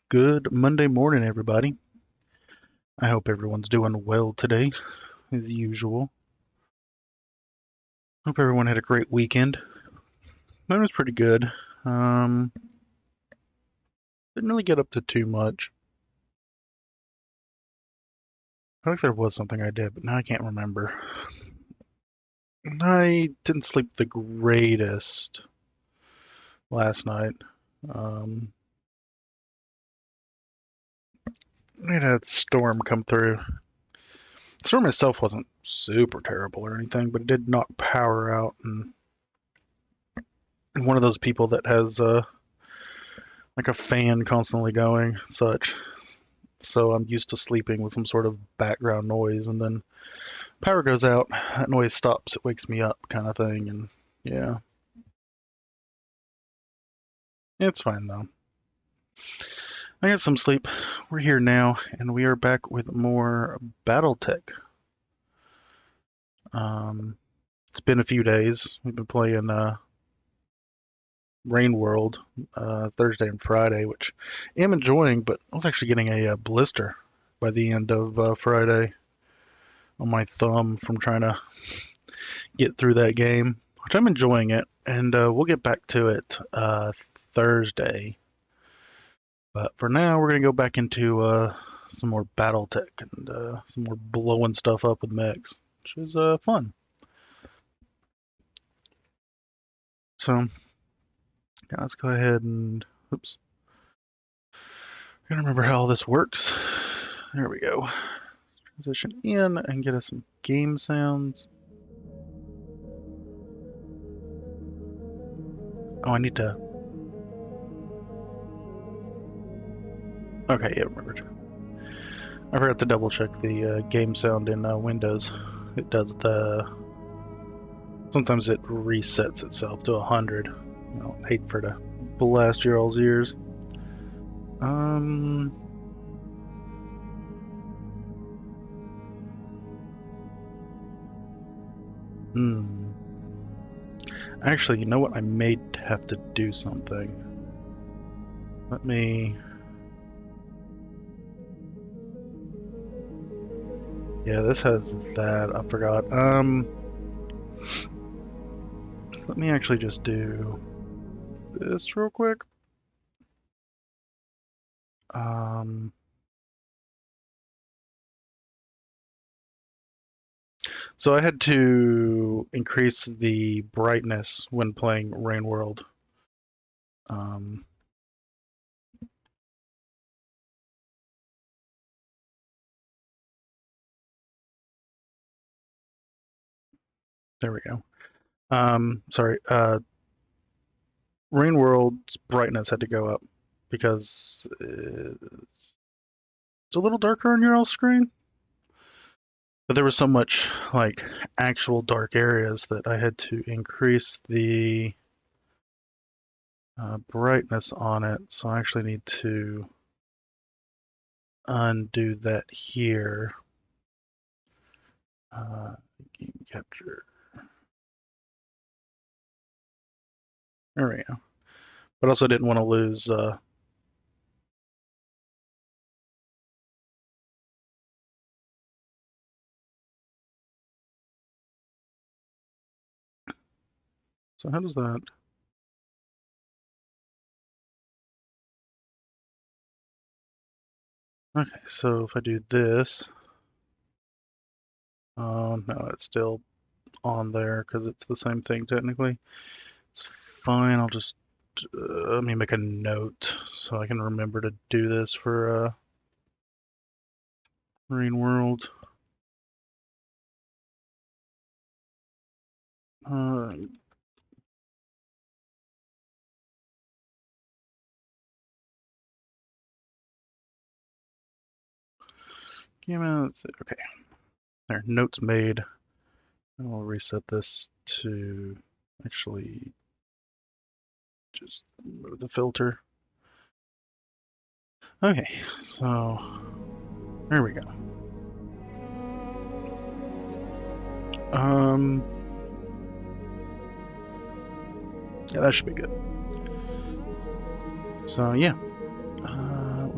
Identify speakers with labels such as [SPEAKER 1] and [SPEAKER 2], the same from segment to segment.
[SPEAKER 1] Good Monday morning, everybody. I hope everyone's doing well today, as usual. Hope everyone had a great weekend. Mine was pretty good. Um, didn't really get up to too much. I think there was something I did, but now I can't remember. I didn't sleep the greatest last night. Um, we had a storm come through. The storm itself wasn't super terrible or anything, but it did knock power out, and I'm one of those people that has like a fan constantly going, such. So I'm used to sleeping with some sort of background noise, and then power goes out, that noise stops, it wakes me up, kind of thing, and yeah, it's fine though. I got some sleep. We're here now, and we are back with more BattleTech. It's been a few days. We've been playing Rain World Thursday and Friday, which I am enjoying, but I was actually getting a blister by the end of Friday on my thumb from trying to get through that game, which I'm enjoying it, and we'll get back to it Thursday. But for now, we're gonna go back into some more BattleTech and some more blowing stuff up with mechs, which is fun. So yeah, let's go ahead and oops. I gotta remember how all this works. There we go. Transition in and get us some game sounds. Oh, I need to. Okay, yeah, remembered. I forgot to double check the game sound in Windows. It does the. Sometimes it resets itself to 100. I don't hate for to blast your all's ears. Hmm. Actually, you know what? I may have to do something. Let me. Yeah, this has that. I forgot. Let me actually just do this real quick. So I had to increase the brightness when playing Rain World. Um, there we go. Sorry. Rain World's brightness had to go up because it's a little darker on your all screen. But there was so much like actual dark areas that I had to increase the brightness on it. So I actually need to undo that here. Game capture. There we go. But also didn't want to lose. So how does that? Okay, so if I do this, no, it's still on there because it's the same thing technically. It's fine. I'll just let me make a note so I can remember to do this for Marine World. Game out. Okay, there. Notes made. I'll reset this to actually just move the filter. Okay, so there we go. Yeah, that should be good. So yeah,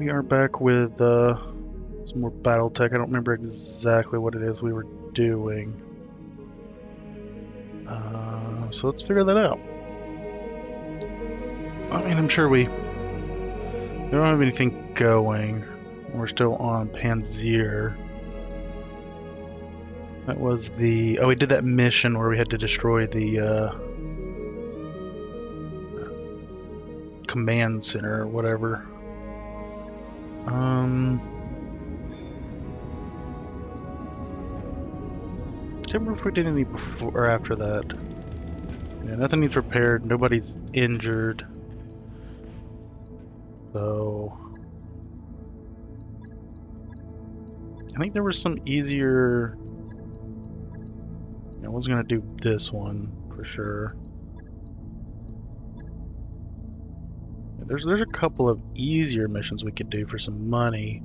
[SPEAKER 1] we are back with some more BattleTech. I don't remember exactly what it is we were doing. So let's figure that out. I mean, I'm sure we don't have anything going. We're still on Panzer. That was the... Oh, we did that mission where we had to destroy the command center or whatever. Can't remember if we did any before or after that. Yeah, nothing needs repaired. Nobody's injured. So I think there was some easier. I was gonna do this one for sure. Yeah, there's a couple of easier missions we could do for some money.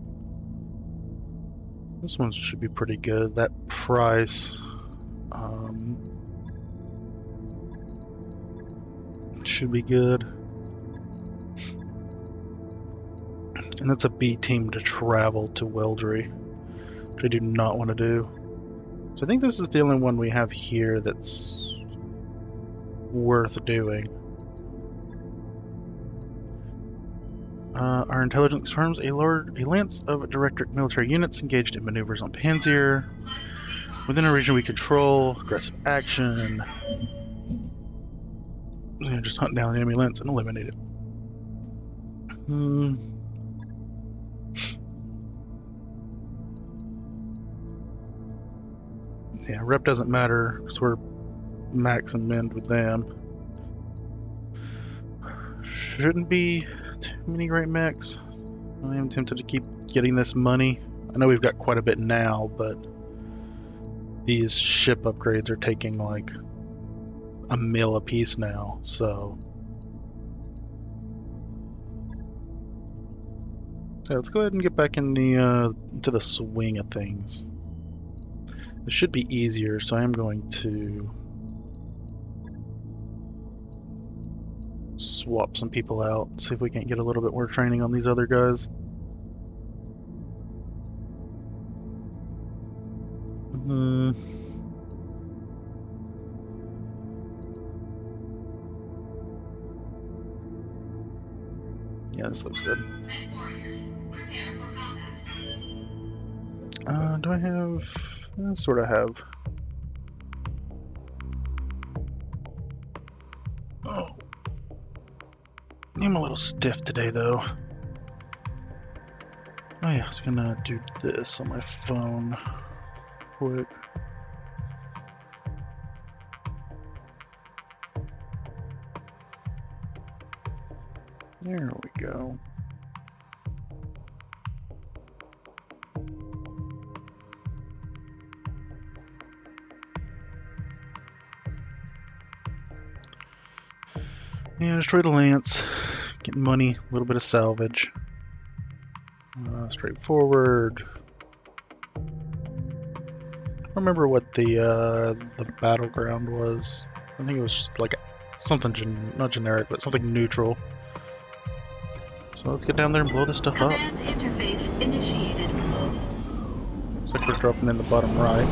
[SPEAKER 1] This one should be pretty good. That price should be good. And that's a B team to travel to Weldry, which I do not want to do. So I think this is the only one we have here that's worth doing. Our intelligence confirms a lance of directorate military units engaged in maneuvers on Panzer within a region we control. Aggressive action. Just hunt down the enemy lance and eliminate it. Yeah, rep doesn't matter because we're max and mend with them. Shouldn't be too many great mechs. I am tempted to keep getting this money. I know we've got quite a bit now, but these ship upgrades are taking like a mil a piece now, so yeah, let's go ahead and get back in the into the swing of things. It should be easier, so I am going to swap some people out, see if we can't get a little bit more training on these other guys. Yeah, this looks good. Do I have... I sort of have. Oh. I'm a little stiff today, though. Oh yeah, I was gonna do this on my phone. Quick. There we go. Yeah, destroy the lance. Get money, a little bit of salvage. Straightforward. I don't remember what the battleground was. I think it was like something not generic, but something neutral. So let's get down there and blow this stuff up.
[SPEAKER 2] Command interface initiated.
[SPEAKER 1] Looks like we're dropping in the bottom right.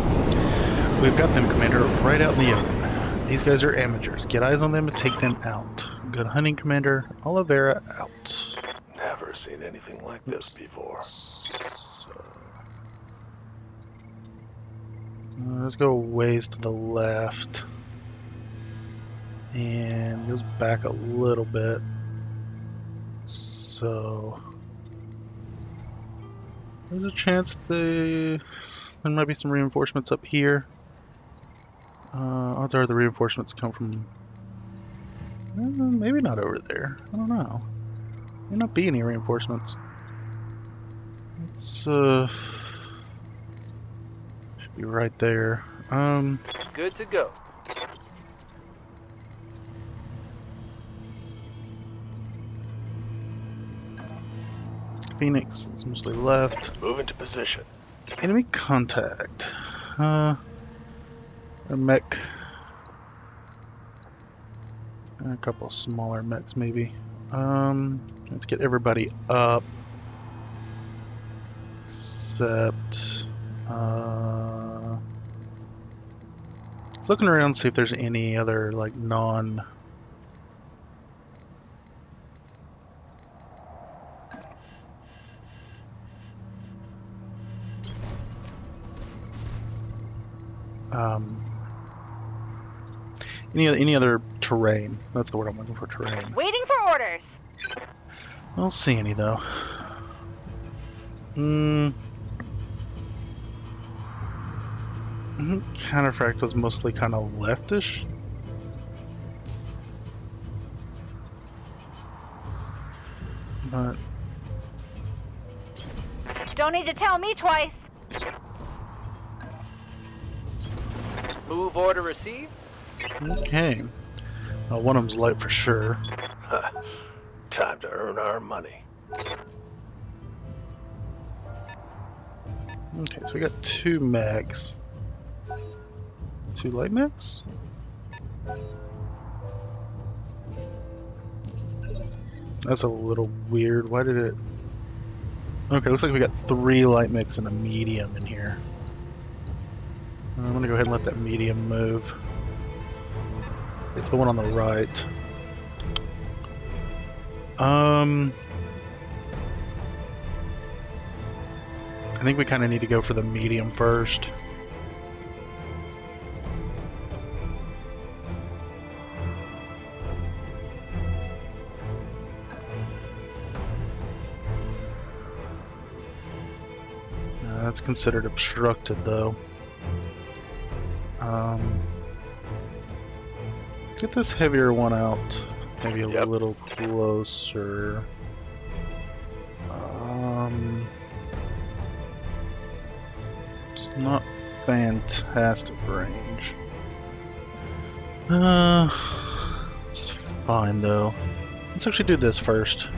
[SPEAKER 1] We've got them, Commander, right out in the open. These guys are amateurs. Get eyes on them and take them out. Good hunting, Commander. Oliveira out.
[SPEAKER 3] Never seen anything like this before.
[SPEAKER 1] Let's go ways to the left. And goes back a little bit. So there's a chance there might be some reinforcements up here. Odds are the reinforcements come from maybe not over there. I don't know. May not be any reinforcements. It's should be right there.
[SPEAKER 3] Good to go.
[SPEAKER 1] Phoenix is mostly left.
[SPEAKER 3] Move into position.
[SPEAKER 1] Enemy contact. A mech. A couple of smaller mechs maybe. Let's get everybody up. Except, just looking around to see if there's any other like non. Any other terrain? That's the word I'm looking for. Terrain.
[SPEAKER 4] Waiting for orders.
[SPEAKER 1] I don't see any though. Counterfract was mostly kind of leftish. But
[SPEAKER 4] Don't need to tell me twice.
[SPEAKER 3] Move order received.
[SPEAKER 1] okay. One of them's light for sure.
[SPEAKER 3] Time to earn our money.
[SPEAKER 1] Okay, so we got 2 mags. 2 light mags? That's a little weird. Why did it... Okay, looks like we got 3 light mix and a medium in here. I'm gonna go ahead and let that medium move. It's the one on the right. I think we kind of need to go for the medium first. That's considered obstructed, though. Get this heavier one out, maybe a little closer. It's not fantastic range. It's fine though. Let's actually do this first.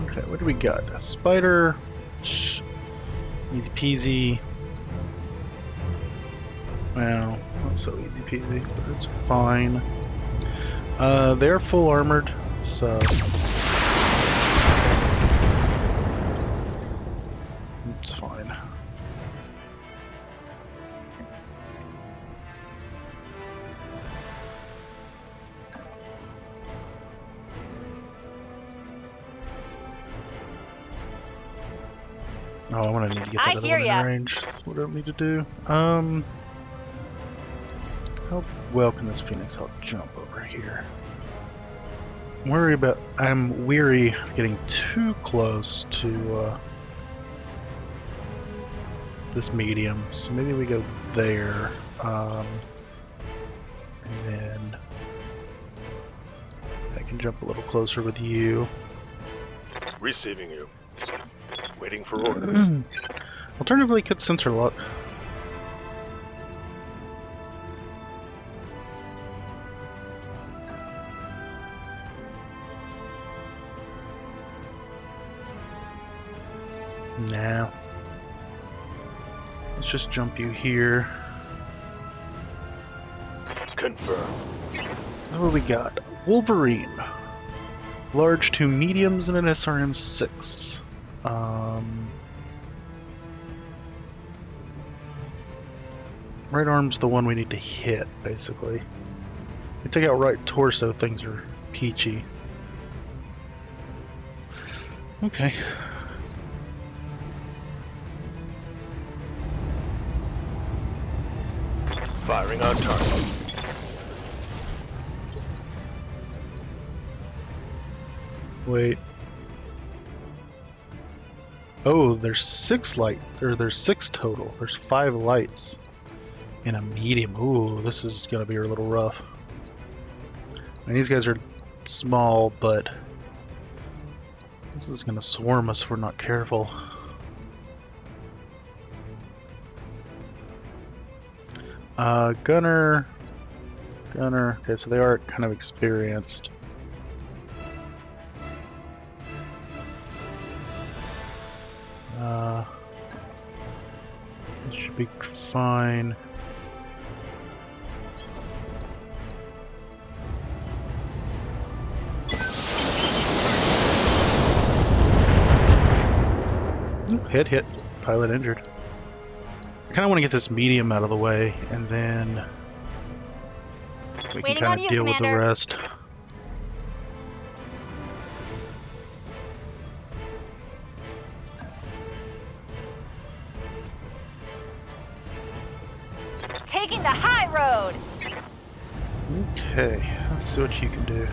[SPEAKER 1] Okay, what do we got? A spider. Easy peasy. Well, not so easy peasy, but it's fine. They're full armored, so it's fine. Oh, I'm gonna need to get that other one in range. That's what I need to do. How well can this Phoenix Hawk jump over here? I'm weary of getting too close to this medium, so maybe we go there, and then I can jump a little closer with you.
[SPEAKER 3] Receiving you. Waiting for order.
[SPEAKER 1] Alternatively, could sensor lock. Nah. Let's just jump you here.
[SPEAKER 3] Confirm.
[SPEAKER 1] What do we got? Wolverine. Large 2 mediums and an SRM-6. Right arm's the one we need to hit, basically. If we take out right torso, things are peachy. Okay.
[SPEAKER 3] Firing on target.
[SPEAKER 1] Wait. Oh, there's 6 light, or there's 6 total. There's 5 lights in a medium. Ooh, this is gonna be a little rough. And these guys are small, but this is gonna swarm us if we're not careful. Gunner. Okay, so they are kind of experienced. This should be fine. hit. Pilot injured. I kind of want to get this medium out of the way, and then we can
[SPEAKER 4] Waiting
[SPEAKER 1] kind
[SPEAKER 4] on
[SPEAKER 1] of
[SPEAKER 4] you,
[SPEAKER 1] deal with the
[SPEAKER 4] Commander.
[SPEAKER 1] rest.
[SPEAKER 4] Taking the high road.
[SPEAKER 1] Okay, let's see what you can do.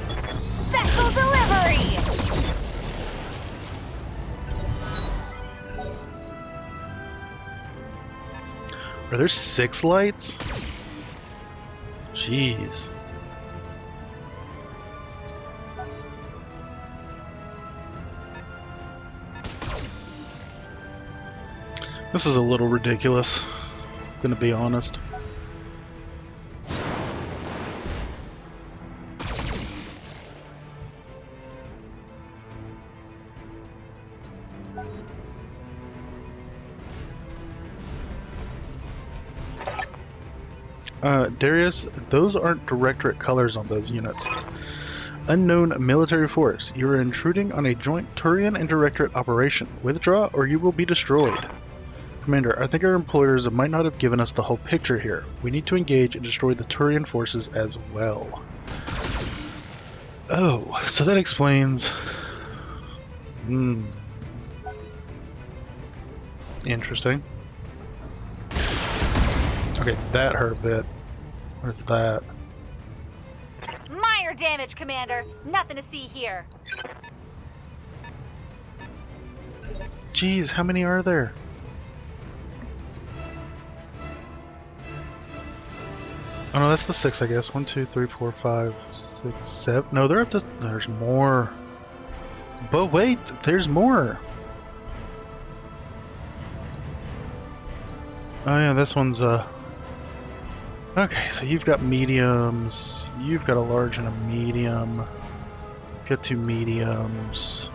[SPEAKER 4] Vessel delivery.
[SPEAKER 1] Are there 6 lights? Jeez. This is a little ridiculous, I'm gonna be honest. Darius, those aren't directorate colors on those units. Unknown military force. You are intruding on a joint Turian and Directorate operation. Withdraw or you will be destroyed. Commander, I think our employers might not have given us the whole picture here. We need to engage and destroy the Turian forces as well. Oh, so that explains... Interesting. Okay, that hurt a bit. What is that?
[SPEAKER 4] Minor damage, Commander. Nothing to see here.
[SPEAKER 1] Jeez, how many are there? Oh no, that's the 6, I guess. 1, 2, 3, 4, 5, 6, 7. No, they're up to... There's more. But wait, there's more. Oh yeah, this one's okay, so you've got mediums. You've got a large and a medium. You've got 2 mediums.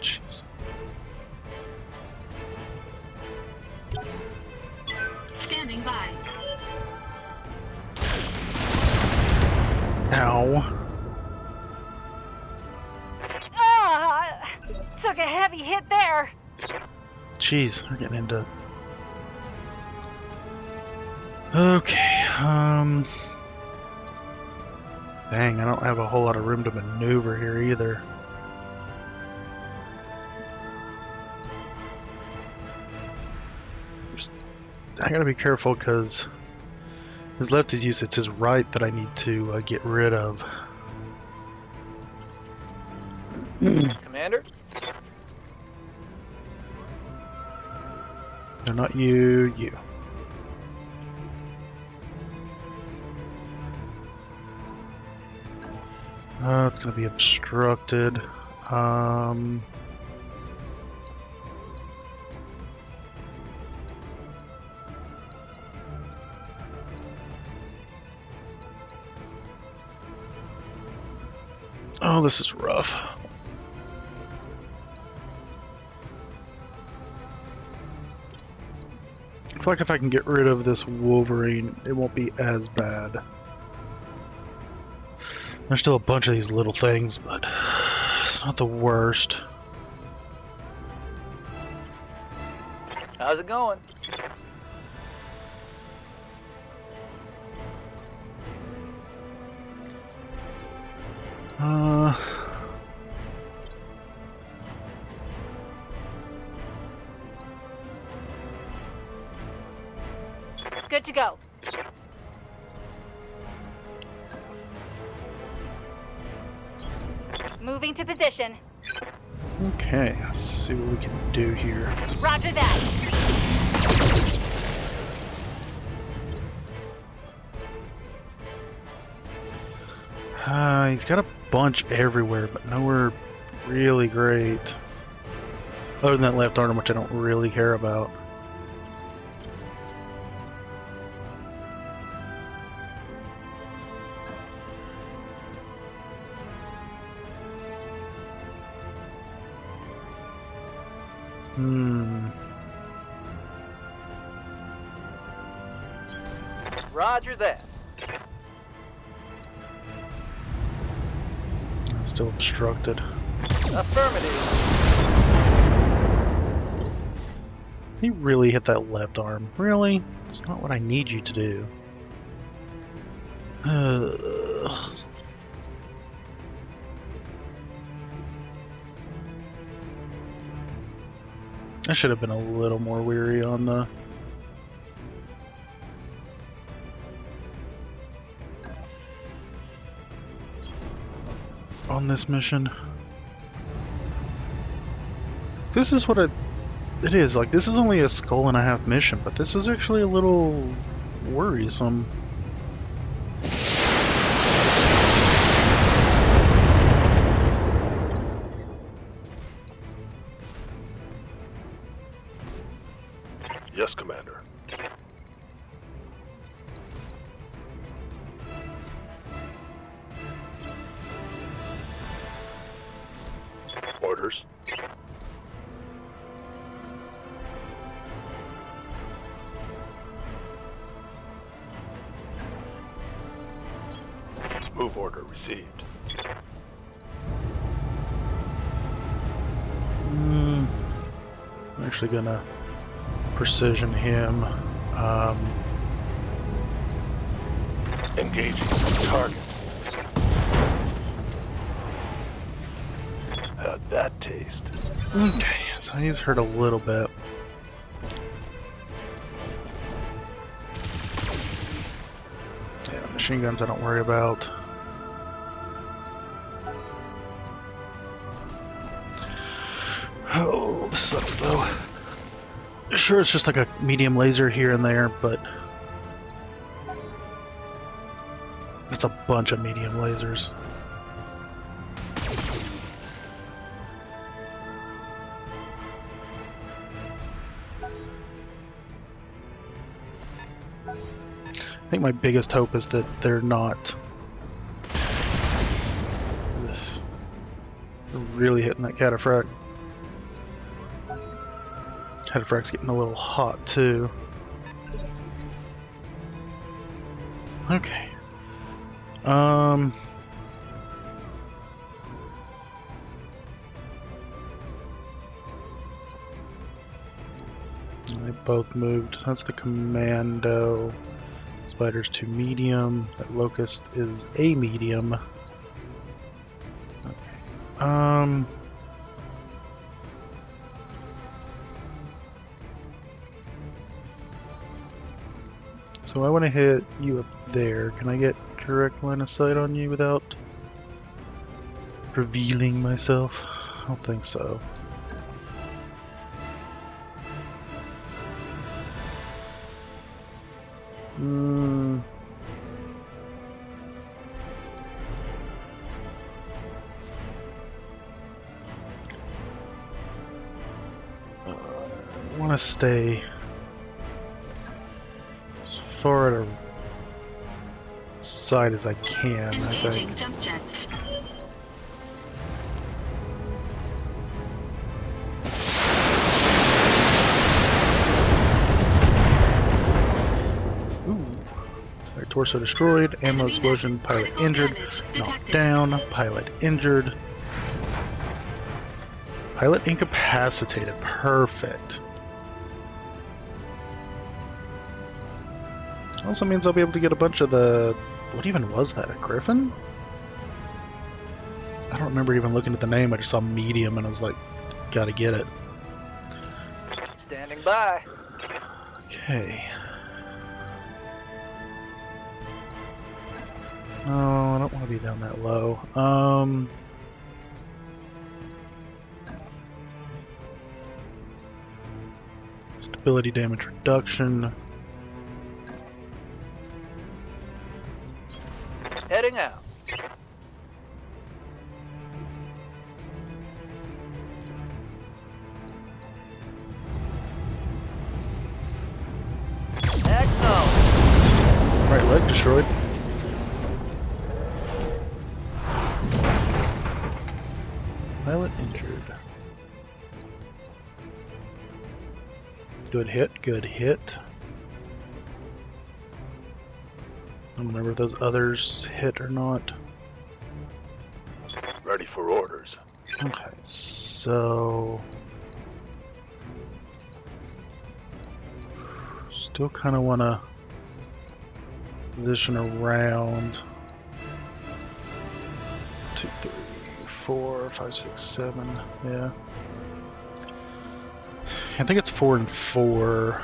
[SPEAKER 1] Jeez.
[SPEAKER 2] Standing by.
[SPEAKER 1] Ow.
[SPEAKER 4] Took a heavy hit there.
[SPEAKER 1] Jeez, we're getting into... Okay, dang, I don't have a whole lot of room to maneuver here either. I gotta be careful because his left is used, it's his right that I need to get rid of.
[SPEAKER 5] Commander?
[SPEAKER 1] No, not you, you. It's gonna be obstructed. Oh, this is rough. I feel like if I can get rid of this Wolverine, it won't be as bad. There's still a bunch of these little things, but it's not the worst.
[SPEAKER 5] How's it going?
[SPEAKER 4] Good to go. Moving to position.
[SPEAKER 1] Okay, let's see what we can do here.
[SPEAKER 4] Roger that.
[SPEAKER 1] He's got a bunch everywhere, but nowhere really great. Other than that left arm, which I don't really care about.
[SPEAKER 5] Roger that.
[SPEAKER 1] Still obstructed.
[SPEAKER 5] Affirmative.
[SPEAKER 1] He really hit that left arm. Really? It's not what I need you to do. I should have been a little more weary on the... on this mission. This is what it is. Like, this is only a skull and a half mission, but this is actually a little worrisome.
[SPEAKER 3] Yes, Commander. Orders. Move order received.
[SPEAKER 1] I'm actually gonna precision him.
[SPEAKER 3] Engaging target. How'd that taste?
[SPEAKER 1] Okay, so he's hurt a little bit. Yeah, machine guns I don't worry about. Oh, this sucks though. Sure, it's just like a medium laser here and there, but it's a bunch of medium lasers. I think my biggest hope is that they're not really hitting that cataphract. Cataphract's getting a little hot too. Okay. They both moved. That's the commando. Spider's to medium. That locust is a medium. Okay. So I want to hit you up there. Can I get direct line of sight on you without revealing myself? I don't think so. I want to stay as far at a side as I can, I
[SPEAKER 2] Engaging
[SPEAKER 1] think.
[SPEAKER 2] jump jets.
[SPEAKER 1] Ooh. Alright, torso destroyed, ammo
[SPEAKER 2] Enemy
[SPEAKER 1] explosion,
[SPEAKER 2] net.
[SPEAKER 1] pilot
[SPEAKER 2] Critical
[SPEAKER 1] injured,
[SPEAKER 2] damage
[SPEAKER 1] knocked
[SPEAKER 2] detected.
[SPEAKER 1] down, pilot injured. Pilot incapacitated, perfect. Also means I'll be able to get a bunch of the... What even was that, a griffin? I don't remember even looking at the name, I just saw medium and I was like, gotta get it.
[SPEAKER 5] Standing by.
[SPEAKER 1] Okay. No, I don't want to be down that low. Stability damage reduction.
[SPEAKER 5] Heading out. Acknowledged.
[SPEAKER 1] Right leg destroyed. Pilot injured. Good hit, good hit. I don't remember if those others hit or not.
[SPEAKER 3] Ready for orders.
[SPEAKER 1] Okay, so still kind of want to position around 2, 3, 4, 5, 6, 7. Yeah, I think it's 4 and 4.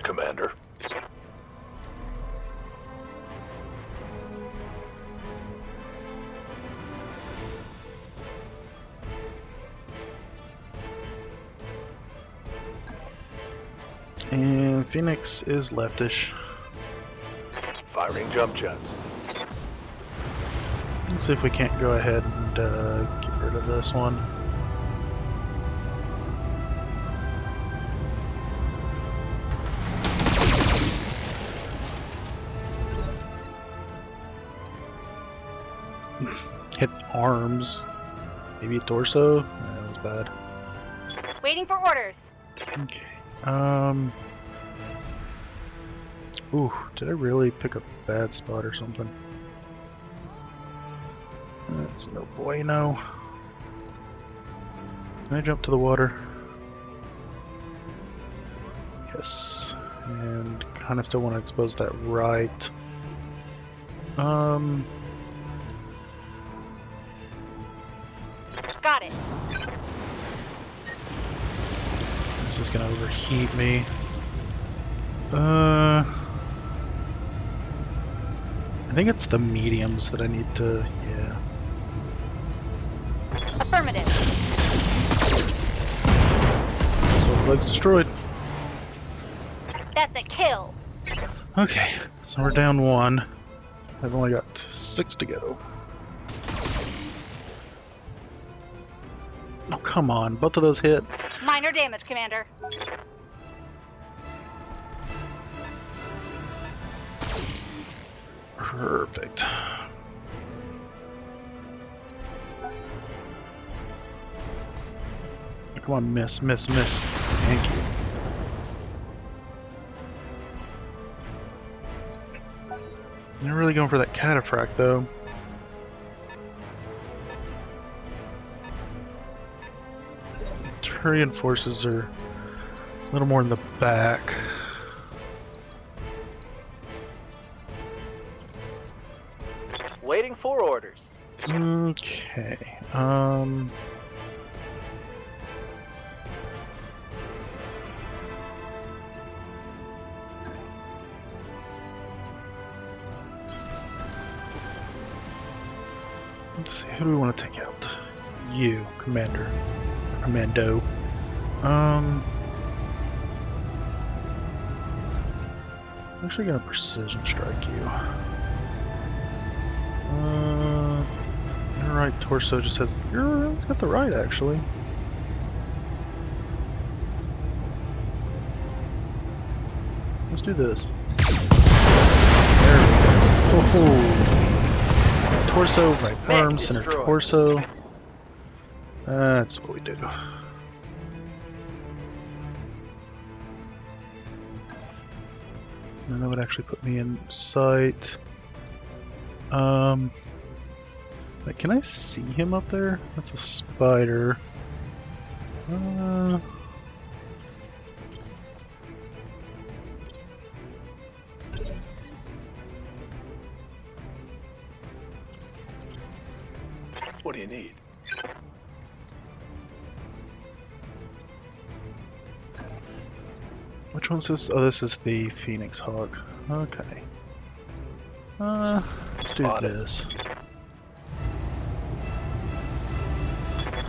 [SPEAKER 3] Commander.
[SPEAKER 1] And Phoenix is leftish.
[SPEAKER 3] Firing jump jets.
[SPEAKER 1] Let's see if we can't go ahead and get rid of this one. Hit arms. Maybe a torso? That was bad.
[SPEAKER 4] Waiting for orders.
[SPEAKER 1] Okay. Ooh, did I really pick a bad spot or something? That's no bueno. Can I jump to the water? Yes. And kind of still want to expose that right.
[SPEAKER 4] Got it.
[SPEAKER 1] This is gonna overheat me. I think it's the mediums that I need to, yeah.
[SPEAKER 4] Affirmative.
[SPEAKER 1] Both legs destroyed.
[SPEAKER 4] That's a kill.
[SPEAKER 1] Okay, so we're down 1. I've only got 6 to go. Oh, come on. Both of those hit.
[SPEAKER 4] Minor damage, Commander.
[SPEAKER 1] Perfect. Come on, miss, miss, miss. Thank you. They're really going for that cataphract, though. Turian forces are a little more in the back.
[SPEAKER 5] Waiting for orders.
[SPEAKER 1] Okay. Let's see, who do we want to take out? You, Commander. Commando. I'm actually gonna precision strike you. Your right torso just has. It's got the right actually. Let's do this. There we go. Oh, torso, right arm, center
[SPEAKER 5] destroyed.
[SPEAKER 1] torso. That's what we do. And that would actually put me in sight. Wait, can I see him up there? That's a spider.
[SPEAKER 3] What do you need?
[SPEAKER 1] Which one's this? Oh, this is the Phoenix Hawk. Okay. Let's do
[SPEAKER 3] Spotted.
[SPEAKER 1] this.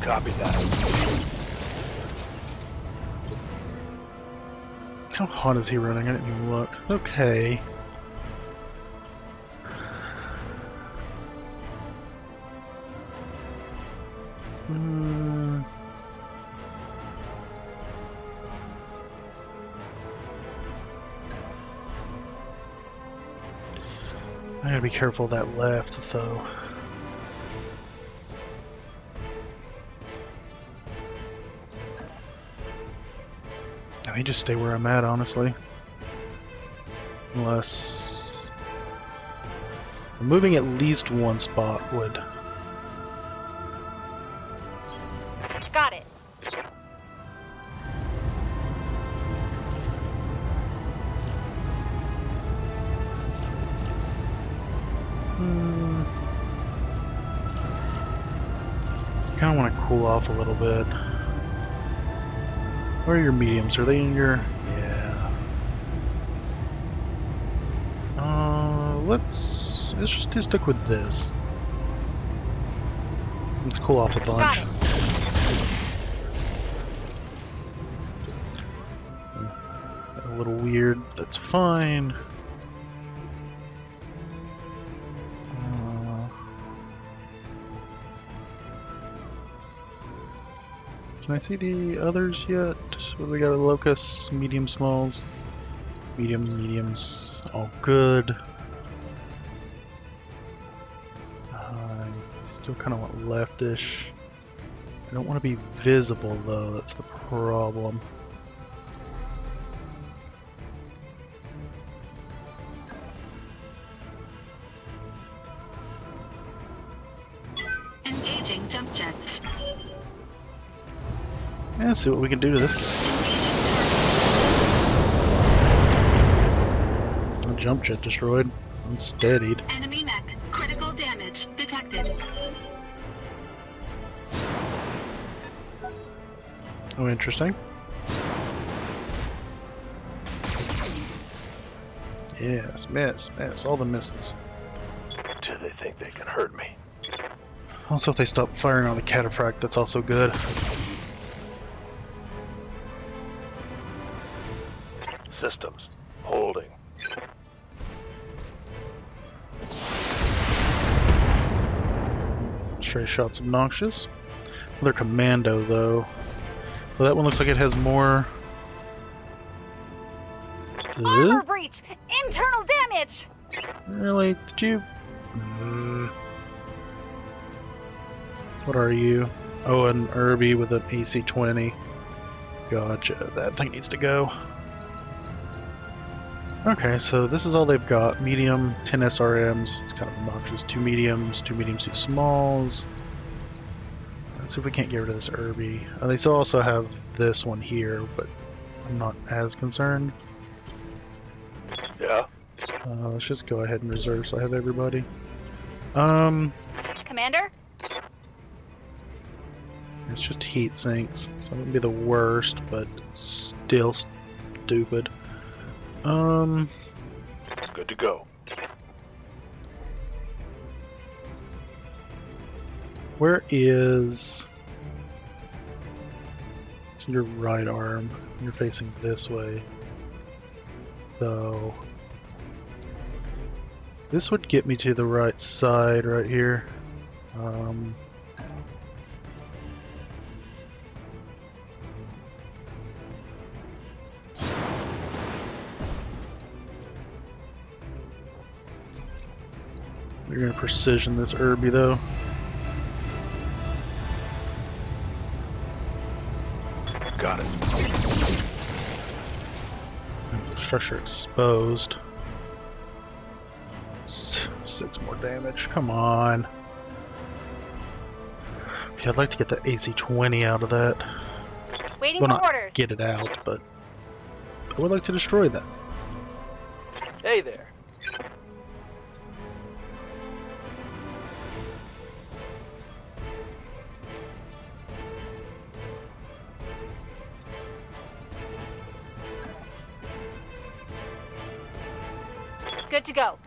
[SPEAKER 3] Copy that.
[SPEAKER 1] How hot is he running? I didn't even look. Okay. I gotta be careful of that left, though. I may just stay where I'm at, honestly. Unless... moving at least one spot would...
[SPEAKER 4] Got it.
[SPEAKER 1] Kind of want to cool off a little bit. Where are your mediums? Are they in your... yeah. Let's just stick with this. Let's cool off a
[SPEAKER 4] Got
[SPEAKER 1] bunch.
[SPEAKER 4] it.
[SPEAKER 1] A little weird. That's fine. Can I see the others yet? What do we got? Locust, medium, smalls, medium, mediums. All good. Still kind of want leftish. I don't want to be visible though. That's the problem.
[SPEAKER 2] Engaging jump jets.
[SPEAKER 1] Yeah, see what we can do to this.
[SPEAKER 2] Engaging
[SPEAKER 1] A jump jet destroyed. Unsteadied.
[SPEAKER 2] target. Enemy mech. Critical damage detected.
[SPEAKER 1] Oh, interesting. Yes, miss, all the misses.
[SPEAKER 3] Do they think they can hurt me?
[SPEAKER 1] Also, if they stop firing on the cataphract, that's also good.
[SPEAKER 3] Systems. Holding.
[SPEAKER 1] Stray shots obnoxious. Another commando, though. Well, that one looks like it has more...
[SPEAKER 4] Armor breach! Internal damage!
[SPEAKER 1] Really? Did you... What are you? Oh, an Irby with an AC-20. Gotcha. That thing needs to go. Okay, so this is all they've got. Medium, 10 SRMs. It's kind of obnoxious. 2 mediums, 2 smalls. Let's see if we can't get rid of this Irby. They still also have this one here, but I'm not as concerned.
[SPEAKER 3] Yeah?
[SPEAKER 1] Let's just go ahead and reserve so I have everybody.
[SPEAKER 4] Commander?
[SPEAKER 1] It's just heat sinks, so it wouldn't be the worst, but still stupid.
[SPEAKER 3] Good to go.
[SPEAKER 1] Where is... It's your right arm. You're facing this way. So... this would get me to the right side right here. We're gonna precision this Irby though.
[SPEAKER 3] Got it.
[SPEAKER 1] Structure exposed. 6 more damage. Come on. Okay, I'd like to get the AC-20 out of that.
[SPEAKER 4] Waiting
[SPEAKER 1] Well,
[SPEAKER 4] for
[SPEAKER 1] not
[SPEAKER 4] orders.
[SPEAKER 1] get it out, but I would like to destroy that.
[SPEAKER 5] Hey there.
[SPEAKER 4] Good to go.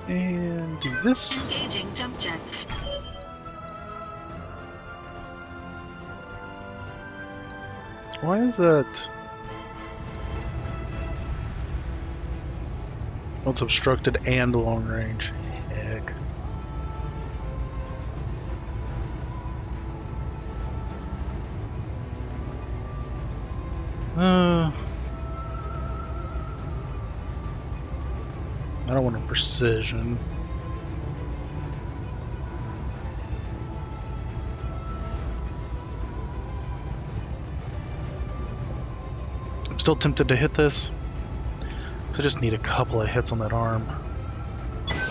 [SPEAKER 1] And do this.
[SPEAKER 2] Engaging jump jets.
[SPEAKER 1] Why is that? Oh, it's obstructed and long range. Heck. I don't want a precision. I'm still tempted to hit this. So I just need a couple of hits on that arm.
[SPEAKER 2] Engaging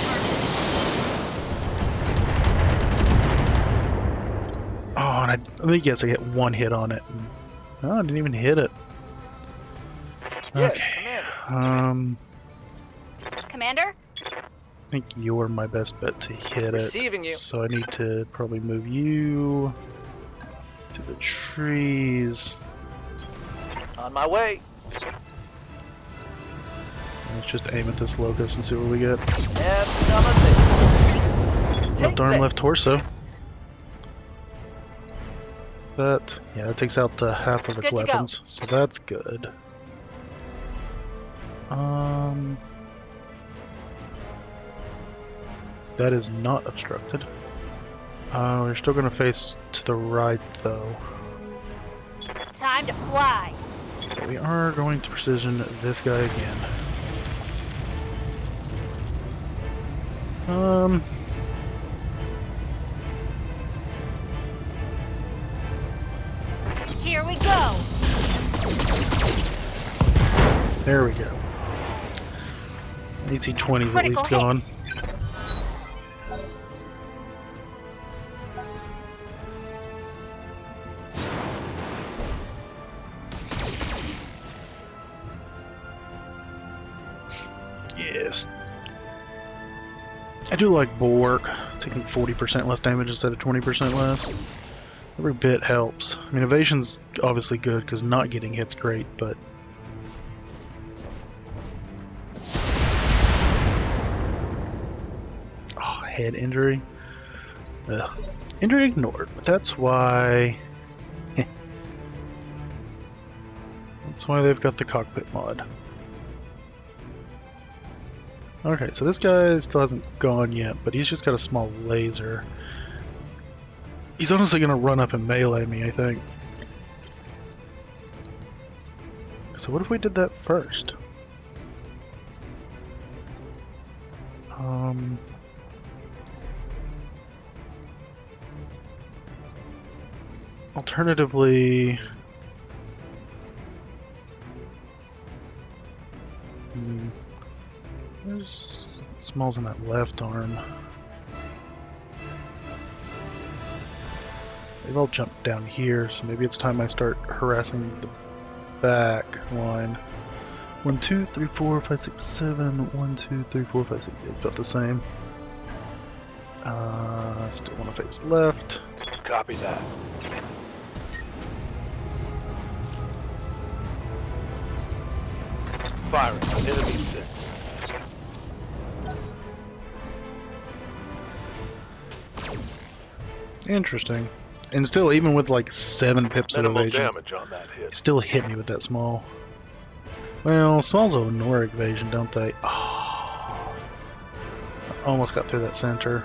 [SPEAKER 2] target.
[SPEAKER 1] Oh, and let me guess, I get one hit on it. Oh, I didn't even hit it.
[SPEAKER 5] Yes,
[SPEAKER 1] Okay.
[SPEAKER 5] Commander.
[SPEAKER 4] Commander?
[SPEAKER 1] I think you're my best bet to hit
[SPEAKER 5] Receiving
[SPEAKER 1] it.
[SPEAKER 5] you.
[SPEAKER 1] So I need to probably move you to the trees.
[SPEAKER 5] On my way.
[SPEAKER 1] Let's just aim at this locust and see what we get.
[SPEAKER 5] Have some of this.
[SPEAKER 1] Left
[SPEAKER 5] Take
[SPEAKER 1] arm,
[SPEAKER 5] that.
[SPEAKER 1] left torso. That, yeah, that takes out half of its
[SPEAKER 4] Good to go.
[SPEAKER 1] weapons, so that's good. That is not obstructed. We're still gonna face to the right, though.
[SPEAKER 4] Time to fly.
[SPEAKER 1] So we are going to precision this guy again.
[SPEAKER 4] Here we go.
[SPEAKER 1] There we go. AC-20's at
[SPEAKER 4] Critical
[SPEAKER 1] least
[SPEAKER 4] hit.
[SPEAKER 1] gone. Yes. I do like bulwark, taking 40% less damage instead of 20% less. Every bit helps. I mean, evasion's obviously good because not getting hit's great, but oh, head injury. Ugh. Injury ignored, but that's why. That's why they've got the cockpit mod. Okay, so this guy still hasn't gone yet, but he's just got a small laser. He's honestly gonna run up and melee me, I think. So what if we did that first? Alternatively... There's smalls in that left arm. They've all jumped down here, so maybe it's time I start harassing the back line. 1, 2, 3, 4, 5, 6, 7. 1, 2, 3, 4, 5, 6. It's about the same. Still want to face left.
[SPEAKER 3] Copy that. Firing on enemy 6.
[SPEAKER 1] Interesting. And still, even with like 7 pips of
[SPEAKER 3] Minimal
[SPEAKER 1] evasion,
[SPEAKER 3] damage on that
[SPEAKER 1] he
[SPEAKER 3] hit.
[SPEAKER 1] still hit me with that small. Well, smalls will ignore evasion, don't they? Oh, I almost got through that center.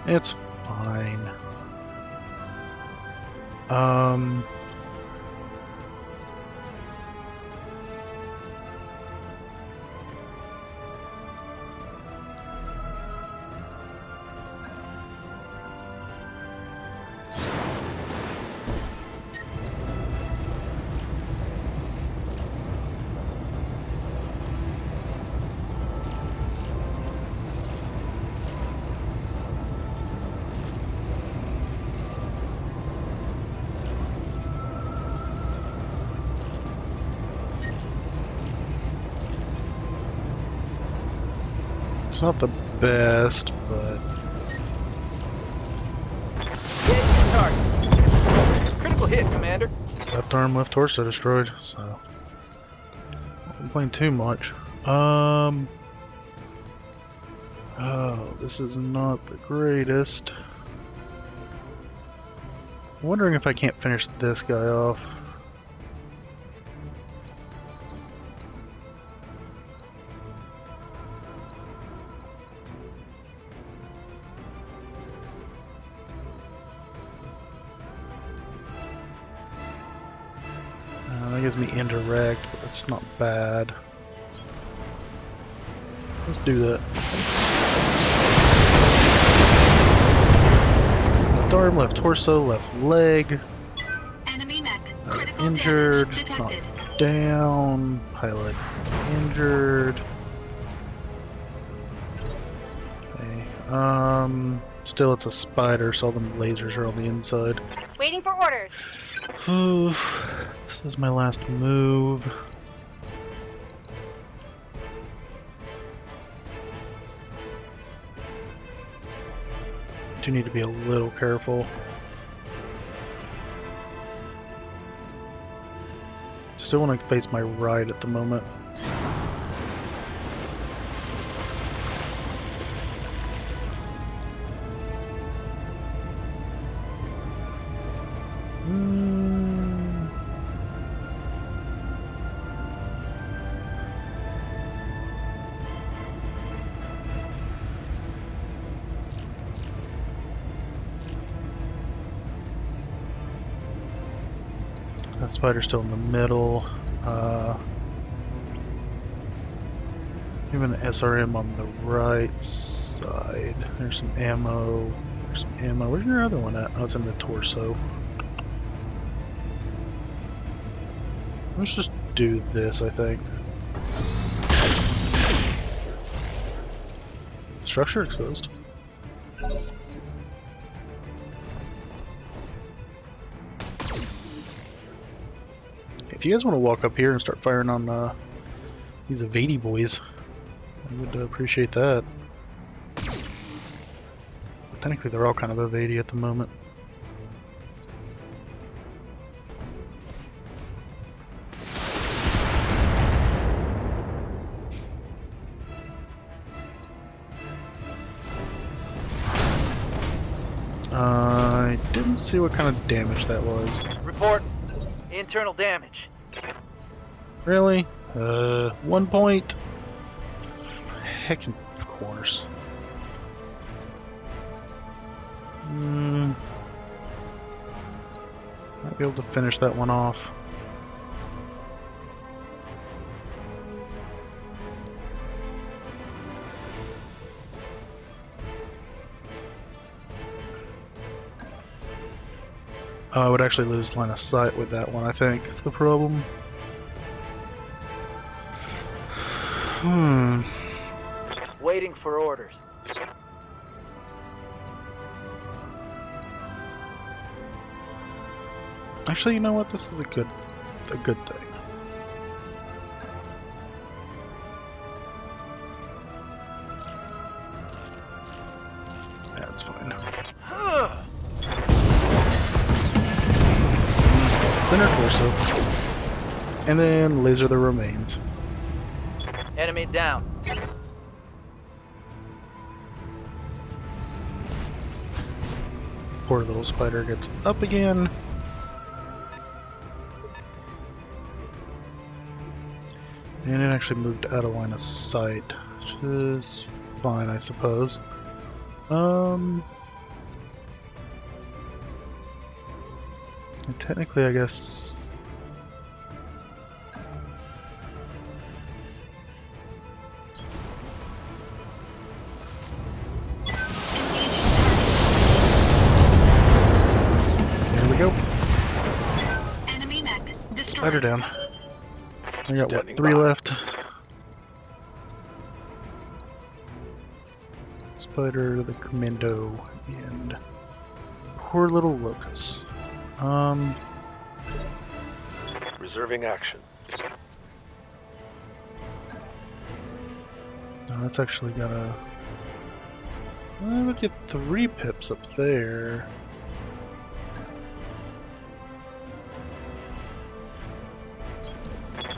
[SPEAKER 1] It's fine. It's not the best, but
[SPEAKER 5] Get your target. Critical hit, Commander.
[SPEAKER 1] left arm, left torso destroyed, so not complaining too much. Oh, this is not the greatest. I'm wondering if I can't finish this guy off. That gives me indirect, but that's not bad. Let's do that. Left arm, left torso, left leg.
[SPEAKER 2] Enemy mech. Critical
[SPEAKER 1] Injured.
[SPEAKER 2] damage detected.
[SPEAKER 1] Knocked down. Pilot injured. Okay. Still it's a spider, so all the lasers are on the inside.
[SPEAKER 4] Waiting for orders.
[SPEAKER 1] Oof. This is my last move. Do need to be a little careful. Still want to face my right at the moment. That spider's still in the middle. Even an SRM on the right side. There's some ammo. There's some ammo. Where's your other one at? Oh, it's in the torso. Let's just do this, I think. Structure exposed. If you guys want to walk up here and start firing on these evady boys, I would appreciate that. Technically, they're all kind of evady at the moment. I didn't see what kind of damage that was.
[SPEAKER 5] Report. Internal damage.
[SPEAKER 1] Really? 1 point? Heck, of course. Might be able to finish that one off. I would actually lose line of sight with that one, I think, is the problem.
[SPEAKER 5] Waiting for orders.
[SPEAKER 1] Actually, you know what? This is a good thing. Yeah, it's fine. Center torso. And then laser the remains.
[SPEAKER 5] Enemy down.
[SPEAKER 1] Poor little spider gets up again. And it actually moved out of line of sight, which is fine, I suppose. And technically, I guess. There we go.
[SPEAKER 2] Enemy mech
[SPEAKER 1] Spider
[SPEAKER 2] destroyed.
[SPEAKER 1] down. I got what,
[SPEAKER 3] Standing
[SPEAKER 1] 3
[SPEAKER 3] by.
[SPEAKER 1] left. Spider, the commando, and poor little locust.
[SPEAKER 3] Reserving action.
[SPEAKER 1] No, that's actually gonna. I would get 3 pips up there.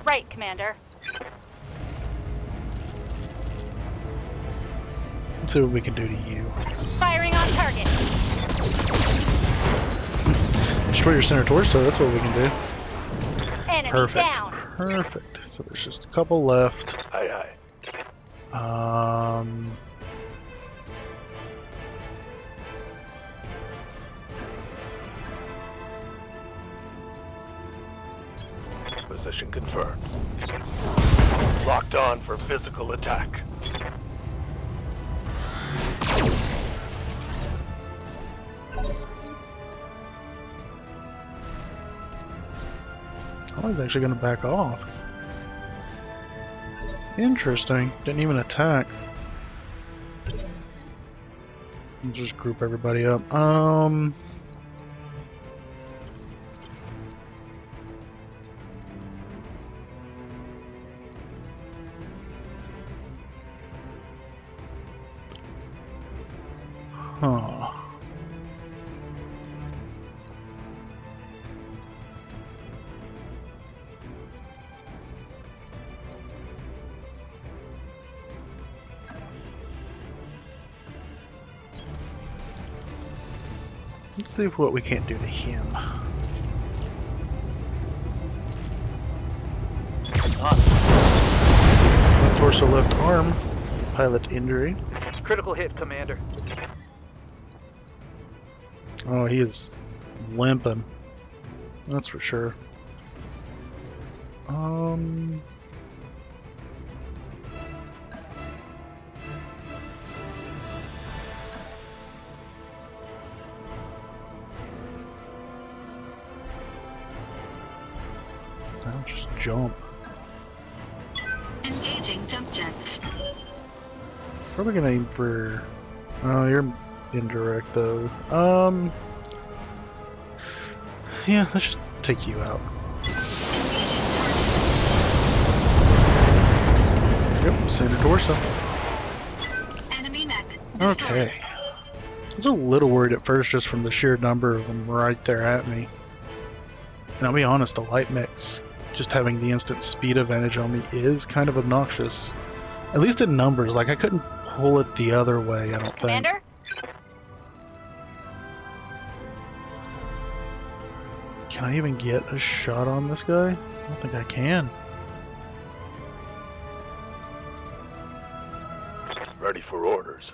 [SPEAKER 4] Right, Commander.
[SPEAKER 1] Let's see what we can do to you.
[SPEAKER 4] Firing on target.
[SPEAKER 1] Destroy your center torso, that's what we can do.
[SPEAKER 4] Enemy
[SPEAKER 1] Perfect.
[SPEAKER 4] down.
[SPEAKER 1] Perfect. So there's just a couple left.
[SPEAKER 3] Aye, aye. Position confirmed. Locked on for physical attack.
[SPEAKER 1] Oh, he's actually going to back off. Interesting. Didn't even attack. Let's just group everybody up. Huh. Let's see what we can't do to him. Left torso, left arm. Pilot injury.
[SPEAKER 5] Critical hit, Commander.
[SPEAKER 1] Oh, he is limping. That's for sure. I'll just jump.
[SPEAKER 2] Engaging jump jets.
[SPEAKER 1] Probably gonna aim for. Oh, you're indirect though. Yeah, let's just take you out.
[SPEAKER 2] Engaging target.
[SPEAKER 1] Yep, center torso.
[SPEAKER 2] Enemy mech destroyed.
[SPEAKER 1] Okay. I was a little worried at first just from the sheer number of them right there at me. And I'll be honest, the light mechs just having the instant speed advantage on me is kind of obnoxious. At least in numbers, like I couldn't pull it the other way, I don't think.
[SPEAKER 4] Commander?
[SPEAKER 1] Can I even get a shot on this guy? I don't think I can.
[SPEAKER 3] Ready for orders.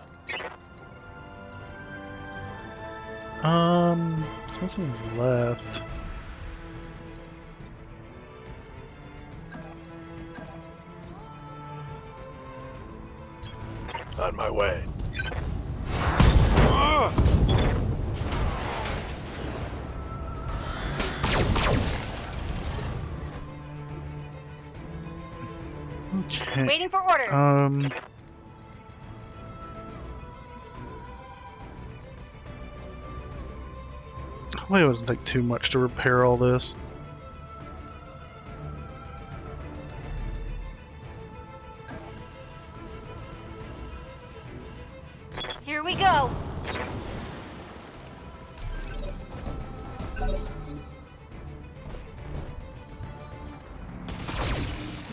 [SPEAKER 1] Something's left.
[SPEAKER 3] On my way.
[SPEAKER 1] Okay.
[SPEAKER 4] Waiting for orders.
[SPEAKER 1] Hopefully it doesn't take too much to repair all this.
[SPEAKER 4] Here we go.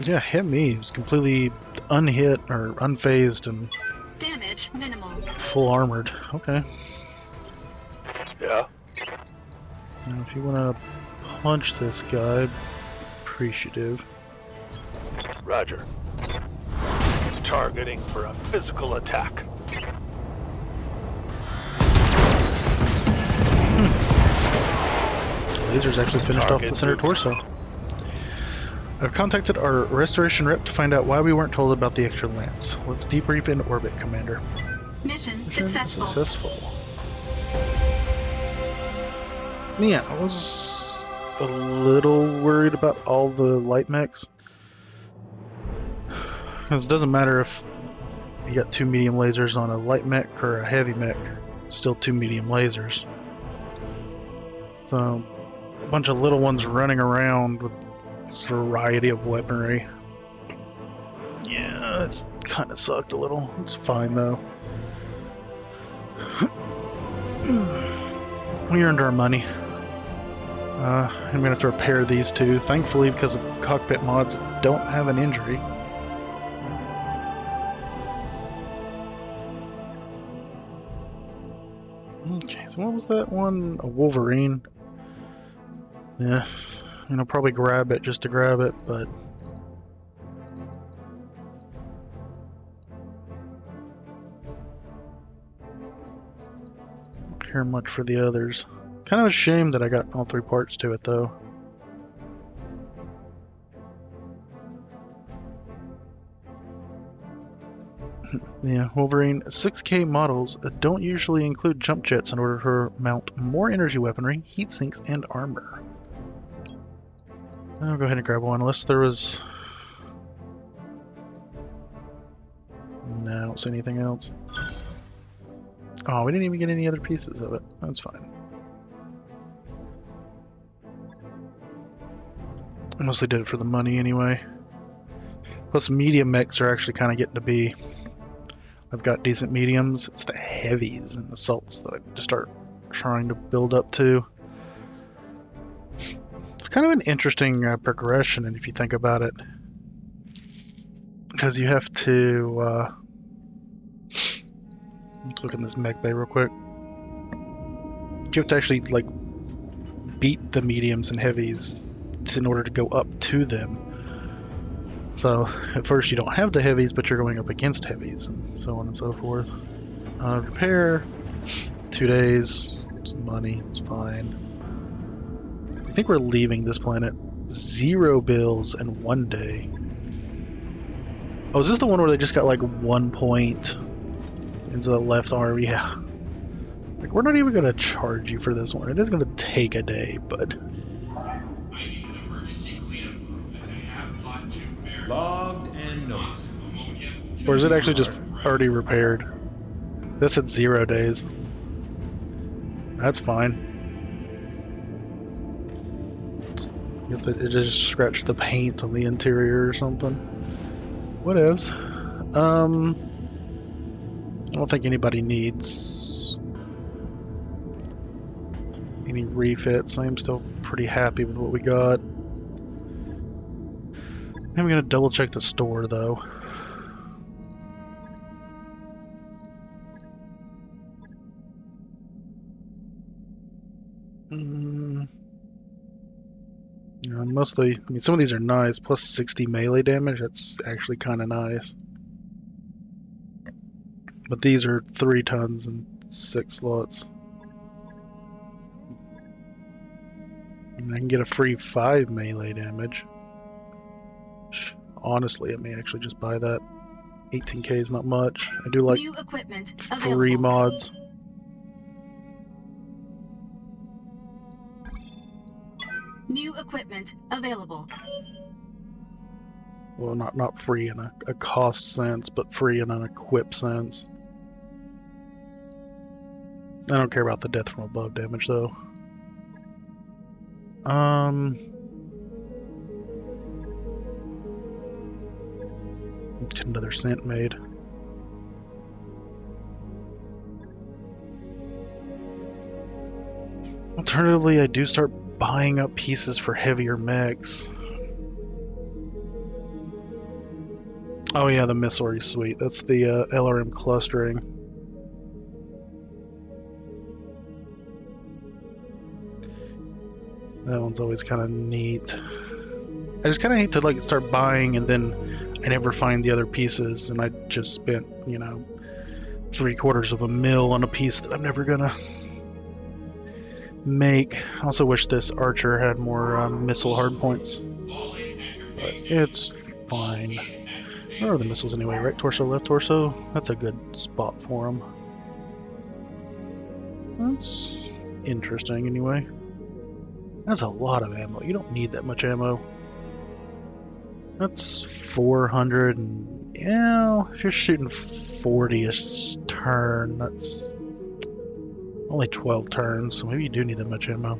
[SPEAKER 1] Yeah, hit me. He was completely unhit or unfazed and
[SPEAKER 2] Damage minimal.
[SPEAKER 1] full armored. Okay.
[SPEAKER 3] Yeah?
[SPEAKER 1] Now if you want to punch this guy, appreciative.
[SPEAKER 3] Roger. Targeting for a physical attack.
[SPEAKER 1] Laser's actually finished off the
[SPEAKER 3] Target
[SPEAKER 1] center
[SPEAKER 3] moved.
[SPEAKER 1] torso. I've contacted our restoration rep to find out why we weren't told about the extra lance. Let's debrief in orbit, Commander.
[SPEAKER 2] Mission
[SPEAKER 1] Mission
[SPEAKER 2] successful.
[SPEAKER 1] Successful. Yeah, I was a little worried about all the light mechs. Because it doesn't matter if you got two medium lasers on a light mech or a heavy mech, still two medium lasers. So, a bunch of little ones running around with a variety of weaponry. Yeah, it's kind of sucked a little. It's fine though. We earned our money. I'm gonna have to repair these two. Thankfully, because of cockpit mods, don't have an injury. Okay, so what was that one? A Wolverine? Yeah, I'll probably grab it just to grab it, but... don't care much for the others. Kind of a shame that I got all three parts to it, though. Yeah, Wolverine 6K models don't usually include jump jets in order to mount more energy weaponry, heat sinks, and armor. I'll go ahead and grab one, unless there was... No, I don't see anything else. Oh, we didn't even get any other pieces of it. That's fine. I mostly did it for the money anyway. Plus, medium mechs are actually kind of getting to be... I've got decent mediums. It's the heavies and assaults that I just start trying to build up to. It's kind of an interesting progression, and if you think about it, because you have to. Let's look in this mech bay real quick. You have to actually like beat the mediums and heavies in order to go up to them. So at first you don't have the heavies, but you're going up against heavies, and so on and so forth. Repair, 2 days. It's money. It's fine. I think we're leaving this planet. 0 bills and 1 day. Oh, is this the one where they just got like 1 point into the left arm? Yeah. Like, we're not even going to charge you for this one. It is going to take a day, but...
[SPEAKER 6] Logged and noticed.
[SPEAKER 1] Or is it actually just already repaired? This said 0 days. That's fine. I guess it just scratched the paint on the interior or something. Whatevs. I don't think anybody needs any refits. I'm still pretty happy with what we got. I'm gonna double check the store though. Mostly, I mean, some of these are nice. Plus 60 melee damage, that's actually kind of nice. But these are 3 tons and 6 slots. And I can get a free 5 melee damage. Honestly, I may actually just buy that. 18k is not much. I do like
[SPEAKER 2] New equipment
[SPEAKER 1] free
[SPEAKER 2] available.
[SPEAKER 1] mods.
[SPEAKER 2] New equipment available.
[SPEAKER 1] Well, not free in a cost sense, but free in an equip sense. I don't care about the death from above damage though. Let's get another scent made. Alternatively, I do start buying up pieces for heavier mechs. Oh yeah, the Missouri suite. That's the LRM clustering. That one's always kind of neat. I just kind of hate to like start buying and then I never find the other pieces, and I just spent, you know, $750,000 on a piece that I'm never gonna make. I also wish this archer had more missile hardpoints, but it's fine. Where are the missiles anyway? Right torso, left torso? That's a good spot for them. That's interesting anyway. That's a lot of ammo. You don't need that much ammo. That's 400 and... yeah, if you're shooting 40 a turn, that's only 12 turns, so maybe you do need that much ammo.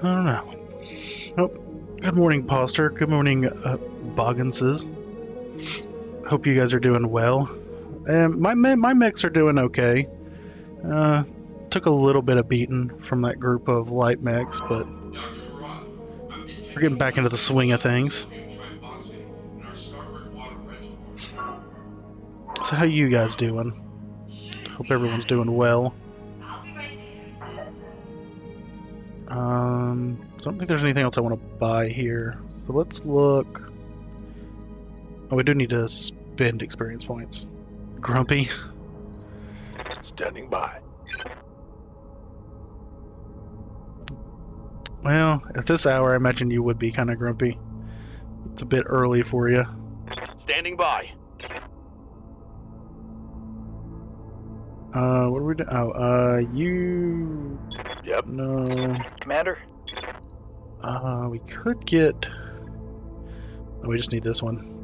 [SPEAKER 1] I don't know. Oh, good morning, Poster. Good morning, Bogginses. Hope you guys are doing well. My mechs are doing okay. Took a little bit of beating from that group of light mechs, but we're getting back into the swing of things. So how you guys doing? Hope everyone's doing well. So I don't think there's anything else I want to buy here. So let's look. Oh, we do need to spend experience points. Grumpy.
[SPEAKER 3] Standing by.
[SPEAKER 1] Well, at this hour, I imagine you would be kind of grumpy. It's a bit early for you.
[SPEAKER 3] Standing by.
[SPEAKER 1] What are we doing? Oh, you...
[SPEAKER 3] Yep.
[SPEAKER 1] No.
[SPEAKER 5] Commander?
[SPEAKER 1] We could get... Oh, we just need this one.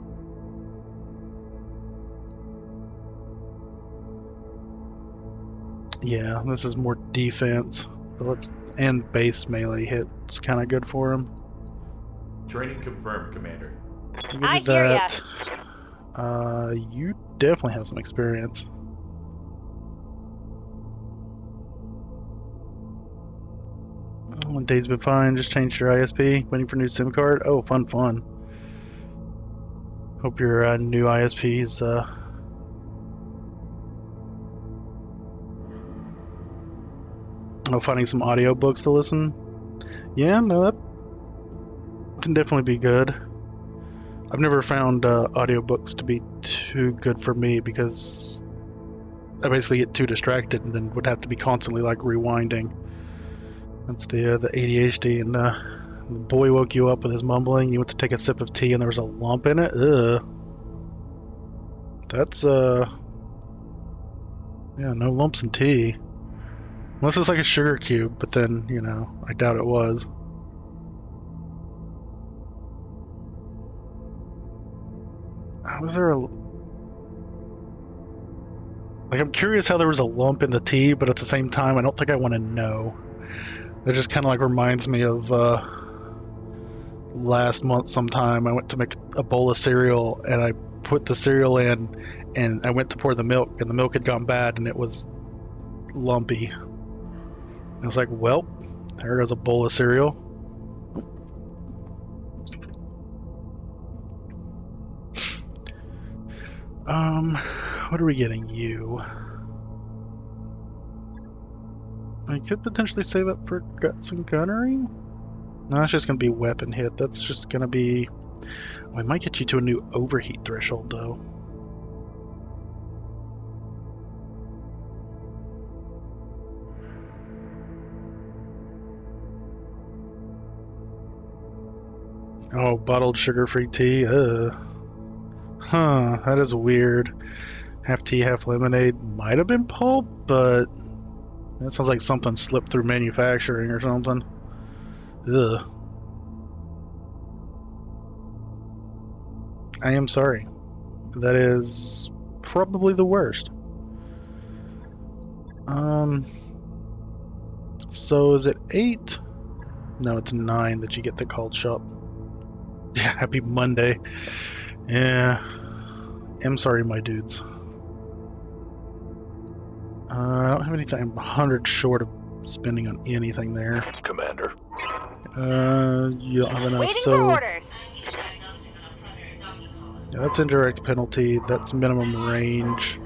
[SPEAKER 1] Yeah, this is more defense. But let's... And base melee hit. It's kind of good for him.
[SPEAKER 7] Training confirmed, Commander.
[SPEAKER 1] We'll give
[SPEAKER 4] I
[SPEAKER 1] you
[SPEAKER 4] hear ya.
[SPEAKER 1] that. You definitely have some experience. One day's been fine. Just changed your ISP. Waiting for new SIM card. Oh, fun. Hope your new ISP's finding some audiobooks to listen. Yeah, no, that can definitely be good. I've never found audiobooks to be too good for me because I basically get too distracted and then would have to be constantly like rewinding. That's the ADHD, and the boy woke you up with his mumbling. You went to take a sip of tea and there was a lump in it. Ugh. That's yeah, no lumps in tea. Unless it's like a sugar cube, but then, you know, I doubt it was. Was there a... Like, I'm curious how there was a lump in the tea, but at the same time, I don't think I want to know. It just kind of like reminds me of last month sometime. I went to make a bowl of cereal, and I put the cereal in, and I went to pour the milk, and the milk had gone bad, and it was lumpy. I was like, well, there goes a bowl of cereal. What are we getting you? I could potentially save up for guts and gunnery? No, that's just going to be weapon hit. That's just going to be... We might get you to a new overheat threshold, though. Oh, bottled sugar-free tea? Huh, that is weird. Half tea, half lemonade. Might have been pulp, but... That sounds like something slipped through manufacturing or something. Ugh. I am sorry. That is probably the worst. So is it 8? No, it's 9 that you get the called shop. Yeah, happy Monday. Yeah. I'm sorry, my dudes. I don't have anything. I'm 100 short of spending on anything there.
[SPEAKER 3] Commander.
[SPEAKER 1] You don't have enough,
[SPEAKER 4] Waiting
[SPEAKER 1] so...
[SPEAKER 4] for orders.
[SPEAKER 1] Yeah, that's indirect penalty, that's minimum range.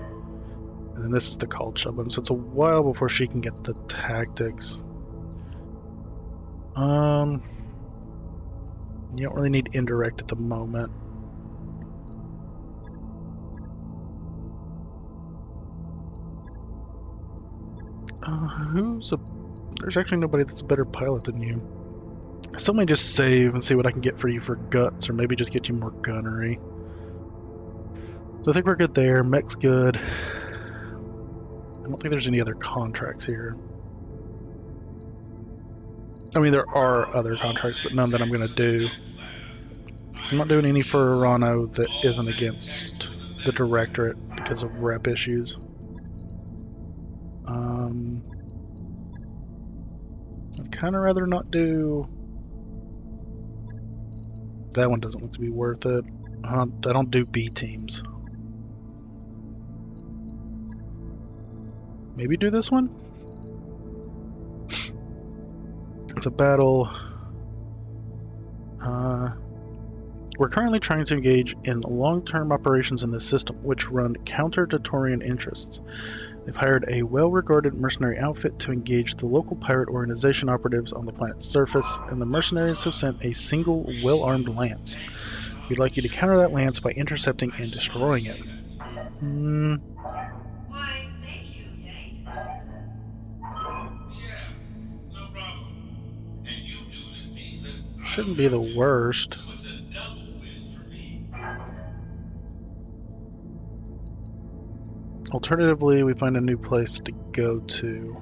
[SPEAKER 1] And then this is the called shop button, so it's a while before she can get the tactics. You don't really need indirect at the moment. There's actually nobody that's a better pilot than you. I still may just save and see what I can get for you for guts, or maybe just get you more gunnery. So I think we're good there. Mech's good. I don't think there's any other contracts here. I mean, there are other contracts, but none that I'm going to do. So I'm not doing any for Arano that isn't against the Directorate because of rep issues. I'd kind of rather not do... That one doesn't look to be worth it. I don't do B teams. Maybe do this one? It's a battle. We're currently trying to engage in long-term operations in this system, which run counter to Taurian interests. They've hired a well-regarded mercenary outfit to engage the local pirate organization operatives on the planet's surface, and the mercenaries have sent a single, well-armed lance. We'd like you to counter that lance by intercepting and destroying it.
[SPEAKER 8] Why, thank you, Yank. Yeah, no problem. And you do it means that
[SPEAKER 1] Shouldn't be the worst.
[SPEAKER 8] it's a double win for me.
[SPEAKER 1] Alternatively, we find a new place to go to.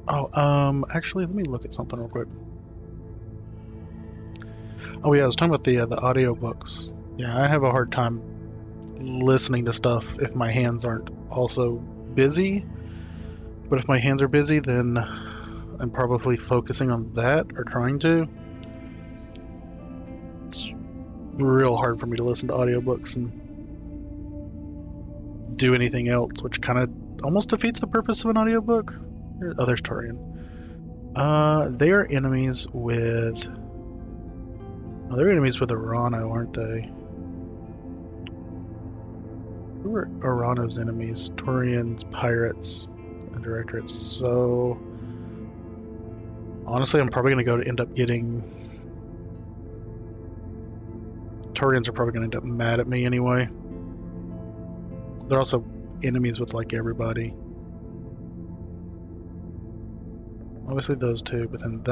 [SPEAKER 1] Oh, actually, let me look at something real quick. Oh yeah, I was talking about the audio books. Yeah, I have a hard time listening to stuff if my hands aren't also busy. But if my hands are busy, then I'm probably focusing on that or trying to. It's real hard for me to listen to audiobooks and do anything else, which kind of almost defeats the purpose of an audiobook. Oh, there's Torian. They are enemies with... Oh, they're enemies with Arano, aren't they? Who are Arano's enemies? Torians, pirates, and directorates. So... honestly, I'm probably going to end up getting... Torians are probably going to end up mad at me anyway. They're also enemies with, like, everybody. Obviously those two, but then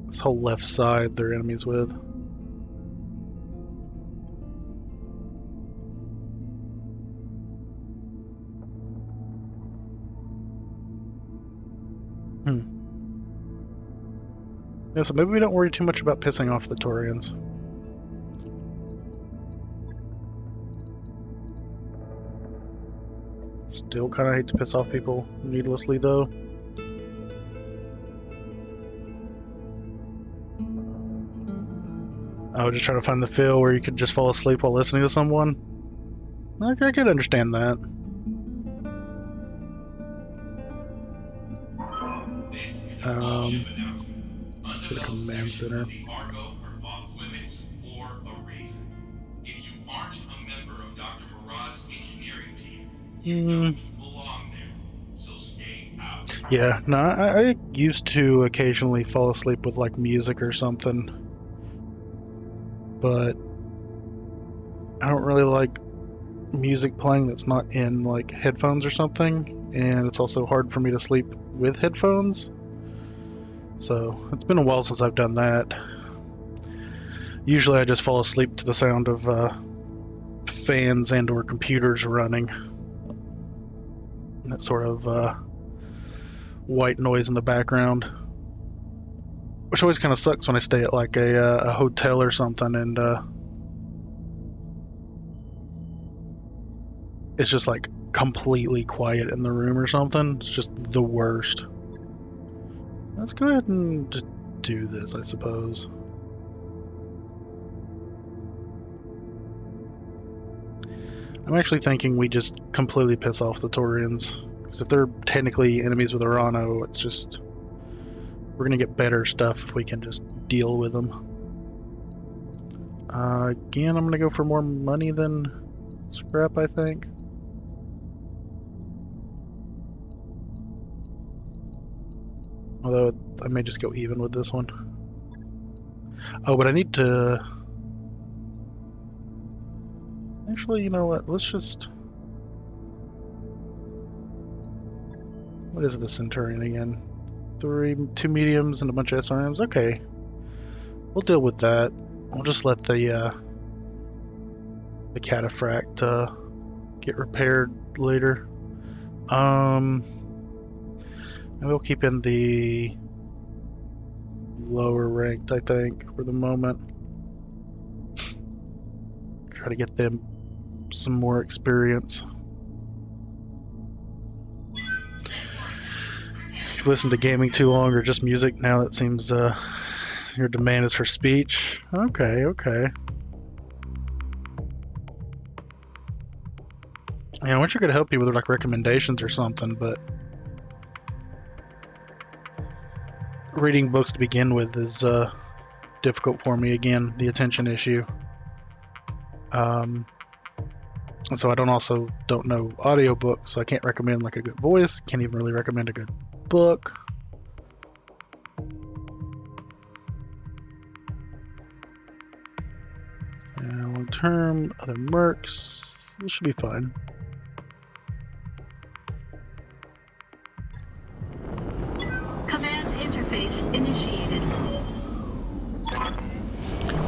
[SPEAKER 1] this whole left side they're enemies with. Yeah, so maybe we don't worry too much about pissing off the Torians. Still kind of hate to piss off people needlessly, though. I was just trying to find the feel where you could just fall asleep while listening to someone. I could understand that. Let's go to Command Center.
[SPEAKER 8] The cargo are off limits for a reason. If you aren't a member of Dr. Murad's engineering team, you don't belong there. So stay out.
[SPEAKER 1] Yeah, no, I used to occasionally fall asleep with like music or something, but I don't really like music playing that's not in like headphones or something, and it's also hard for me to sleep with headphones. So it's been a while since I've done that. Usually I just fall asleep to the sound of fans and or computers running. That sort of white noise in the background. Which always kind of sucks when I stay at like a hotel or something and it's just like completely quiet in the room or something. It's just the worst. Let's go ahead and just do this, I suppose. I'm actually thinking we just completely piss off the Torians. Because if they're technically enemies with Arano, it's just... we're gonna get better stuff if we can just deal with them. Again, I'm gonna go for more money than scrap, I think. Although I may just go even with this one. Oh, but I need to... actually, you know what? Let's just... what is the Centurion again? 2 mediums and a bunch of SRMs? Okay. We'll deal with that. We'll just let the cataphract get repaired later. And we'll keep in the lower ranked, I think, for the moment. Try to get them some more experience. If you've listened to gaming too long or just music now, it seems your demand is for speech. Okay, okay. Yeah, I wish I could help you with like recommendations or something, but reading books to begin with is difficult for me. Again, the attention issue. And so I don't know audiobooks, so I can't recommend like a good voice, can't even really recommend a good book. And long term, other mercs, this should be fine.
[SPEAKER 2] Command interface initiated.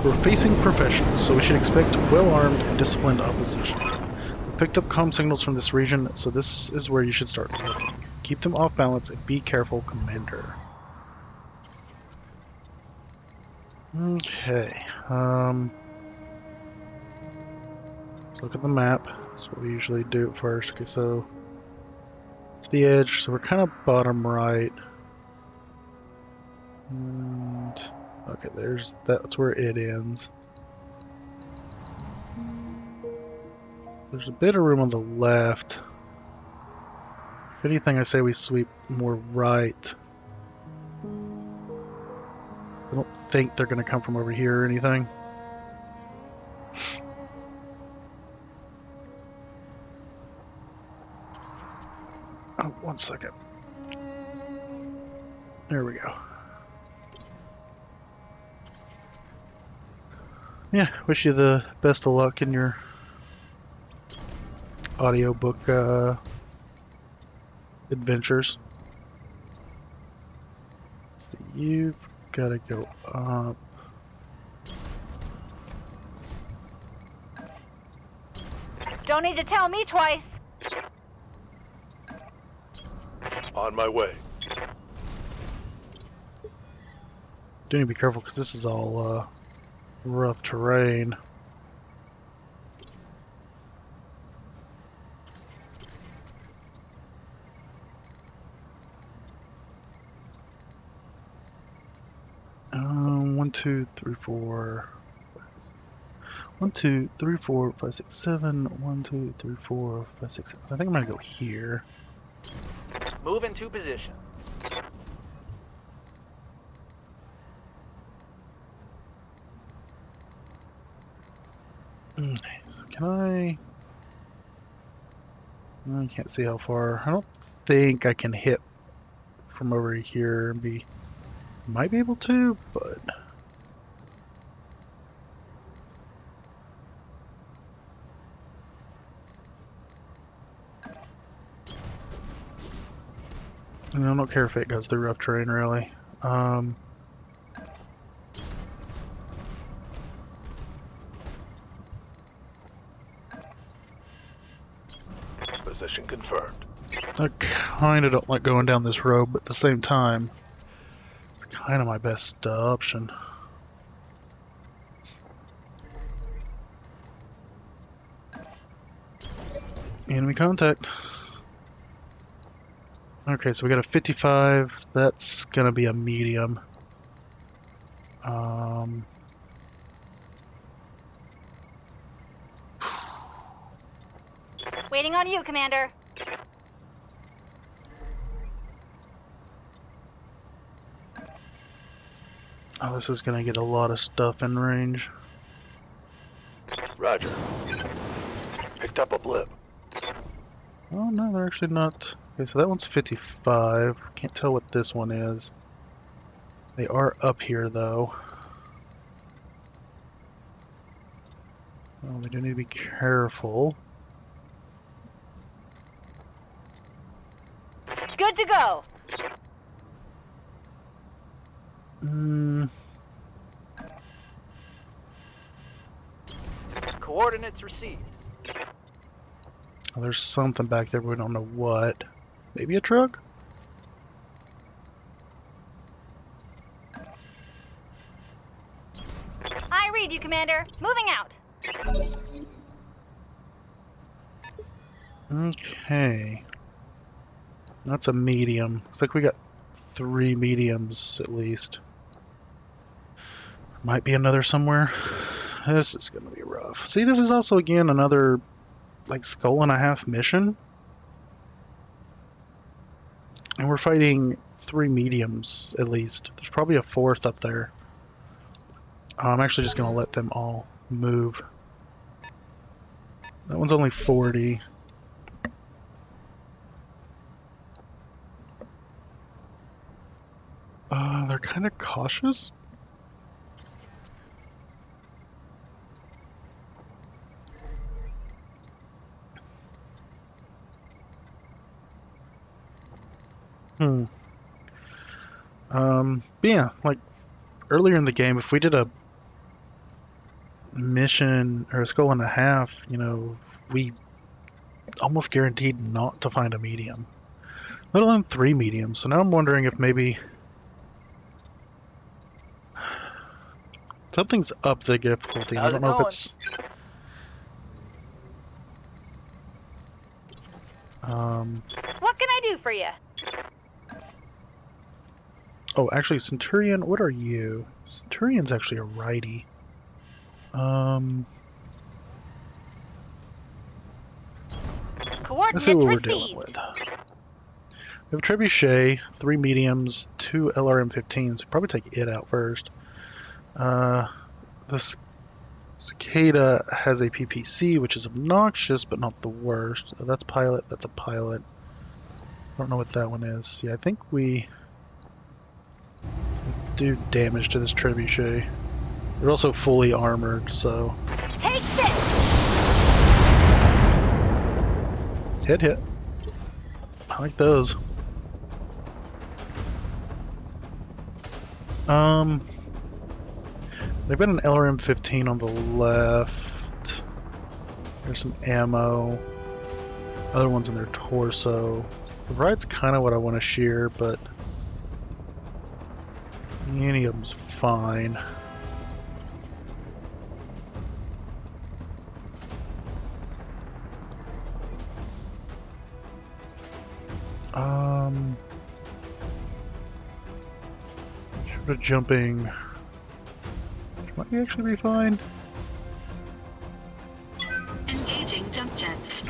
[SPEAKER 1] We're facing professionals, so we should expect well-armed and disciplined opposition. We picked up comm signals from this region, so this is where you should start looking. Keep them off balance and be careful, Commander. Okay. Let's look at the map. That's what we usually do at first. Okay, so it's the edge, so we're kind of bottom right. And okay, that's where it ends. There's a bit of room on the left. If anything, I say we sweep more right. I don't think they're going to come from over here or anything. Oh, 1 second. There we go. Yeah, wish you the best of luck in your audiobook adventures. So you've got to go up.
[SPEAKER 4] Don't need to tell me twice.
[SPEAKER 3] On my way.
[SPEAKER 1] Do need to be careful because this is all rough terrain. One, two, three, four. 1, 2, 3, 4, 5, 6, 7. 1, 2, 3, 4, 5, 6, 7. I think I'm gonna go here.
[SPEAKER 5] Move into position.
[SPEAKER 1] Okay, so can I can't see how far. I don't think I can hit from over here and be. Might be able to, but. I don't care if it goes through rough terrain, really.
[SPEAKER 3] Position confirmed.
[SPEAKER 1] I kind of don't like going down this road, but at the same time, it's kind of my best option. Enemy contact. Okay, so we got a 55. That's gonna be a medium.
[SPEAKER 4] Waiting on you, Commander.
[SPEAKER 1] Oh, this is gonna get a lot of stuff in range.
[SPEAKER 3] Roger. Picked up a blip.
[SPEAKER 1] Oh no, they're actually not. Okay, so that one's 55. Can't tell what this one is. They are up here though. Oh, we do need to be careful.
[SPEAKER 4] Good to go.
[SPEAKER 5] Coordinates received.
[SPEAKER 1] Oh, there's something back there, but we don't know what. Maybe a truck?
[SPEAKER 4] I read you, Commander. Moving out.
[SPEAKER 1] Okay. That's a medium. Looks like we got 3 mediums at least. Might be another somewhere. This is gonna be rough. See, this is also again another like skull and a half mission. And we're fighting 3 mediums at least. There's probably a 4th up there. I'm actually just gonna let them all move. That one's only 40. They're kind of cautious. But yeah, like earlier in the game, if we did a mission or a skull and a half, you know, we almost guaranteed not to find a medium. let alone 3 mediums. So now I'm wondering if maybe something's up the difficulty. I
[SPEAKER 5] How's
[SPEAKER 1] don't
[SPEAKER 5] it
[SPEAKER 1] know if
[SPEAKER 5] going?
[SPEAKER 1] it's
[SPEAKER 4] What can I do for you?
[SPEAKER 1] oh, actually, Centurion, what are you? Centurion's actually a righty. Let's see
[SPEAKER 4] Coordinates
[SPEAKER 1] what we're dealing
[SPEAKER 4] received.
[SPEAKER 1] with. We have a Trebuchet, 3 mediums, 2 LRM-15s. Probably take it out first. This Cicada has a PPC, which is obnoxious, but not the worst. That's pilot, that's a pilot. I don't know what that one is. Yeah, I think we do damage to this Trebuchet. They're also fully armored, so...
[SPEAKER 4] Take this!
[SPEAKER 1] Hit. I like those. They've got an LRM-15 on the left. There's some ammo. Other ones in their torso. The right's kind of what I want to shear, but any of them's fine. Sort of jumping, which might actually be fine.
[SPEAKER 2] Engaging jump jets.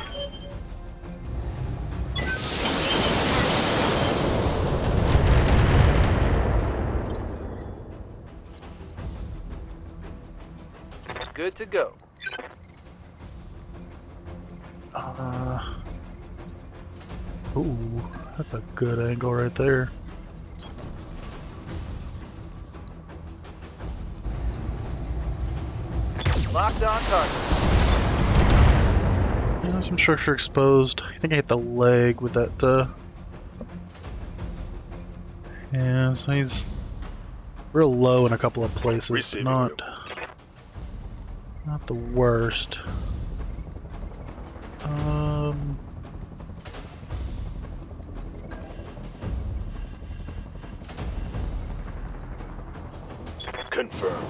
[SPEAKER 5] Good to go.
[SPEAKER 1] Ooh, that's a good angle right there.
[SPEAKER 5] Locked on target.
[SPEAKER 1] Yeah, some structure exposed. I think I hit the leg with that, yeah, so he's real low in a couple of places, but
[SPEAKER 3] Receiving
[SPEAKER 1] not the worst.
[SPEAKER 3] Confirm.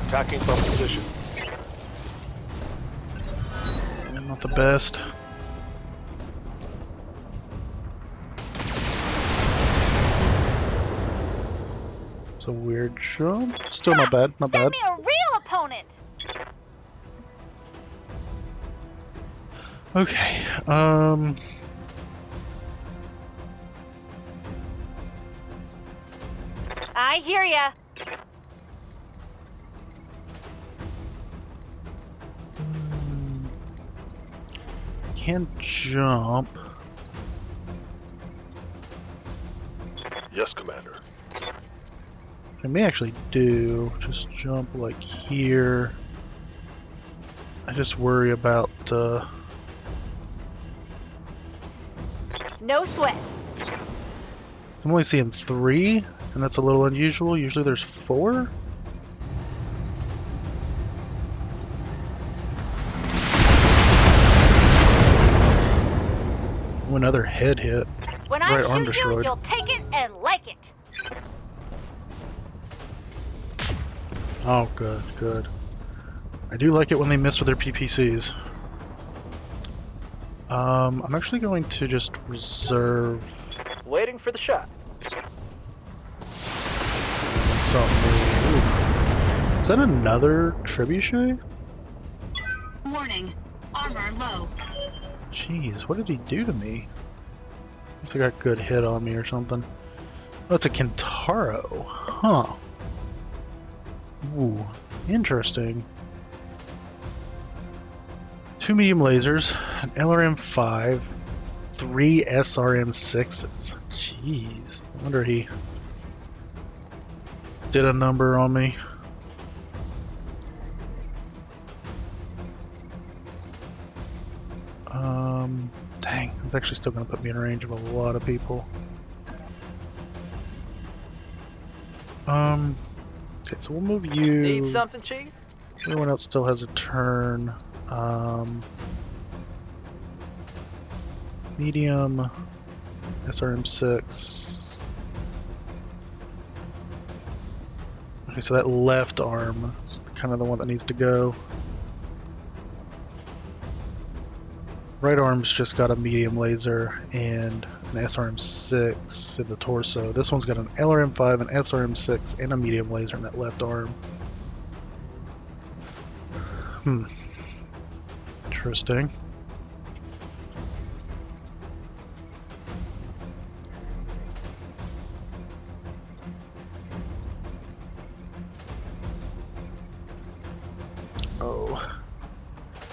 [SPEAKER 3] Attacking from position.
[SPEAKER 1] Not the best. It's a weird jump. Still not bad, not
[SPEAKER 4] Send
[SPEAKER 1] bad.
[SPEAKER 4] me a real opponent!
[SPEAKER 1] Okay,
[SPEAKER 4] I hear ya.
[SPEAKER 1] can jump.
[SPEAKER 3] Yes, Commander.
[SPEAKER 1] I may actually do just jump like here. I just worry about
[SPEAKER 4] No sweat.
[SPEAKER 1] I'm only seeing 3, and that's a little unusual. Usually there's 4. Oh, another head hit.
[SPEAKER 4] When
[SPEAKER 1] Right
[SPEAKER 4] I
[SPEAKER 1] arm
[SPEAKER 4] shoot you,
[SPEAKER 1] destroyed.
[SPEAKER 4] you'll take it and like it.
[SPEAKER 1] Oh, good, good. I do like it when they miss with their PPCs. I'm actually going to just reserve
[SPEAKER 5] Waiting for the shot.
[SPEAKER 1] something. Ooh. Is that another trebuchet?
[SPEAKER 2] Warning. Armor low.
[SPEAKER 1] Jeez, what did he do to me? Looks like I got a good hit on me or something. Oh, it's a Kintaro. Huh. Ooh, interesting. 2 medium lasers, an LRM-5, 3 SRM-6s. Jeez. I wonder he did a number on me. Dang, it's actually still going to put me in range of a lot of people. Okay, so we'll move you.
[SPEAKER 5] Need something, Chief?
[SPEAKER 1] Everyone else still has a turn. medium, SRM6. Okay, so that left arm is kind of the one that needs to go. Right arm's just got a medium laser and an SRM6 in the torso. This one's got an LRM5, an SRM6, and a medium laser in that left arm. Interesting. Oh.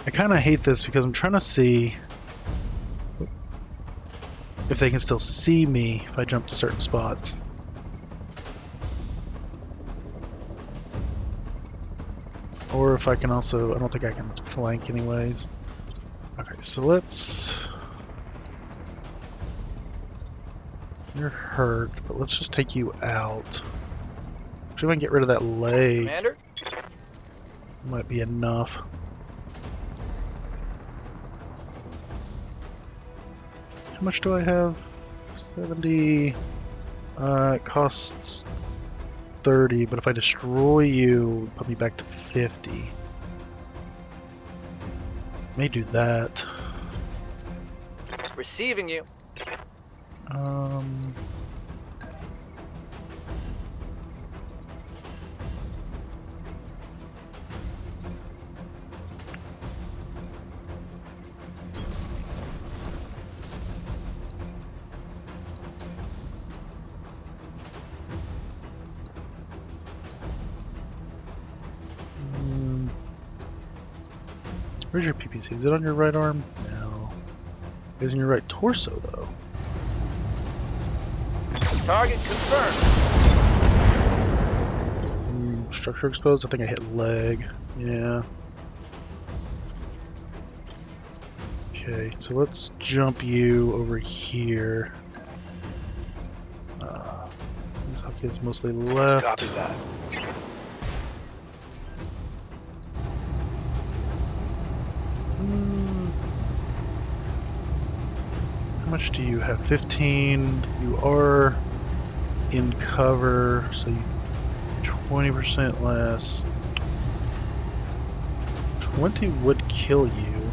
[SPEAKER 1] I kind of hate this because I'm trying to see if they can still see me if I jump to certain spots. Or if I can also, I don't think I can flank anyways. Okay, so let's... You're hurt, but let's just take you out. See if I can get rid of that leg.
[SPEAKER 5] Commander?
[SPEAKER 1] Might be enough. How much do I have? 70. It costs 30, but if I destroy you, it'll put me back to 50. May do that.
[SPEAKER 5] Receiving you.
[SPEAKER 1] Where's your PPC? Is it on your right arm? No. It's in your right torso, though.
[SPEAKER 5] Target confirmed.
[SPEAKER 1] Structure exposed? I think I hit leg. Yeah. Okay, so let's jump you over here. This hockey is mostly left.
[SPEAKER 3] Copy that.
[SPEAKER 1] How much do you have? 15. You are in cover, so you 20% less. 20 would kill you.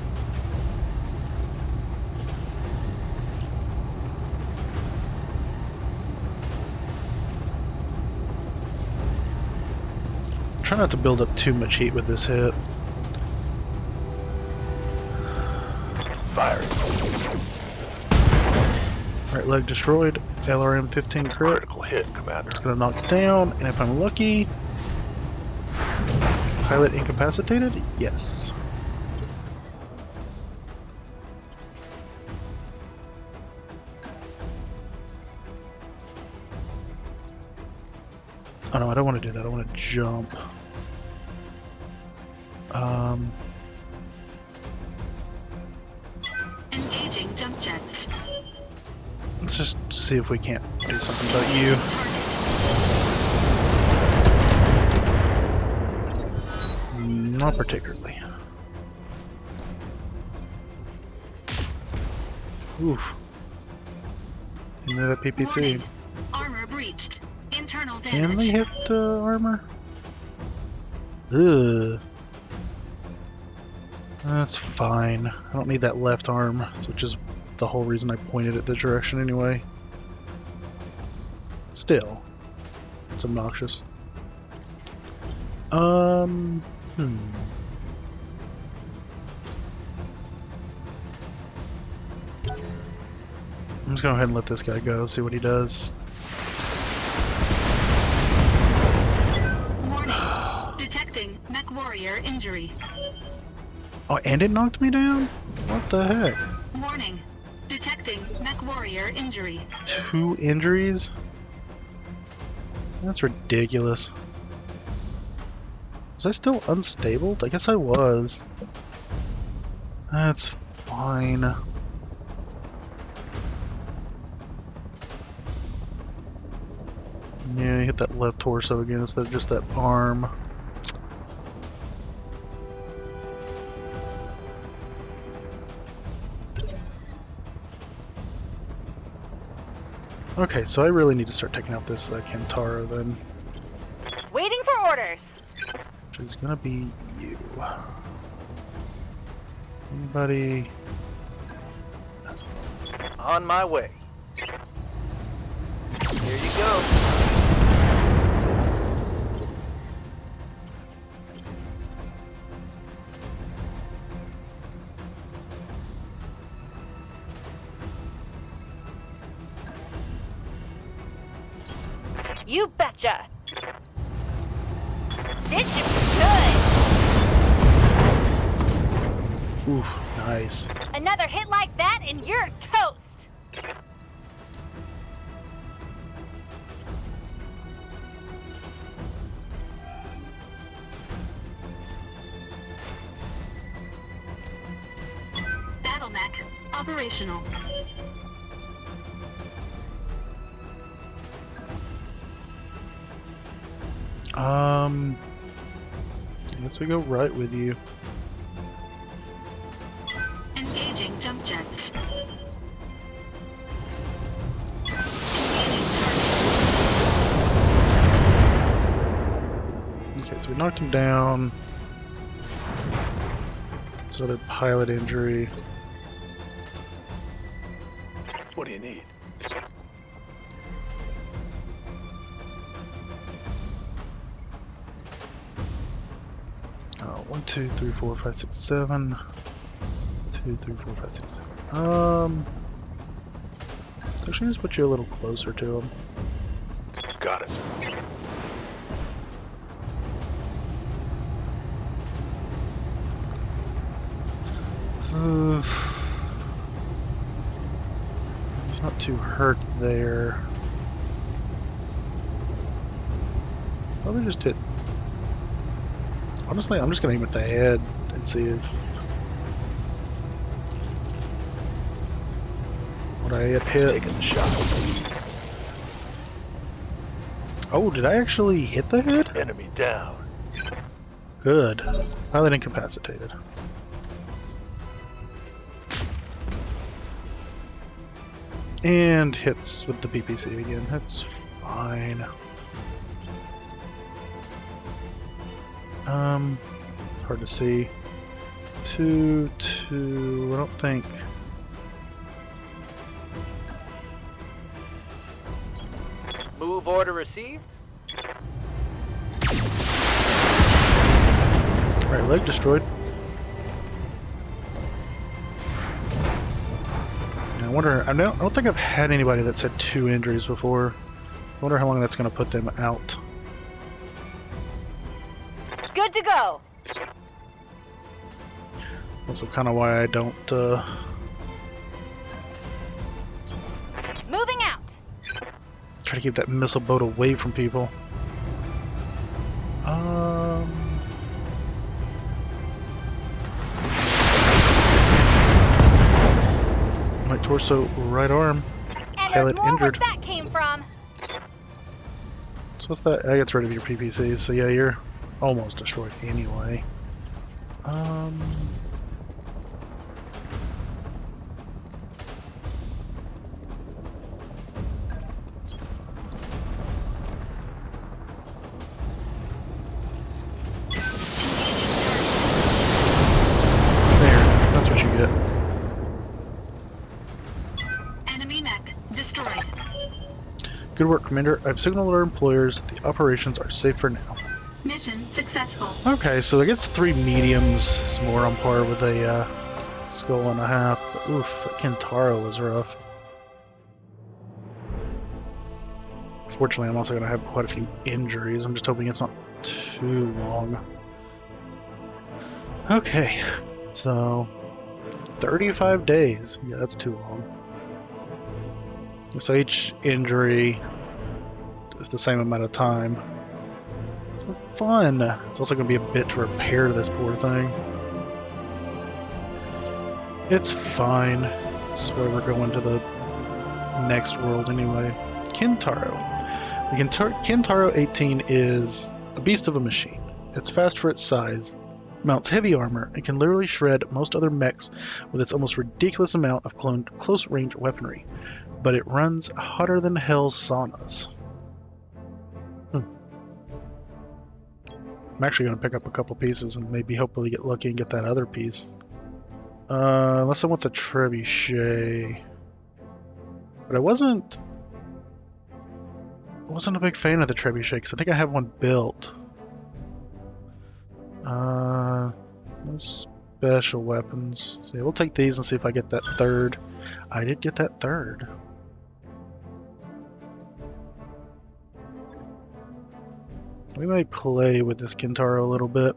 [SPEAKER 1] Try not to build up too much heat with this hit.
[SPEAKER 3] Firing.
[SPEAKER 1] Right leg destroyed. LRM 15 crit.
[SPEAKER 3] Critical hit, Commander.
[SPEAKER 1] It's gonna knock it down, and if I'm lucky, pilot incapacitated? Yes. Oh no, I don't want to do that. I want to jump.
[SPEAKER 2] Engaging jump jets.
[SPEAKER 1] Let's just see if we can't do something about you.
[SPEAKER 2] Target.
[SPEAKER 1] Not particularly. Oof. Into that PPC.
[SPEAKER 2] Warning. Armor breached. Internal
[SPEAKER 1] Can they
[SPEAKER 2] damage.
[SPEAKER 1] hit armor? Ugh. That's fine. I don't need that left arm, which is the whole reason I pointed it this direction anyway. Still, it's obnoxious. I'm just gonna go ahead and let this guy go, see what he does.
[SPEAKER 2] Warning. Detecting mech warrior injury.
[SPEAKER 1] Oh, and it knocked me down? What the heck?
[SPEAKER 2] Warning. Detecting mech warrior injury.
[SPEAKER 1] 2 injuries? That's ridiculous. Was I still unstable? I guess I was. That's fine. Yeah, hit that left torso again instead of just that arm. Okay, so I really need to start taking out this Kentaro then,
[SPEAKER 4] Waiting for orders.
[SPEAKER 1] which is gonna be you. Anybody?
[SPEAKER 5] On my way. Here you go.
[SPEAKER 4] You betcha. This should be good.
[SPEAKER 1] Oof, nice.
[SPEAKER 4] Another hit like that and you're toast.
[SPEAKER 2] BattleTech operational.
[SPEAKER 1] I guess we go right with you.
[SPEAKER 2] Engaging jump jets.
[SPEAKER 1] Okay, so we knocked him down. It's another pilot injury.
[SPEAKER 3] What do you need?
[SPEAKER 1] Oh, 1, 2, 3, 4, 5, 6, 7. 2, 3, 4, 5, 6, 7. Actually, just put you a little closer to him.
[SPEAKER 3] Got it.
[SPEAKER 1] He's not too hurt there. Probably just hit. Honestly, I'm just gonna aim at the head and see if what I hit.
[SPEAKER 3] Taking the shot.
[SPEAKER 1] Oh, did I actually hit the head?
[SPEAKER 3] Enemy down.
[SPEAKER 1] Good. Pilot incapacitated. And hits with the PPC again. That's fine. It's hard to see. 2, 2. I don't think.
[SPEAKER 5] Move order received.
[SPEAKER 1] Right leg destroyed. And I wonder. I don't think I've had anybody that's had 2 injuries before. I wonder how long that's going to put them out.
[SPEAKER 4] Good to go.
[SPEAKER 1] Also, kind of why I don't.
[SPEAKER 4] Moving out.
[SPEAKER 1] Try to keep that missile boat away from people. My torso, right arm,
[SPEAKER 4] And
[SPEAKER 1] pilot
[SPEAKER 4] there's more
[SPEAKER 1] injured.
[SPEAKER 4] where that came from.
[SPEAKER 1] So what's that? That gets rid of your PPCs. So yeah, you're almost destroyed anyway. There, that's what you get.
[SPEAKER 2] Enemy mech destroyed.
[SPEAKER 1] Good work, Commander. I've signaled our employers that the operations are safe for now.
[SPEAKER 2] Mission successful.
[SPEAKER 1] Okay, so I guess 3 mediums is more on par with a skull and a half. But oof, that Kentaro was rough. Fortunately, I'm also going to have quite a few injuries. I'm just hoping it's not too long. Okay, so 35 days. Yeah, that's too long. So each injury is the same amount of time. So fun. It's also going to be a bit to repair this poor thing. It's fine. This is where we're going to the next world anyway. Kentaro. The Kentaro 18 is a beast of a machine. It's fast for its size, mounts heavy armor, and can literally shred most other mechs with its almost ridiculous amount of close-range weaponry. but it runs hotter than hell's saunas. I'm actually going to pick up a couple pieces and maybe hopefully get lucky and get that other piece. Unless I want the trebuchet. But I wasn't a big fan of the trebuchet because I think I have one built. No special weapons. So yeah, we'll take these and see if I get that third. I did get that third. We might play with this Kintaro a little bit.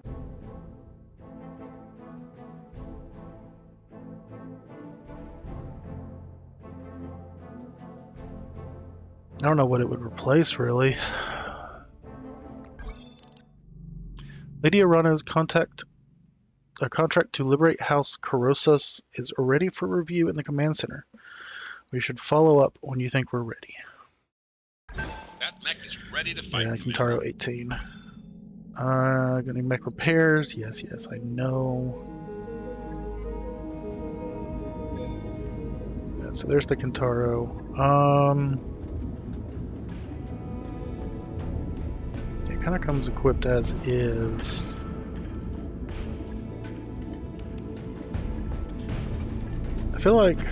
[SPEAKER 1] I don't know what it would replace, really. Lady Arano's contract to liberate House Corosas is ready for review in the command center. We should follow up when you think we're ready.
[SPEAKER 9] That mech is ready to fight.
[SPEAKER 1] Yeah, Kintaro 18. Gonna mech repairs. Yes, I know. Yeah, so there's the Kintaro. It kind of comes equipped as is. I feel like if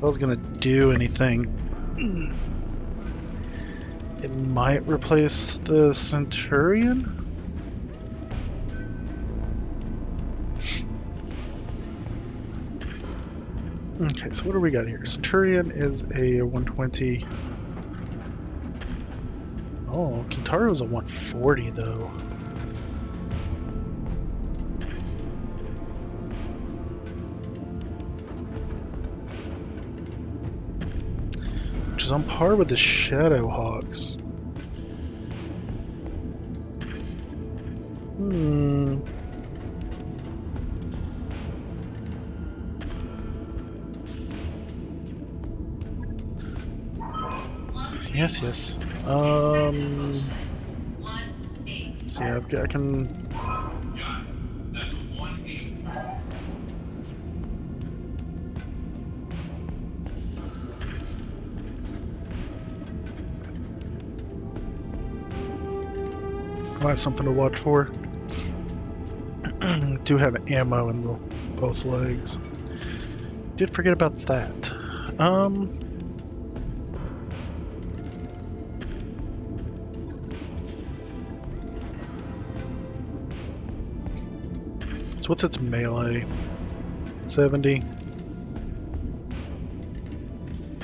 [SPEAKER 1] I was gonna do anything, it might replace the Centurion. Okay, so what do we got here? Centurion is a 120. Oh, Kintaro's a 140 though. Which is on par with the Shadowhawks. Yes. See, I can.
[SPEAKER 8] That's 1-8.
[SPEAKER 1] Might something to watch for. Do have ammo in both legs. Did forget about that. So what's its melee? 70.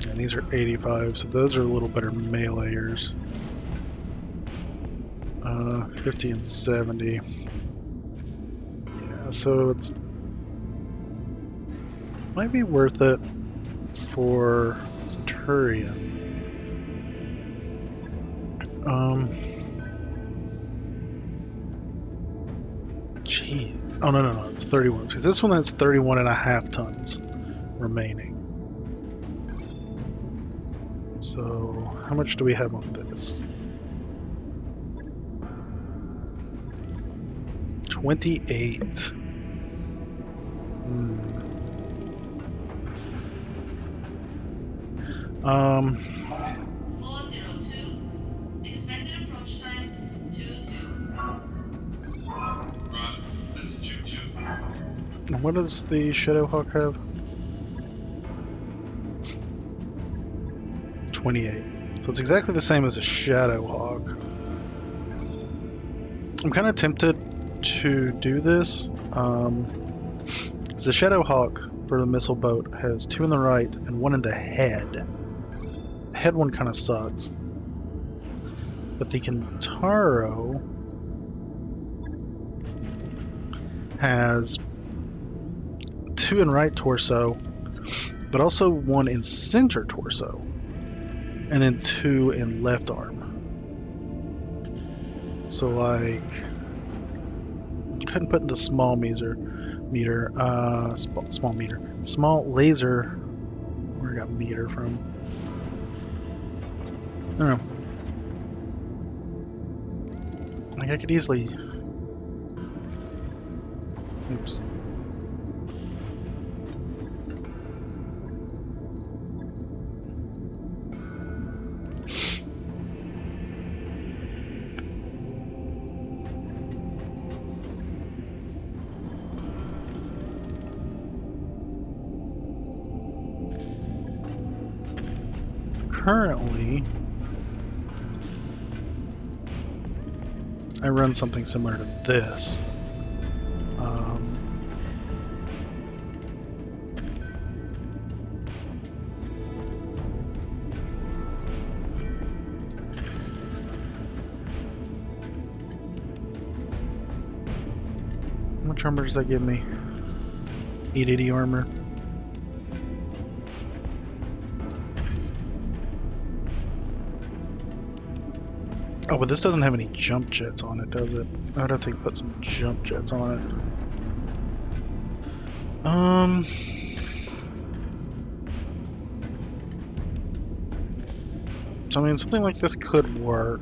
[SPEAKER 1] And these are 85, so those are a little better meleeers. 50 and 70. Yeah, so it's might be worth it for Centurion. Jeez. Oh no, it's 31. Because this one has 31.5 tons remaining. So how much do we have on this? 28.
[SPEAKER 8] 402. Expected approach time 22. Roger. This is 22.
[SPEAKER 1] And what does the Shadowhawk have? 28. So it's exactly the same as a Shadowhawk. I'm kind of tempted to do this. The Shadowhawk for the missile boat has 2 in the right and 1 in the head. The head one kind of sucks. But the Kintaro has 2 in right torso, but also 1 in center torso, and then 2 in left arm. So like, couldn't put in the small laser. Where I got meter from? I don't know. Like I could easily. Oops. currently, I run something similar to this. How much armor does that give me? 880 armor. Oh, but this doesn't have any jump jets on it, does it? I'd have to put some jump jets on it. So I mean, something like this could work.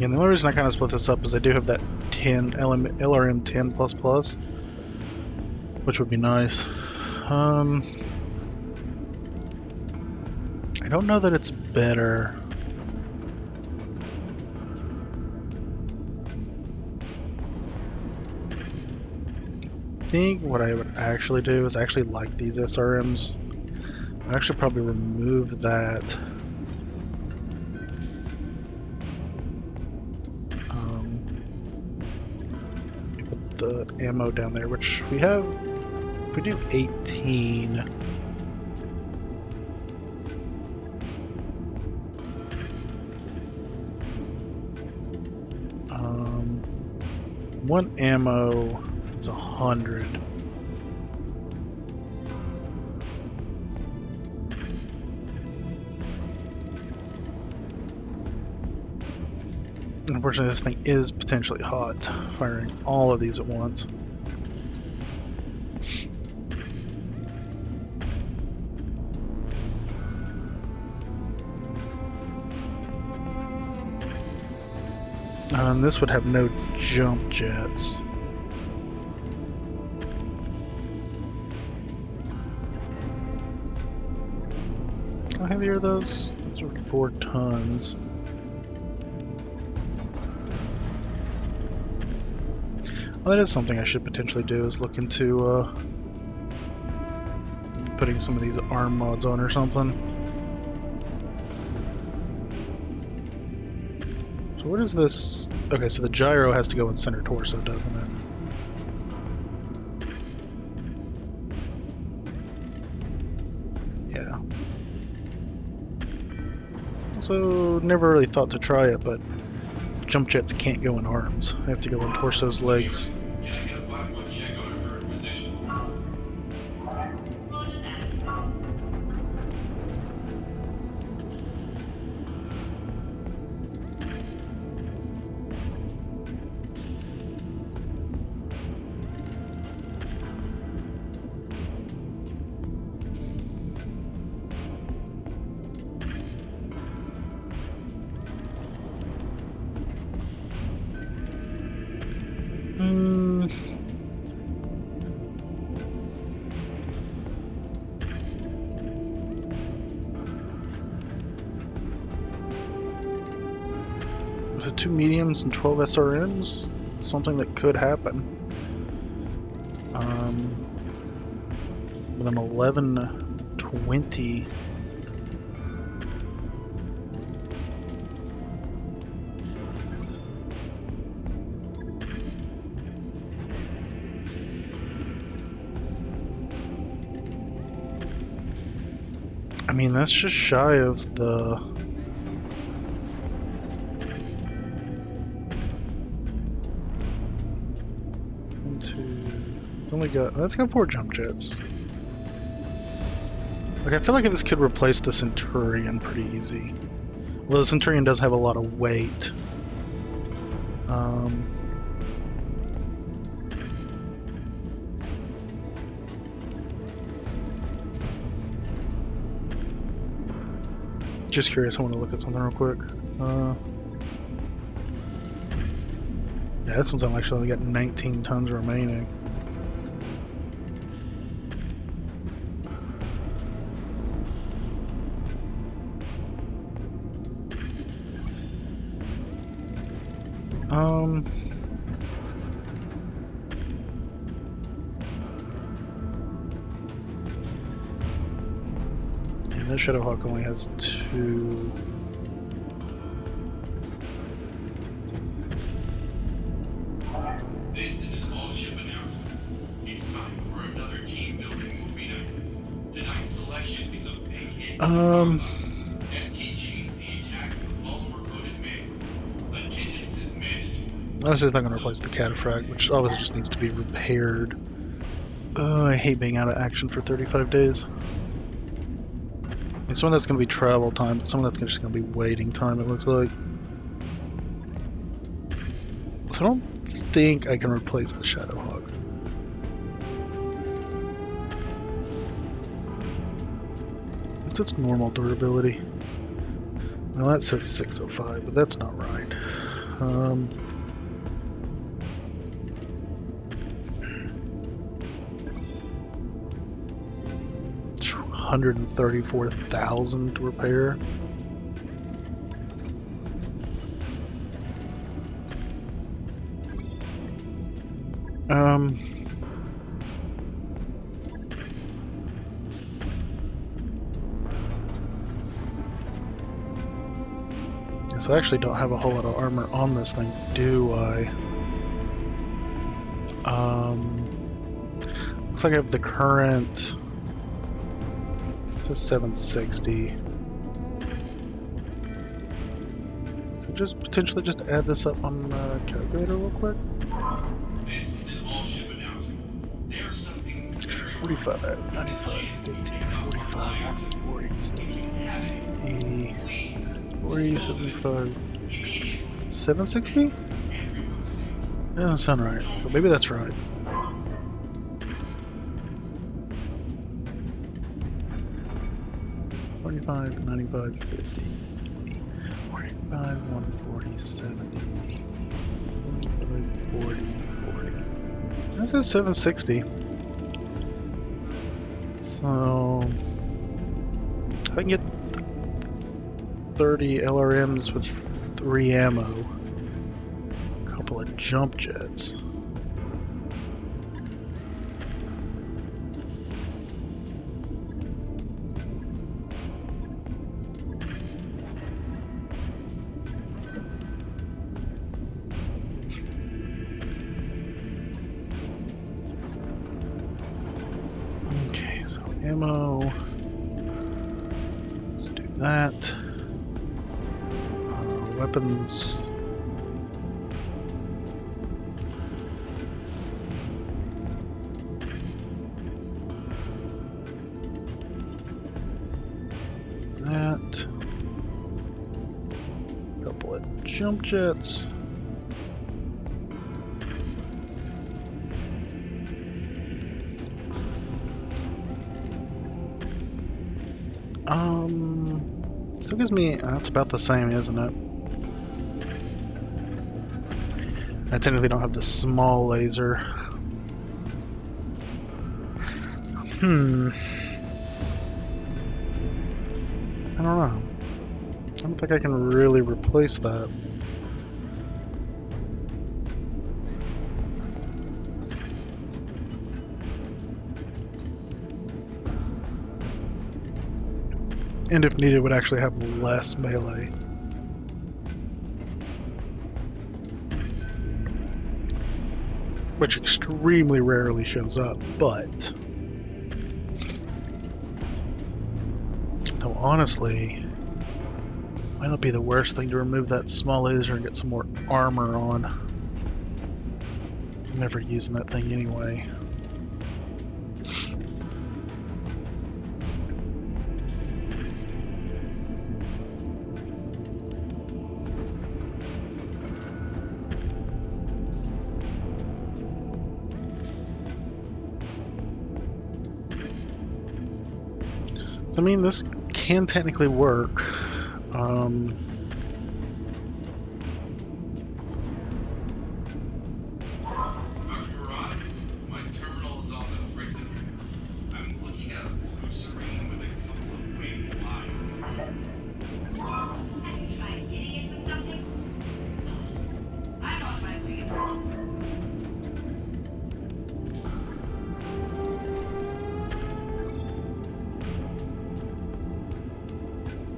[SPEAKER 1] And the only reason I kind of split this up is I do have that 10 LRM 10++, which would be nice. I don't know that it's better. I think what I would actually do is actually like these SRMs. I'd actually probably remove that. The ammo down there, which we have. If we do 18, one ammo is 100. Unfortunately, this thing is potentially hot, firing all of these at once. And this would have no jump jets. How heavy are those? Those are 4 tons. Well, that is something I should potentially do, is look into putting some of these arm mods on or something. So what is this? Okay, so the gyro has to go in center torso, doesn't it? Yeah. Also, never really thought to try it, but jump jets can't go in arms. They have to go in torsos, legs.
[SPEAKER 8] Can I get a 5-1 check on her current position?
[SPEAKER 1] So 2 mediums and 12 SRMs? Something that could happen. With an 1120. I mean, that's just shy of the... It's only got... That's got 4 jump jets. Like, I feel like this could replace the Centurion pretty easy. Well, the Centurion does have a lot of weight. Just curious, I want to look at something real quick. Yeah, this one's actually only got 19 tons remaining. Um. And this Shadowhawk only has 2.
[SPEAKER 8] This is an all-ship announcement. It's time for another team-building movie night. Tonight's selection is a big hit. STG's The Attack of the Polymer-Coated Man. Attendance is mandatory.
[SPEAKER 1] This is not going to replace the Cataphract, which obviously just needs to be repaired. I hate being out of action for 35 days. I mean, some of that's going to be travel time, but some of that's just going to be waiting time, it looks like. So I don't think I can replace the Shadowhawk. What's its normal durability? Well, that says 605, but that's not right. 134,000 to repair. So I actually don't have a whole lot of armor on this thing, do I? Looks like I have the current to 760. Could just potentially just add this up on the calculator real quick.
[SPEAKER 8] This is an all-ship announcement. There's something very
[SPEAKER 1] 45, 95, 50, 45, 40, 80, 40, 75, 760? That doesn't sound right, but maybe that's right. $45, 95, 50, 45, 140, 70, 45, 40, 40. That says 760. So if I can get 30 LRMs with 3 ammo, a couple of jump jets. Okay, so ammo. Let's do that. Weapons. That. Couple of jump jets. Still gives me, that's about the same, isn't it? I technically don't have the small laser. I don't know. I don't think I can really replace that. And if needed, would actually have less melee. Which extremely rarely shows up, but though honestly, might not be the worst thing to remove that small laser and get some more armor on. I'm never using that thing anyway. I mean, this can technically work.
[SPEAKER 8] Dr. Murad, my terminal is on the freight center. I'm looking at a blue screen with a couple of wavy lines.
[SPEAKER 4] Have you tried getting it with something? I don't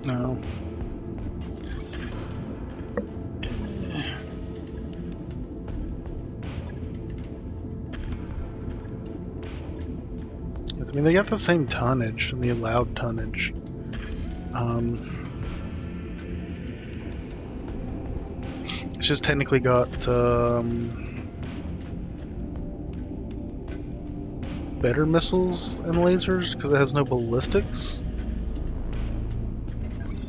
[SPEAKER 1] No. I mean, they got the same tonnage, the allowed tonnage. It's just technically got better missiles and lasers because it has no ballistics.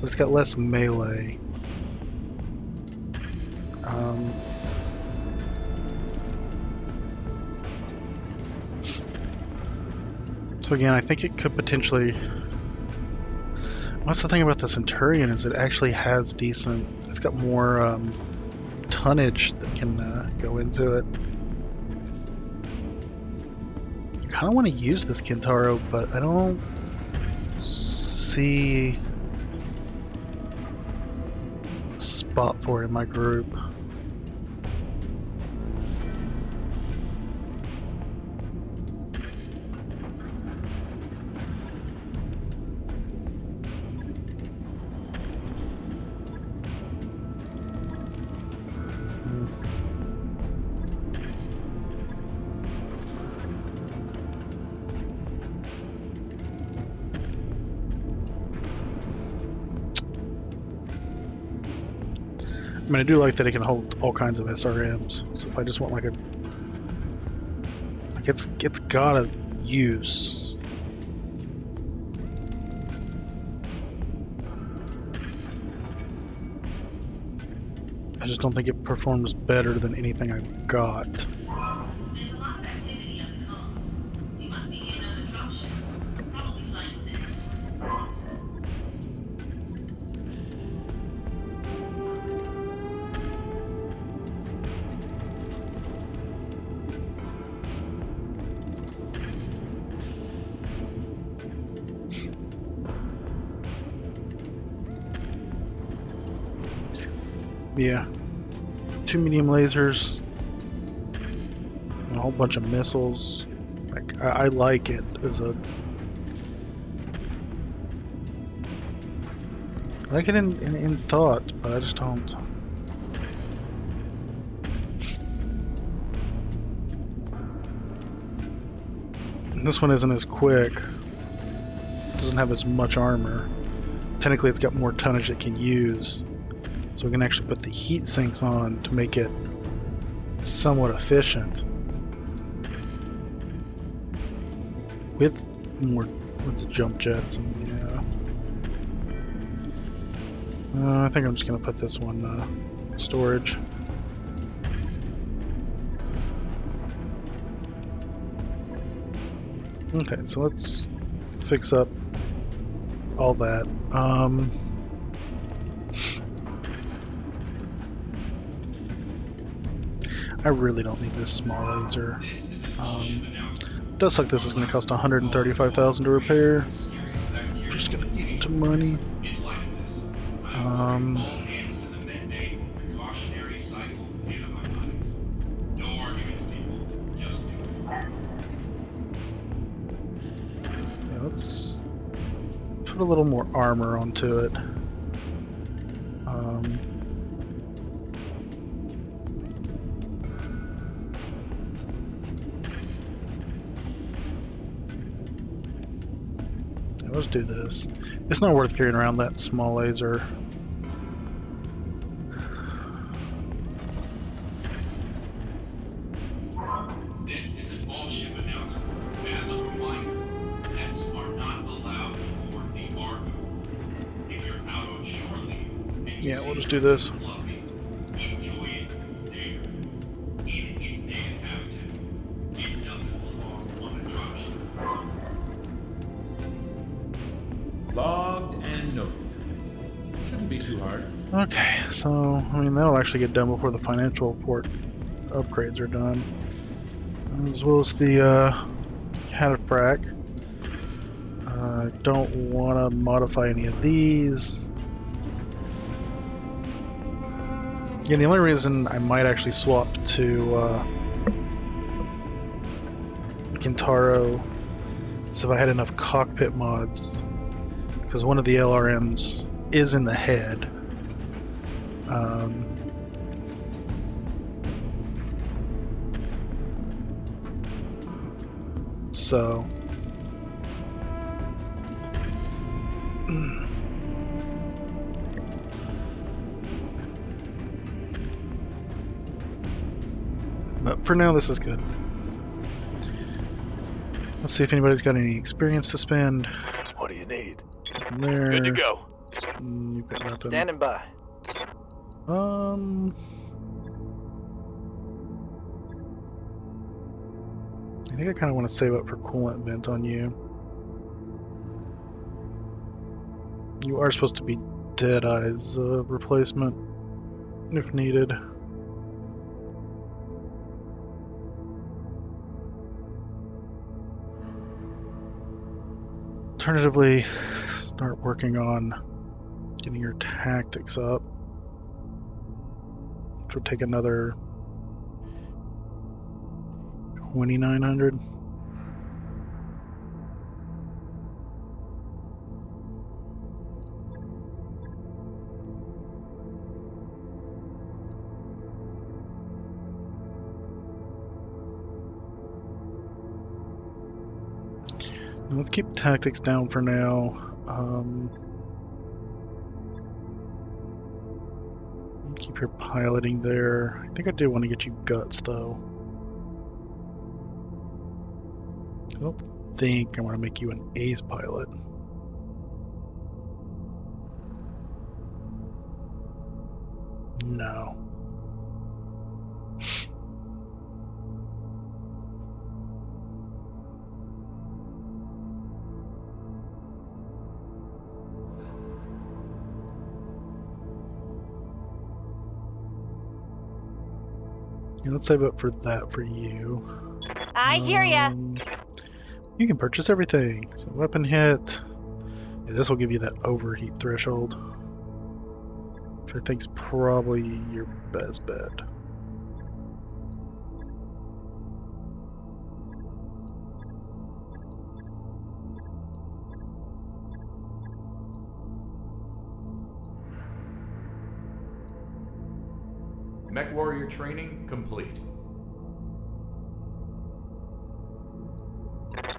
[SPEAKER 1] But it's got less melee. So again, I think it could potentially... What's the thing about the Centurion is it actually has decent... It's got more tonnage that can go into it. I kind of want to use this Kintaro, but I don't see a spot for it in my group. I mean, I do like that it can hold all kinds of SRMs. So if I just want like a, like it's got a use. I just don't think it performs better than anything I've got.
[SPEAKER 8] There's a lot of activity on the comms. You must be in on the dropship. Probably flying with it.
[SPEAKER 1] Yeah. 2 medium lasers. And a whole bunch of missiles. Like, I like it as a... I like it in thought, but I just don't. And this one isn't as quick. It doesn't have as much armor. Technically it's got more tonnage it can use. So we can actually put the heat sinks on to make it somewhat efficient. With the jump jets and yeah. I think I'm just gonna put this one storage. Okay, so let's fix up all that. I really don't need this small laser. It does suck this is going to cost $135,000 to repair. I'm just going to eat into money. Yeah, let's put a little more armor onto it. Let's do this. It's not worth carrying around that small laser.
[SPEAKER 8] This is an all-ship announcement. As a reminder, pets are not allowed aboard the Argo. If you're out on shore leave,
[SPEAKER 1] Yeah, we'll just do this.
[SPEAKER 8] enjoy it there. In its native habitat. It doesn't belong on the dropship.
[SPEAKER 6] Logged and noted. Shouldn't be too hard.
[SPEAKER 1] Okay, so, I mean, that'll actually get done before the financial report upgrades are done. As well as the cataphract. I don't want to modify any of these. Yeah, the only reason I might actually swap to Kintaro is if I had enough cockpit mods. Because one of the LRMs is in the head. So but for now, this is good. Let's see if anybody's got any experience to spend.
[SPEAKER 3] What do you need?
[SPEAKER 1] From there.
[SPEAKER 3] Good to go.
[SPEAKER 1] You've got nothing.
[SPEAKER 5] Standing by.
[SPEAKER 1] I think I kind of want to save up for coolant vent on you. You are supposed to be Deadeye's replacement if needed. Alternatively, start working on getting your tactics up, which would take another 2,900. Let's keep tactics down for now. Keep your piloting there. I think I do want to get you guts, though. I don't think I want to make you an ace pilot. No. Yeah, let's save up for that for you.
[SPEAKER 4] I hear ya.
[SPEAKER 1] You can purchase everything. So weapon hit. Yeah, this will give you that overheat threshold, which I think is probably your best bet.
[SPEAKER 7] Mech Warrior training complete.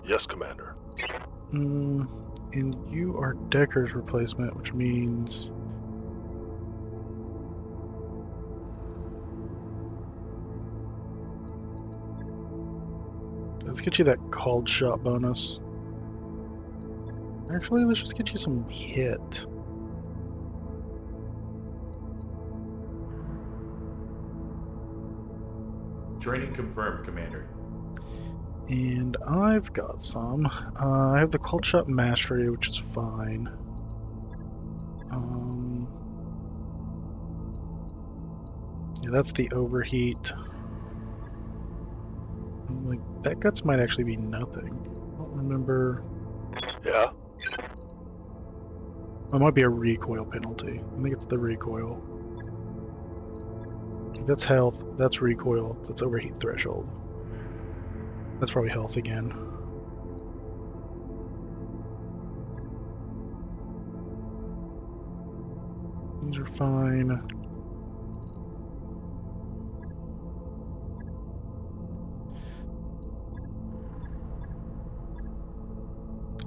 [SPEAKER 3] Yes, Commander.
[SPEAKER 1] And you are Decker's replacement, which means let's get you that called shot bonus. Actually, let's just get you some hit.
[SPEAKER 7] Training confirmed, Commander.
[SPEAKER 1] And I've got some. I have the called shot mastery, which is fine. Yeah, that's the overheat. Like that guts might actually be nothing. I don't remember.
[SPEAKER 3] Yeah?
[SPEAKER 1] It might be a recoil penalty. I think it's the recoil. That's health. That's recoil. That's overheat threshold. That's probably health again. These are fine.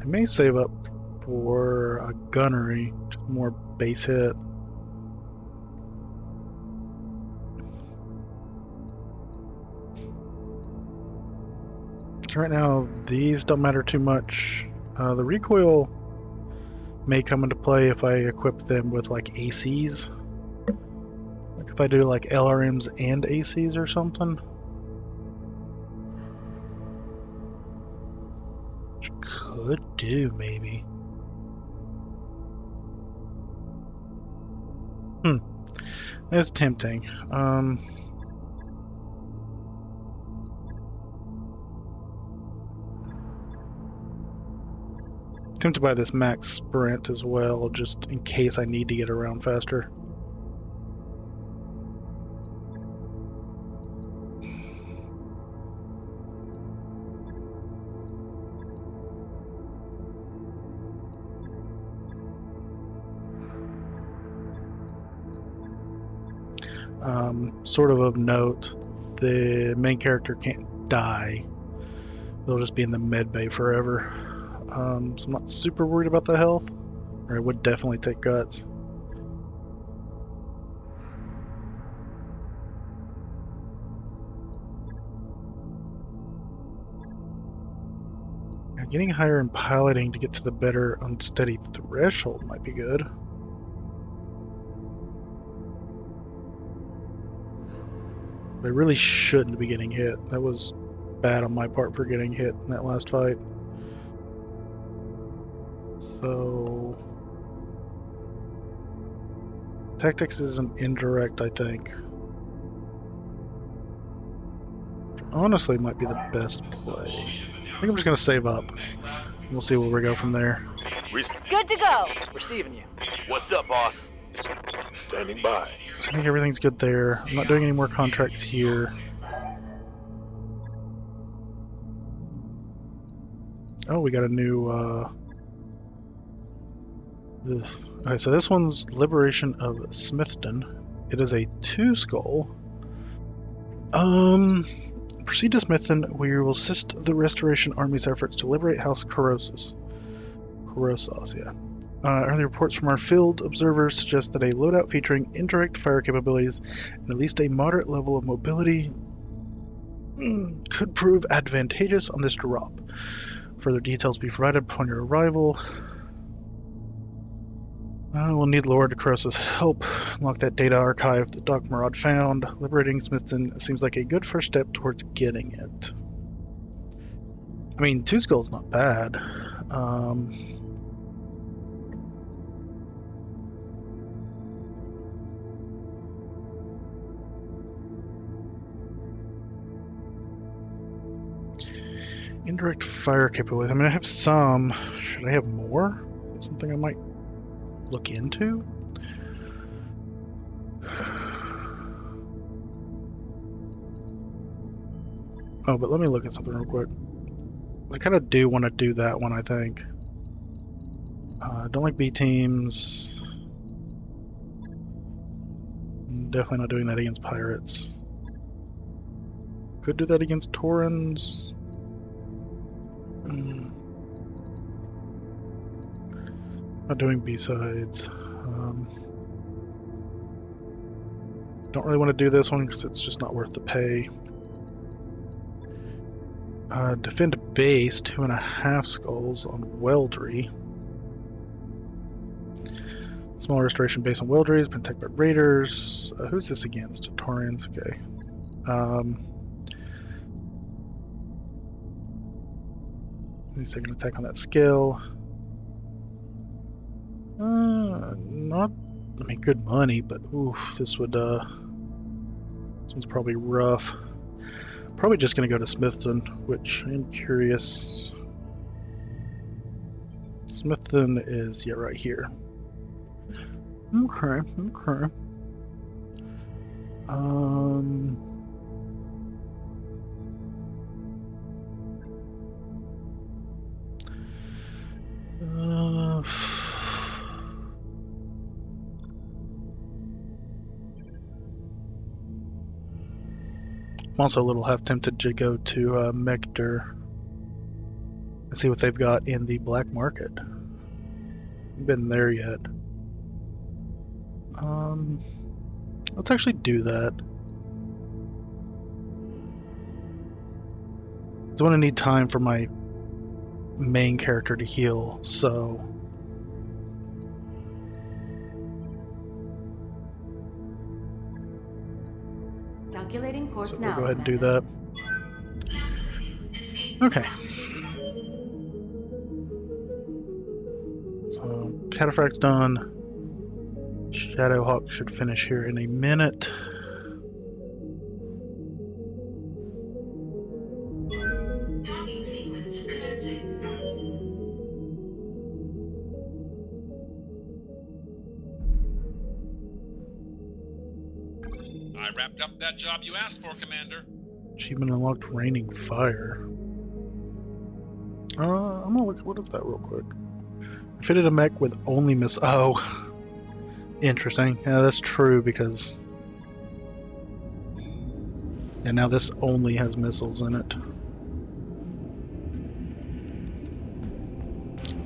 [SPEAKER 1] I may save up for a gunnery, just more base hit. So right now, these don't matter too much. The recoil may come into play if I equip them with like ACs. Like if I do like LRMs and ACs or something. Which could do, maybe. That's tempting. Tempted by this max sprint as well, just in case I need to get around faster. Sort of note, the main character can't die. They'll just be in the med bay forever. So I'm not super worried about the health. Or I would definitely take guts. Now, getting higher in piloting to get to the better unsteady threshold might be good. I really shouldn't be getting hit. That was bad on my part for getting hit in that last fight. So tactics is an indirect, I think. Honestly, might be the best play. I think I'm just gonna save up. We'll see where we go from there.
[SPEAKER 4] Good to go.
[SPEAKER 5] Receiving you.
[SPEAKER 3] What's up, boss? Standing by.
[SPEAKER 1] I think everything's good there. I'm not doing any more contracts here. Oh, we got a new, okay, so this one's Liberation of Smithton. It is a 2-skull. Proceed to Smithton, where you will assist the Restoration Army's efforts to liberate House Corrosos, yeah. Early reports from our field observers suggest that a loadout featuring indirect fire capabilities and at least a moderate level of mobility could prove advantageous on this drop. Further details be provided upon your arrival. We'll need Lord Corrosos' help. Unlock that data archive that Doc Murad found. Liberating Smithton seems like a good first step towards getting it. I mean, 2-skull's not bad. Indirect fire capability. I mean, I have some. Should I have more? Something I might look into? Oh, but let me look at something real quick. I kind of do want to do that one, I think. Don't like B teams. Definitely not doing that against pirates. Could do that against Taurans. Not doing B-sides. Don't really want to do this one because it's just not worth the pay. Defend a base, 2.5 skulls on Weldry. Small restoration base on Weldry has been attacked by raiders. Who's this against? Taurians, okay. Second attack on that skill. Not, I mean, good money, but oof, this would, this one's probably rough. Probably just gonna go to Smithton, which I'm curious. Smithton is, yeah, right here. Okay, okay. I'm also a little half tempted to go to Mector and see what they've got in the black market. Haven't been there yet. Let's actually do that. I want to need time for my main character to heal, so
[SPEAKER 10] calculating course
[SPEAKER 1] we'll
[SPEAKER 10] now.
[SPEAKER 1] go ahead and do that. Okay. So Cataphract's done. Shadowhawk should finish here in a minute.
[SPEAKER 2] Docking sequence commencing.
[SPEAKER 9] I wrapped up that job you asked for, Commander.
[SPEAKER 1] Achievement unlocked, raining fire. I'm gonna look. What is that, real quick? Fitted a mech with only miss. Oh, interesting. Yeah, that's true because And now this only has missiles in it.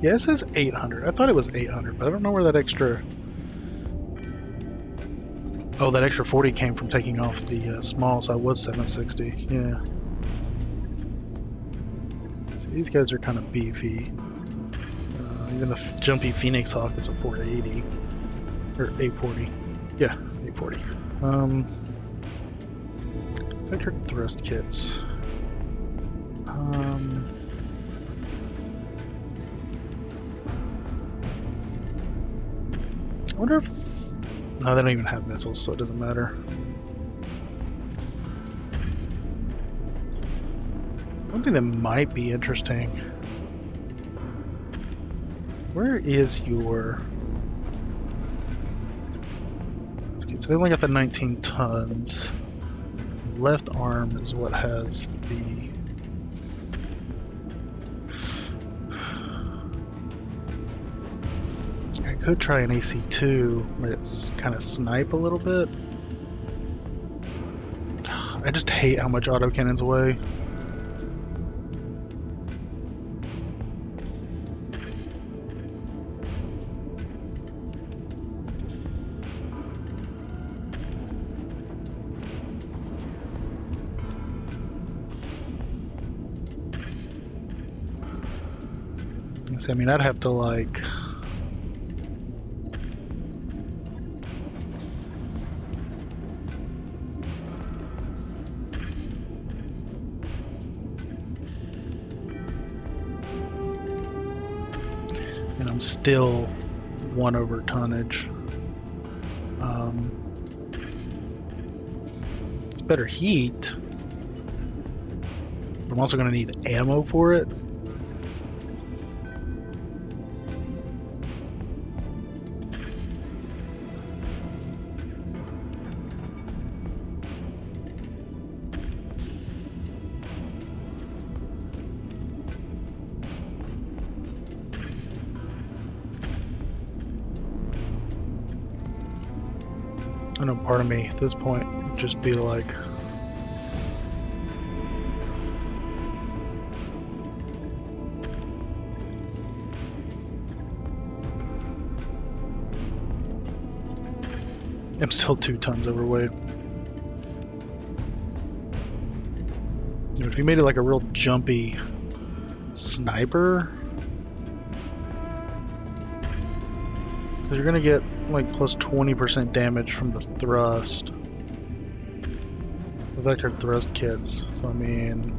[SPEAKER 1] Yeah, it says 800. I thought it was 800, but I don't know where that extra... Oh, that extra 40 came from taking off the small, so I was 760. Yeah. So these guys are kind of beefy. Even the jumpy Phoenix Hawk is a 480. Or 840. Yeah, 840. Vector thrust kits. I wonder if... No, they don't even have missiles, so it doesn't matter. One thing that might be interesting... Where is your... Okay, so they only got the 19 tons. Left arm is what has the... I could try an AC-2, but it's kind of snipe a little bit. I just hate how much autocannons weigh. I mean, I'd have to like... And I'm still 1 over tonnage. It's better heat. I'm also going to need ammo for it. I know part of me at this point would just be like, I'm still 2 tons overweight. If you made it like a real jumpy sniper, because you're gonna get like plus 20% damage from the thrust. The vector thrust kits. So I mean,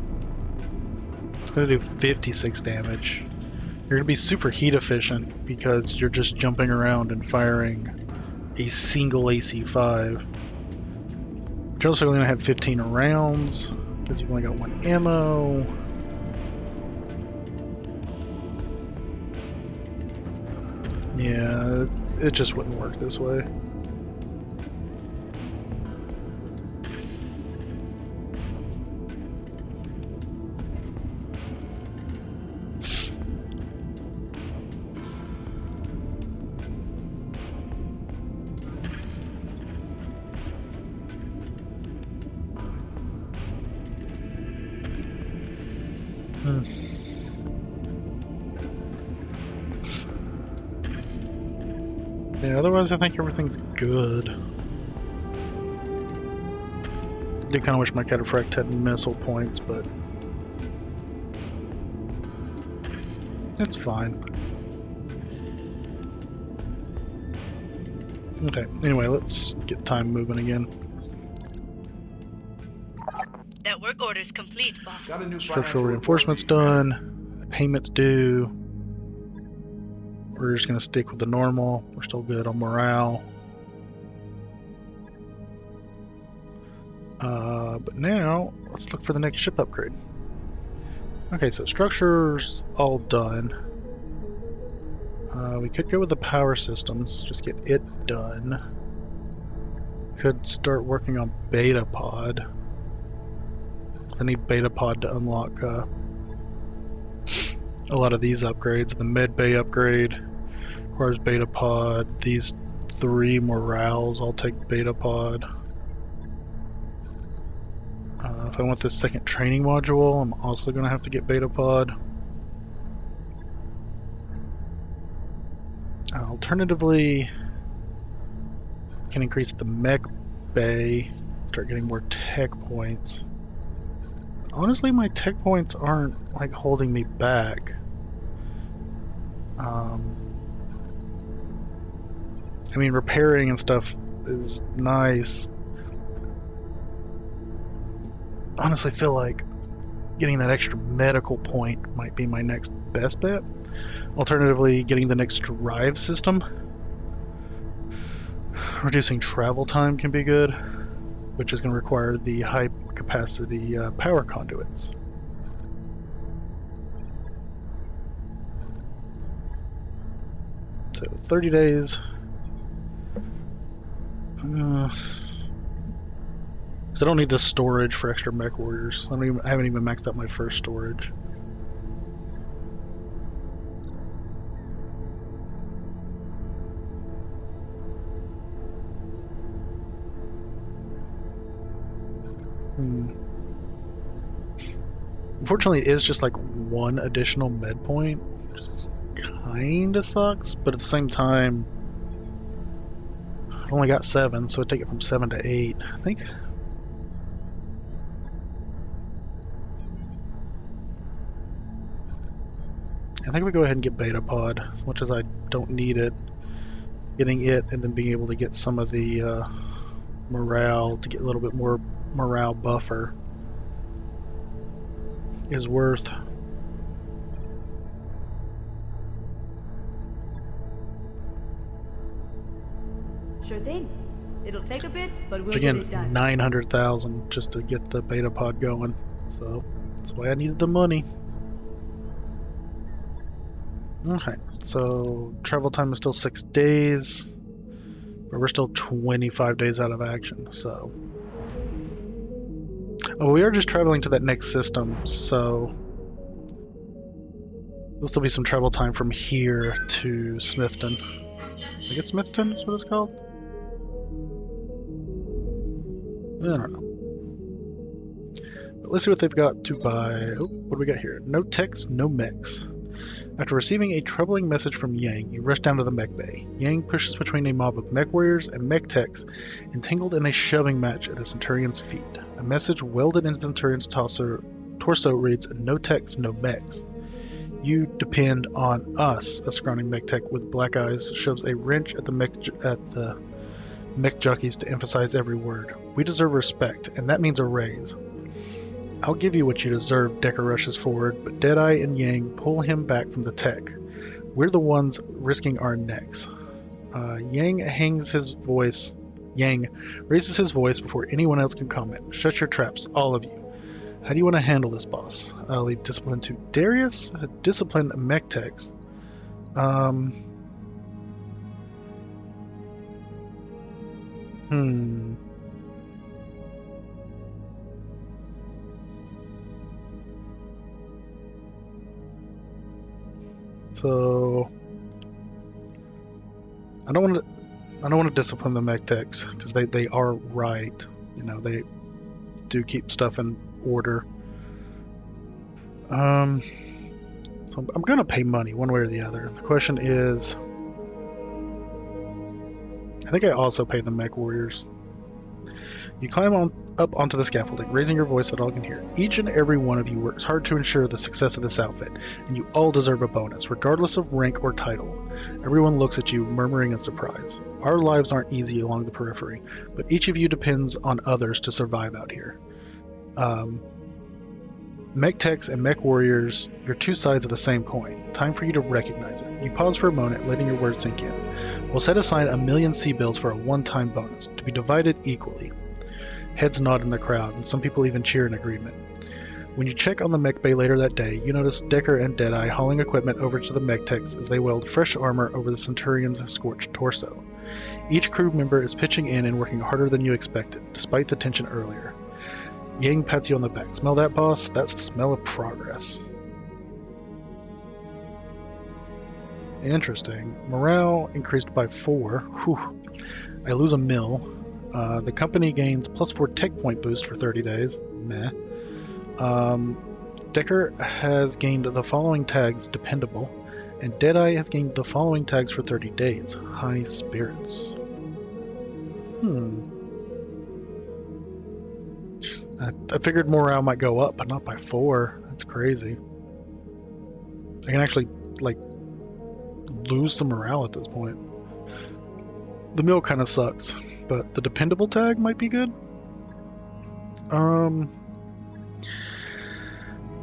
[SPEAKER 1] it's gonna do 56 damage. You're gonna be super heat efficient because you're just jumping around and firing a single AC-5. You're also gonna have 15 rounds because you've only got 1 ammo. Yeah, it just wouldn't work this way. Yeah, otherwise I think everything's good. I do kind of wish my Cataphract had missile points, but it's fine. Okay, anyway, let's get time moving again.
[SPEAKER 4] That work order is complete, boss.
[SPEAKER 7] Got a new
[SPEAKER 1] Structural
[SPEAKER 7] financial
[SPEAKER 1] reinforcements
[SPEAKER 7] report for you,
[SPEAKER 1] done. Payments due. We're just gonna stick with the normal. We're still good on morale. But now, let's look for the next ship upgrade. Okay, so structure's all done. We could go with the power systems, just get it done. Could start working on Beta Pod. I need Beta Pod to unlock a lot of these upgrades. The Med Bay upgrade requires Beta Pod. These 3 morales, I'll take Beta Pod. If I want this second training module, I'm also going to have to get beta pod. Alternatively, can increase the mech bay, start getting more tech points. Honestly, my tech points aren't like holding me back. I mean, repairing and stuff is nice. Honestly, feel like getting that extra medical point might be my next best bet. Alternatively, getting the next drive system. Reducing travel time can be good, which is going to require the high capacity power conduits. So 30 days. So I don't need this storage for extra mech warriors. I haven't even maxed out my first storage. Unfortunately, it is just like one additional med point, which kinda sucks, but at the same time, I only got 7, so I'd take it from 7 to 8. I think we go ahead and get beta pod, as much as I don't need it. Getting it and then being able to get some of the morale to get a little bit more morale buffer is worth.
[SPEAKER 10] Sure thing. It'll take a bit, but we'll
[SPEAKER 1] Again,
[SPEAKER 10] get it done.
[SPEAKER 1] 900,000 just to get the beta pod going. So that's why I needed the money. Okay, so travel time is still 6 days, but we're still 25 days out of action, so. Oh, we are just traveling to that next system, so there'll still be some travel time from here to Smithton. I think it's Smithton is what it's called? I don't know. But let's see what they've got to buy. Oh, what do we got here? No techs, no mechs. After receiving a troubling message from Yang, you rush down to the mech bay. Yang pushes between a mob of mech warriors and mech techs, entangled in a shoving match at a Centurion's feet. A message welded into the Centurion's torso reads, "No techs, no mechs. You depend on us." A scrawny mech tech with black eyes shoves a wrench at the mech jockeys to emphasize every word. "We deserve respect, and that means a raise." "I'll give you what you deserve," Decker rushes forward, but Deadeye and Yang pull him back from the tech. "We're the ones risking our necks." Yang raises his voice before anyone else can comment. "Shut your traps, all of you. How do you want to handle this, boss? I'll leave discipline to Darius? Discipline mech techs. So I don't want to discipline the mech techs because they are right. You know, they do keep stuff in order. So I'm gonna pay money one way or the other. The question is, I think I also pay the mech warriors. You climb up onto the scaffolding, raising your voice that all can hear. "Each and every one of you works hard to ensure the success of this outfit, and you all deserve a bonus, regardless of rank or title." Everyone looks at you, murmuring in surprise. "Our lives aren't easy along the periphery, but each of you depends on others to survive out here. Mech techs and mech warriors, you're two sides of the same coin. Time for you to recognize it." You pause for a moment, letting your words sink in. "We'll set aside 1,000,000 C-bills for a one-time bonus, to be divided equally." Heads nod in the crowd, and some people even cheer in agreement. When you check on the mech bay later that day, you notice Decker and Deadeye hauling equipment over to the mech techs as they weld fresh armor over the Centurion's scorched torso. Each crew member is pitching in and working harder than you expected, despite the tension earlier. Yang pats you on the back. "Smell that, boss? That's the smell of progress." Interesting. Morale increased by 4. Whew. I lose a mil. The company gains +4 tech point boost for 30 days. Meh. Decker has gained the following tags: dependable, and Deadeye has gained the following tags for 30 days: high spirits. I figured morale might go up, but not by 4. That's crazy. I can actually, like, lose some morale at this point. The mill kind of sucks, but the dependable tag might be good.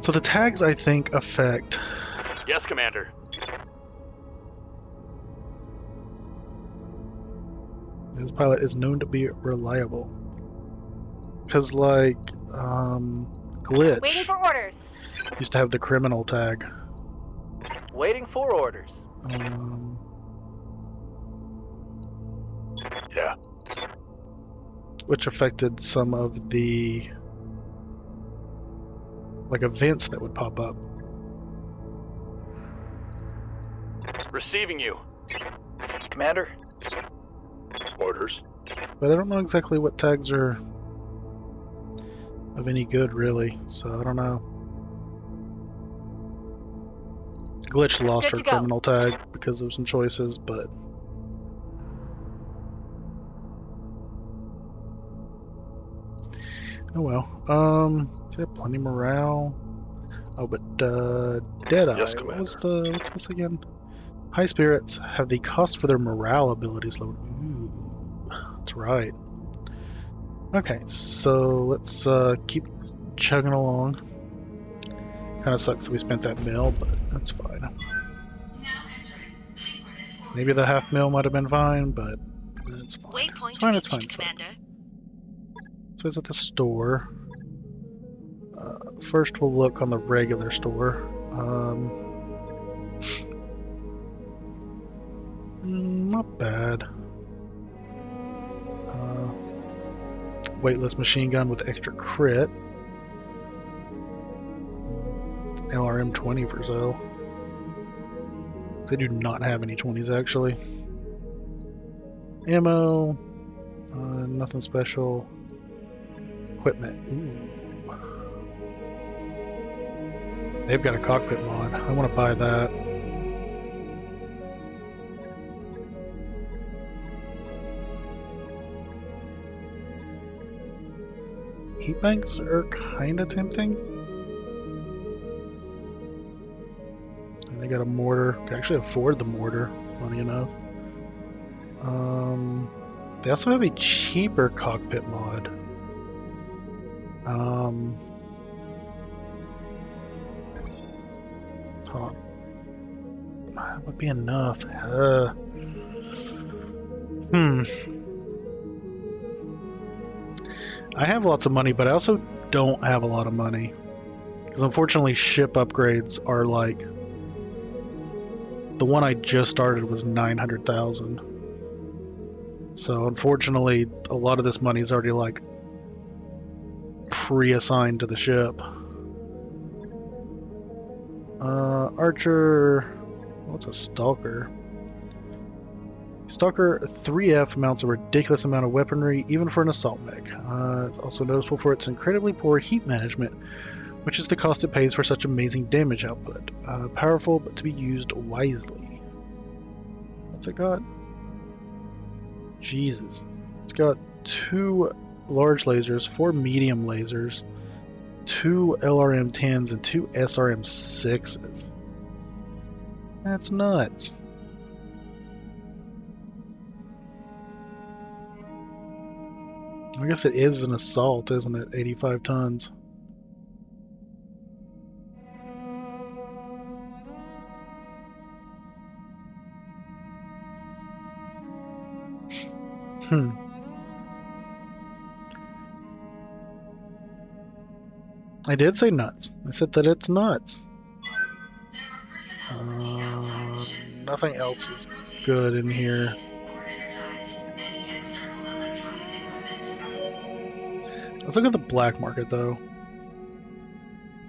[SPEAKER 1] So the tags, I think, affect...
[SPEAKER 3] Yes, Commander.
[SPEAKER 1] This pilot is known to be reliable. Because, like, Glitch
[SPEAKER 4] Waiting for orders.
[SPEAKER 1] used to have the criminal tag.
[SPEAKER 5] Waiting for orders.
[SPEAKER 3] Yeah.
[SPEAKER 1] Which affected some of the, like, events that would pop up.
[SPEAKER 3] Receiving you.
[SPEAKER 5] Commander?
[SPEAKER 3] Orders.
[SPEAKER 1] But I don't know exactly what tags are of any good, really, so I don't know. Glitch lost
[SPEAKER 4] Good
[SPEAKER 1] her
[SPEAKER 4] to go.
[SPEAKER 1] criminal tag because of some choices, but... Oh well. So yeah, plenty morale. Oh, but Deadeye.
[SPEAKER 3] Yes,
[SPEAKER 1] What's this again? High spirits have the cost for their morale abilities lowered. Ooh, that's right. Okay, so let's keep chugging along. Kind of sucks that we spent that mil, but that's fine. Maybe the half mil might have been fine, but it's fine.
[SPEAKER 4] Waypoint
[SPEAKER 1] It's fine. It's
[SPEAKER 4] reached,
[SPEAKER 1] fine. It's fine.
[SPEAKER 4] Commander.
[SPEAKER 1] So it's at the store. First, we'll look on the regular store. Not bad. Weightless machine gun with extra crit. LRM 20 for sale. They do not have any 20s actually. Ammo. Nothing special. Equipment. Ooh. They've got a cockpit mod. I want to buy that. Heat banks are kind of tempting. And they got a mortar. Can actually afford the mortar, funny enough. They also have a cheaper cockpit mod. That would be enough. I have lots of money, but I also don't have a lot of money. Because unfortunately, ship upgrades are like... The one I just started was 900,000. So unfortunately, a lot of this money is already like pre-assigned to the ship. Archer... What's a Stalker? Stalker 3F mounts a ridiculous amount of weaponry, even for an assault mech. It's also noticeable for its incredibly poor heat management, which is the cost it pays for such amazing damage output. Powerful, but to be used wisely. What's it got? Jesus. It's got 2 large lasers, 4 medium lasers, 2 LRM-10s, and 2 SRM-6s. That's nuts. I guess it is an assault, isn't it? 85 tons. I did say nuts. I said that it's nuts. Nothing else is good in here. Let's look at the black market, though.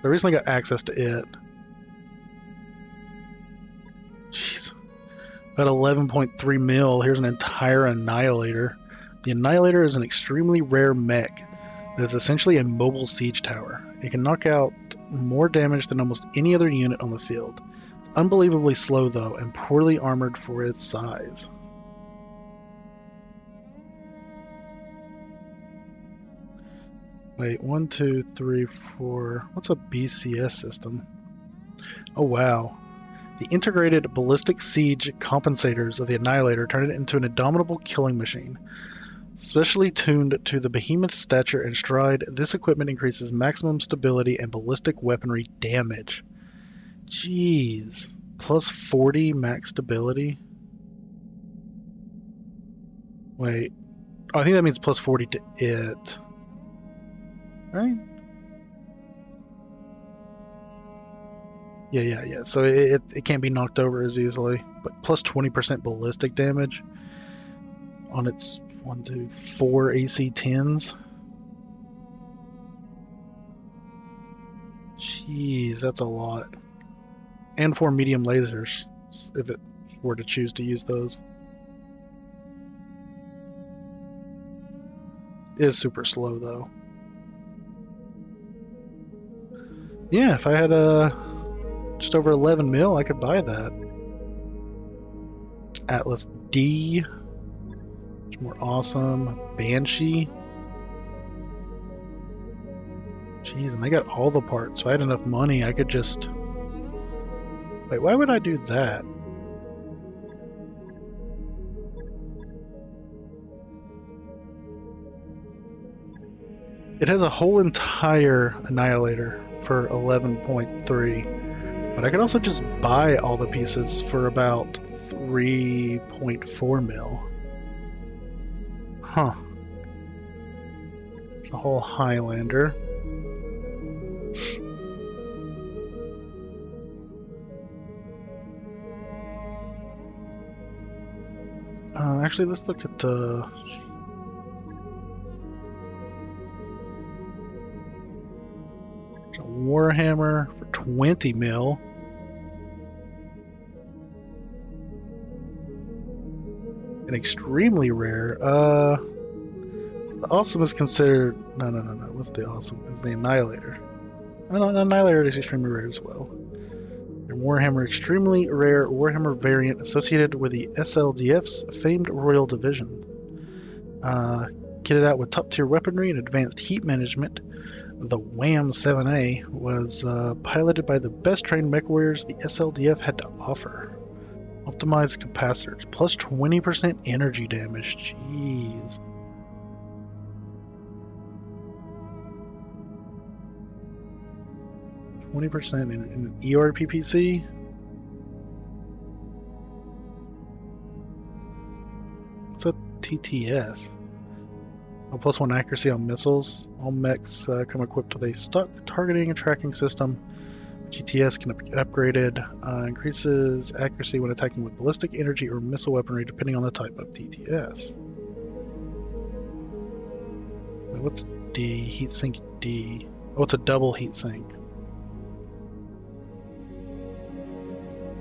[SPEAKER 1] I recently got access to it. Jeez. About 11.3 mil. Here's an entire annihilator. The Annihilator is an extremely rare mech that is essentially a mobile siege tower. It can knock out more damage than almost any other unit on the field. It's unbelievably slow though, and poorly armored for its size. Wait, 1, 2, 3, 4. What's a BCS system? Oh wow. The integrated ballistic siege compensators of the Annihilator turn it into an indomitable killing machine. Specially tuned to the behemoth's stature and stride, this equipment increases maximum stability and ballistic weaponry damage. Jeez. Plus 40 max stability? Wait. Oh, I think that means plus 40 to it. Right? Yeah. So it can't be knocked over as easily. But plus 20% ballistic damage on its 1, 2, 4 AC 10s. Jeez, that's a lot. And 4 medium lasers, if it were to choose to use those. It is super slow though. Yeah, if I had just over 11 mil, I could buy that. Atlas D. Much more awesome. Banshee. Jeez, and they got all the parts. If I had enough money, I could just... Wait, why would I do that? It has a whole entire Annihilator for 11.3, but I could also just buy all the pieces for about 3.4 mil. Huh. A whole Highlander. Actually, let's look at Warhammer for 20 mil. An extremely rare. The Awesome is considered. No. What's the Awesome? It was the Annihilator. No, the Annihilator is extremely rare as well. And Warhammer extremely rare Warhammer variant associated with the SLDF's famed Royal Division. Kitted out with top tier weaponry and advanced heat management, the WHAM 7A was piloted by the best trained mech warriors the SLDF had to offer. Optimized capacitors, plus 20% energy damage. Jeez. %, in an ERPPC? What's a TTS? Oh, plus 1 accuracy on missiles. All mechs come equipped with a stock targeting and tracking system. GTS can be upgraded. Increases accuracy when attacking with ballistic, energy, or missile weaponry depending on the type of TTS. What's D? Heatsink D. Oh, it's a double heatsink.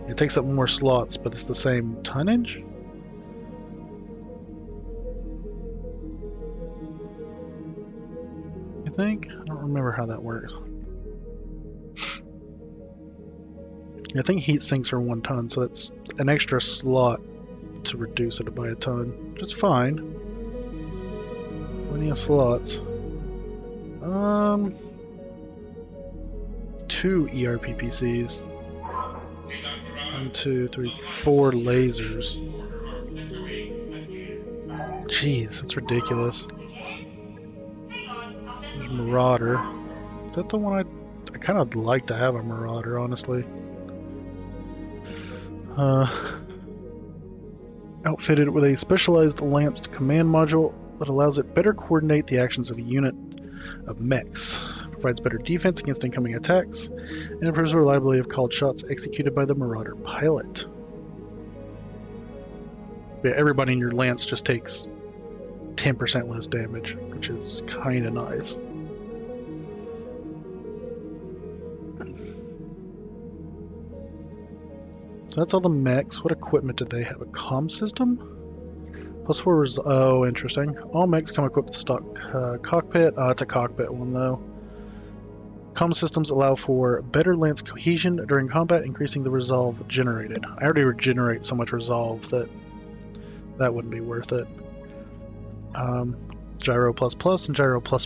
[SPEAKER 1] It takes up more slots, but it's the same tonnage? I think? I don't remember how that works. I think heat sinks are 1 ton, so that's an extra slot to reduce it by a ton, which is fine. Plenty of slots. 2 ERPPCs. 1, 2, 3, 4 lasers. Jeez, that's ridiculous. There's Marauder. Is that the one I kind of like to have a Marauder, honestly. Outfitted with a specialized Lance command module that allows it better coordinate the actions of a unit of mechs. Provides better defense against incoming attacks, and improves the reliability of called shots executed by the Marauder pilot. Yeah, everybody in your Lance just takes 10% less damage, which is kinda nice. So that's all the mechs. What equipment did they have? A comm system? +4 oh, interesting. All mechs come equipped with stock cockpit. It's a cockpit one though. Comm systems allow for better lance cohesion during combat, increasing the resolve generated. I already regenerate so much resolve that wouldn't be worth it. Gyro ++ and gyro +++.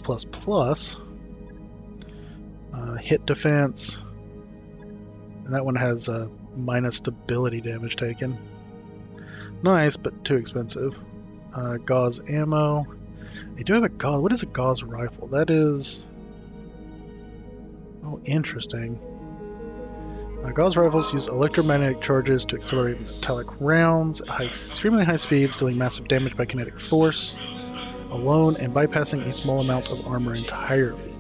[SPEAKER 1] Hit defense. And that one has minus stability damage taken. Nice, but too expensive. Gauze ammo. They do have a gauze. What is a gauze rifle? That is. Oh, interesting. Gauze rifles use electromagnetic charges to accelerate metallic rounds at extremely high speeds, dealing massive damage by kinetic force alone and bypassing a small amount of armor entirely.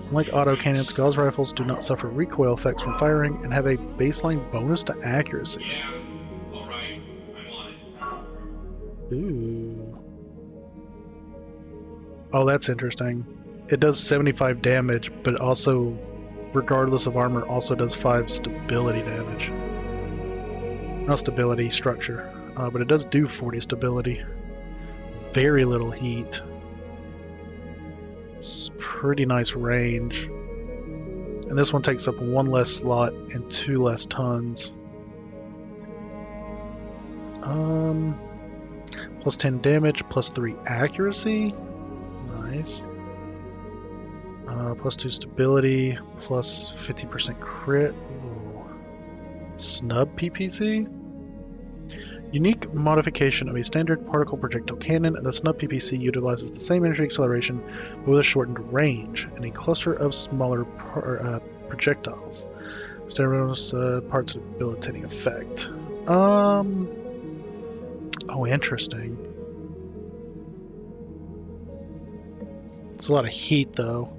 [SPEAKER 1] Unlike autocannons, gauze rifles do not suffer recoil effects from firing and have a baseline bonus to accuracy.
[SPEAKER 8] Yeah. Alright. I'm on it.
[SPEAKER 1] Ooh. Oh, that's interesting. It does 75 damage, but also, regardless of armor, also does 5 stability damage. Not stability, structure. But it does do 40 stability. Very little heat. It's pretty nice range. And this one takes up 1 less slot and 2 less tons. Plus 10 damage, plus 3 accuracy. Nice. Plus 2 stability, plus 50% crit. Ooh. Snub PPC? Unique modification of a standard particle projectile cannon, the Snub PPC utilizes the same energy acceleration but with a shortened range and a cluster of smaller projectiles. Standard parts of debilitating effect. Oh, interesting. It's a lot of heat, though.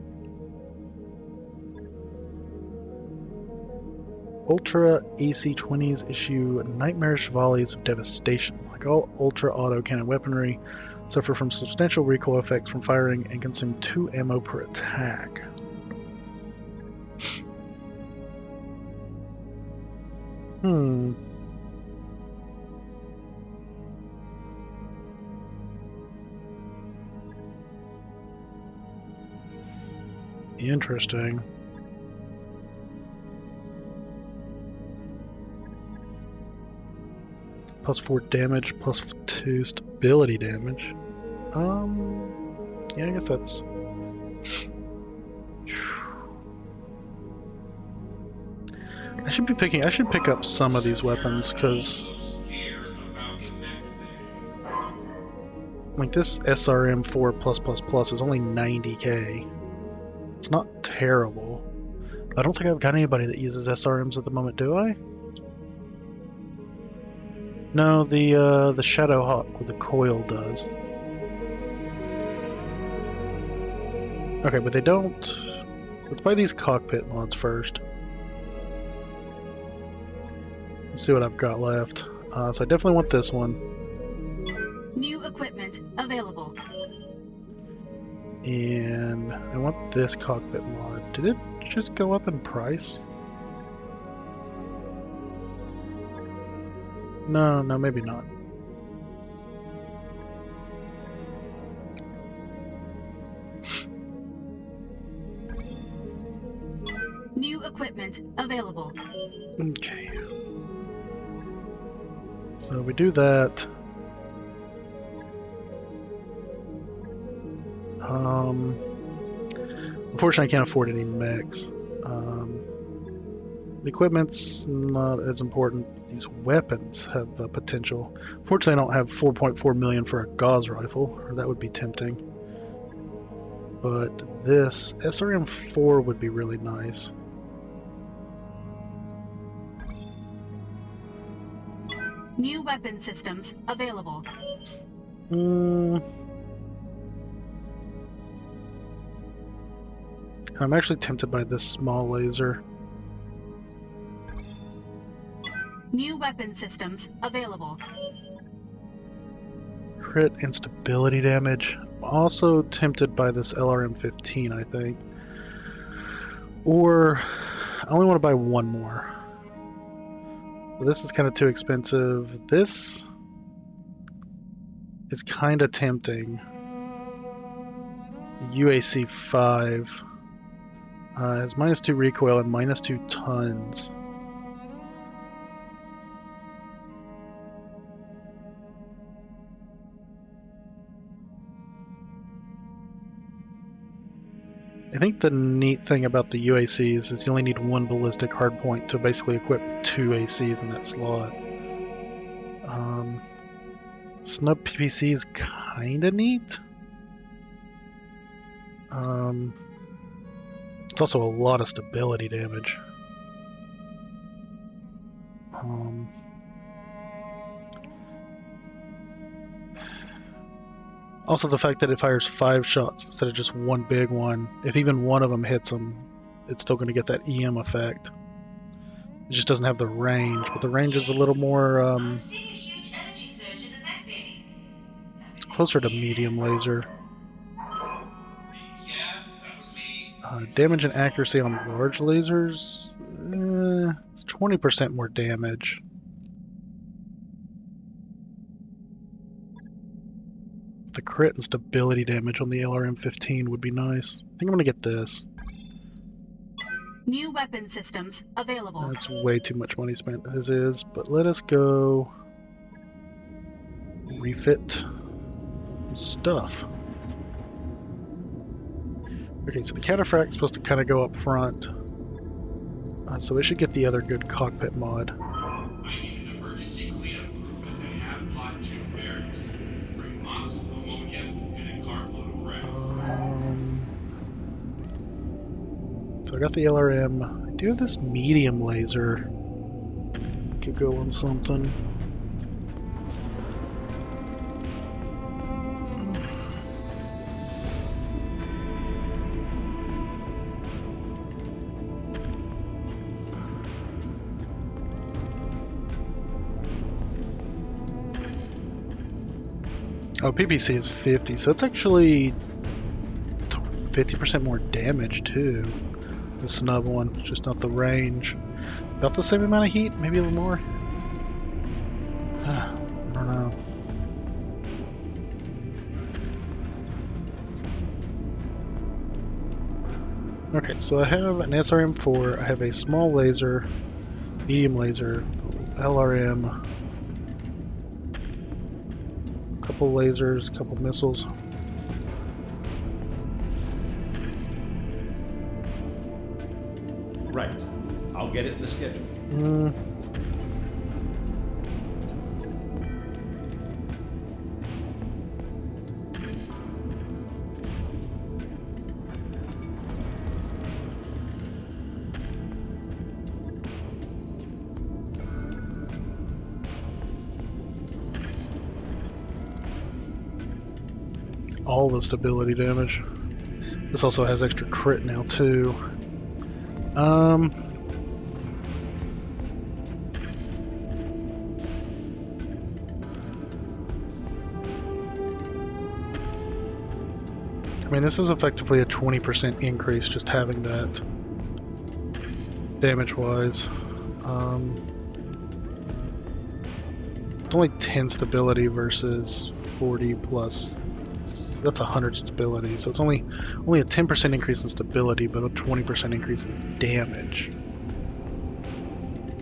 [SPEAKER 1] Ultra AC-20s issue nightmarish volleys of devastation. Like all Ultra autocannon weaponry, suffer from substantial recoil effects from firing and consume 2 ammo per attack. Interesting. Plus 4 damage, plus 2 stability damage. Yeah, I guess that's... I should pick up some of these weapons, because... like, this SRM4+++ is only 90k. It's not terrible. I don't think I've got anybody that uses SRMs at the moment, do I? No, the Shadowhawk with the coil does. Okay, but they don't... Let's buy these cockpit mods first. Let's see what I've got left. So I definitely want this one.
[SPEAKER 2] New equipment available.
[SPEAKER 1] And I want this cockpit mod. Did it just go up in price? No, maybe not.
[SPEAKER 2] New equipment available.
[SPEAKER 1] Okay. So we do that. Unfortunately, I can't afford any mechs. The equipment's not as important. These weapons have potential. Fortunately, I don't have 4.4 million for a gauze rifle, or that would be tempting. But this SRM4 would be really nice.
[SPEAKER 2] New weapon systems available.
[SPEAKER 1] I'm actually tempted by this small laser.
[SPEAKER 2] New weapon systems available.
[SPEAKER 1] Crit and stability damage. I'm also tempted by this LRM-15, I think. Or I only want to buy one more. Well, this is kind of too expensive. This is kind of tempting. UAC 5 has -2 recoil and -2 tons. I think the neat thing about the UACs is you only need one ballistic hardpoint to basically equip 2 ACs in that slot. Snub PPC is kind of neat. It's also a lot of stability damage. Also the fact that it fires 5 shots instead of just one big one. If even one of them hits them, it's still going to get that EM effect. It just doesn't have the range, but the range is a little more closer to medium laser. Damage and accuracy on large lasers, it's 20% more damage. The crit and stability damage on the LRM-15 would be nice. I think I'm going to get this.
[SPEAKER 2] New weapon systems available.
[SPEAKER 1] That's way too much money spent as is, but let us go refit stuff. Okay, so the cataphract is supposed to kind of go up front, so we should get the other good cockpit mod.
[SPEAKER 8] I need an emergency cleanup, but they have plot 2 barracks. Bring mops, ammonia, and a cartload of Raccs.
[SPEAKER 1] So I got the LRM. I do have this medium laser. Could go on something. Oh, PPC is 50, so it's actually 50% more damage too. The snub one, just not the range. About the same amount of heat, maybe a little more. I don't know. Okay, so I have an SRM-4, I have a small laser, medium laser, LRM, couple lasers, couple missiles.
[SPEAKER 6] Right. I'll get it in the schedule.
[SPEAKER 1] All the stability damage. This also has extra crit now too. I mean, this is effectively a 20% increase just having that damage-wise. It's only 10 stability versus 40 plus. That's 100 stability, so it's only a 10% increase in stability, but a 20% increase in damage.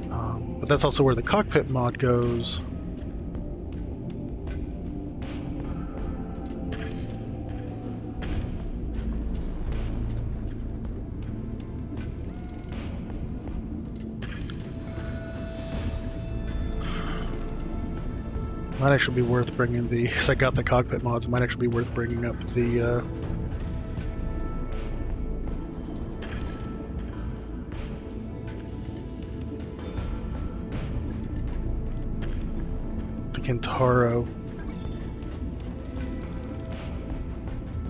[SPEAKER 1] But that's also where the cockpit mod goes. Might actually be worth bringing the, because I got the cockpit mods, it might actually be worth bringing up the Kintaro.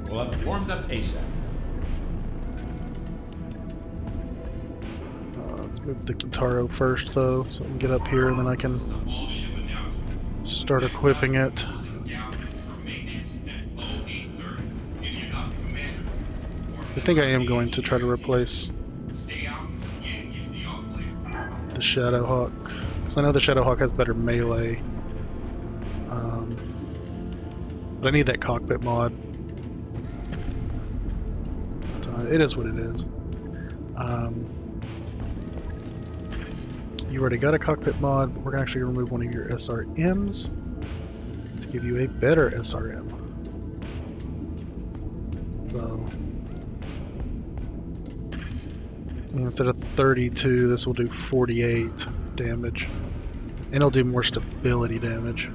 [SPEAKER 6] Well, I've warmed up ASAP.
[SPEAKER 1] Let's move the Kintaro first though, so I can get up here and then I can start equipping it. I think I am going to try to replace the Shadowhawk, because I know the Shadowhawk has better melee. But I need that cockpit mod. So it is what it is. You already got a cockpit mod, but we're going to actually remove one of your SRMs to give you a better SRM. So, instead of 32, this will do 48 damage. And it'll do more stability damage.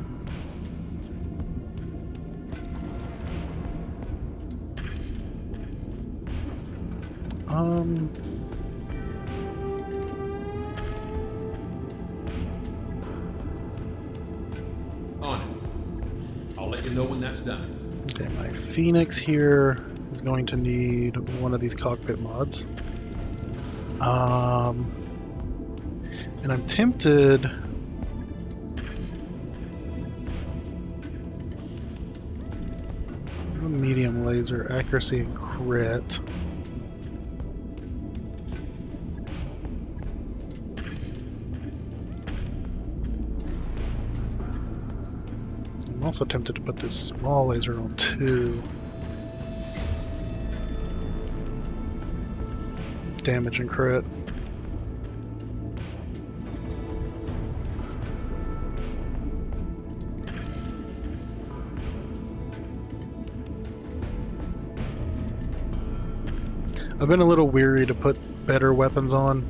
[SPEAKER 6] On it. I'll let you know when that's done.
[SPEAKER 1] Okay, my Phoenix here is going to need one of these cockpit mods. And I'm tempted. Medium laser, accuracy and crit. I'm also tempted to put this small laser on too. Damage and crit. I've been a little weary to put better weapons on,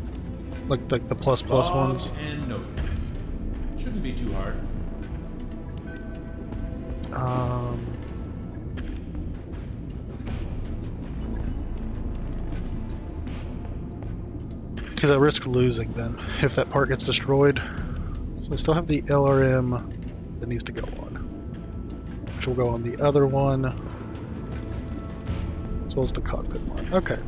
[SPEAKER 1] like the plus ones.
[SPEAKER 6] And note. Shouldn't be too hard.
[SPEAKER 1] Because I risk losing then if that part gets destroyed. So I still have the LRM that needs to go on, which will go on the other one, as well as the cockpit one. Okay.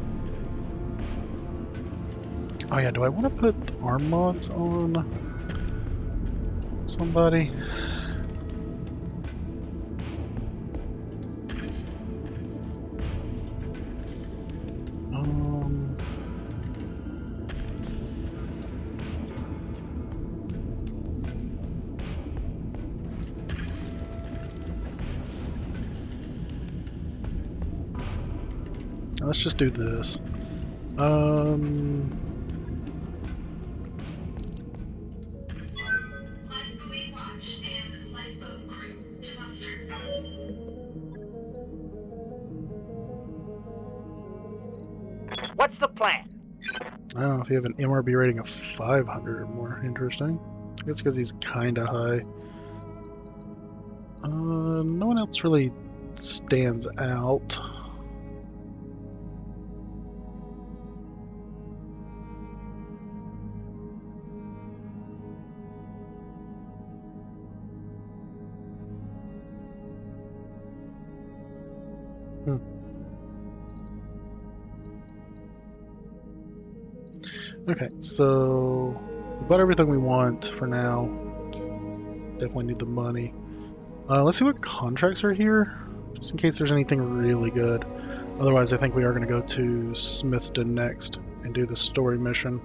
[SPEAKER 1] Oh yeah, do I want to put arm mods on somebody? Let's just do this.
[SPEAKER 2] Lifebuoy watch and lifeboat crew to muster.
[SPEAKER 5] What's the plan?
[SPEAKER 1] I don't know if you have an MRB rating of 500 or more. Interesting. I guess because he's kind of high. No one else really stands out. Okay, so we've got everything we want for now. Definitely need the money. Let's see what contracts are here, just in case there's anything really good. Otherwise, I think we are going to go to Smithton next and do the story mission.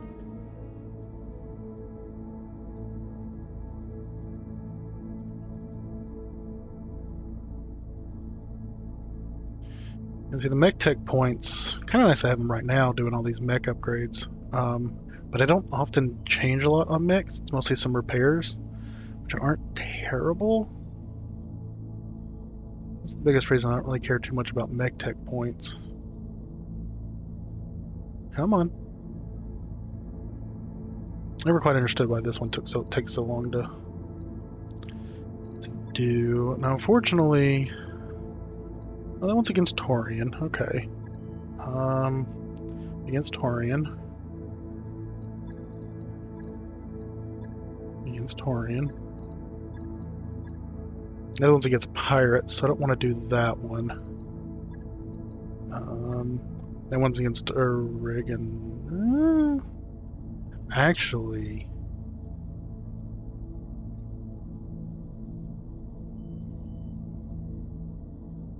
[SPEAKER 1] And see, the mech tech points, kind of nice to have them right now doing all these mech upgrades. But I don't often change a lot on mechs. It's mostly some repairs, which aren't terrible. That's the biggest reason I don't really care too much about mech tech points. Come on. Never quite understood why this one takes so long to do. Now, unfortunately, well, that one's against Taurian. Okay. Against Taurian. Against Taurian. That one's against Pirates, so I don't want to do that one. That one's against Reagan. Actually,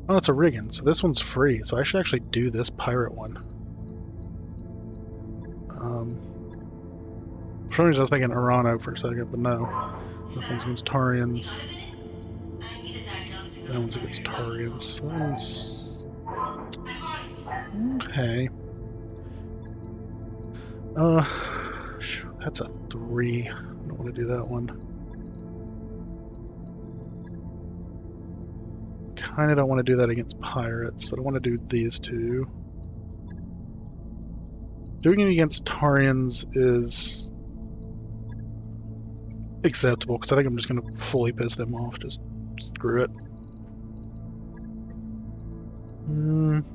[SPEAKER 1] oh, it's a Riggin, so this one's free. So I should actually do this pirate one. For some reason I was thinking Urano for a second, but no. This one's against Taurians. That one's against Tarians. That one's... Okay. That's a 3. I don't want to do that one. Kinda don't want to do that against pirates. I don't want to do these two. Doing it against Tarians is acceptable, because I think I'm just going to fully piss them off. Just screw it. Some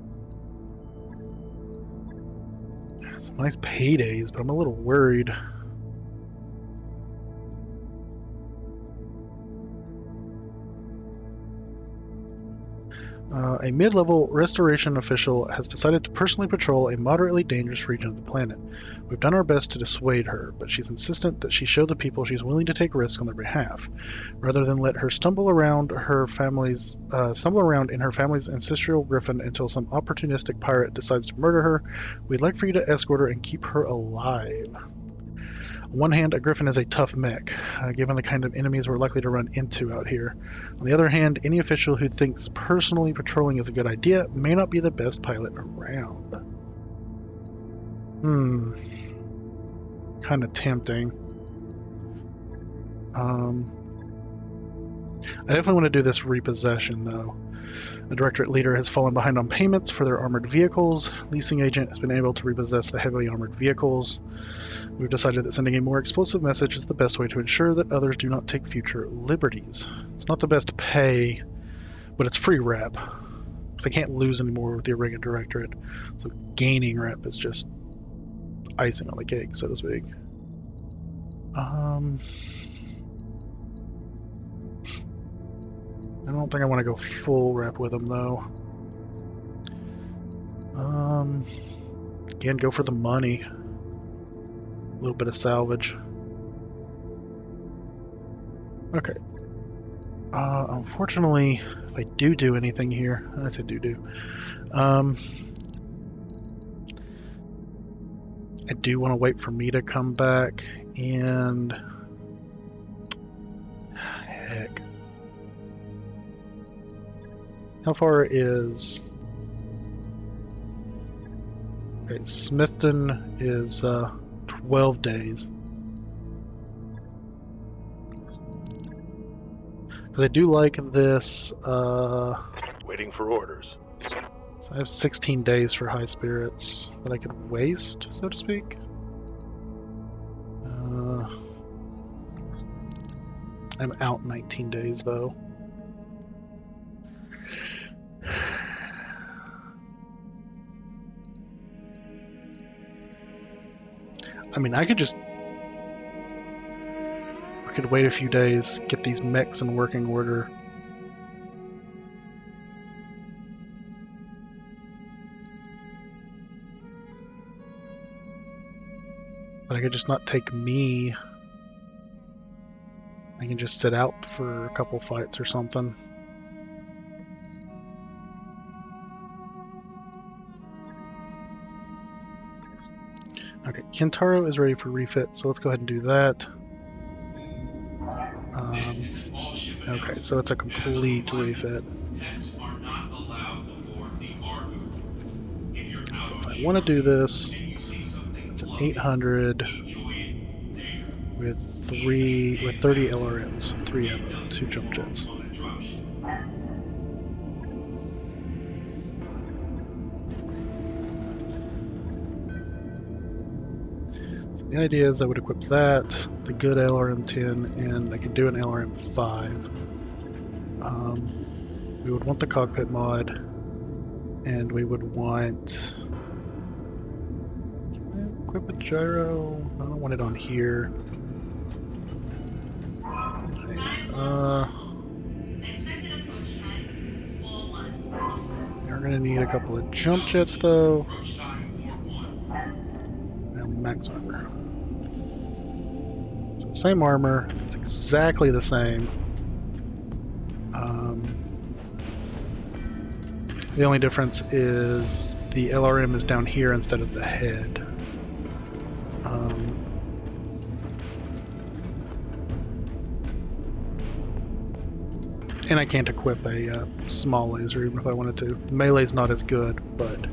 [SPEAKER 1] nice paydays, but I'm a little worried. A mid-level restoration official has decided to personally patrol a moderately dangerous region of the planet. We've done our best to dissuade her, but she's insistent that she show the people she's willing to take risks on their behalf. Rather than let her stumble around in her family's ancestral griffin until some opportunistic pirate decides to murder her, we'd like for you to escort her and keep her alive. On one hand, a griffin is a tough mech, given the kind of enemies we're likely to run into out here. On the other hand, any official who thinks personally patrolling is a good idea may not be the best pilot around. Kind of tempting. I definitely want to do this repossession, though. The Directorate leader has fallen behind on payments for their armored vehicles. Leasing agent has been able to repossess the heavily armored vehicles. We've decided that sending a more explosive message is the best way to ensure that others do not take future liberties. It's not the best pay, but it's free rep. Because I can't lose anymore with the Iranian Directorate. So gaining rep is just icing on the cake, so to speak. I don't think I want to go full rep with them, though. Again, go for the money. A little bit of salvage. Okay. Unfortunately, if I do anything here, I say do. I do want to wait for me to come back, and heck. How far is... Okay, Smithton is 12 days. Because I do like this...
[SPEAKER 3] Waiting for orders.
[SPEAKER 1] So I have 16 days for high spirits that I could waste, so to speak. I'm out 19 days, though. I mean, I could wait a few days, get these mechs in working order. But I could just not take me. I can just sit out for a couple fights or something. Okay, Kentaro is ready for refit, so let's go ahead and do that. Okay, so it's a complete refit. So if I want to do this, it's an 800 with 30 LRMs, 3 of them, 2 jump jets. The idea is I would equip that, the good LRM-10, and I could do an LRM-5. We would want the cockpit mod, and we would want... Can I equip a gyro? I don't want it on here. We're going to need a couple of jump jets, though. And max armor. So same armor, it's exactly the same. The only difference is the LRM is down here instead of the head. And I can't equip a small laser even if I wanted to. Melee's not as good, but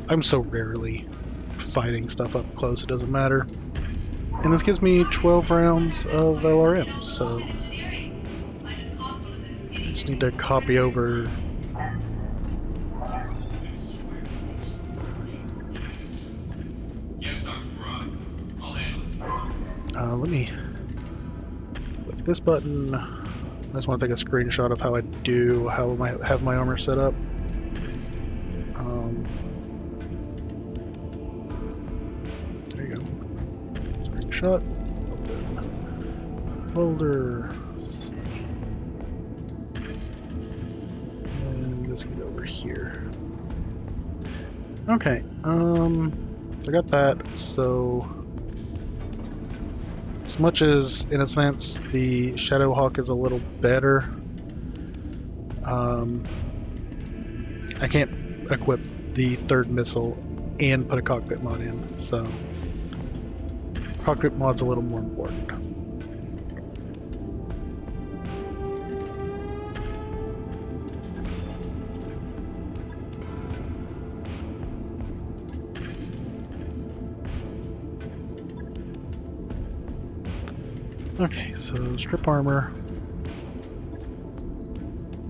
[SPEAKER 1] I'm so rarely fighting stuff up close, it doesn't matter. And this gives me 12 rounds of LRM, so I just need to copy over.
[SPEAKER 8] Yes, Dr. Murad. I'll handle it.
[SPEAKER 1] Let me click this button. I just want to take a screenshot of how I have my armor set up. There you go. Screenshot. Open. Folder. And this can go over here. Okay. So I got that. So as much as, in a sense, the Shadowhawk is a little better, I can't equip the third missile and put a cockpit mod in, so cockpit mod's a little more important. Okay, so strip armor,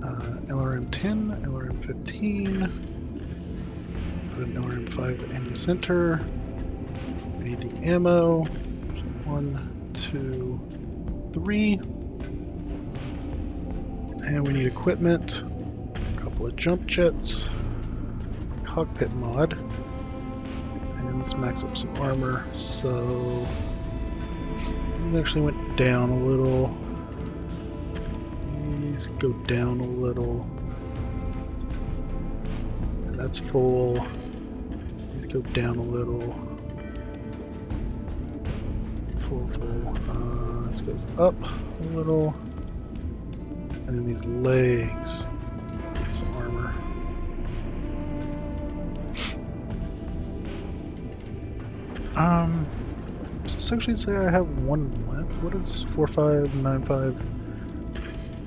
[SPEAKER 1] LRM 10, LRM 15, put an LRM 5 in the center. We need the ammo. 1, 2, 3. And we need equipment, a couple of jump jets, cockpit mod, and let's max up some armor. So it actually went down a little. These go down a little. And that's full. These go down a little. Full. This goes up a little. And then these legs get some armor. Let's actually say I have one left. What is 4595?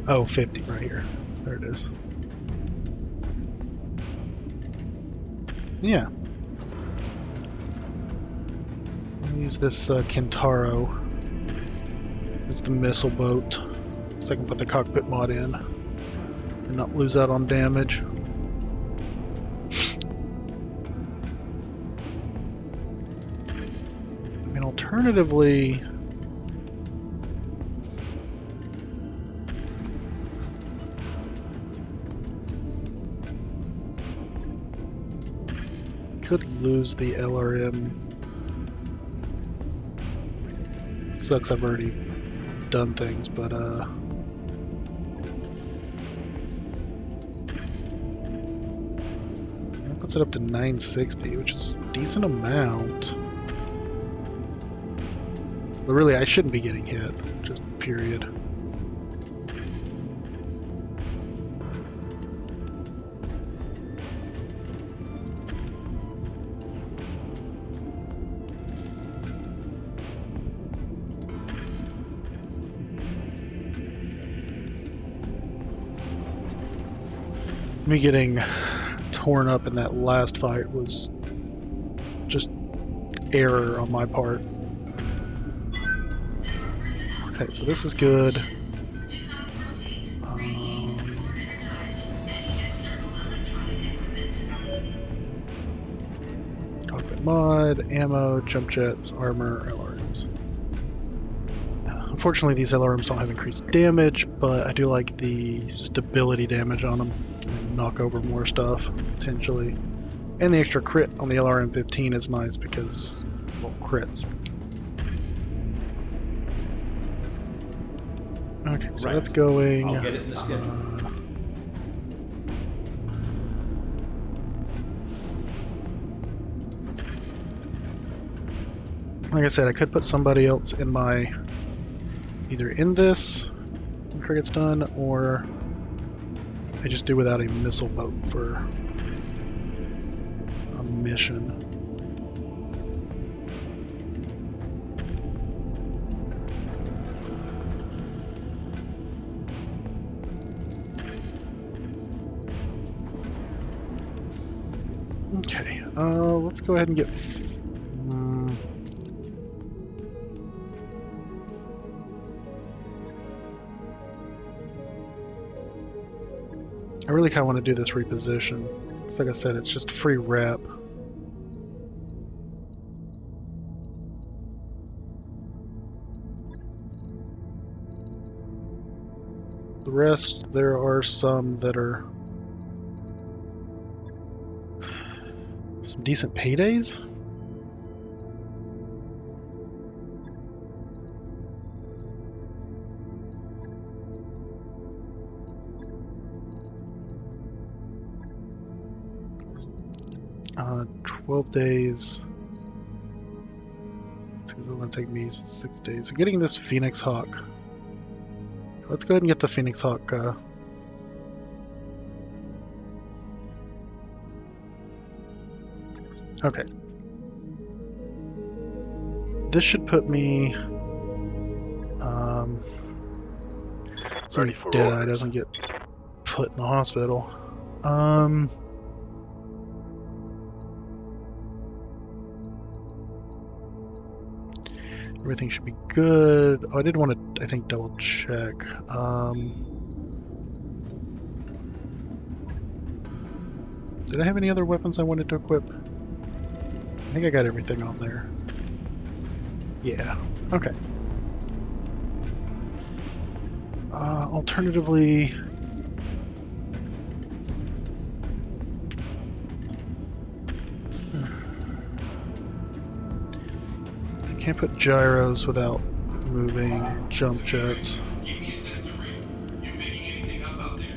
[SPEAKER 1] Oh, 50 right here. There it is. Yeah. I'll use this Kintaro as the missile boat, so I can put the cockpit mod in and not lose out on damage. Alternatively, could lose the LRM. Sucks, I've already done things, but that puts it up to 960, which is a decent amount. But really, I shouldn't be getting hit, just period. Me getting torn up in that last fight was just error on my part. Okay, so this is good. Cockpit mod, ammo, jump jets, armor, LRMs. Unfortunately, these LRMs don't have increased damage, but I do like the stability damage on them. Can knock over more stuff, potentially. And the extra crit on the LRM 15 is nice because, well, crits. Okay, so that's going.
[SPEAKER 6] I'll get it in the schedule.
[SPEAKER 1] Like I said, I could put somebody else in my, either in this after it gets done, or I just do without a missile boat for a mission. Okay, let's go ahead and get... I really kind of want to do this reposition. Like I said, it's just a free rep. The rest, there are some that are some decent paydays. Uh, 12 days. It's going to take me 6 days. So getting this Phoenix Hawk. Let's go ahead and get the Phoenix Hawk. Okay. This should put me. So Deadeye doesn't get put in the hospital. Everything should be good. Oh, I did want to, I think, double check. Did I have any other weapons I wanted to equip? I think I got everything on there. Yeah. Okay. Alternatively... I can't put gyros without moving jump jets.
[SPEAKER 8] Give me a sense of rate. You picking anything up out there?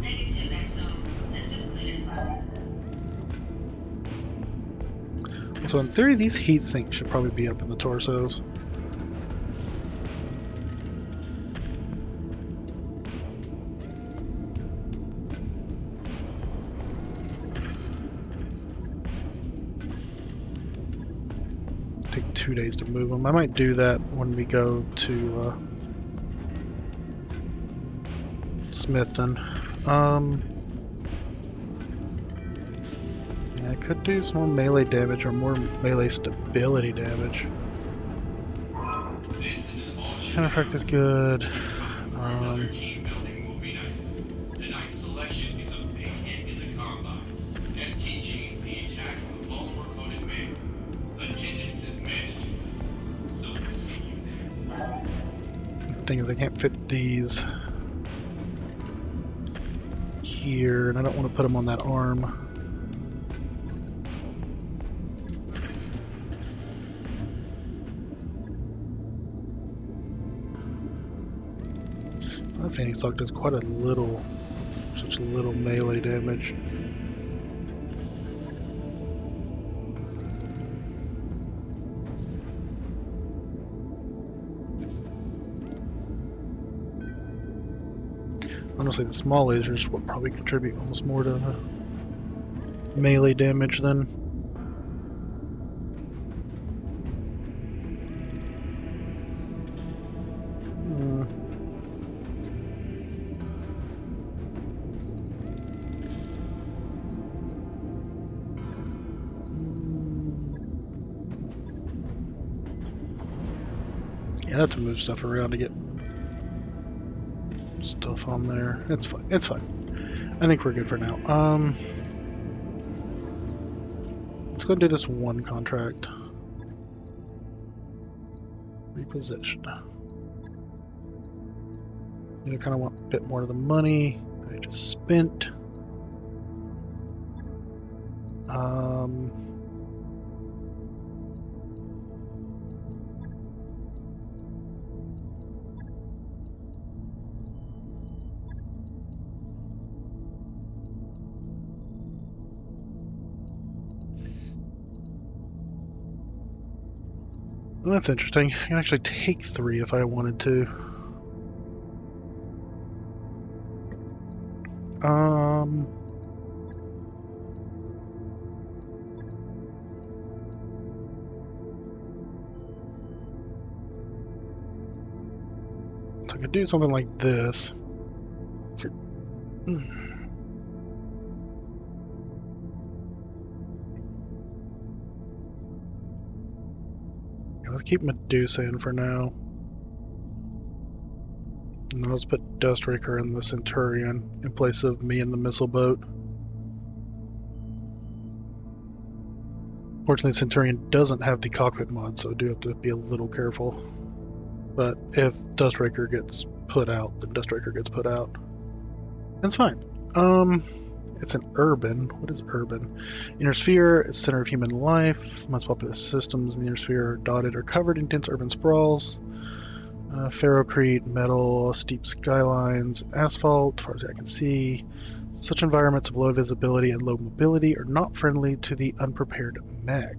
[SPEAKER 2] Negative, XO. Sensors clear.
[SPEAKER 1] So in theory, these heat sinks should probably be up in the torsos. Take 2 days to move them. I might do that when we go to Smithton. Yeah, I could do some more melee damage or more melee stability damage. Kind of effect is good.
[SPEAKER 8] Team building movie night. Tonight's selection is a big hit in the combine. STG is the attack of the polymer coated man. Attendance is mandatory. So we'll see you there.
[SPEAKER 1] The thing is, I can't fit these here, and I don't want to put them on that arm. That Phoenix Hawk does quite a little, such little melee damage. Honestly, the small lasers will probably contribute almost more to the melee damage than. Yeah, I have to move stuff around to get stuff on there. It's fine. It's fine. I think we're good for now. Let's go and do this one contract. Reposition. I kind of want a bit more of the money I just spent. Well, that's interesting. I can actually take 3 if I wanted to. So I could do something like this. let's keep Medusa in for now. And then let's put Dustraker in the Centurion in place of me in the missile boat. Fortunately, Centurion doesn't have the cockpit mod, so I do have to be a little careful. But if Dustraker gets put out, then Dustraker gets put out. That's fine. It's an urban. What is urban? Inner sphere is center of human life. Most populous systems in the inner sphere are dotted or covered in dense urban sprawls. Ferrocrete, metal, steep skylines, asphalt, as far as I can see. Such environments of low visibility and low mobility are not friendly to the unprepared mech.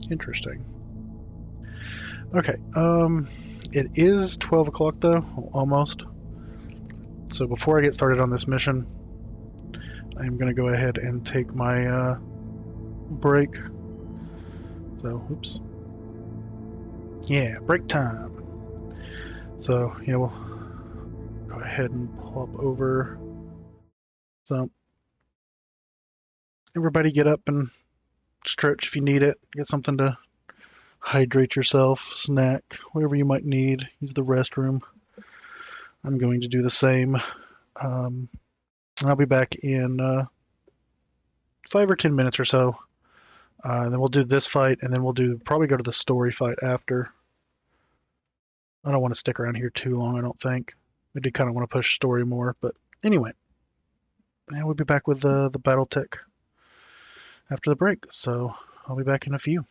[SPEAKER 1] Interesting. Okay, it is 12 o'clock though, almost. So before I get started on this mission, I'm going to go ahead and take my break. So, oops. Yeah, break time. So, yeah, we'll go ahead and pull up over. So, everybody get up and stretch if you need it. Get something to hydrate yourself, snack, whatever you might need. Use the restroom. I'm going to do the same. I'll be back in 5 or 10 minutes or so. And then we'll do this fight, and then we'll probably go to the story fight after. I don't want to stick around here too long, I don't think. I do kind of want to push story more, but anyway. And we'll be back with the BattleTech after the break, so I'll be back in a few.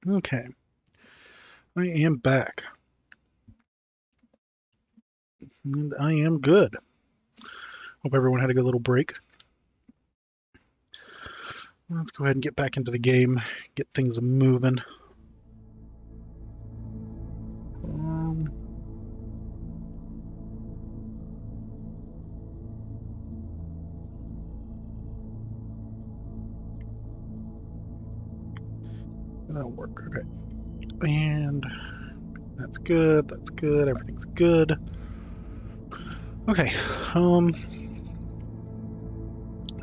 [SPEAKER 1] Okay. I am back. And I am good. Hope everyone had a good little break. Let's go ahead and get back into the game, get things moving. That'll work, okay. And that's good, everything's good. Okay,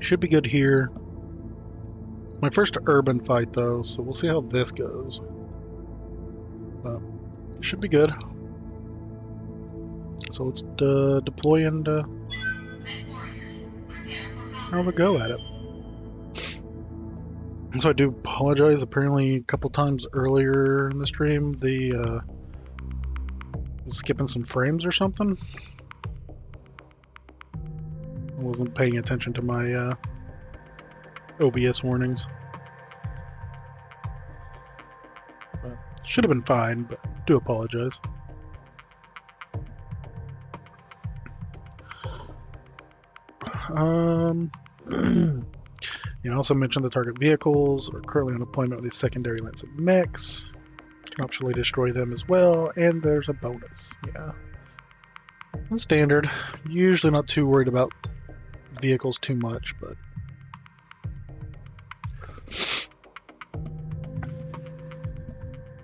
[SPEAKER 1] should be good here. My first urban fight though, so we'll see how this goes. But should be good. So let's deploy and have a go at it. So I do apologize. Apparently, a couple times earlier in the stream, the was skipping some frames or something. I wasn't paying attention to my OBS warnings. But should have been fine, but do apologize. You know, also mentioned the target vehicles are currently on deployment with these secondary Lancet mechs. You can optionally destroy them as well, and there's a bonus. Yeah. Standard. Usually not too worried about vehicles too much, but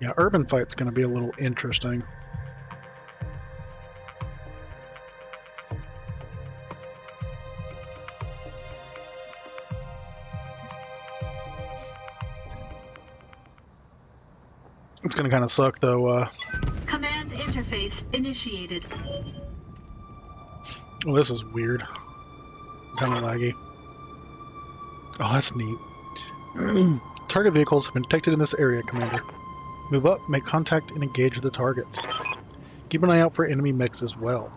[SPEAKER 1] yeah, urban fight's going to be a little interesting. It's going to kind of suck though.
[SPEAKER 2] Command interface initiated.
[SPEAKER 1] Oh, this is weird. Kind of laggy. Oh, that's neat. Target vehicles have been detected in this area, Commander. Move up, make contact, and engage the targets. Keep an eye out for enemy mechs as well.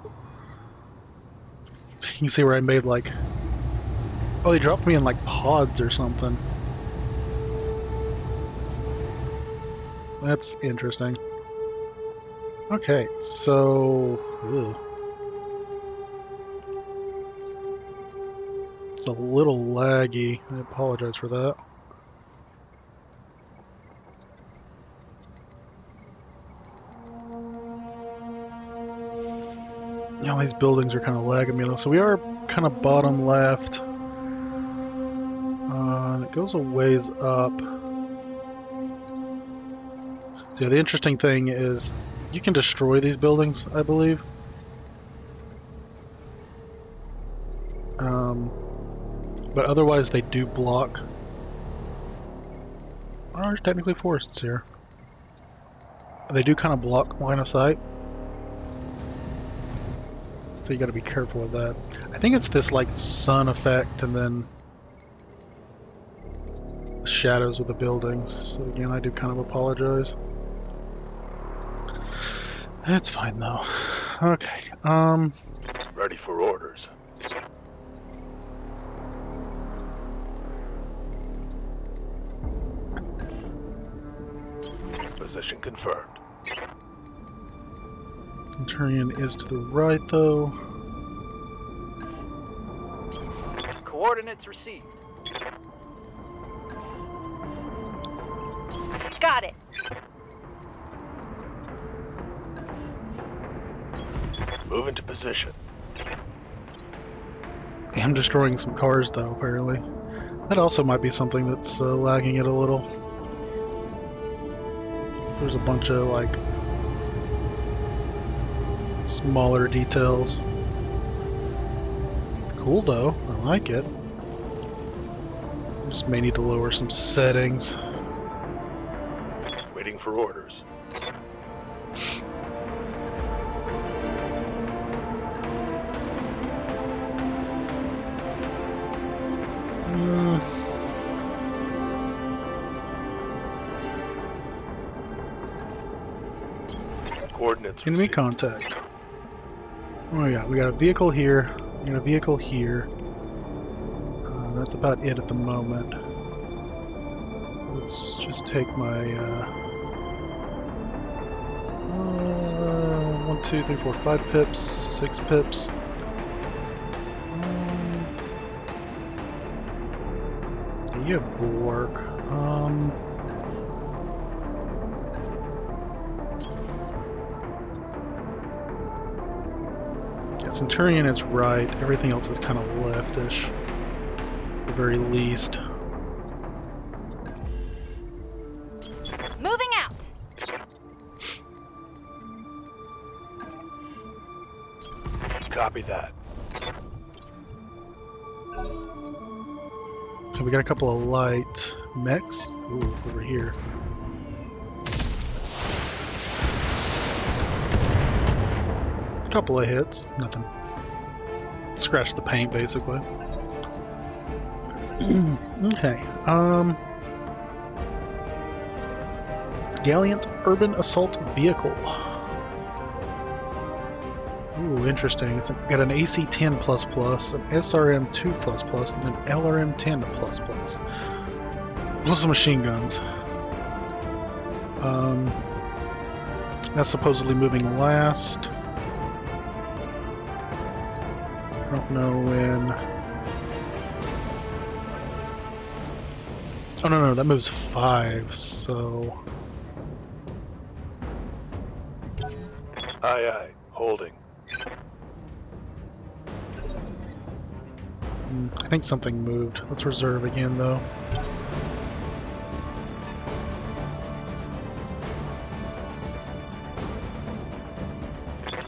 [SPEAKER 1] You can see where I made like... Oh, they dropped me in like pods or something. That's interesting. Okay, so... Ugh. It's a little laggy. I apologize for that. Now these buildings are kind of lagging me. So we are kind of bottom left. It goes a ways up. So the interesting thing is you can destroy these buildings, I believe. But otherwise they do block. Oh, there's technically forests here. They do kind of block line of sight. So you gotta be careful with that. I think it's this like sun effect and then the shadows of the buildings. So again, I do kind of apologize. That's fine though. Okay,
[SPEAKER 3] Ready for orders. Position confirmed.
[SPEAKER 1] Centurion is to the right though.
[SPEAKER 5] Coordinates received.
[SPEAKER 4] Got it.
[SPEAKER 3] Move into position.
[SPEAKER 1] I'm destroying some cars though, apparently. That also might be something that's lagging it a little. There's a bunch of like smaller details. It's cool though, I like it. Just may need to lower some settings.
[SPEAKER 3] Waiting for orders. Coordinates
[SPEAKER 1] Enemy
[SPEAKER 3] received.
[SPEAKER 1] contact. Oh yeah, we got a vehicle here, we got a vehicle here. That's about it at the moment. Let's just take my 1, 2, 3, 4, 5 pips, 6 pips. You have bulwark. Yeah, Centurion is right. Everything else is kind of leftish, at the very least.
[SPEAKER 4] Moving out.
[SPEAKER 3] Copy that.
[SPEAKER 1] So we got a couple of light mechs. Ooh, over here. Couple of hits, nothing. Scratch the paint, basically. Okay. Gallant Urban Assault Vehicle. Ooh, interesting. It's got an AC-10++, an SRM-2++, and an LRM-10++. Plus some machine guns. That's supposedly moving last. I don't know when. Oh no, that moves 5, so.
[SPEAKER 3] Aye, aye. Holding.
[SPEAKER 1] I think something moved. Let's reserve again though.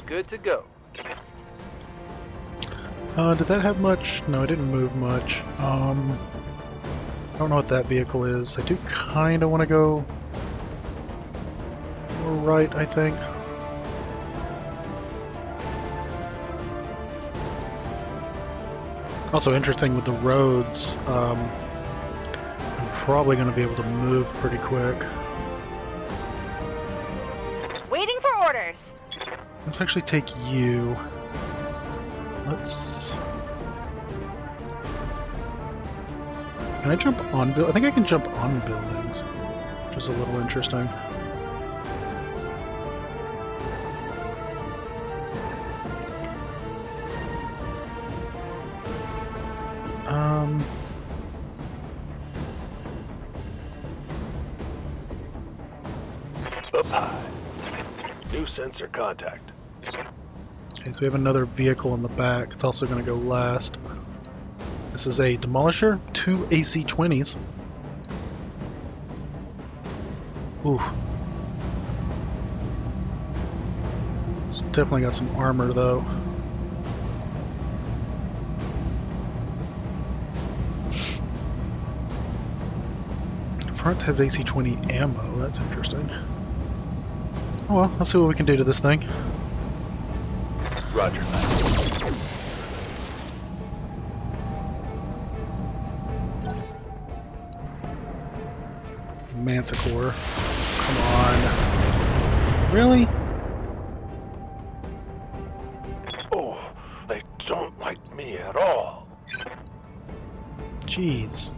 [SPEAKER 5] Good to go.
[SPEAKER 1] Did that have much? No, it didn't move much. I don't know what that vehicle is. I do kind of want to go more right, I think. Also interesting with the roads, I'm probably going to be able to move pretty quick.
[SPEAKER 4] Waiting for orders.
[SPEAKER 1] Let's actually take you. Let's... Can I jump on I think I can jump on buildings, which is a little interesting.
[SPEAKER 3] Up high. New sensor contact.
[SPEAKER 1] Okay, so we have another vehicle in the back. It's also going to go last. This is a Demolisher, 2 AC-20s. Ooh. definitely got some armor though. Front has AC-20 ammo, that's interesting. Oh well, let's see what we can do to this thing.
[SPEAKER 3] Roger that.
[SPEAKER 1] Manticore. Come on. Really?
[SPEAKER 3] Oh, they don't like me at all.
[SPEAKER 1] Jeez.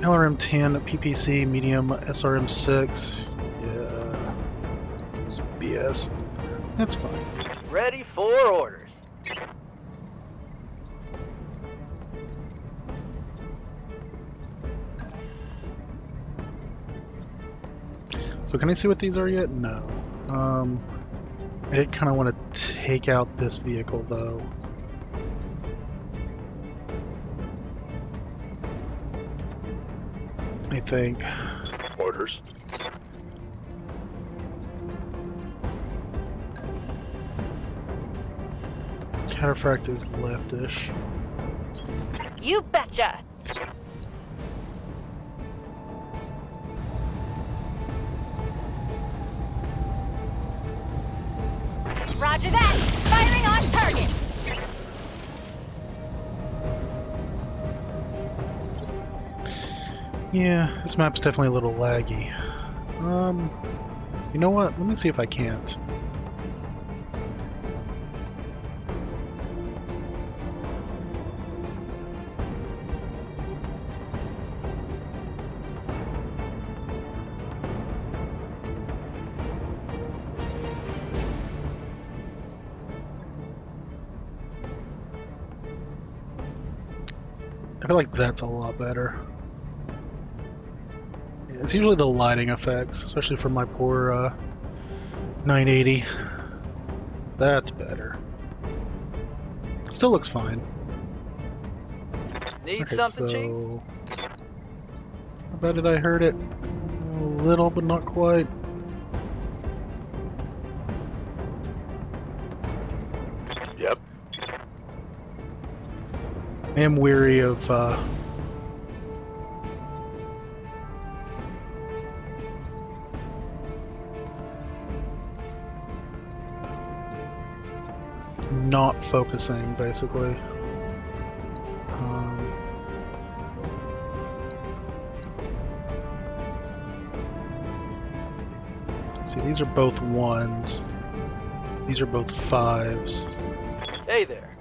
[SPEAKER 1] LRM-10, PPC, medium, SRM-6. Yeah. It's BS. That's fine.
[SPEAKER 5] Ready for orders.
[SPEAKER 1] So can I see what these are yet? No. I did kind of want to take out this vehicle though. I think.
[SPEAKER 3] Orders.
[SPEAKER 1] Cataphract is leftish.
[SPEAKER 4] You betcha. Roger that. Firing on target.
[SPEAKER 1] Yeah, this map's definitely a little laggy. You know what? Let me see if I can't. I feel like that's a lot better. Yeah, it's usually the lighting effects, especially for my poor 980. That's better. Still looks fine.
[SPEAKER 5] Need
[SPEAKER 1] Okay,
[SPEAKER 5] something, Chief?
[SPEAKER 1] so how bad did I hurt it? A little, but not quite.
[SPEAKER 3] Yep.
[SPEAKER 1] I am weary of not focusing, basically. See, these are both ones. These are both fives.
[SPEAKER 5] Hey there.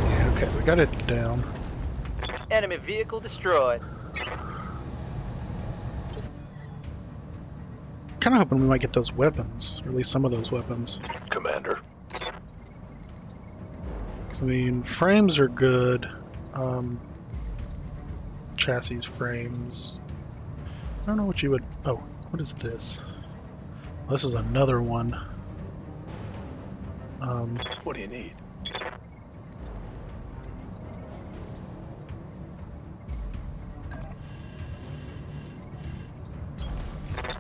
[SPEAKER 1] Yeah, okay, we got it down.
[SPEAKER 5] Enemy vehicle destroyed.
[SPEAKER 1] Kind of hoping we might get those weapons, or at least some of those weapons.
[SPEAKER 3] Commander.
[SPEAKER 1] 'Cause, I mean, frames are good. Chassis frames. I don't know what you would. Oh, what is this? This is another one.
[SPEAKER 3] What do you need?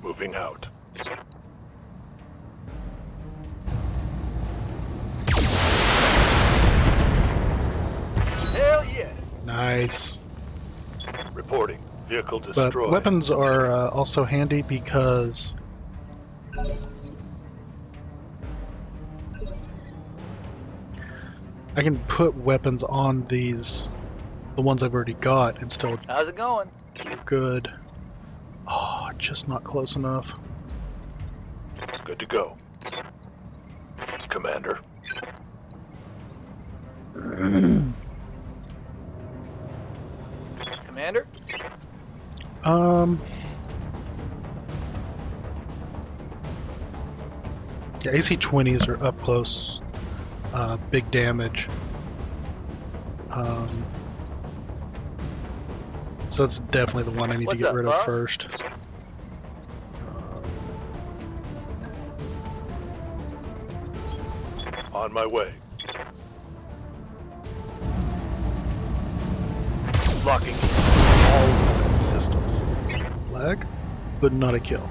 [SPEAKER 3] Moving out.
[SPEAKER 5] Hell yeah.
[SPEAKER 1] Nice.
[SPEAKER 3] Reporting. Vehicle
[SPEAKER 1] But
[SPEAKER 3] destroyed.
[SPEAKER 1] weapons are also handy because I can put weapons on these, the ones I've already got, and still
[SPEAKER 5] How's it going?
[SPEAKER 1] do good. Oh, just not close enough.
[SPEAKER 3] Good to go. Commander.
[SPEAKER 5] Commander?
[SPEAKER 1] Yeah, AC-20s are up close, big damage. So it's definitely the one I need to get rid of first.
[SPEAKER 3] On my way. Locking all systems.
[SPEAKER 1] Lag, but not a kill.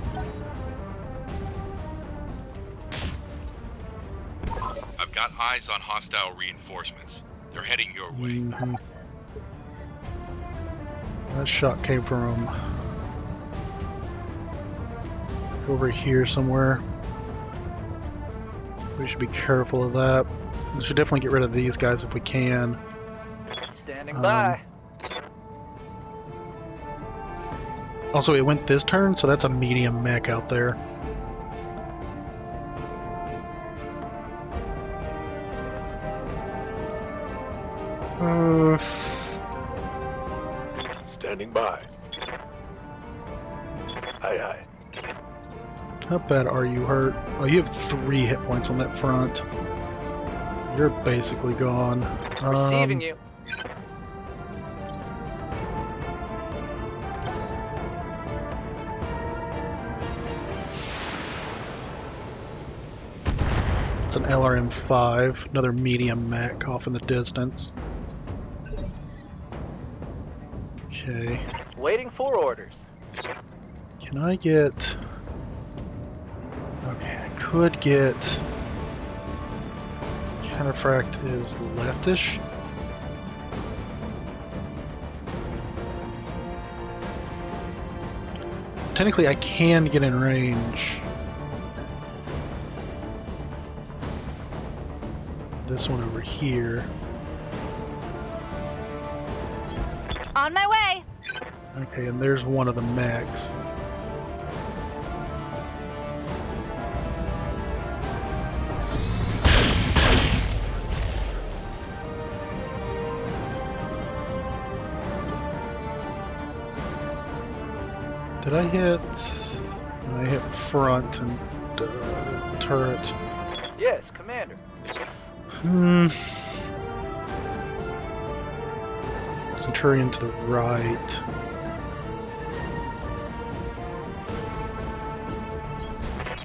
[SPEAKER 11] I've got eyes on hostile reinforcements. They're heading your way.
[SPEAKER 1] Mm-hmm. That shot came from over here somewhere. We should be careful of that. We should definitely get rid of these guys if we can.
[SPEAKER 5] Standing by.
[SPEAKER 1] Also, it went this turn, so that's a medium mech out there.
[SPEAKER 3] Standing by. Aye, aye.
[SPEAKER 1] How bad are you hurt? Oh, you have 3 hit points on that front. You're basically gone.
[SPEAKER 5] Receiving you.
[SPEAKER 1] It's an LRM-5, another medium mech off in the distance. Okay.
[SPEAKER 5] Waiting for orders.
[SPEAKER 1] Can I get... Okay, I could get... Counterfract is leftish. Technically, I can get in range. This one over here.
[SPEAKER 4] On my way.
[SPEAKER 1] Okay, and there's one of the mechs. Did I hit? I hit front and turret.
[SPEAKER 5] Yes, Commander.
[SPEAKER 1] Centurion to the right.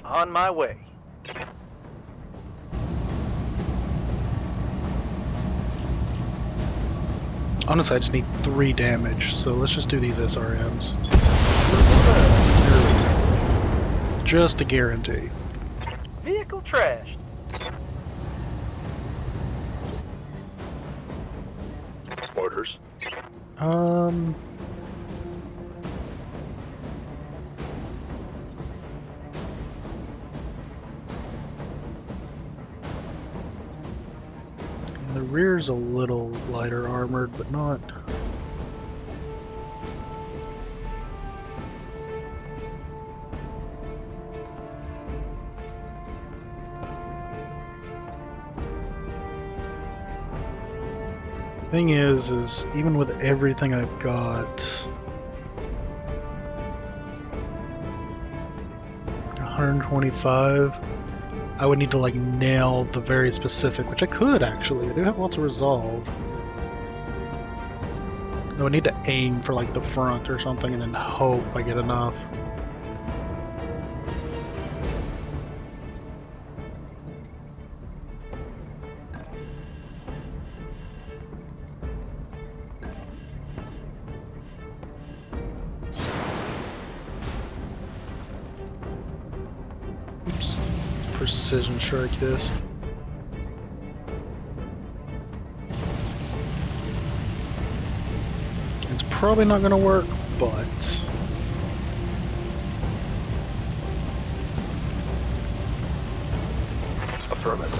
[SPEAKER 5] On my way.
[SPEAKER 1] Honestly, I just need 3 damage, so let's just do these SRMs. Just a guarantee.
[SPEAKER 5] Vehicle trashed.
[SPEAKER 3] Orders.
[SPEAKER 1] The rear's a little lighter armored, but not. Thing is even with everything I've got, 125, I would need to like nail the very specific, which I could actually. I do have lots of resolve. I would need to aim for like the front or something and then hope I get enough. Oops. Precision strike this. It's probably not going to work, but
[SPEAKER 3] Affirmative.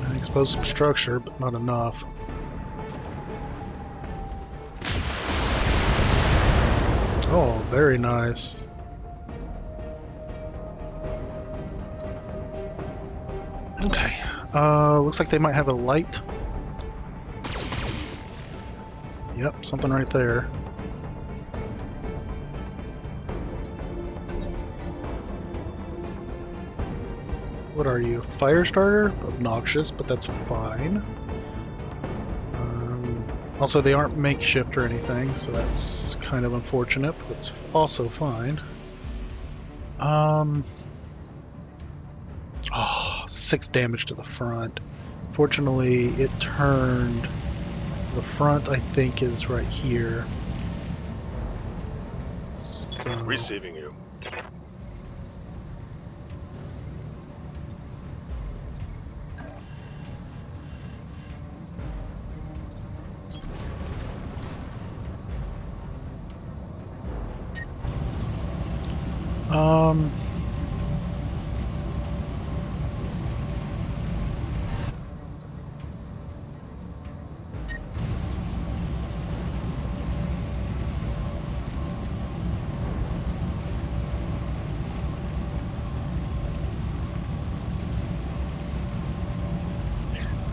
[SPEAKER 1] I exposed some structure, but not enough. Oh, very nice. Okay. Looks like they might have a light. Yep, something right there. What are you? Fire starter? Obnoxious, but that's fine. Also, they aren't makeshift or anything, so that's kind of unfortunate, but it's also fine. Oh, 6 damage to the front. Fortunately, it turned. The front, I think, is right here. So...
[SPEAKER 3] Receiving you.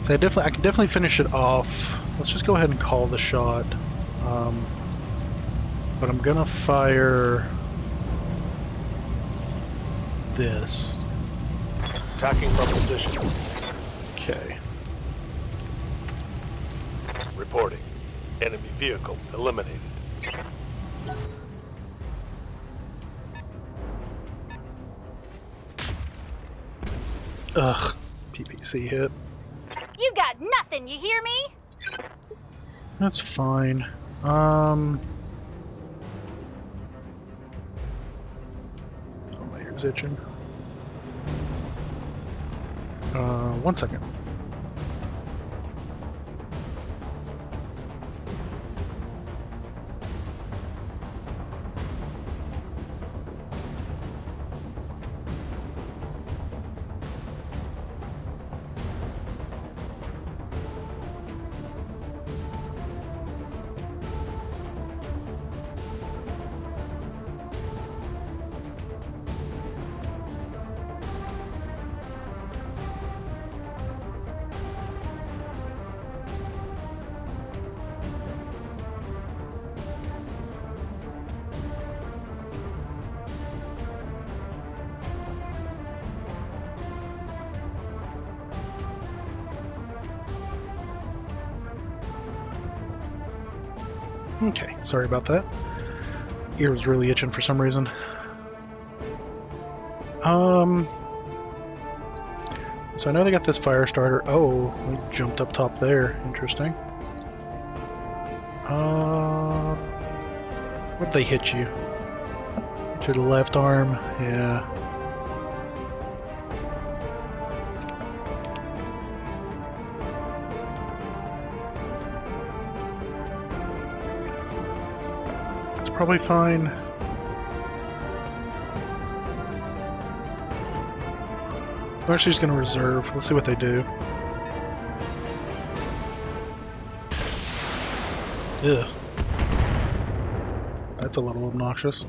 [SPEAKER 1] So I can definitely finish it off. Let's just go ahead and call the shot. But I'm gonna fire this.
[SPEAKER 3] Attacking from position.
[SPEAKER 1] Okay.
[SPEAKER 3] Reporting. Enemy vehicle eliminated.
[SPEAKER 1] Ugh. PPC hit.
[SPEAKER 4] You got nothing, you hear me?
[SPEAKER 1] That's fine. Oh, my ear's itching. 1 second. Okay, sorry about that. Ear was really itching for some reason. So I know they got this fire starter. Oh, we jumped up top there. Interesting. Where'd they hit you? To the left arm? Yeah. Probably fine. I'm actually just going to reserve. Let's see what they do. Ugh. That's a little obnoxious.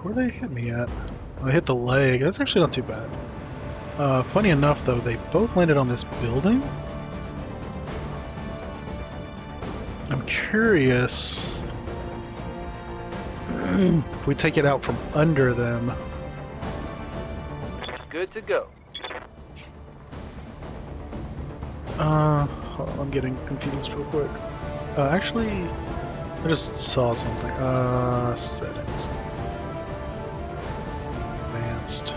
[SPEAKER 1] Where they hit me at? I hit the leg. That's actually not too bad. Funny enough, though, they both landed on this building. I'm curious if we take it out from under them.
[SPEAKER 5] Good to go.
[SPEAKER 1] Hold on, I'm getting confused real quick. Actually, I just saw something. Settings. Advanced.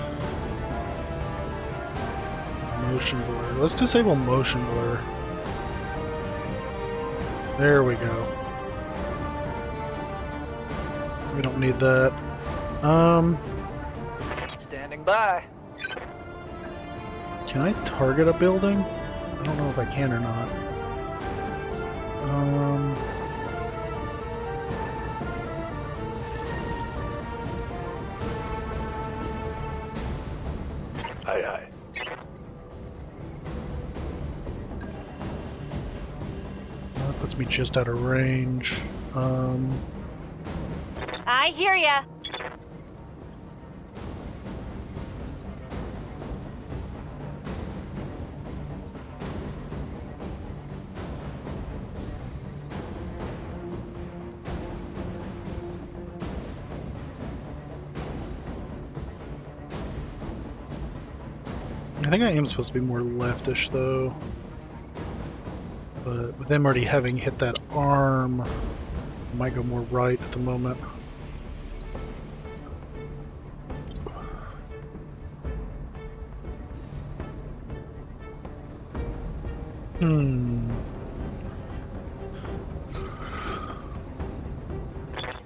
[SPEAKER 1] Motion blur. Let's disable motion blur. There we go. We don't need that.
[SPEAKER 5] Standing by.
[SPEAKER 1] Can I target a building? I don't know if I can or not.
[SPEAKER 3] Aye, aye.
[SPEAKER 1] That puts me just out of range.
[SPEAKER 4] I hear ya.
[SPEAKER 1] I think I am supposed to be more leftish though. But with them already having hit that arm, I might go more right at the moment.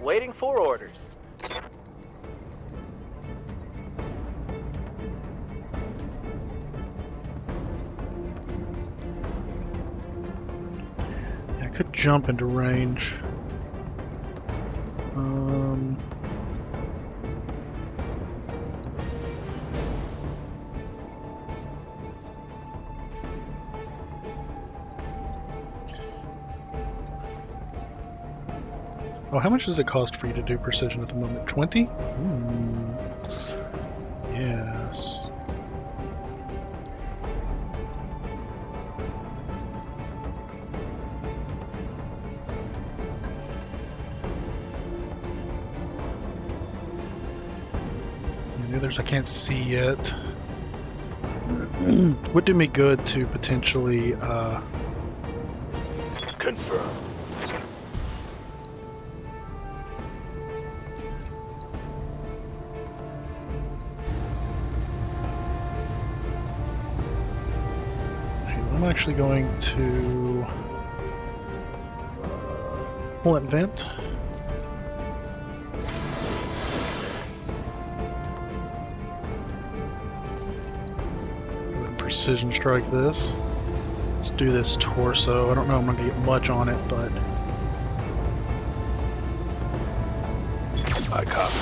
[SPEAKER 5] Waiting for orders.
[SPEAKER 1] I could jump into range. Oh, how much does it cost for you to do precision at the moment? 20? Yes. The others I can't see yet. Would do me good to potentially
[SPEAKER 3] Confirm.
[SPEAKER 1] I'm actually going to pull that vent. Precision strike this. Let's do this torso. I don't know if I'm going to get much on it, but
[SPEAKER 3] I copy.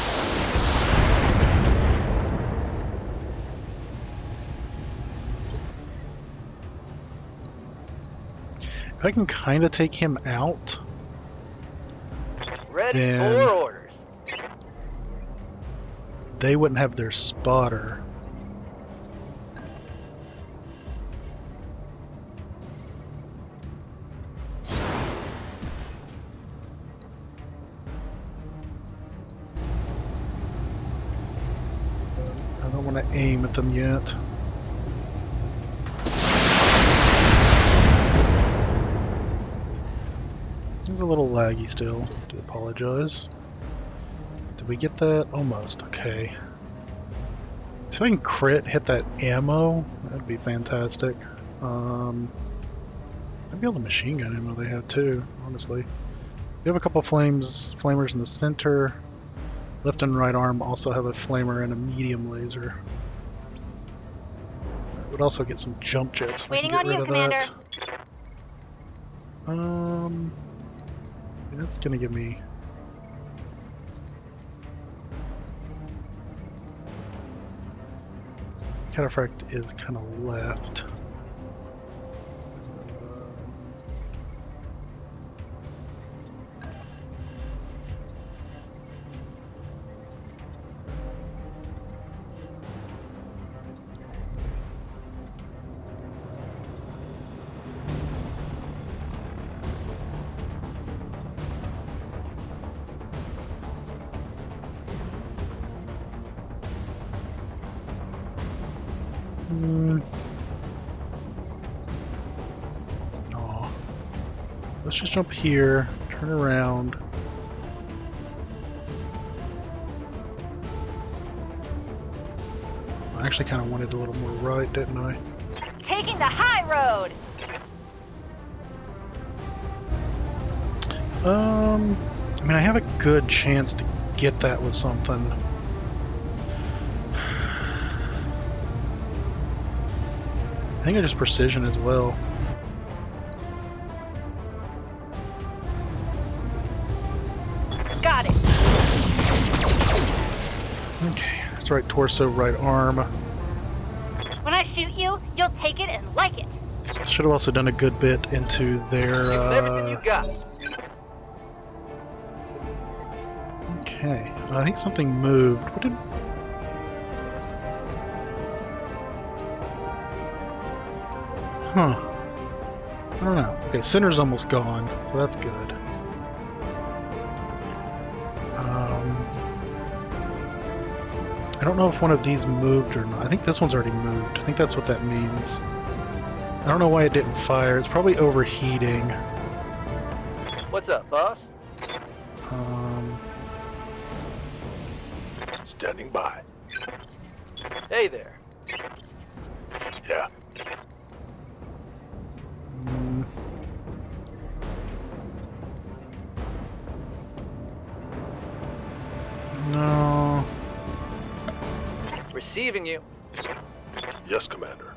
[SPEAKER 1] if I can kind of take him out,
[SPEAKER 5] Ready
[SPEAKER 1] then
[SPEAKER 5] for orders.
[SPEAKER 1] they wouldn't have their spotter. I don't want to aim at them yet. It's a little laggy still. I do apologize. Did we get that? Almost. Okay. So if I can crit, hit that ammo, that'd be fantastic. Maybe all the machine gun ammo they have too, honestly. We have a couple flamers in the center. Left and right arm also have a flamer and a medium laser. Would also get some jump jets if I can
[SPEAKER 4] Waiting
[SPEAKER 1] get
[SPEAKER 4] on
[SPEAKER 1] rid
[SPEAKER 4] you,
[SPEAKER 1] of
[SPEAKER 4] Commander.
[SPEAKER 1] that. That's gonna give me. Cataphract is kind of left. Oh. Let's just jump here, turn around. I actually kind of wanted a little more right, didn't I?
[SPEAKER 4] Taking the high road.
[SPEAKER 1] I mean, I have a good chance to get that with something. I think I just precision as well.
[SPEAKER 4] Got it.
[SPEAKER 1] Okay, that's right, torso, right arm.
[SPEAKER 4] When I shoot you, you'll take it and like it.
[SPEAKER 1] Should have also done a good bit into their.
[SPEAKER 5] Use everything you got.
[SPEAKER 1] Okay, I think something moved. What did? Huh. I don't know. Okay, center's almost gone, so that's good. I don't know if one of these moved or not. I think this one's already moved. I think that's what that means. I don't know why it didn't fire. It's probably overheating.
[SPEAKER 5] What's up, boss?
[SPEAKER 3] Standing by.
[SPEAKER 5] Hey there.
[SPEAKER 3] Yeah.
[SPEAKER 1] No.
[SPEAKER 5] Receiving you.
[SPEAKER 3] Yes, Commander.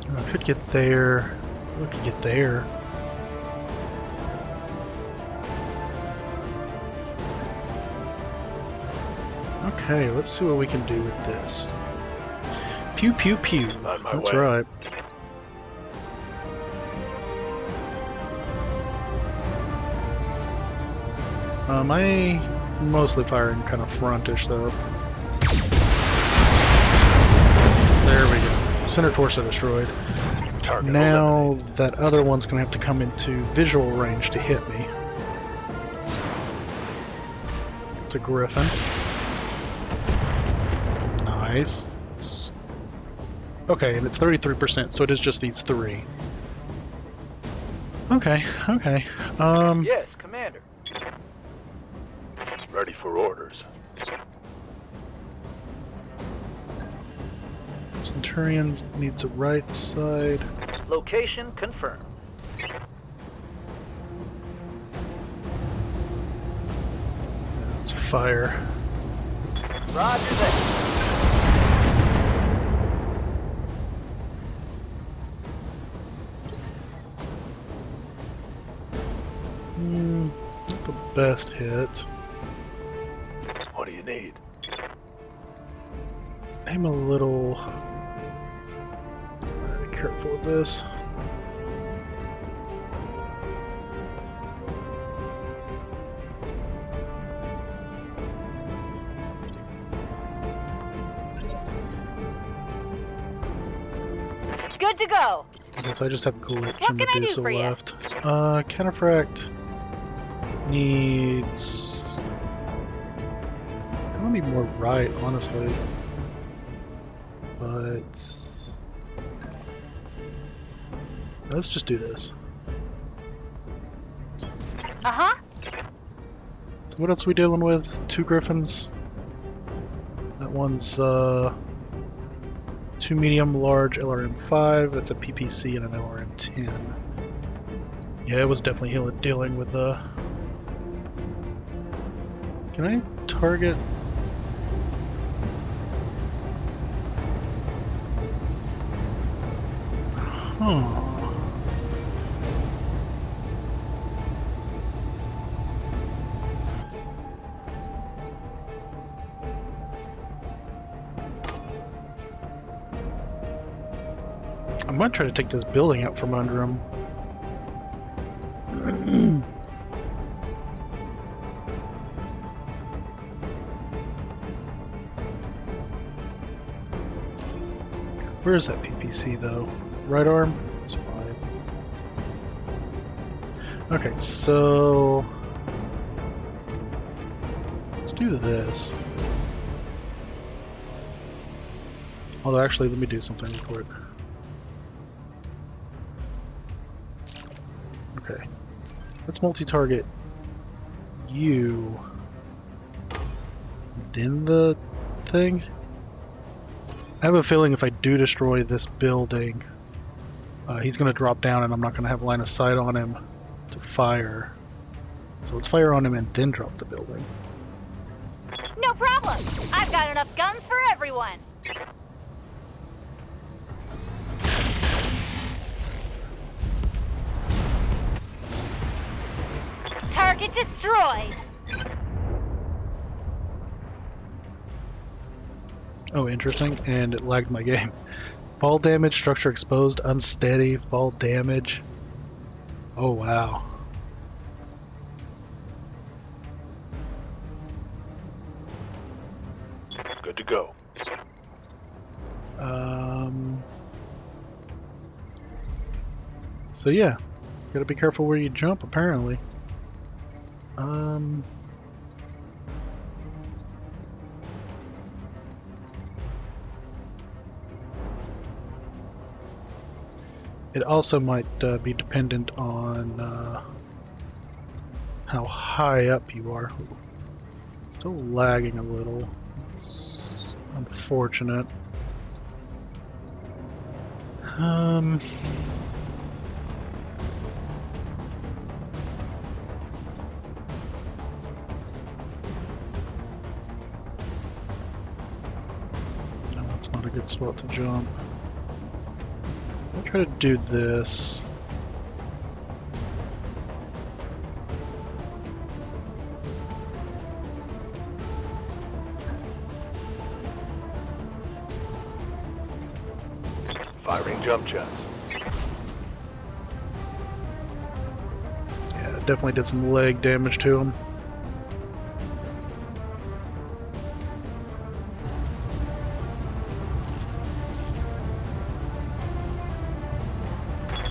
[SPEAKER 1] I could get there. We could get there. Okay, let's see what we can do with this. Pew pew pew.
[SPEAKER 3] On my
[SPEAKER 1] That's
[SPEAKER 3] way.
[SPEAKER 1] right. I mostly firing kind of frontish though. There we go. Center torso destroyed.
[SPEAKER 3] Target
[SPEAKER 1] Now
[SPEAKER 3] eliminated.
[SPEAKER 1] that other one's gonna have to come into visual range to hit me. It's a Griffin. Nice. Okay, and it's 33%, so it is just these three. Okay, okay.
[SPEAKER 5] Yes, Commander.
[SPEAKER 3] Ready for orders.
[SPEAKER 1] Centurions needs a right side.
[SPEAKER 5] Location confirmed.
[SPEAKER 1] Let's fire.
[SPEAKER 5] Roger that.
[SPEAKER 1] Not the best hit.
[SPEAKER 3] What do you need?
[SPEAKER 1] I'm a little... Be careful with this.
[SPEAKER 4] Good to go.
[SPEAKER 1] I guess I just have glitch
[SPEAKER 4] What
[SPEAKER 1] and
[SPEAKER 4] can I do
[SPEAKER 1] Medusa
[SPEAKER 4] for you?
[SPEAKER 1] left. Counterfract needs... I want to be more right, honestly. But... let's just do this.
[SPEAKER 4] Uh-huh.
[SPEAKER 1] So what else are we dealing with? 2 Griffins. That one's 2 medium, large LRM-5. That's a PPC and an LRM-10. Yeah, it was definitely dealing with the... Can I target... Huh. I might try to take this building out from under him. Where is that PPC though? Right arm? It's fine. Okay, so... let's do this. Although actually, let me do something real quick. Okay. Let's multi-target you. Then the thing? I have a feeling if I do destroy this building, he's going to drop down and I'm not going to have line of sight on him to fire. So let's fire on him and then drop the building.
[SPEAKER 4] No problem. I've got enough guns for everyone. Target destroyed.
[SPEAKER 1] Oh, interesting, and it lagged my game. Fall damage, structure exposed, unsteady, fall damage. Oh, wow.
[SPEAKER 3] Good to go.
[SPEAKER 1] So yeah, gotta be careful where you jump, apparently. It also might be dependent on how high up you are. Still lagging a little. It's unfortunate. No, that's not a good spot to jump. I'll try to do this.
[SPEAKER 3] Firing jump jets.
[SPEAKER 1] Yeah, it definitely did some leg damage to him.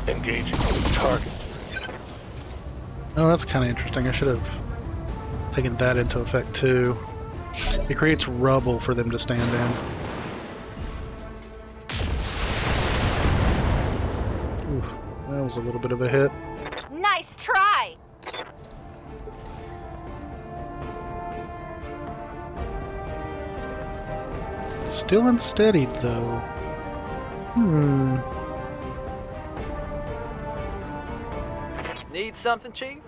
[SPEAKER 3] Engaging target.
[SPEAKER 1] Oh, that's kind of interesting. I should have taken that into effect too. It creates rubble for them to stand in. Oof, that was a little bit of a hit.
[SPEAKER 4] Nice try!
[SPEAKER 1] Still unsteadied though.
[SPEAKER 5] Need something, Chief?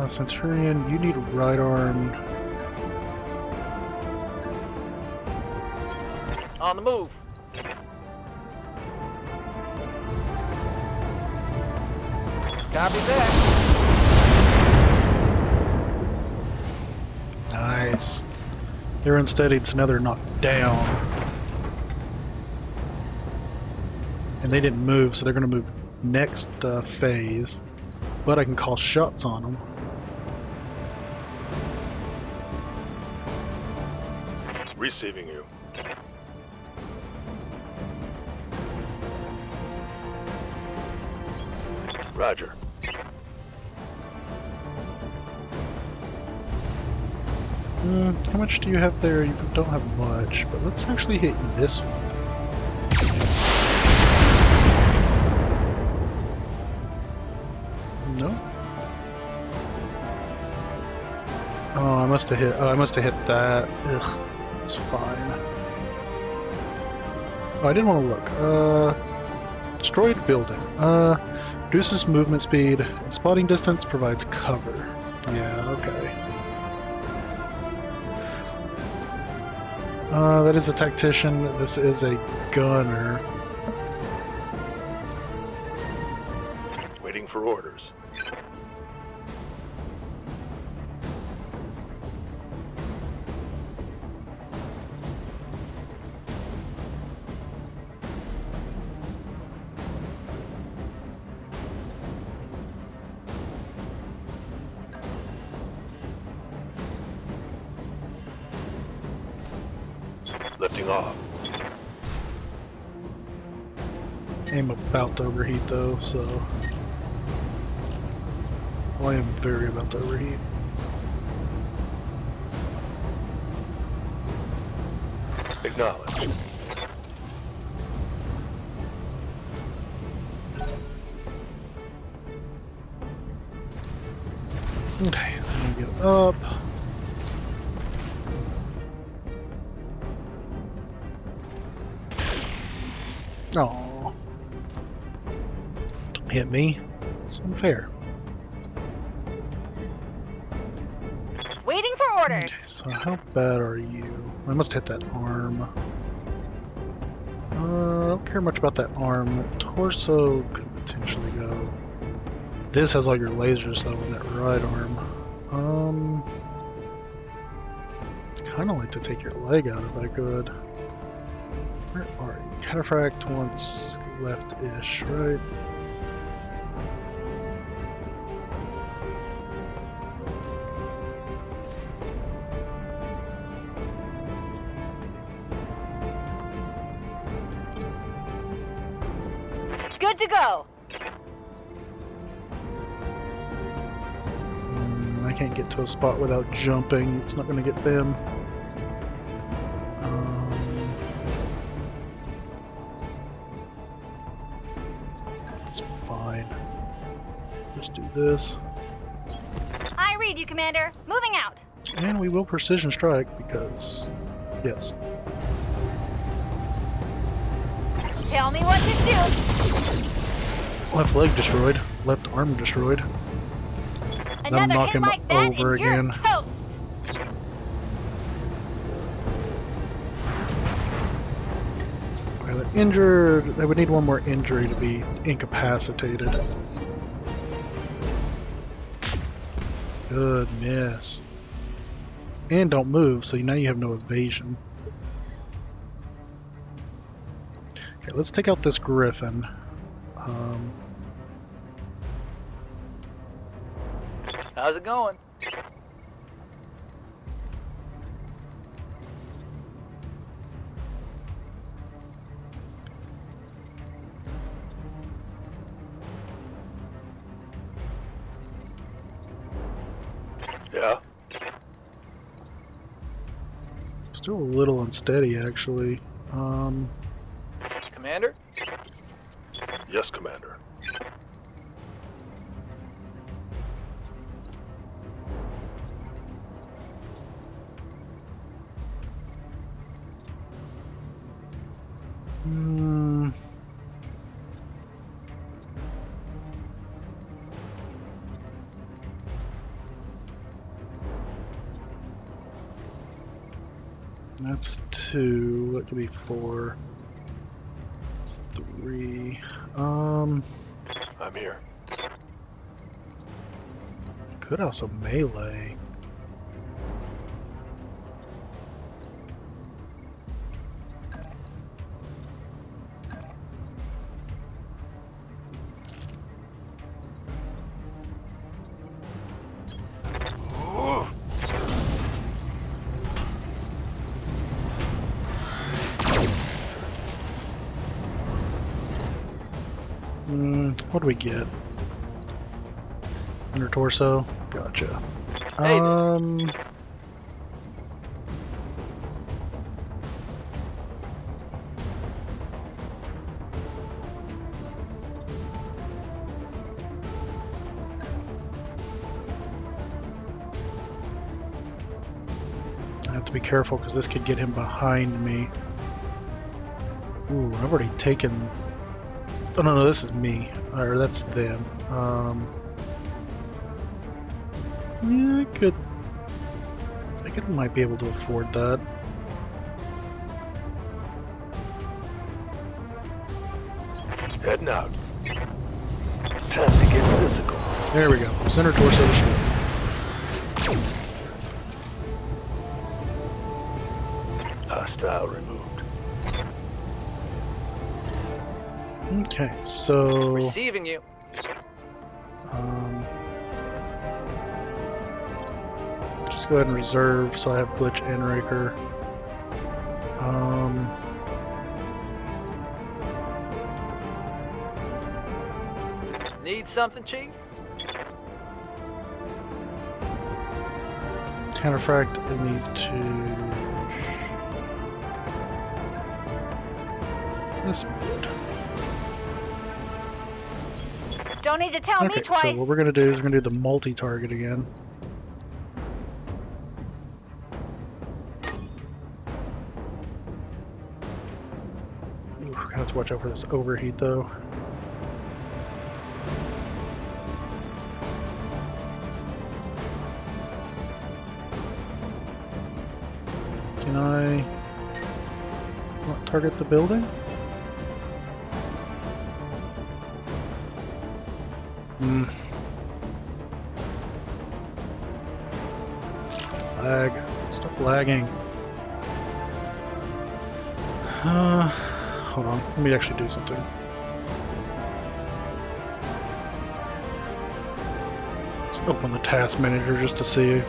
[SPEAKER 1] Centurion, you need right armed.
[SPEAKER 5] On the move. Copy that.
[SPEAKER 1] Nice. They're unsteadied, so now they're knocked down. And they didn't move, so they're going to move next phase. But I can call shots on them.
[SPEAKER 3] Receiving you. Roger.
[SPEAKER 1] How much do you have there? You don't have much, but let's actually hit this one. No? Oh, I must have hit. Oh, I must have hit that. Ugh, it's fine. Oh, I didn't want to look. Destroyed building. Reduces movement speed. And spotting distance provides cover. Yeah, okay. That is a tactician. This is a gunner.
[SPEAKER 3] Waiting for orders. Lifting off.
[SPEAKER 1] I'm about to overheat though, so... Well, I am very about to overheat.
[SPEAKER 3] Acknowledged.
[SPEAKER 1] Okay, let me get up. Oh, don't hit me. It's unfair.
[SPEAKER 4] Waiting for orders.
[SPEAKER 1] Okay, so how bad are you? I must hit that arm. I don't care much about that arm. Torso could potentially go. This has all your lasers though in that right arm. Kind of like to take your leg out if I could. Where are you? Cataphract once left-ish, right?
[SPEAKER 4] Good to go.
[SPEAKER 1] can't get to a spot without jumping. It's not going to get them. It's fine. Just do this.
[SPEAKER 4] I read you, Commander. Moving out.
[SPEAKER 1] And we will precision strike because, yes.
[SPEAKER 4] Tell me what to do.
[SPEAKER 1] Left leg destroyed. Left arm destroyed. Then
[SPEAKER 4] Another
[SPEAKER 1] knock
[SPEAKER 4] hit
[SPEAKER 1] him
[SPEAKER 4] like that
[SPEAKER 1] over
[SPEAKER 4] and you're
[SPEAKER 1] again.
[SPEAKER 4] toast.
[SPEAKER 1] Okay, they're injured. They would need one more injury to be incapacitated. Good miss. And don't move, so now you have no evasion. Okay, let's take out this Griffin.
[SPEAKER 5] How's it going?
[SPEAKER 3] Yeah?
[SPEAKER 1] Still a little unsteady, actually.
[SPEAKER 5] Commander?
[SPEAKER 3] Yes, Commander.
[SPEAKER 1] That's 2. That could be 4. That's 3.
[SPEAKER 3] I'm here.
[SPEAKER 1] Could also melee. What do we get? Under torso? Gotcha.
[SPEAKER 5] Hey,
[SPEAKER 1] I have to be careful because this could get him behind me. Ooh, I've already taken... Oh no, this is me. Or that's them. Yeah, I could might be able to afford that.
[SPEAKER 3] Heading out. Time to get physical.
[SPEAKER 1] There we go. Center torso destroyed.
[SPEAKER 3] Hostile removed.
[SPEAKER 1] Okay, so...
[SPEAKER 5] receiving you.
[SPEAKER 1] Just go ahead and reserve so I have Glitch and Raker.
[SPEAKER 5] Need something, Chief?
[SPEAKER 1] Counterfract, it needs to... This would.
[SPEAKER 4] Don't need to tell me
[SPEAKER 1] Okay,
[SPEAKER 4] twice.
[SPEAKER 1] so what we're going to do is we're going to do the multi-target again. Ooh, I have to watch out for this overheat though. Can I not target the building? Lag. Stop lagging. Hold on. Let me actually do something. Let's open the task manager just to see if...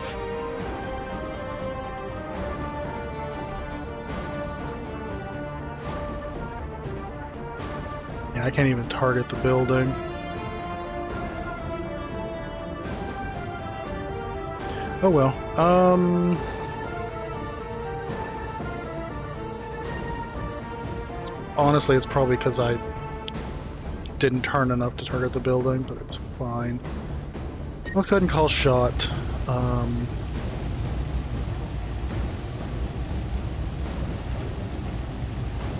[SPEAKER 1] Yeah, I can't even target the building. Oh well. Honestly, it's probably because I didn't turn enough to target the building, but it's fine. Let's go ahead and call shot.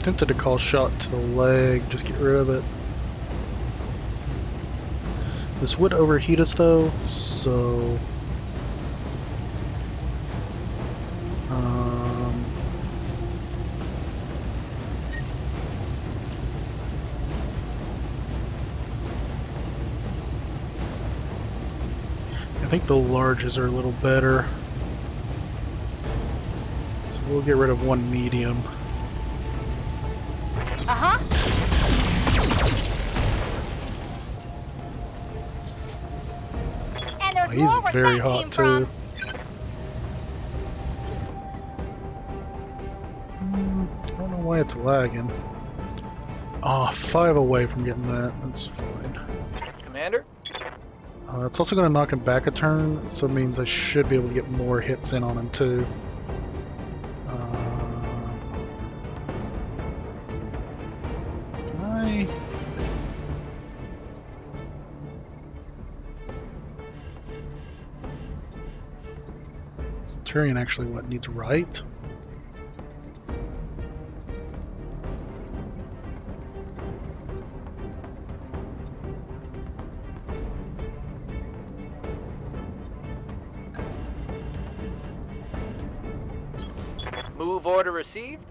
[SPEAKER 1] Tempted to call shot to the leg, just get rid of it. This would overheat us though, so... I think the larges are a little better. So we'll get rid of one medium.
[SPEAKER 4] Uh-huh. And there's more
[SPEAKER 1] He's
[SPEAKER 4] where
[SPEAKER 1] very
[SPEAKER 4] that
[SPEAKER 1] hot
[SPEAKER 4] came
[SPEAKER 1] too.
[SPEAKER 4] from.
[SPEAKER 1] I don't know why it's lagging. Ah, 5 away from getting that. That's fine.
[SPEAKER 5] Commander?
[SPEAKER 1] It's also going to knock him back a turn, so it means I should be able to get more hits in on him too. Can I? Centurion actually what needs right?
[SPEAKER 5] Move order received?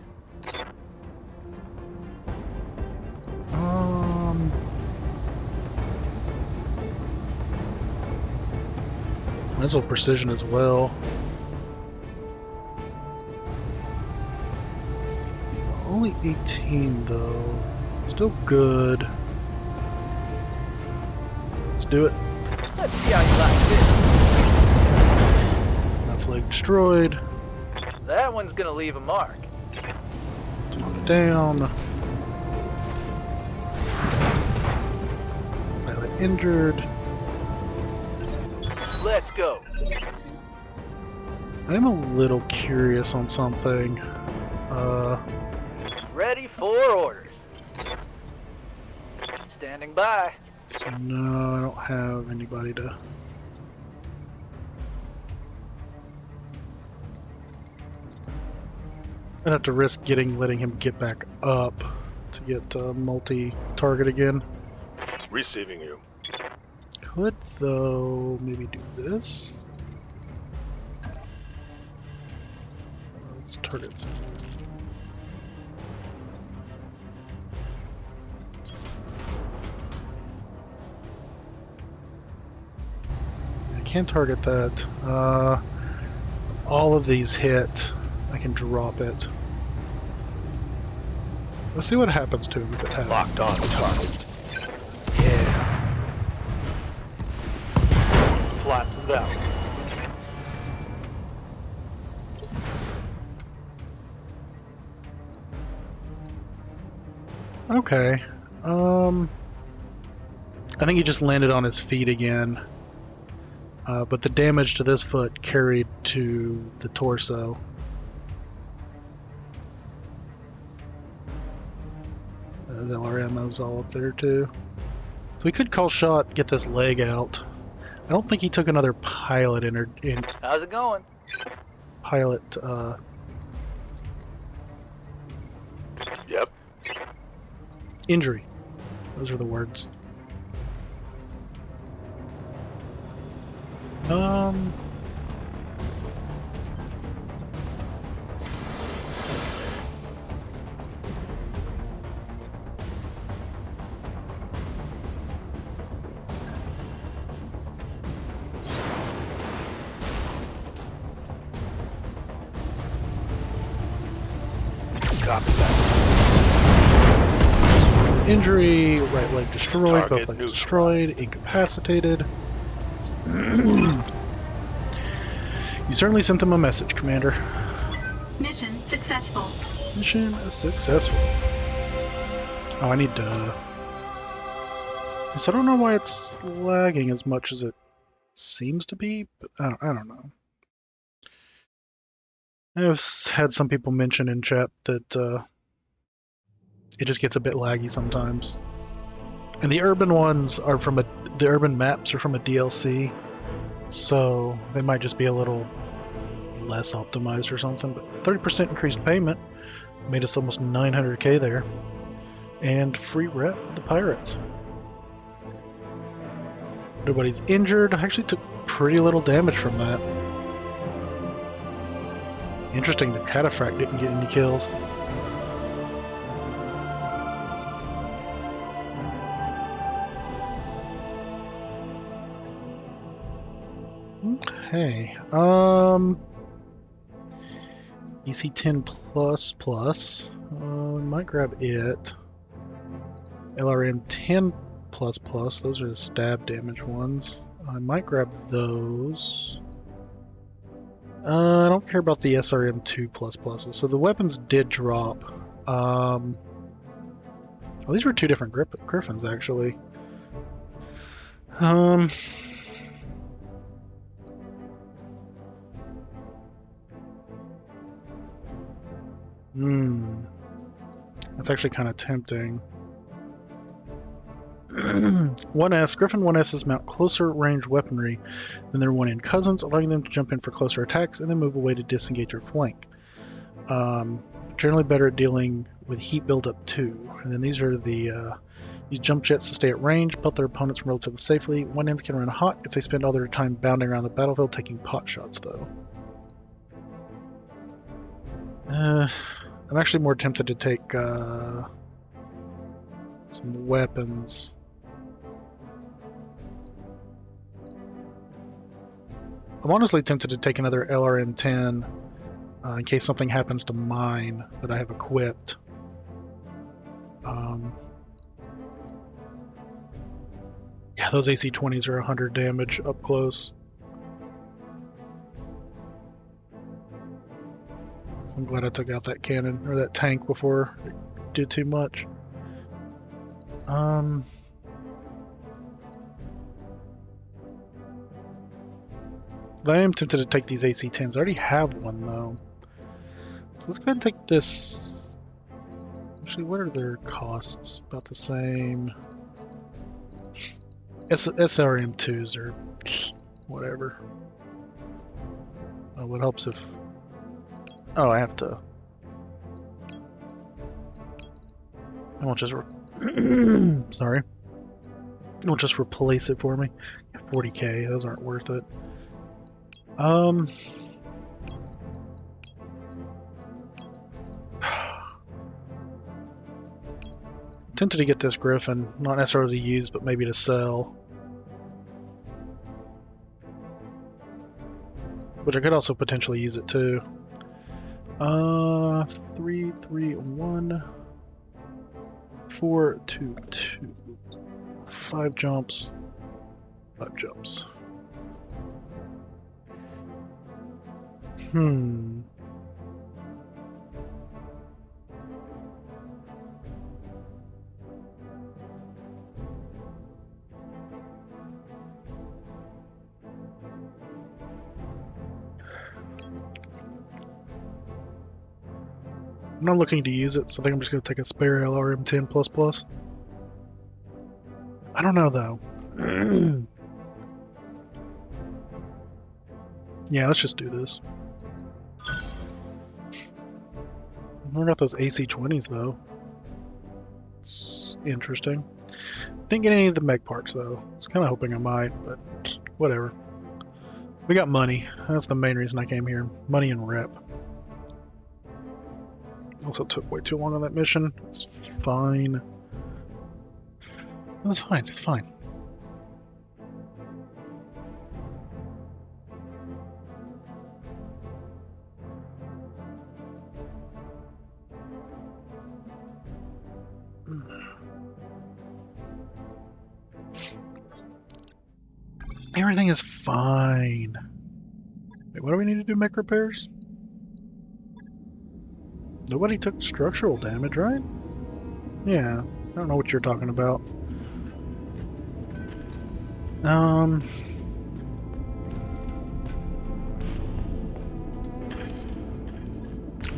[SPEAKER 1] Missile precision as well. Only 18 though. Still good. Let's do it.
[SPEAKER 5] Let's see how you like this.
[SPEAKER 1] Enough leg destroyed.
[SPEAKER 5] That one's gonna leave a mark.
[SPEAKER 1] Knock down. Pilot injured.
[SPEAKER 5] Let's go.
[SPEAKER 1] I'm a little curious on something.
[SPEAKER 5] Ready for orders. Standing by.
[SPEAKER 1] No, I don't have anybody to... I'd have to risk letting him get back up to get multi-target again.
[SPEAKER 3] Receiving you.
[SPEAKER 1] Could, though, maybe do this. Let's target. I can't target that. All of these hit. I can drop it. Let's see what happens to him if it happens.
[SPEAKER 3] Locked on target.
[SPEAKER 1] Yeah.
[SPEAKER 3] Flatten them.
[SPEAKER 1] Okay. I think he just landed on his feet again. But the damage to this foot carried to the torso. The LRMO's all up there too. So we could call shot, get this leg out. I don't think he took another pilot in.
[SPEAKER 5] How's it going?
[SPEAKER 1] Pilot,
[SPEAKER 3] Yep.
[SPEAKER 1] injury. Those are the words.
[SPEAKER 3] Copy that.
[SPEAKER 1] Injury, right leg destroyed,
[SPEAKER 3] Target
[SPEAKER 1] both legs destroyed, incapacitated. You certainly sent them a message, Commander.
[SPEAKER 2] Mission successful.
[SPEAKER 1] Mission successful. Oh, I need to... So I don't know why it's lagging as much as it seems to be, but I don't know. I've had some people mention in chat that it just gets a bit laggy sometimes. And the urban ones are from the urban maps are from a DLC, so they might just be a little less optimized or something. But 30% increased payment made us almost 900k there, and free rep the pirates. Nobody's injured. I actually took pretty little damage from that. Interesting, the cataphract didn't get any kills. Okay, EC10 plus. Might grab it. LRM 10 plus. Those are the stab damage ones. I might grab those. I don't care about the SRM 2 plus. So the weapons did drop. Well, these were two different griffins actually. That's actually kind of tempting. 1S, Griffin 1S's mount closer range weaponry than their 1N cousins, allowing them to jump in for closer attacks and then move away to disengage or flank. Generally better at dealing with heat buildup too. And then these are the use jump jets to stay at range, pelt their opponents relatively safely. 1Ns can run hot if they spend all their time bounding around the battlefield taking pot shots though. I'm actually more tempted to take some weapons. I'm honestly tempted to take another LRM-10 in case something happens to mine that I have equipped. Yeah, those AC-20s are 100 damage up close. I'm glad I took out that cannon, or that tank, before it did too much. I am tempted to take these AC-10s. I already have one, though. So let's go ahead and take this. Actually, what are their costs? About the same. SRM-2s are whatever. Oh, what helps if... Oh, I have to... I won't just... Sorry. It won't just replace it for me. 40k, those aren't worth it. Tempted to get this Griffin, not necessarily to use, but maybe to sell. Which I could also potentially use it too. 3, 3, 1, 4, 2, 2, 5 jumps, 5 jumps. I'm not looking to use it, so I think I'm just going to take a spare LRM-10 plus. I don't know though. Yeah, let's just do this. I got those AC-20s though. It's interesting. Didn't get any of the mech parts though. I was kind of hoping I might, but whatever. We got money. That's the main reason I came here. Money and rep. Also took way too long on that mission. It's fine. It's fine. It's fine. Everything is fine. Wait, what do we need to do? Mech repairs? Nobody took structural damage, right? Yeah, I don't know what you're talking about.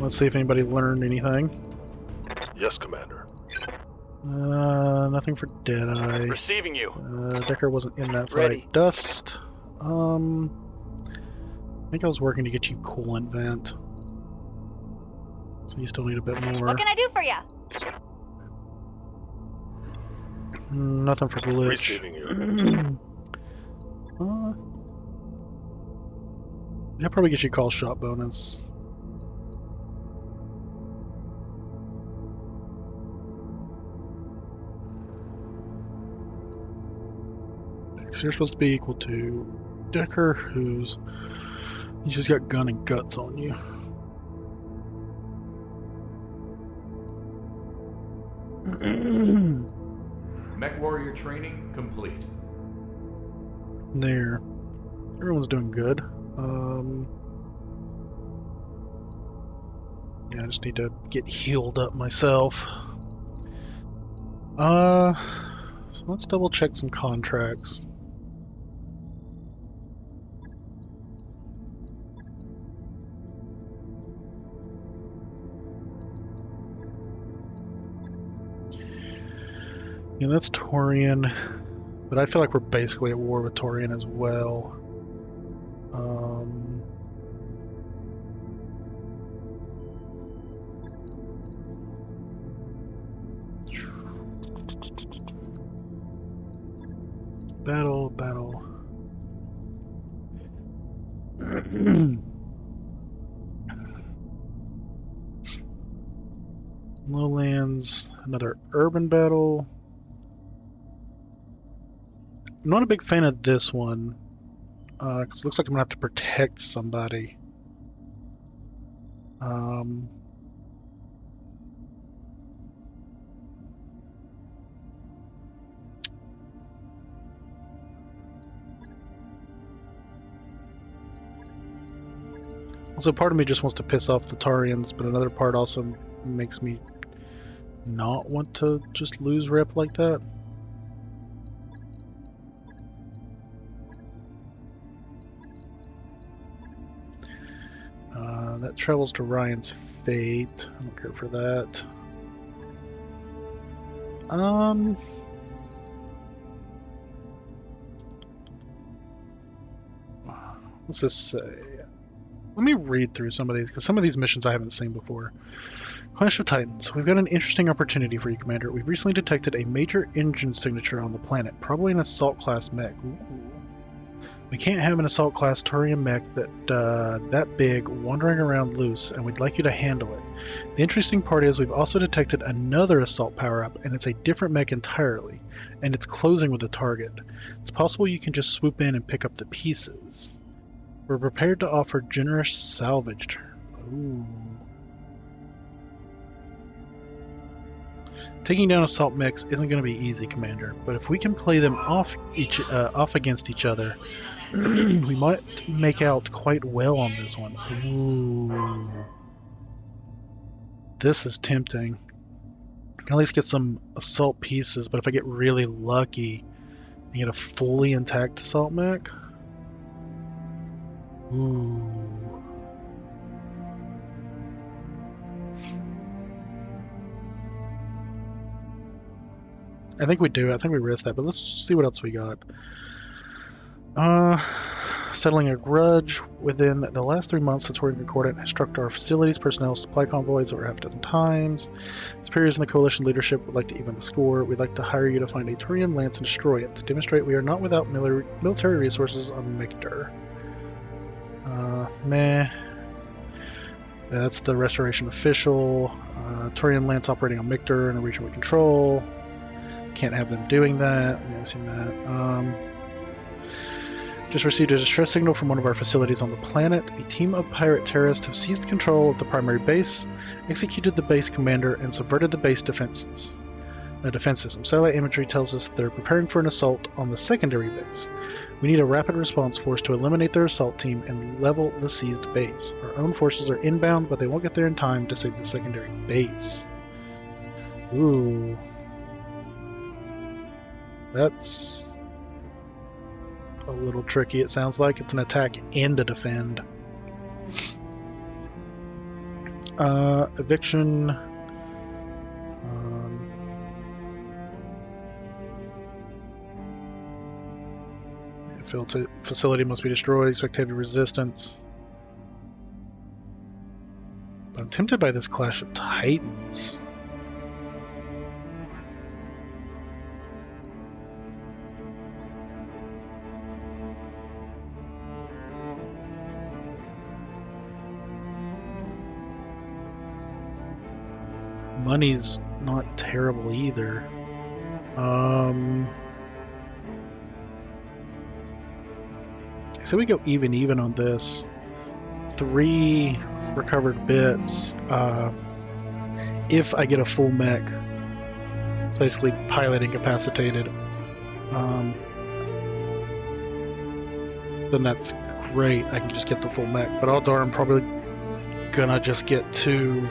[SPEAKER 1] Let's see if anybody learned anything.
[SPEAKER 3] Yes, Commander.
[SPEAKER 1] Nothing for Deadeye.
[SPEAKER 5] Receiving you.
[SPEAKER 1] Decker wasn't in that fight.
[SPEAKER 5] Ready.
[SPEAKER 1] Dust. I think I was working to get you coolant vent. So you still need a bit more.
[SPEAKER 4] What can I do for you?
[SPEAKER 1] Nothing for glitch.
[SPEAKER 3] Receiving you.
[SPEAKER 1] I'll probably get you call shot bonus. So you're supposed to be equal to Decker, who's he's just got gun and guts on you.
[SPEAKER 7] Mech Warrior training complete.
[SPEAKER 1] There. Everyone's doing good. Yeah, I just need to get healed up myself. So let's double check some contracts. Yeah, that's Torian, but I feel like we're basically at war with Torian as well. Battle. Lowlands, another urban battle. I'm not a big fan of this one, because it looks like I'm going to have to protect somebody. So part of me just wants to piss off the Tarians, but another part also makes me not want to just lose rep like that. That travels to Ryan's fate. I don't care for that. What's this say? Let me read through some of these, because some of these missions I haven't seen before. Clash of Titans. We've got an interesting opportunity for you, Commander. We've recently detected a major engine signature on the planet, probably an assault class mech. Ooh. We can't have an assault class Turian mech that big wandering around loose, and we'd like you to handle it. The interesting part is we've also detected another assault power-up, and it's a different mech entirely, and it's closing with the target. It's possible you can just swoop in and pick up the pieces. We're prepared to offer generous salvage. Ooh. Taking down assault mechs isn't going to be easy, Commander, but if we can play them off against each other, we might make out quite well on this one. Ooh. This is tempting. I can at least get some assault pieces, but if I get really lucky and get a fully intact assault mech. Ooh. I think we do. I think we risk that, but let's see what else we got. Settling a grudge. Within the last 3 months, the Torian Concordant has struck our facilities, personnel, supply convoys over half a dozen times. Superiors in the coalition leadership would like to even the score. We'd like to hire you to find a Torian lance and destroy it, to demonstrate we are not without military resources on Mictor. Meh. That's the restoration official. Torian lance operating on Mictor in a region we control. Can't have them doing that. We haven't seen that. Just received a distress signal from one of our facilities on the planet. A team of pirate terrorists have seized control of the primary base, executed the base commander, and subverted the base defense system. Satellite imagery tells us they're preparing for an assault on the secondary base. We need a rapid response force to eliminate their assault team and level the seized base. Our own forces are inbound, but they won't get there in time to save the secondary base. Ooh. That's a little tricky, it sounds like. It's an attack and a defend. Eviction. Facility must be destroyed. Expect resistance. But I'm tempted by this Clash of Titans. Money's not terrible either. So we go even on this. 3 recovered bits. If I get a full mech, so basically pilot incapacitated, then that's great. I can just get the full mech. But odds are I'm probably gonna just get 2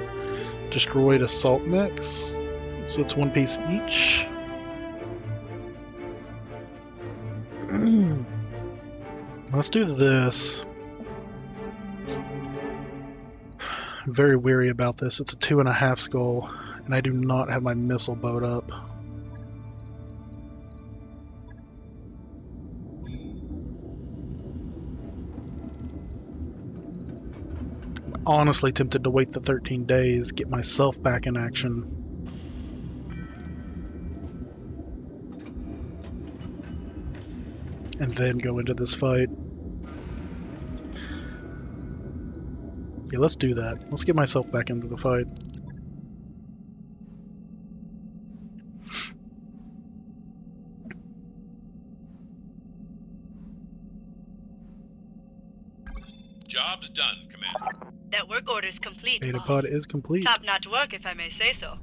[SPEAKER 1] destroyed assault mechs. So it's 1 piece each. Let's do this. I'm very weary about this. It's a 2.5 skull, and I do not have my missile boat up. I'm honestly tempted to wait the 13 days, get myself back in action. And then go into this fight. Yeah, let's do that. Let's get myself back into the fight.
[SPEAKER 9] Job's done, Commander.
[SPEAKER 10] That work order's complete,
[SPEAKER 1] Beta
[SPEAKER 10] boss.
[SPEAKER 1] pod is complete.
[SPEAKER 10] Top-notch work, if I may say so.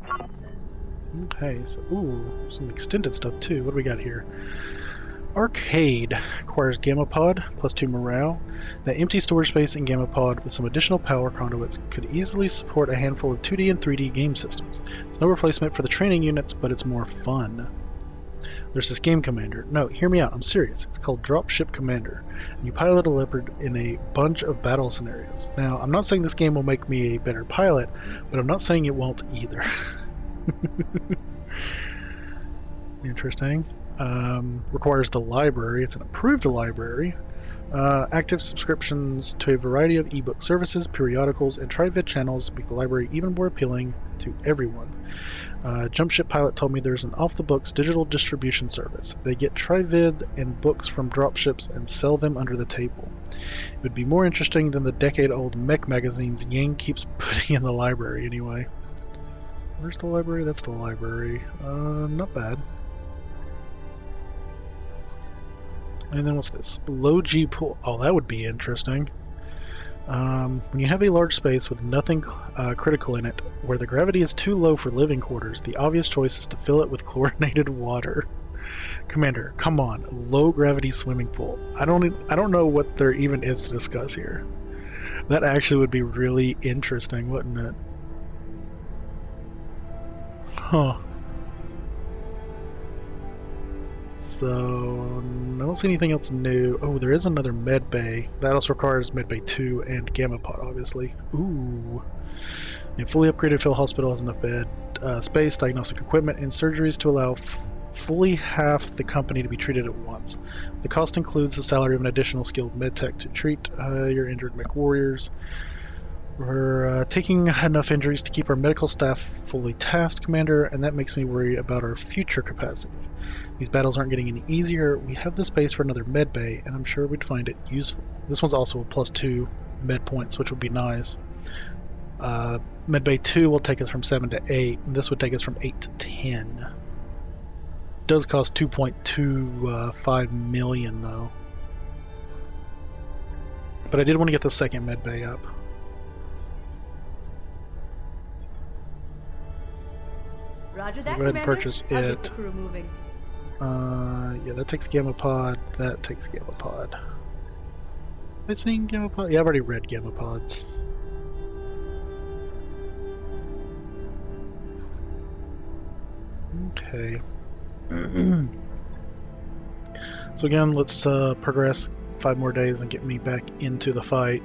[SPEAKER 1] Okay, so ooh, some extended stuff too. What do we got here? Arcade acquires Gamma Pod plus 2 morale. That empty storage space in Gamma Pod with some additional power conduits could easily support a handful of 2D and 3D game systems. It's no replacement for the training units, but it's more fun. There's this game commander. No, hear me out, I'm serious. It's called Dropship Commander. And you pilot a Leopard in a bunch of battle scenarios. Now, I'm not saying this game will make me a better pilot, but I'm not saying it won't either. Interesting. Requires the library. It's an approved library. Active subscriptions to a variety of ebook services, periodicals, and tri-vid channels make the library even more appealing to everyone. Jumpship Pilot told me there's an off-the-books digital distribution service. They get tri-vid and books from dropships and sell them under the table. It would be more interesting than the decade-old mech magazines Yang keeps putting in the library anyway. Where's the library? That's the library. Not bad. And then what's this? Low G pool. Oh, that would be interesting. When you have a large space with nothing critical in it, where the gravity is too low for living quarters, the obvious choice is to fill it with chlorinated water. Commander, come on, low gravity swimming pool. I don't know what there even is to discuss here. That actually would be really interesting, wouldn't it? Huh. So, I don't see anything else new. Oh, there is another med bay. That also requires med bay 2 and gamma pod, obviously. Ooh. A fully upgraded field hospital has enough bed space, diagnostic equipment, and surgeries to allow fully half the company to be treated at once. The cost includes the salary of an additional skilled medtech to treat your injured mech warriors. We're taking enough injuries to keep our medical staff fully tasked, Commander, and that makes me worry about our future capacity. These battles aren't getting any easier. We have the space for another med bay, and I'm sure we'd find it useful. This one's also a +2 med points, which would be nice. Med bay 2 will take us from 7 to 8, and this would take us from 8 to 10. It does cost 2.25 million, though. But I did want to get the second med bay up.
[SPEAKER 10] Roger
[SPEAKER 1] So
[SPEAKER 10] that,
[SPEAKER 1] go ahead and
[SPEAKER 10] Commander.
[SPEAKER 1] purchase
[SPEAKER 10] I'll
[SPEAKER 1] it.
[SPEAKER 10] get the crew moving.
[SPEAKER 1] Yeah, that takes Gamma Pod, that takes Gamma Pod. Have I seen Gamma Pod? Yeah, I've already read Gamma Pods. Okay. So again, let's progress 5 more days and get me back into the fight.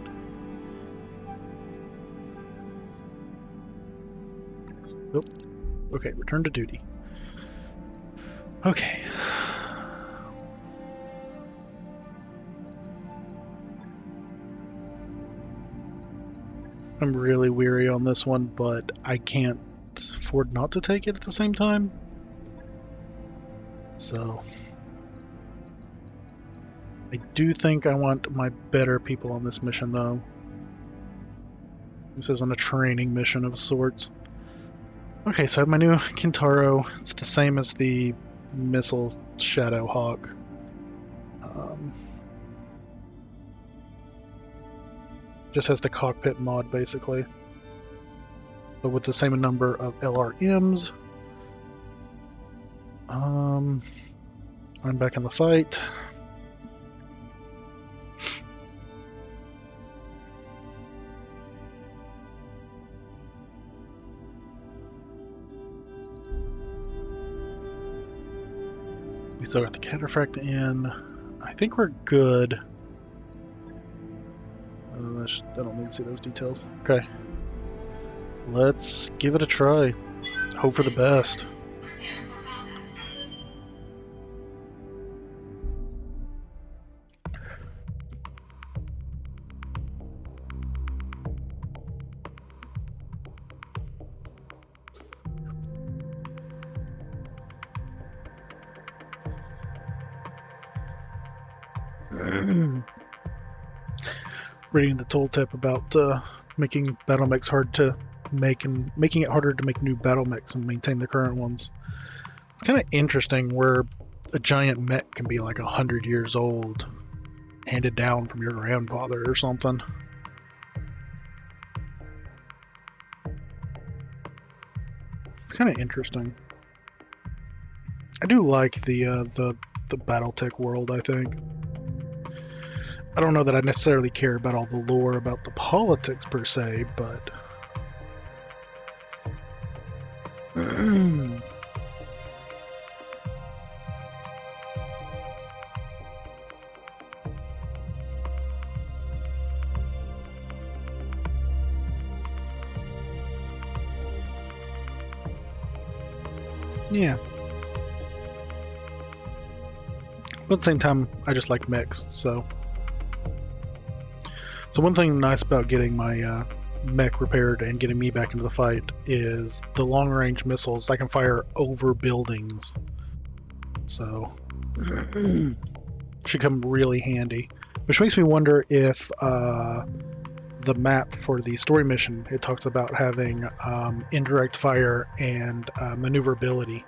[SPEAKER 1] Nope. Okay, return to duty. Okay. I'm really weary on this one, but I can't afford not to take it at the same time. So I do think I want my better people on this mission, though. This isn't a training mission of sorts. Okay, so I have my new Kintaro. It's the same as the missile Shadow Hawk. Just has the cockpit mod, basically. But with the same number of LRMs. I'm back in the fight. We still got the cataphract in. I think we're good. I don't need to see those details. Okay. Let's give it a try. Hope for the best. Reading the tooltip about making battle mechs hard to make and making it harder to make new battle mechs and maintain the current ones. It's kind of interesting where a giant mech can be like 100 years old, handed down from your grandfather or something. It's kind of interesting. I do like the BattleTech world, I think. I don't know that I necessarily care about all the lore about the politics per se, but yeah. But at the same time, I just like mechs, so. So one thing nice about getting my mech repaired and getting me back into the fight is the long-range missiles I can fire over buildings. So should come really handy. Which makes me wonder if the map for the story mission, it talks about having indirect fire and maneuverability.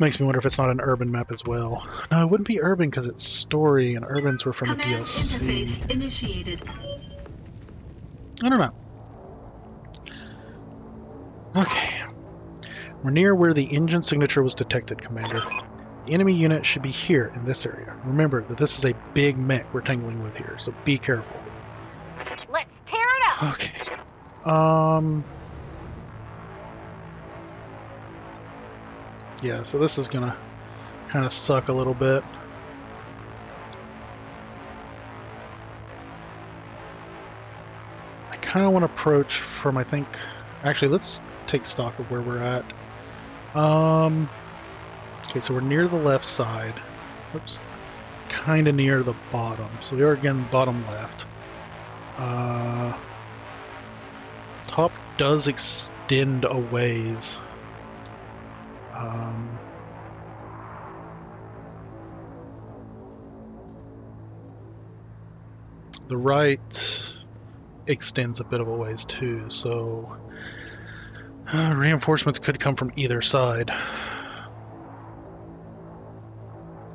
[SPEAKER 1] Makes me wonder if it's not an urban map as well. No, it wouldn't be urban because it's story, and urbans were from
[SPEAKER 2] Command
[SPEAKER 1] the DLC.
[SPEAKER 2] interface initiated.
[SPEAKER 1] I don't know. Okay. We're near where the engine signature was detected, Commander. The enemy unit should be here in this area. Remember that this is a big mech we're tangling with here, so be careful.
[SPEAKER 4] Let's tear it up!
[SPEAKER 1] Okay. Yeah, so this is gonna kind of suck a little bit. I kind of want to approach from, I think... Actually, let's take stock of where we're at. Okay, so we're near the left side. Oops. Kind of near the bottom. So we are, again, bottom left. Top does extend a ways. The right extends a bit of a ways too, so reinforcements could come from either side.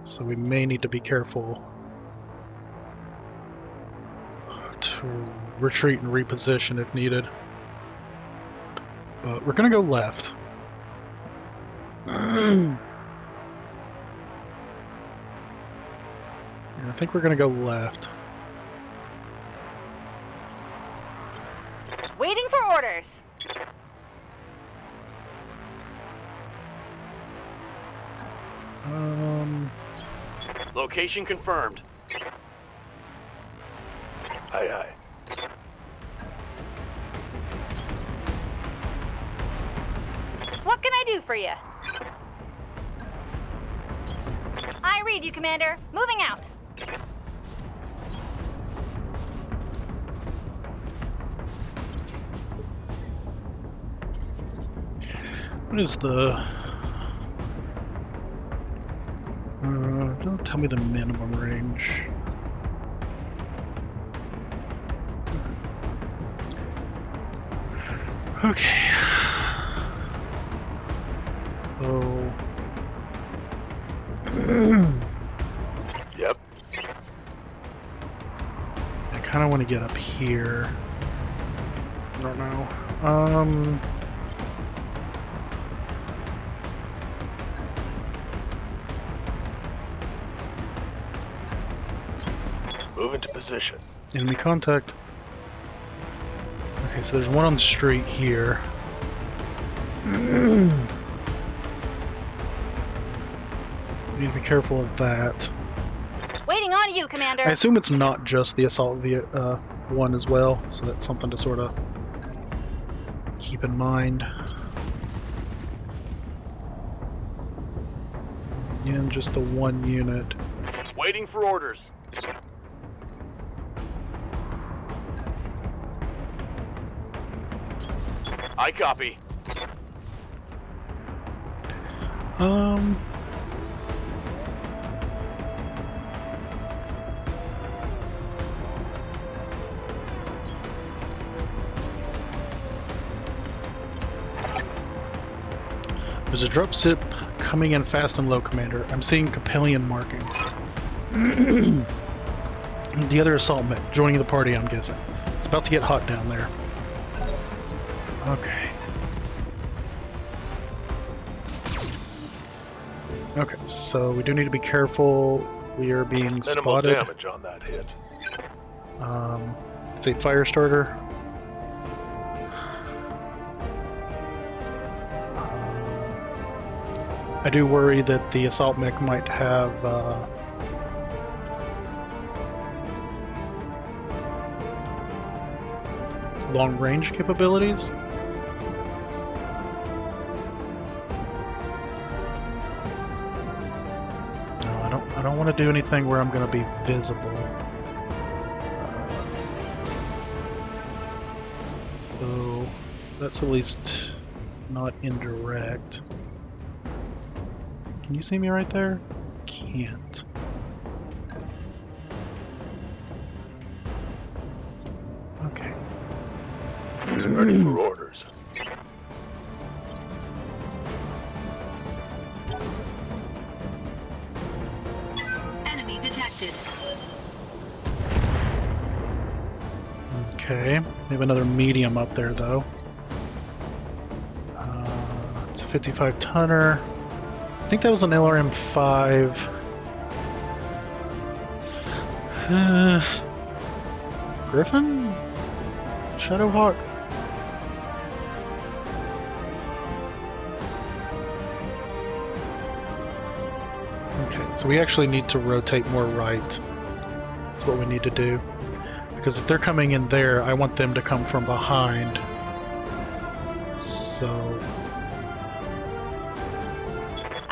[SPEAKER 1] So we may need to be careful to retreat and reposition if needed. But we're gonna go left. Yeah, I think we're gonna go left.
[SPEAKER 4] Waiting for orders.
[SPEAKER 5] Location confirmed.
[SPEAKER 3] Aye, aye.
[SPEAKER 4] What can I do for you? I read you, Commander. Moving out.
[SPEAKER 1] What is the... don't tell me the minimum range. Okay. Oh.
[SPEAKER 3] Yep.
[SPEAKER 1] I kind of want to get up here. I don't know.
[SPEAKER 3] Move into position.
[SPEAKER 1] Enemy contact. Okay, so there's one on the street here. Need to be careful of that.
[SPEAKER 4] Waiting on you, Commander.
[SPEAKER 1] I assume it's not just the assault one as well, so that's something to sort of keep in mind. And just the one unit.
[SPEAKER 5] Waiting for orders. I copy.
[SPEAKER 1] There's a drop ship coming in fast and low, Commander. I'm seeing Capellian markings. The other assault mech joining the party, I'm guessing. It's about to get hot down there. Okay. Okay, so we do need to be careful. We are being
[SPEAKER 3] Minimal
[SPEAKER 1] spotted.
[SPEAKER 3] damage on that hit.
[SPEAKER 1] It's a fire starter. I do worry that the assault mech might have long range capabilities. No, I don't want to do anything where I'm going to be visible. So that's at least not indirect. Can you see me right there? Can't. Okay.
[SPEAKER 3] Ready for orders.
[SPEAKER 2] Enemy detected.
[SPEAKER 1] Okay. We have another medium up there, though. It's a 55 tonner. I think that was an LRM-5. Griffin? Shadowhawk? Okay, so we actually need to rotate more right. That's what we need to do. Because if they're coming in there, I want them to come from behind. So...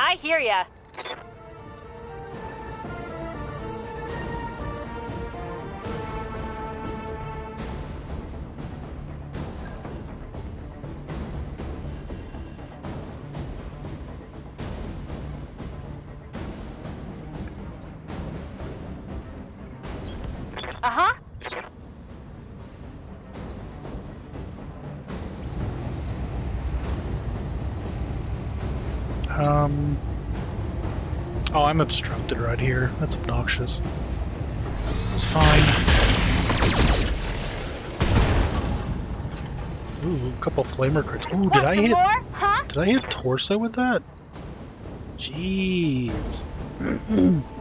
[SPEAKER 4] I hear ya. Uh-huh.
[SPEAKER 1] Oh, I'm obstructed right here. That's obnoxious. It's fine. Ooh, a couple flamer crits. Ooh, did I hit?
[SPEAKER 4] More? Huh?
[SPEAKER 1] Did I hit torso with that? Jeez.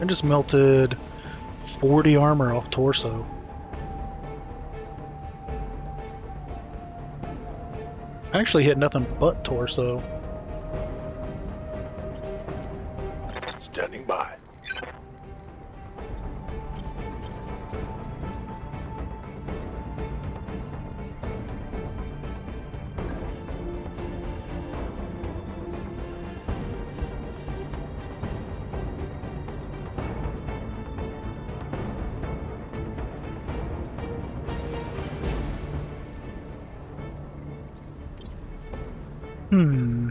[SPEAKER 1] I just melted 40 armor off torso. I actually hit nothing but torso.
[SPEAKER 3] Standing by.
[SPEAKER 1] Hmm.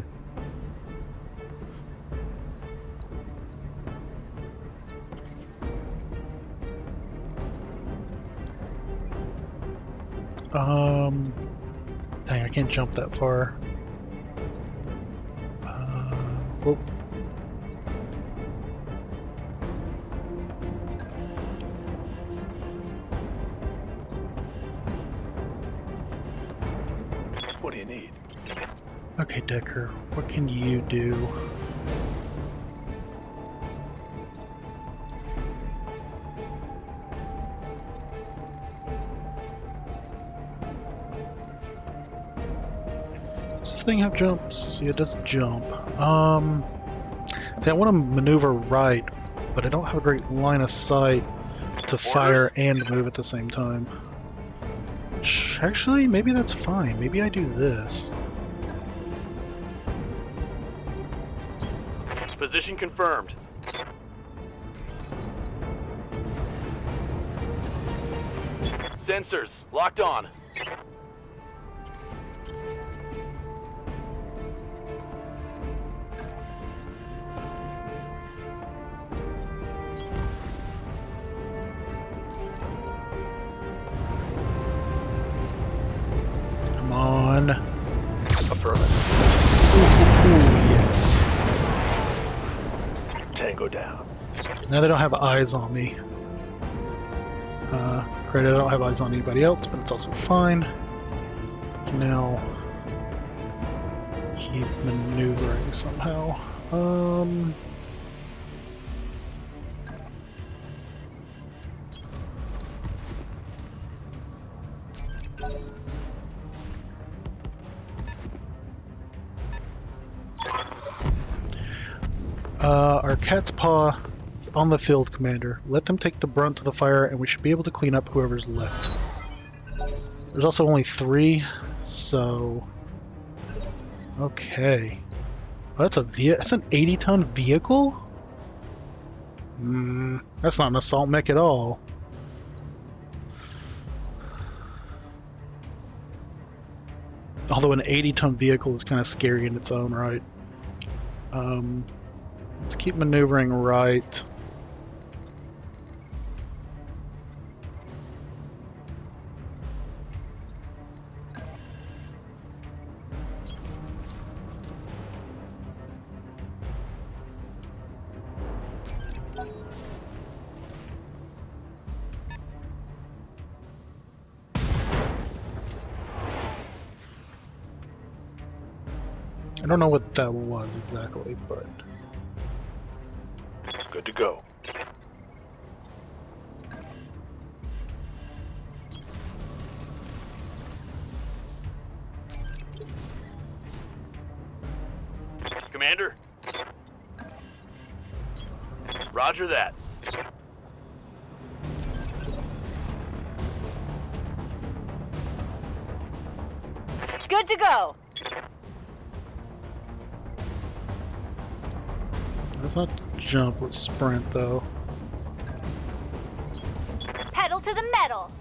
[SPEAKER 1] Dang, I can't jump that far. Whoop.
[SPEAKER 3] What do you need?
[SPEAKER 1] Okay, Decker, what can you do? Does this thing have jumps? Yeah, it does jump. See, I want to maneuver right, but I don't have a great line of sight to fire and move at the same time. Actually, maybe that's fine. Maybe I do this.
[SPEAKER 5] Position confirmed. Sensors locked on.
[SPEAKER 1] Come on.
[SPEAKER 3] Affirmative.
[SPEAKER 1] Yes.
[SPEAKER 3] Tango down.
[SPEAKER 1] Now they don't have eyes on me. Great, I don't have eyes on anybody else, but it's also fine. Now, keep maneuvering somehow. Our cat's paw is on the field, Commander. Let them take the brunt of the fire, and we should be able to clean up whoever's left. There's also only 3, so... Okay. Oh, that's an 80-ton vehicle? That's not an assault mech at all. Although an 80-ton vehicle is kind of scary in its own right. Let's keep maneuvering right. I don't know what that was exactly, but...
[SPEAKER 3] Good to go.
[SPEAKER 5] Commander? Roger that.
[SPEAKER 4] Good to go.
[SPEAKER 1] Let's not jump, let's sprint though.
[SPEAKER 4] Pedal to the metal.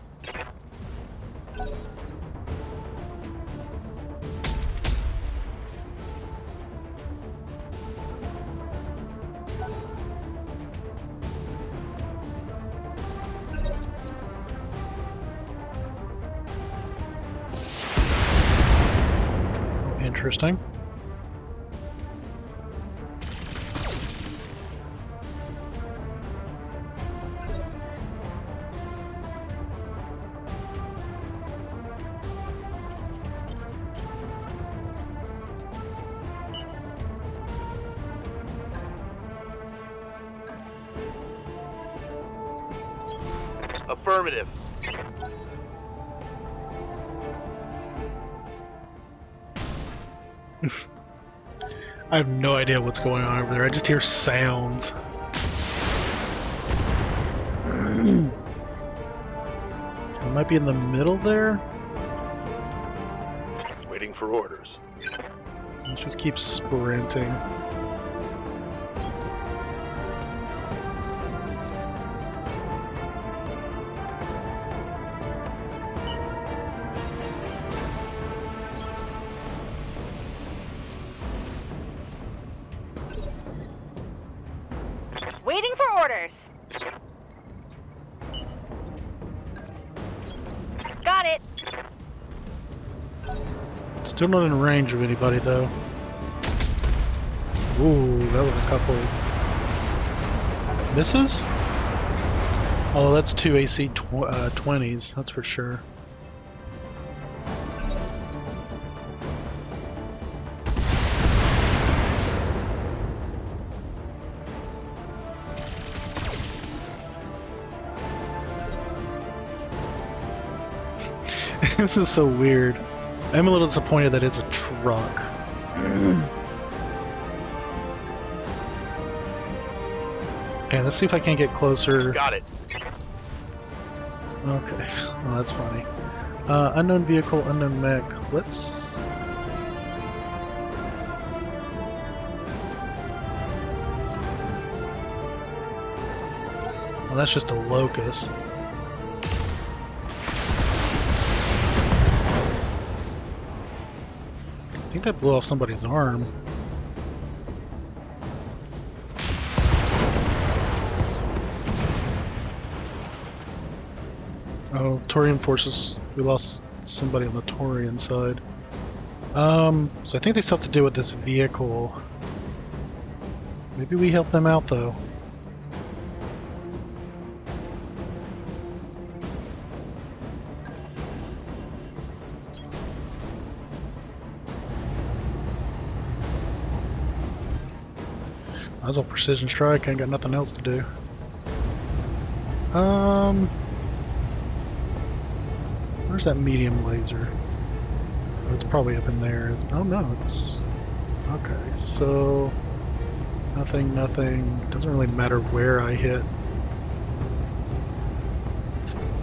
[SPEAKER 1] Interesting.
[SPEAKER 5] Affirmative.
[SPEAKER 1] I have no idea what's going on over there. I just hear sounds. I might be in the middle there.
[SPEAKER 3] Waiting for orders.
[SPEAKER 1] Let's just keep sprinting.
[SPEAKER 4] Got it.
[SPEAKER 1] Still not in range of anybody though. Ooh, that was a couple misses? Oh, that's two AC 20s, that's for sure. This is so weird. I'm a little disappointed that it's a truck. Okay, let's see if I can get closer.
[SPEAKER 5] Got it.
[SPEAKER 1] Okay, well, that's funny. Unknown vehicle, unknown mech. Let's... Well, that's just a locust. I think that blew off somebody's arm. Oh, Taurian forces. We lost somebody on the Taurian side. So I think they still have to do with this vehicle. Maybe we help them out though. Might as well precision strike, I ain't got nothing else to do. Where's that medium laser? Oh, it's probably up in there. Oh no, it's... Okay, so... Nothing, nothing. Doesn't really matter where I hit.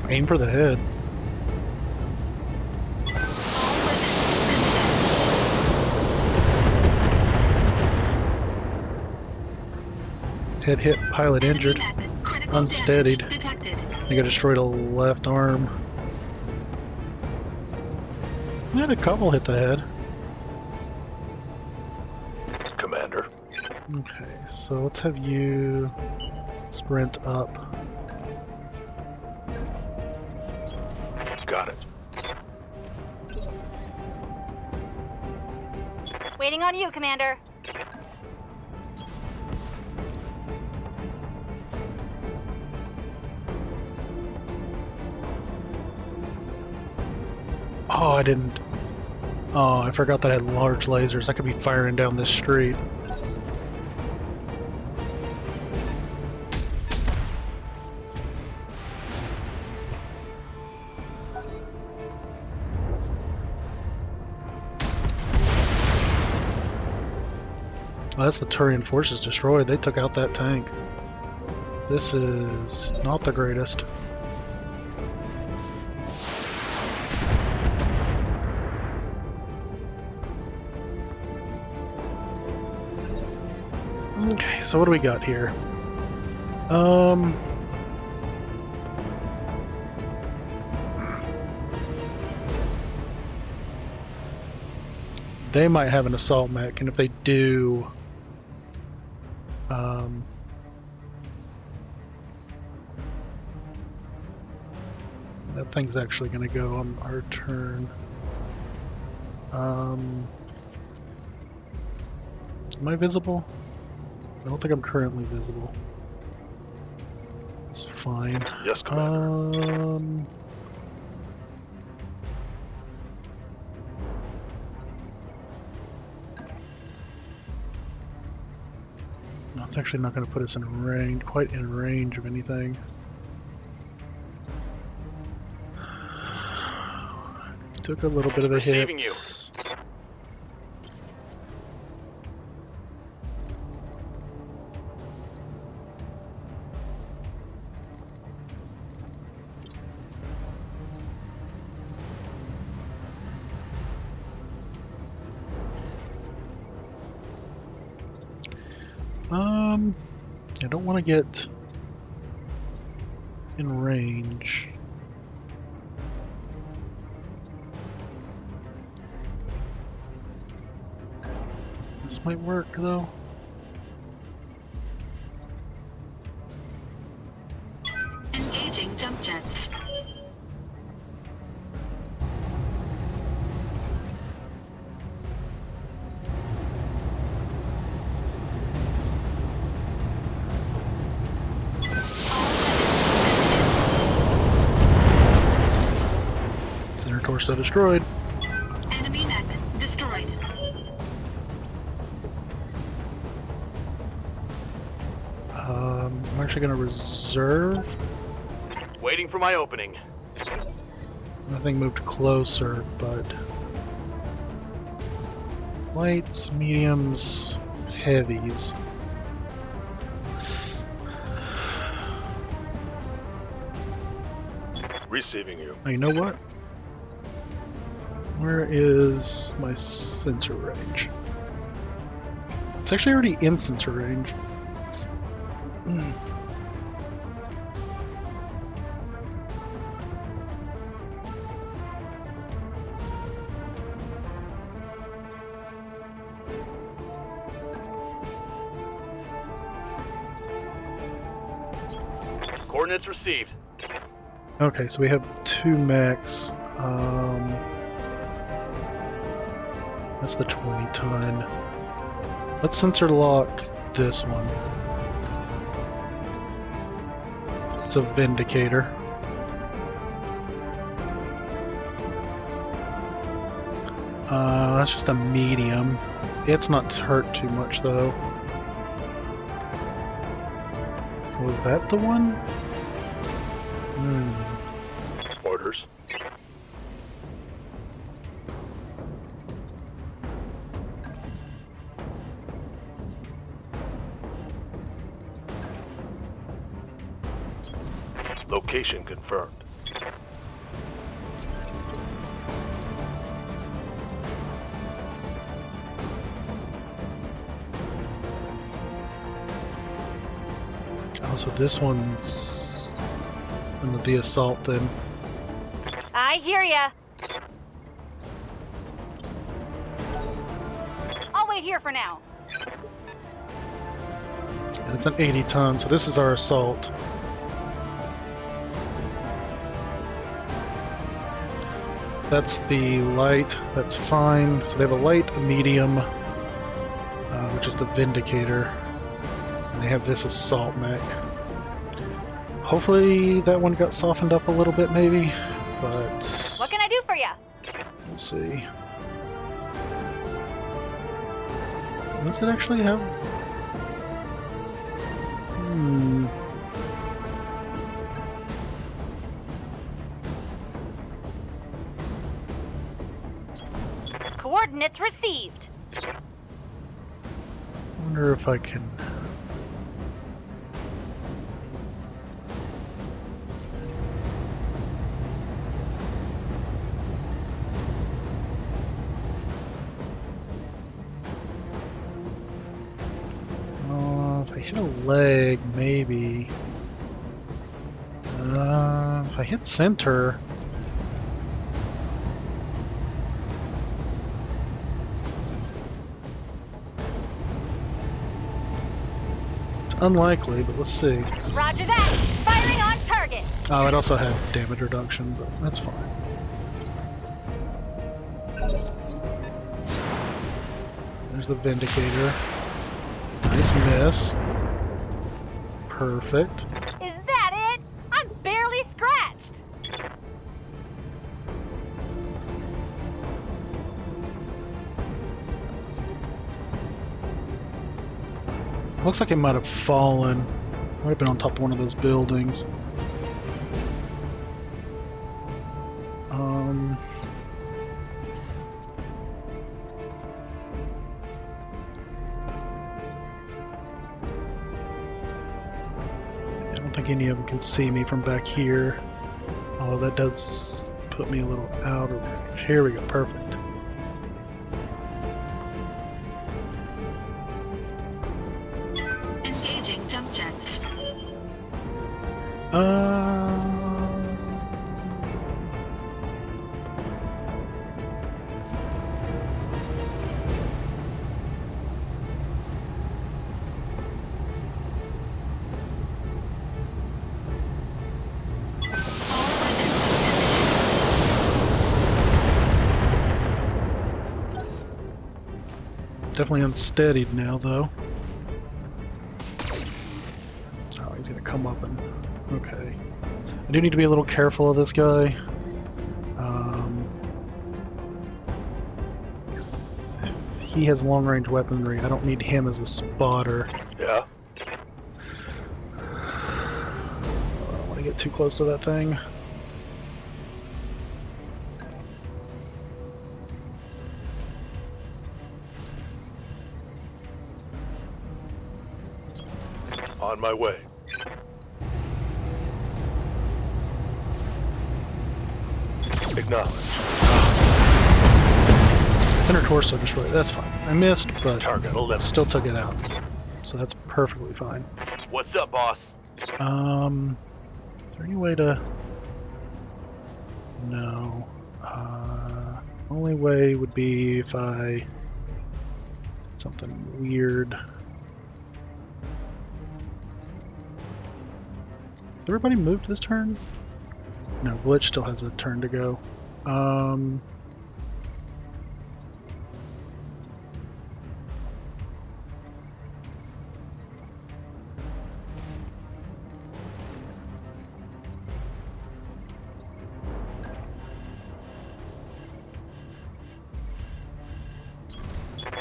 [SPEAKER 1] Aim for the head. Head hit, pilot injured. Unsteadied. I think I destroyed a left arm. I had a couple hit the head.
[SPEAKER 3] Commander.
[SPEAKER 1] Okay, so let's have you sprint up.
[SPEAKER 3] Got it.
[SPEAKER 4] Waiting on you, Commander.
[SPEAKER 1] Oh, I didn't. Oh, I forgot that I had large lasers. I could be firing down this street. Well, that's the Turian forces destroyed. They took out that tank. This is not the greatest. Okay, so what do we got here? They might have an assault mech, and if they do, that thing's actually going to go on our turn. Am I visible? I don't think I'm currently visible. It's fine.
[SPEAKER 3] Yes, Commander.
[SPEAKER 1] No, it's actually not going to put us in range, quite in range of anything. Took a little bit of a hit.
[SPEAKER 5] Receiving you.
[SPEAKER 1] I don't want to get in range. This might work though.
[SPEAKER 2] Engaging jump jets.
[SPEAKER 1] Torso destroyed.
[SPEAKER 2] Enemy mech destroyed.
[SPEAKER 1] I'm actually going to reserve.
[SPEAKER 5] Waiting for my opening.
[SPEAKER 1] Nothing moved closer, but lights, mediums, heavies.
[SPEAKER 3] Receiving you.
[SPEAKER 1] Oh, you know what? Where is my sensor range? It's actually already in sensor range.
[SPEAKER 5] Coordinates received.
[SPEAKER 1] Okay, so we have 2 mechs. That's the 20-ton. Let's sensor lock this one. It's a Vindicator. That's just a medium. It's not hurt too much though. Was that the one?
[SPEAKER 3] Orders. Location confirmed.
[SPEAKER 1] Also, this one's under the assault then.
[SPEAKER 4] I hear ya. I'll wait here for now.
[SPEAKER 1] And it's an 80-ton, so this is our assault. That's the light, that's fine. So they have a light, a medium, which is the Vindicator. And they have this assault mech. Hopefully that one got softened up a little bit maybe, but
[SPEAKER 4] What can I do for ya?
[SPEAKER 1] we'll see. Does it actually have...
[SPEAKER 4] Coordinates received.
[SPEAKER 1] I wonder if I can... if I hit a leg, maybe. If I hit center... Unlikely, but let's see.
[SPEAKER 4] Roger that. Firing on target.
[SPEAKER 1] Oh, it also had damage reduction, but that's fine. There's the Vindicator. Nice miss. Perfect.
[SPEAKER 4] Is that it? I'm barely scratched.
[SPEAKER 1] Looks like it might have fallen. Might have been on top of one of those buildings. I don't think any of them can see me from back here. Although that does put me a little out of range. Here we go, perfect.
[SPEAKER 2] Engaging jump jets.
[SPEAKER 1] Definitely unsteadied now, though. Oh, he's gonna come up and... Okay. I do need to be a little careful of this guy. he has long-range weaponry. I don't need him as a spotter.
[SPEAKER 3] Yeah?
[SPEAKER 1] I don't want to get too close to that thing.
[SPEAKER 3] On my way. Acknowledge.
[SPEAKER 1] Center torso destroyed. That's fine. I missed, but
[SPEAKER 3] Target 11.
[SPEAKER 1] still took it out. So that's perfectly fine.
[SPEAKER 3] What's up, boss?
[SPEAKER 1] Is there any way to... No. Only way would be if I... Something weird. Has everybody moved this turn? No, Blitz still has a turn to go.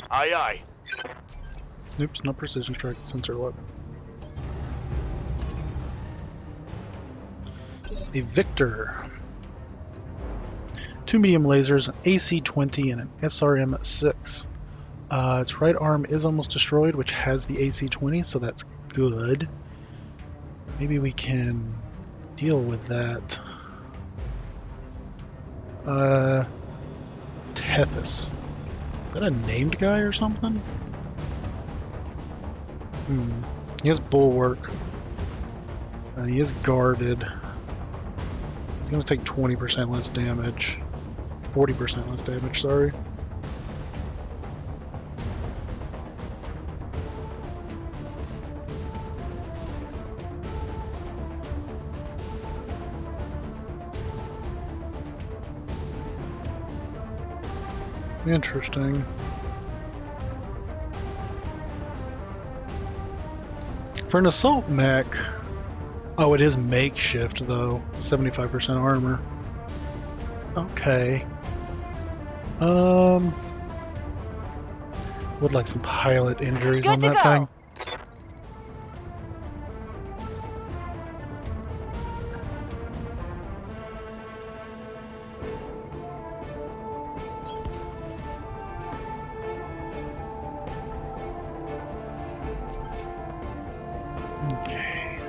[SPEAKER 3] Aye, aye.
[SPEAKER 1] Oops, no precision strike, sensor weapon. A Victor. 2 medium lasers, an AC-20, and an SRM-6. Its right arm is almost destroyed, which has the AC-20, so that's good. Maybe we can deal with that. Tethys. Is that a named guy or something? He has bulwark. He is guarded. He's gonna take 20% less damage. 40% less damage, sorry. Interesting. For an assault mech, oh, it is makeshift though. 75% armor. Okay. Would like some pilot injuries on that thing. Okay.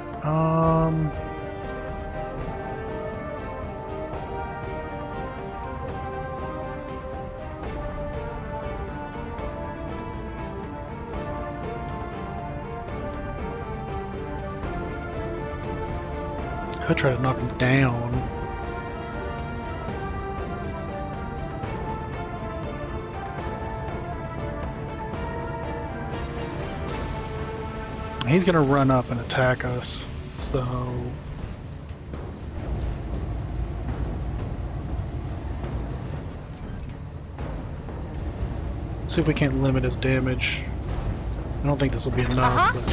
[SPEAKER 1] Could try to knock him down. He's gonna run up and attack us, so... See if we can't limit his damage. I don't think this will be enough, but...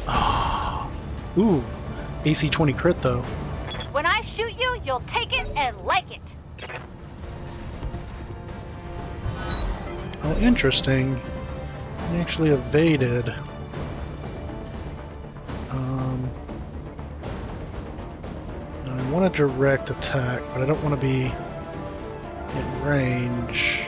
[SPEAKER 1] Oh. Ooh, AC-20 crit though.
[SPEAKER 4] When I shoot you, you'll take it and like it.
[SPEAKER 1] Oh, interesting. He actually evaded. I want a direct attack, but I don't want to be in range.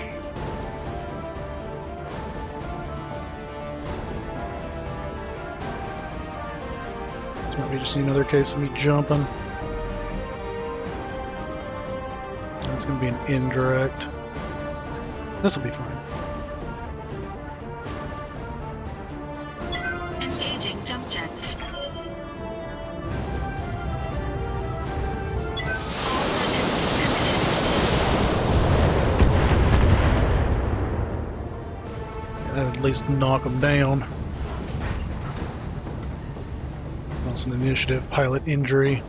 [SPEAKER 1] This might be just another case of me jumping. That's going to be an indirect. This will be fine.
[SPEAKER 2] Engaging jump jets.
[SPEAKER 1] That'd at least knock them down. That's an initiative, pilot injury.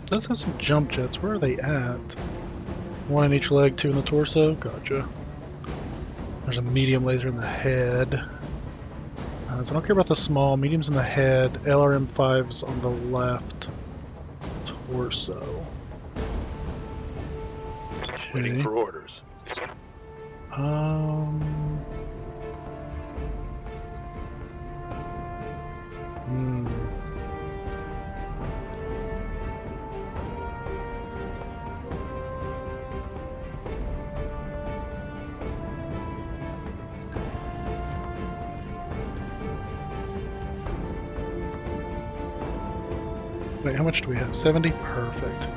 [SPEAKER 1] Does have some jump jets. Where are they at? One in each leg, 2 in the torso. Gotcha. There's a medium laser in the head. So I don't care about the small. Medium's in the head. LRM-5's on the left torso.
[SPEAKER 3] Waiting
[SPEAKER 1] Okay.
[SPEAKER 3] for orders.
[SPEAKER 1] Wait, how much do we have? 70? Perfect.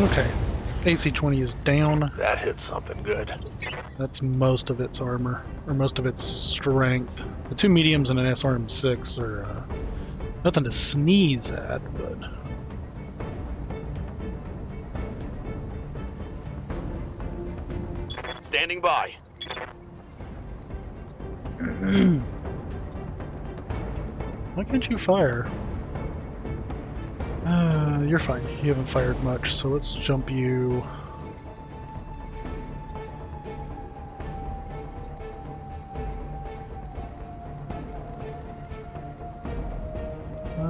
[SPEAKER 1] Okay. AC-20 is down.
[SPEAKER 3] That hit something good.
[SPEAKER 1] That's most of its armor, or most of its strength. The 2 mediums and an SRM-6 are nothing to sneeze at, but...
[SPEAKER 3] Standing by.
[SPEAKER 1] Why can't you fire? You're fine. You haven't fired much, so let's jump you.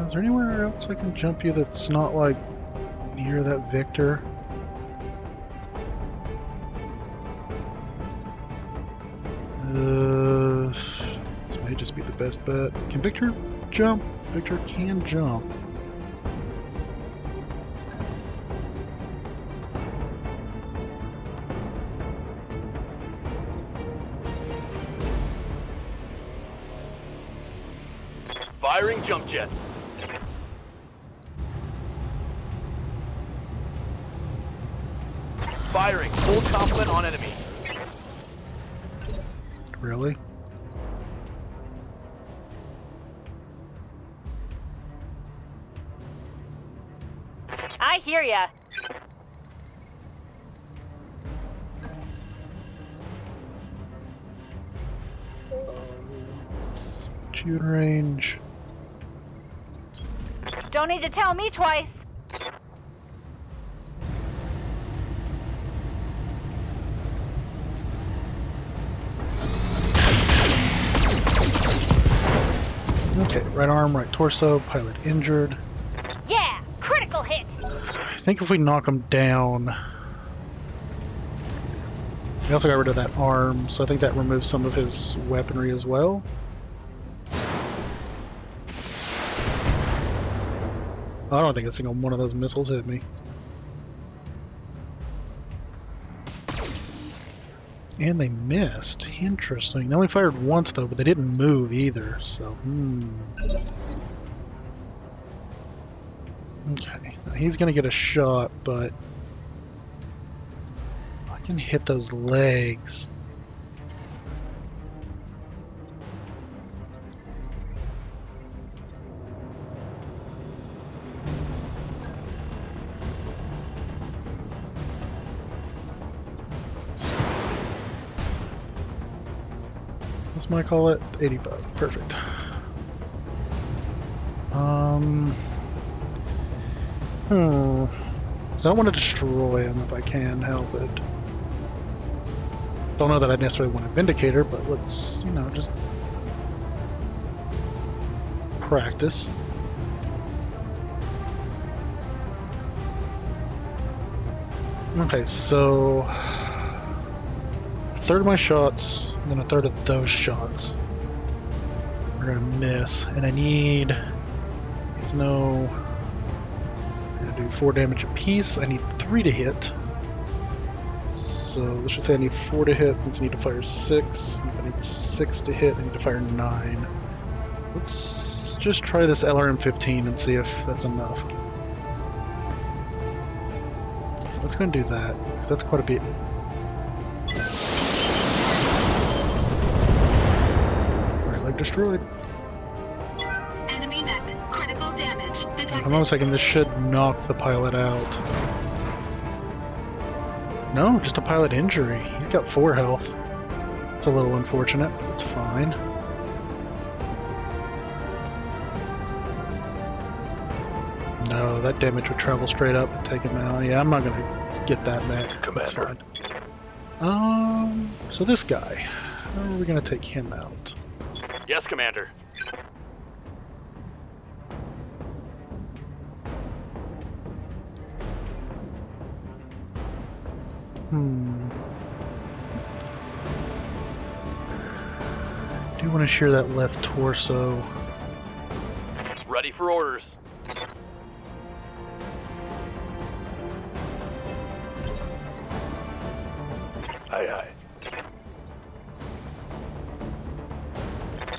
[SPEAKER 1] Is there anywhere else I can jump you that's not like near that Victor? This may just be the best bet. Can Victor jump? Victor can jump.
[SPEAKER 3] Firing jump jet. Firing full complement on enemy.
[SPEAKER 1] Really?
[SPEAKER 4] I hear ya.
[SPEAKER 1] Shoot range.
[SPEAKER 4] Don't need to tell me twice.
[SPEAKER 1] Okay, right arm, right torso, pilot injured.
[SPEAKER 4] Yeah, critical hit.
[SPEAKER 1] I think if we knock him down... We also got rid of that arm, so I think that removes some of his weaponry as well. I don't think a single one of those missiles hit me. And they missed. Interesting. They only fired once though, but they didn't move either, so Okay. Now he's gonna get a shot, but I can hit those legs. What's my call it? 85. Perfect. So I want to destroy him if I can help it. Don't know that I necessarily want a Vindicator, but let's, you know, just practice. Okay, so a third of my shots, and then a third of those shots are gonna miss, and I need, there's no, I'm gonna do 4 damage apiece. I need 3 to hit. So let's just say I need 4 to hit, means I need to fire 6. If I need 6 to hit, I need to fire 9. Let's just try this LRM-15 and see if that's enough. Let's go and do that, because that's quite a bit. Right leg destroyed.
[SPEAKER 2] Enemy mech. Critical damage detected.
[SPEAKER 1] Hold on a second, this should knock the pilot out. No, just a pilot injury. He's got 4 health. It's a little unfortunate. It's fine. No, that damage would travel straight up and take him out. Yeah, I'm not gonna get that mech. That's fine. So this guy, how are we gonna take him out?
[SPEAKER 5] Yes, Commander.
[SPEAKER 1] Do want to shear that left torso.
[SPEAKER 5] Ready for orders.
[SPEAKER 3] Aye, aye.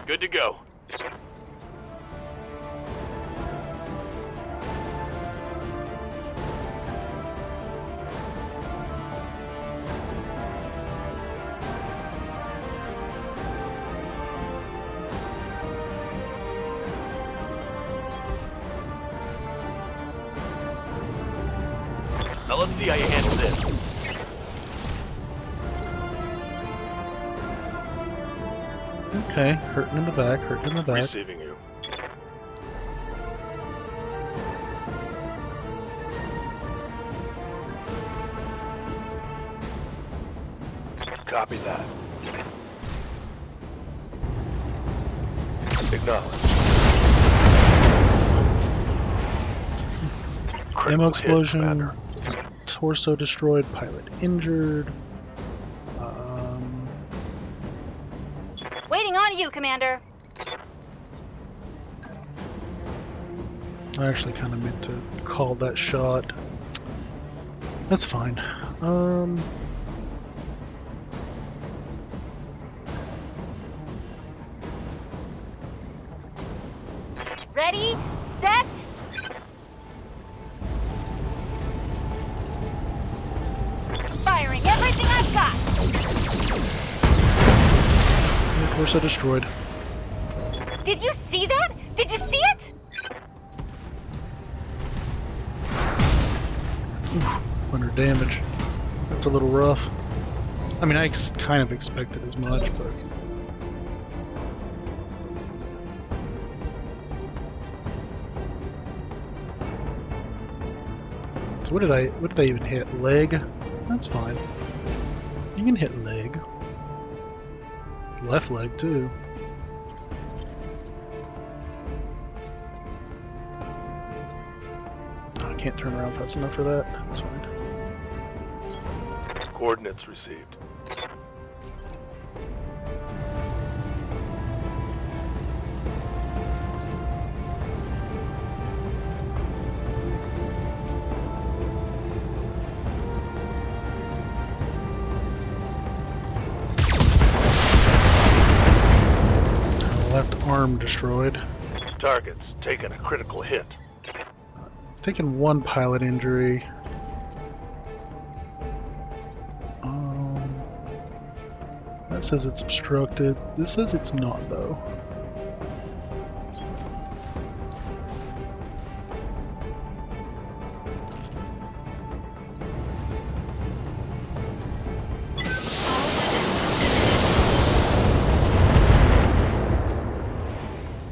[SPEAKER 5] Good to go. Now let's see how you handle this.
[SPEAKER 1] Okay, hurting in the back, hurting in the back.
[SPEAKER 3] Receiving you. Copy that. Acknowledge.
[SPEAKER 1] Ammo explosion, torso destroyed, pilot injured.
[SPEAKER 4] Waiting on you, Commander.
[SPEAKER 1] I actually kind of meant to call that shot. That's fine.
[SPEAKER 4] Ready, set. Firing everything I've got.
[SPEAKER 1] Torso destroyed.
[SPEAKER 4] Did you see that? Did you see it?
[SPEAKER 1] Oof, under damage. That's a little rough. I mean, I kind of expected as much, but... So what did I even hit? Leg? That's fine. You can hit leg. Left leg, too. Oh, I can't turn around fast enough for that. That's fine.
[SPEAKER 3] Coordinates received.
[SPEAKER 1] Left arm destroyed.
[SPEAKER 3] Target's taken a critical hit.
[SPEAKER 1] Taken 1 pilot injury. That says it's obstructed. This says it's not, though.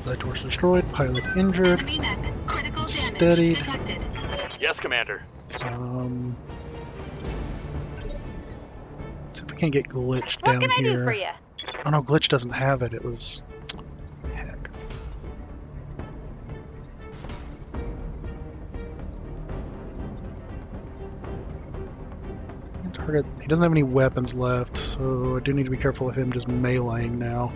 [SPEAKER 1] Side torso destroyed, pilot injured,
[SPEAKER 2] Enemy mech. Critical damage
[SPEAKER 1] steadied.
[SPEAKER 2] detected.
[SPEAKER 5] Yes, Commander.
[SPEAKER 1] See if we can get glitched
[SPEAKER 4] What
[SPEAKER 1] down
[SPEAKER 4] can I
[SPEAKER 1] here.
[SPEAKER 4] do for you?
[SPEAKER 1] Oh no, glitch doesn't have it. It was... Heck. Target. He doesn't have any weapons left, so I do need to be careful of him just meleeing now.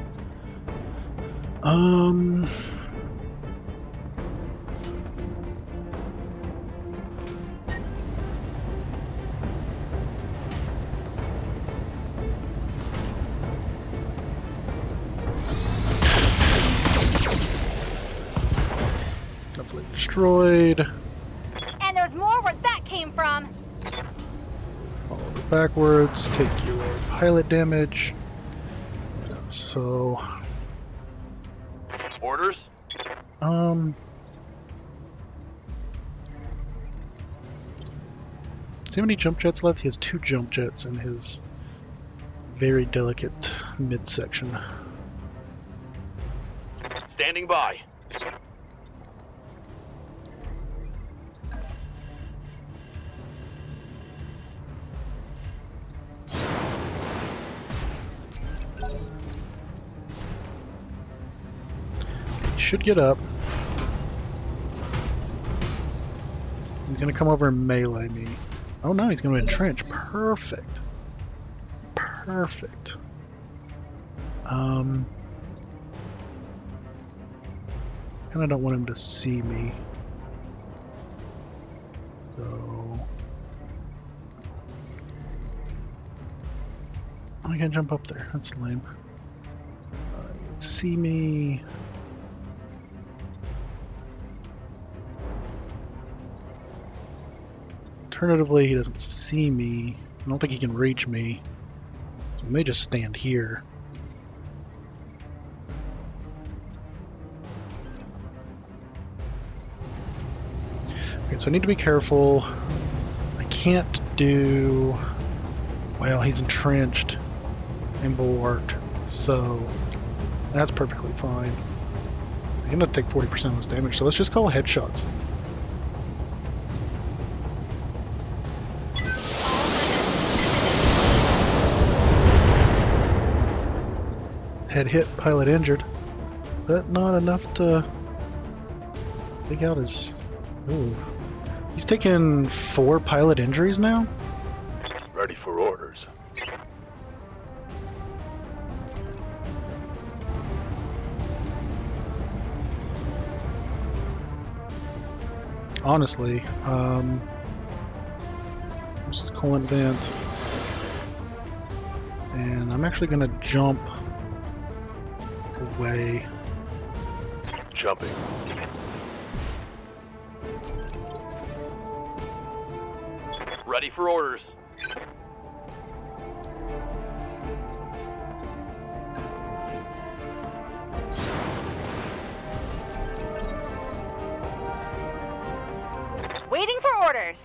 [SPEAKER 1] Definitely destroyed.
[SPEAKER 4] And there's more where that came from.
[SPEAKER 1] Follow it backwards, take your pilot damage. So,
[SPEAKER 5] Orders?
[SPEAKER 1] Does he have any jump jets left? He has 2 jump jets in his very delicate midsection.
[SPEAKER 3] Standing by.
[SPEAKER 1] He should get up. He's gonna come over and melee me. Oh no, he's gonna entrench. Perfect. Perfect. Kinda don't want him to see me. So I can't jump up there. That's lame. See me. Alternatively, he doesn't see me. I don't think he can reach me. So I may just stand here. Okay, so I need to be careful. I can't do... Well, he's entrenched and bulwarked, so that's perfectly fine. He's gonna take 40% of this damage, so let's just call headshots. Head hit, pilot injured. But not enough to take out his... Ooh. He's taken 4 pilot injuries now?
[SPEAKER 3] Ready for orders.
[SPEAKER 1] Honestly, this is coolant vent. And I'm actually gonna jump away.
[SPEAKER 3] Jumping. Ready for orders.
[SPEAKER 4] Waiting for orders.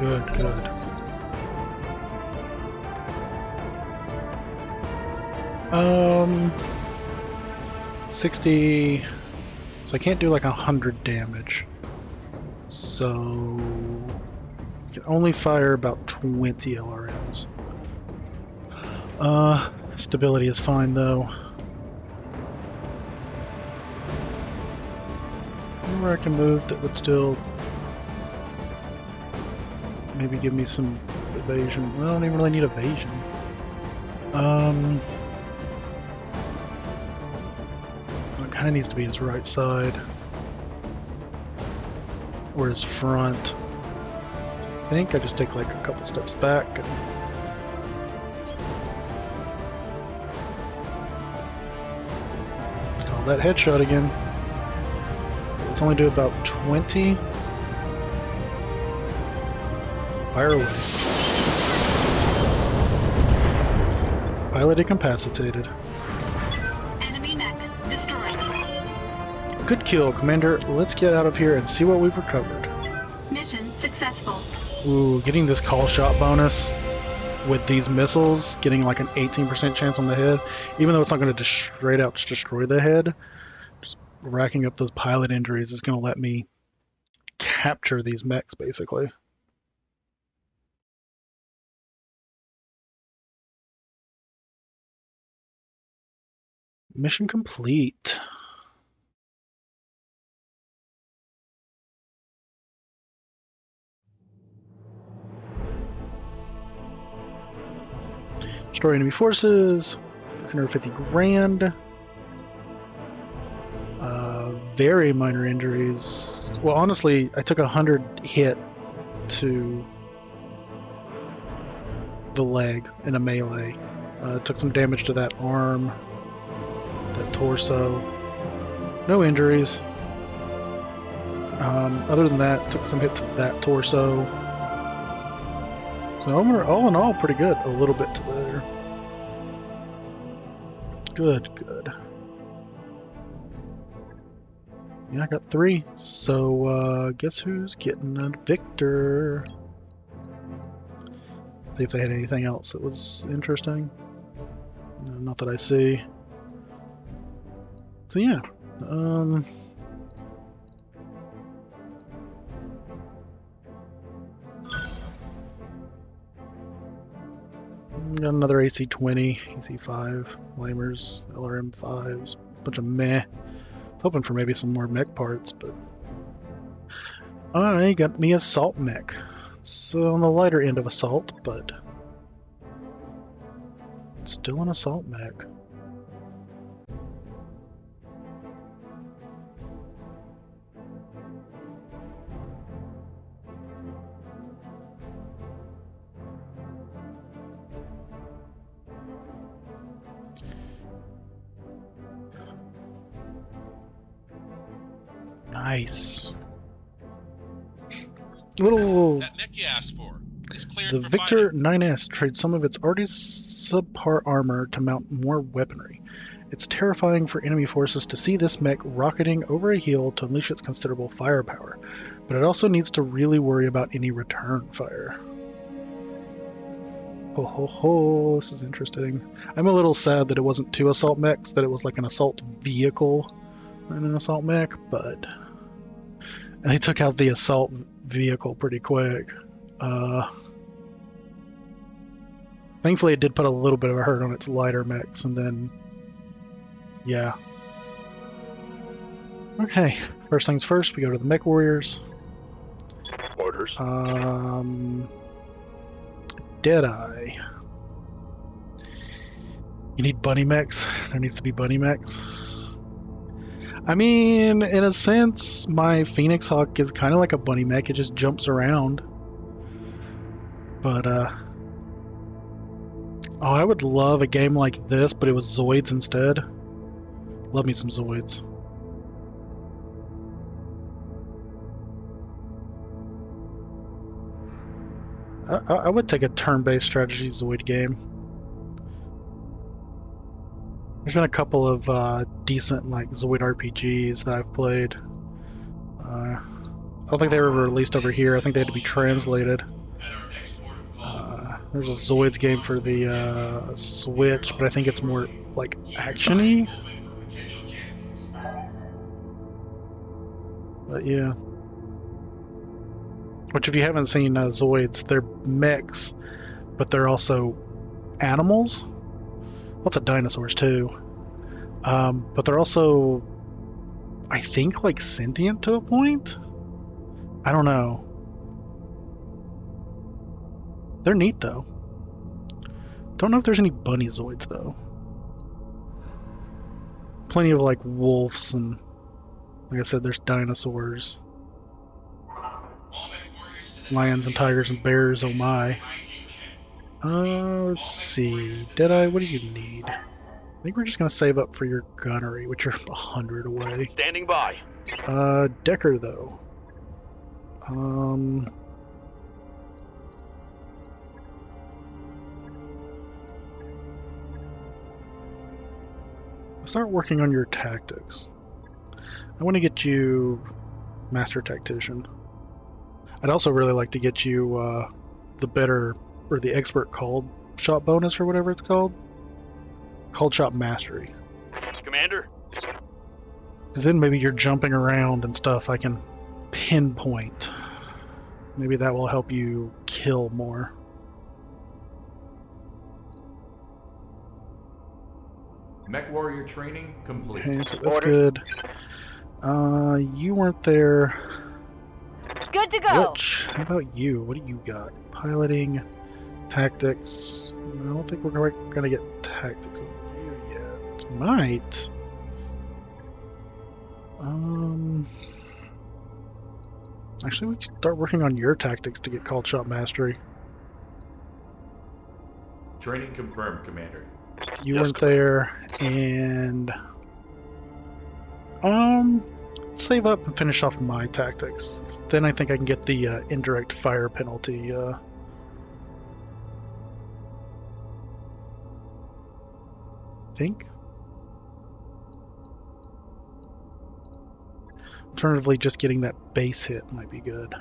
[SPEAKER 1] Good, good. Um, 60. So I can't do like 100 damage. So I can only fire about 20 LRMs. Stability is fine though. Where I can move that would still maybe give me some evasion. Well, I don't even really need evasion. It kind of needs to be his right side or his front. I think I just take like a couple steps back. Let's call that headshot again. Let's only do about 20. Fire away. Pilot incapacitated.
[SPEAKER 2] Enemy mech destroyed.
[SPEAKER 1] Good kill, Commander. Let's get out of here and see what we've recovered.
[SPEAKER 2] Mission successful.
[SPEAKER 1] Ooh, getting this call shot bonus with these missiles, getting like an 18% chance on the head, even though it's not going to straight out just destroy the head, just racking up those pilot injuries is going to let me capture these mechs, basically. Mission complete. Destroy enemy forces. 650 grand. Very minor injuries. Well, honestly, I took 100 hit to the leg in a melee. Took some damage to that arm, that torso. No injuries. Other than that, took some hit to that torso. So all in all, pretty good. A little bit to there. Good, good. Yeah, I got 3. So, guess who's getting a victor? See if they had anything else that was interesting. No, not that I see. So yeah, got another AC-20, AC-5, Lamers, LRM-5s, bunch of meh. Hoping for maybe some more mech parts, but I got me assault mech. So on the lighter end of assault, but still an assault mech. Nice. Little.
[SPEAKER 9] That mech you asked for is cleared
[SPEAKER 1] The
[SPEAKER 9] for
[SPEAKER 1] Victor
[SPEAKER 9] fighting.
[SPEAKER 1] 9S trades some of its already subpar armor to mount more weaponry. It's terrifying for enemy forces to see this mech rocketing over a hill to unleash its considerable firepower, but it also needs to really worry about any return fire. Ho ho ho, this is interesting. I'm a little sad that it wasn't 2 assault mechs, that it was like an assault vehicle and an assault mech, but... And they took out the assault vehicle pretty quick. Thankfully it did put a little bit of a hurt on its lighter mechs, and then... Yeah. Okay, first things first, we go to the mech warriors.
[SPEAKER 3] Orders.
[SPEAKER 1] Deadeye. You need bunny mechs? There needs to be bunny mechs. I mean, in a sense, my Phoenix Hawk is kind of like a bunny mech. It just jumps around. But, oh, I would love a game like this, but it was Zoids instead. Love me some Zoids. I would take a turn-based strategy Zoid game. There's been a couple of decent like Zoid RPGs that I've played. I don't think they were released over here. I think they had to be translated. There's a Zoids game for the Switch, but I think it's more like action-y. But yeah. Which, if you haven't seen Zoids, they're mechs, but they're also animals. Lots of dinosaurs too. But they're also, I think, like sentient to a point. I don't know. They're neat though. Don't know if there's any bunny Zoids though. Plenty of like wolves and, like I said, there's dinosaurs. Lions and tigers and bears, oh my. Let's see. Deadeye, what do you need? I think we're just gonna save up for your gunnery, which are 100 away.
[SPEAKER 3] Standing by.
[SPEAKER 1] Decker though. Start working on your tactics. I want to get you Master Tactician. I'd also really like to get you the better, or the expert called shot bonus, or whatever it's called. Called shot mastery.
[SPEAKER 3] Commander.
[SPEAKER 1] Because then maybe you're jumping around and stuff, I can pinpoint. Maybe that will help you kill more.
[SPEAKER 7] Mech warrior training complete.
[SPEAKER 1] Okay, so that's good. You weren't there.
[SPEAKER 4] Good to go.
[SPEAKER 1] Which, how about you? What do you got? Piloting, tactics. I don't think we're quite gonna get tactics over here yet. Might. Actually, we can start working on your tactics to get called shot mastery.
[SPEAKER 7] Training confirmed, Commander.
[SPEAKER 1] You weren't there, and save up and finish off my tactics. Then I think I can get the indirect fire penalty think. Alternatively, just getting that base hit might be good.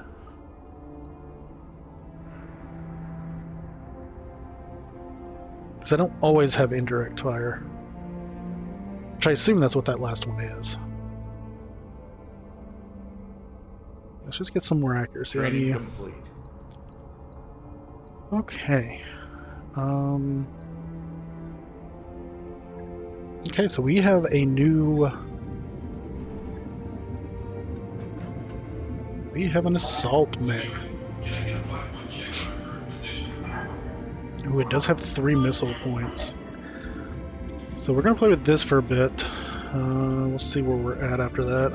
[SPEAKER 1] Because I don't always have indirect fire. Which I assume that's what that last one is. Let's just get some more accuracy out of
[SPEAKER 7] Training
[SPEAKER 1] you.
[SPEAKER 7] complete.
[SPEAKER 1] Okay. Okay, so we have a new... We have an assault mech. Ooh, it does have 3 missile points. So we're going to play with this for a bit. We'll see where we're at after that.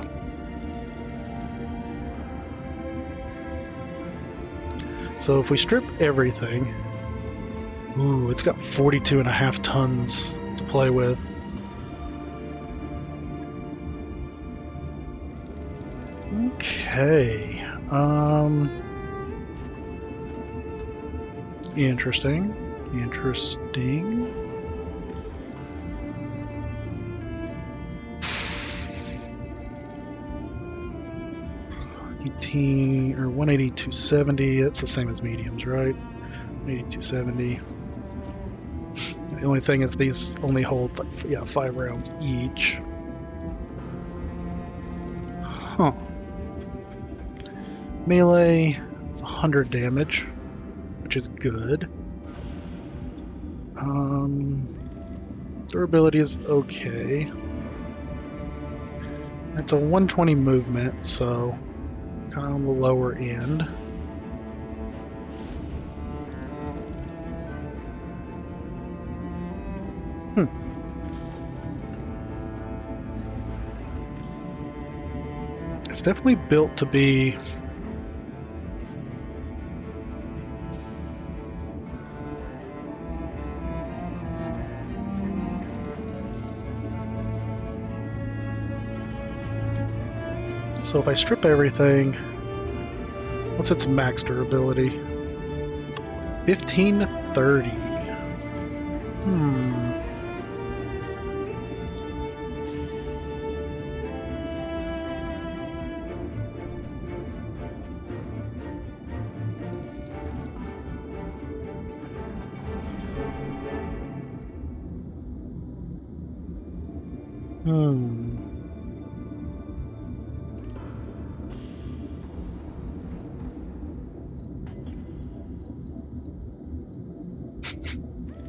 [SPEAKER 1] So if we strip everything... Ooh, it's got 42.5 tons to play with. Okay. Interesting. 18 or 180, 270. That's the same as mediums, right? 180, 270. The only thing is these only hold like, 5 rounds each. Huh. Melee is 100 damage, which is good. Durability is okay. It's a 120 movement, so kind of on the lower end. It's definitely built to be so if I strip everything, what's its max durability? 1530.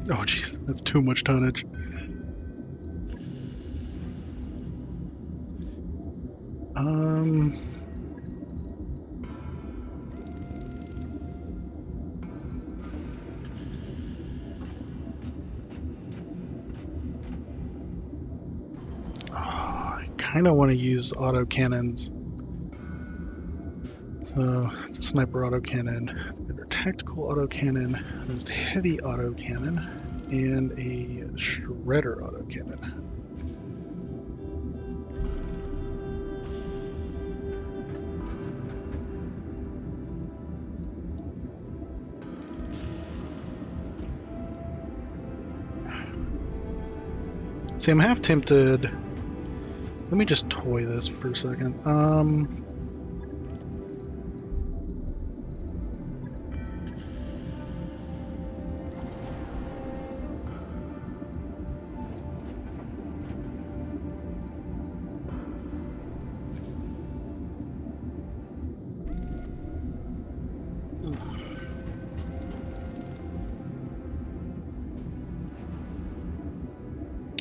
[SPEAKER 1] Oh jeez, that's too much tonnage. I kind of want to use autocannons. So, it's a sniper autocannon, there's a tactical autocannon, there's a heavy autocannon, and a shredder autocannon. See, I'm half tempted. Let me just toy this for a second.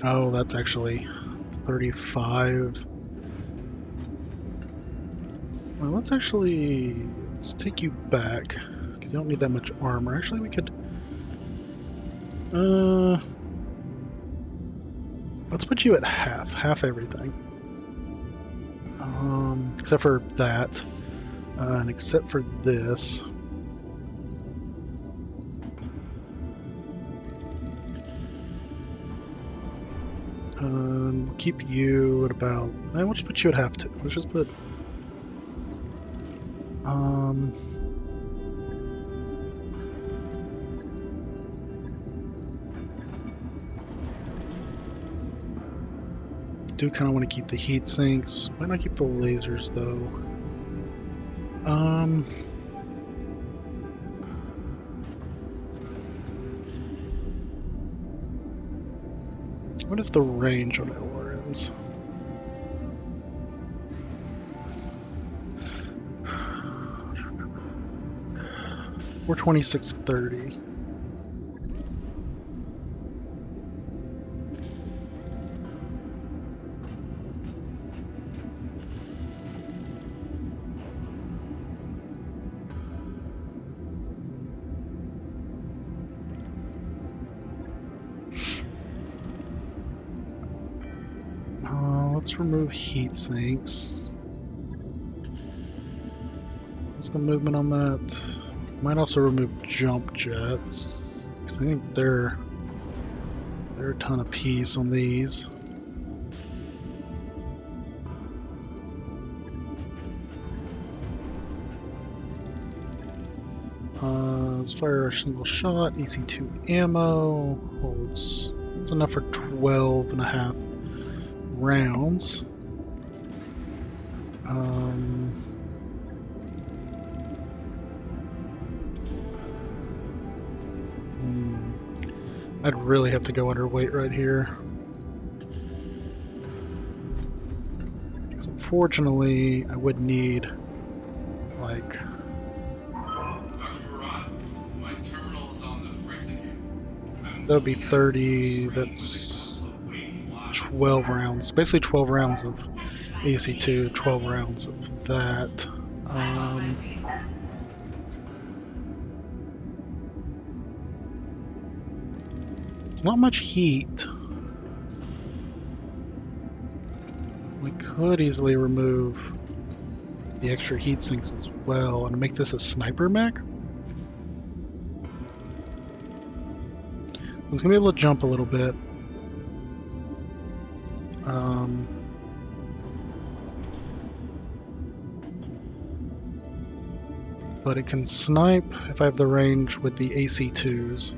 [SPEAKER 1] Oh, that's actually 35. Well, let's take you back, because you don't need that much armor. Actually, we could, let's put you at half everything. Except for that, and except for this. Keep you at about, we'll just put you at half two. Let's just put, do kind of want to keep the heat sinks. Might not keep the lasers though. What is the range on LRMs? We're 2630. Let's remove heat sinks. What's the movement on that? Might also remove jump jets, because I think they're a ton of piece on these. Let's fire a single shot. AC2 ammo holds. It's enough for 12.5 rounds. I'd really have to go underweight right here. Because unfortunately, I would need, like...
[SPEAKER 8] Dr. Murat, my terminal is on the fritz again.
[SPEAKER 1] That would be 30, that's 12 rounds. Basically 12 rounds of AC2, 12 rounds of that. Not much heat. We could easily remove the extra heat sinks as well and make this a sniper mech. It's gonna be able to jump a little bit. But it can snipe if I have the range with the AC2s.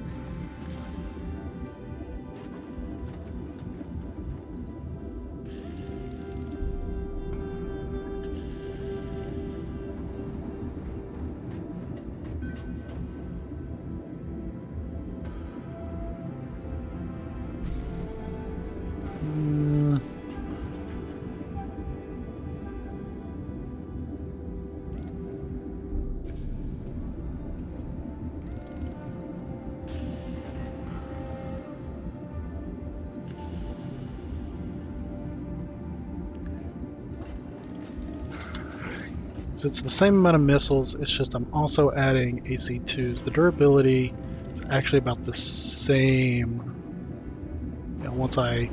[SPEAKER 1] So it's the same amount of missiles, it's just I'm also adding AC2s. The durability is actually about the same. You know, once I...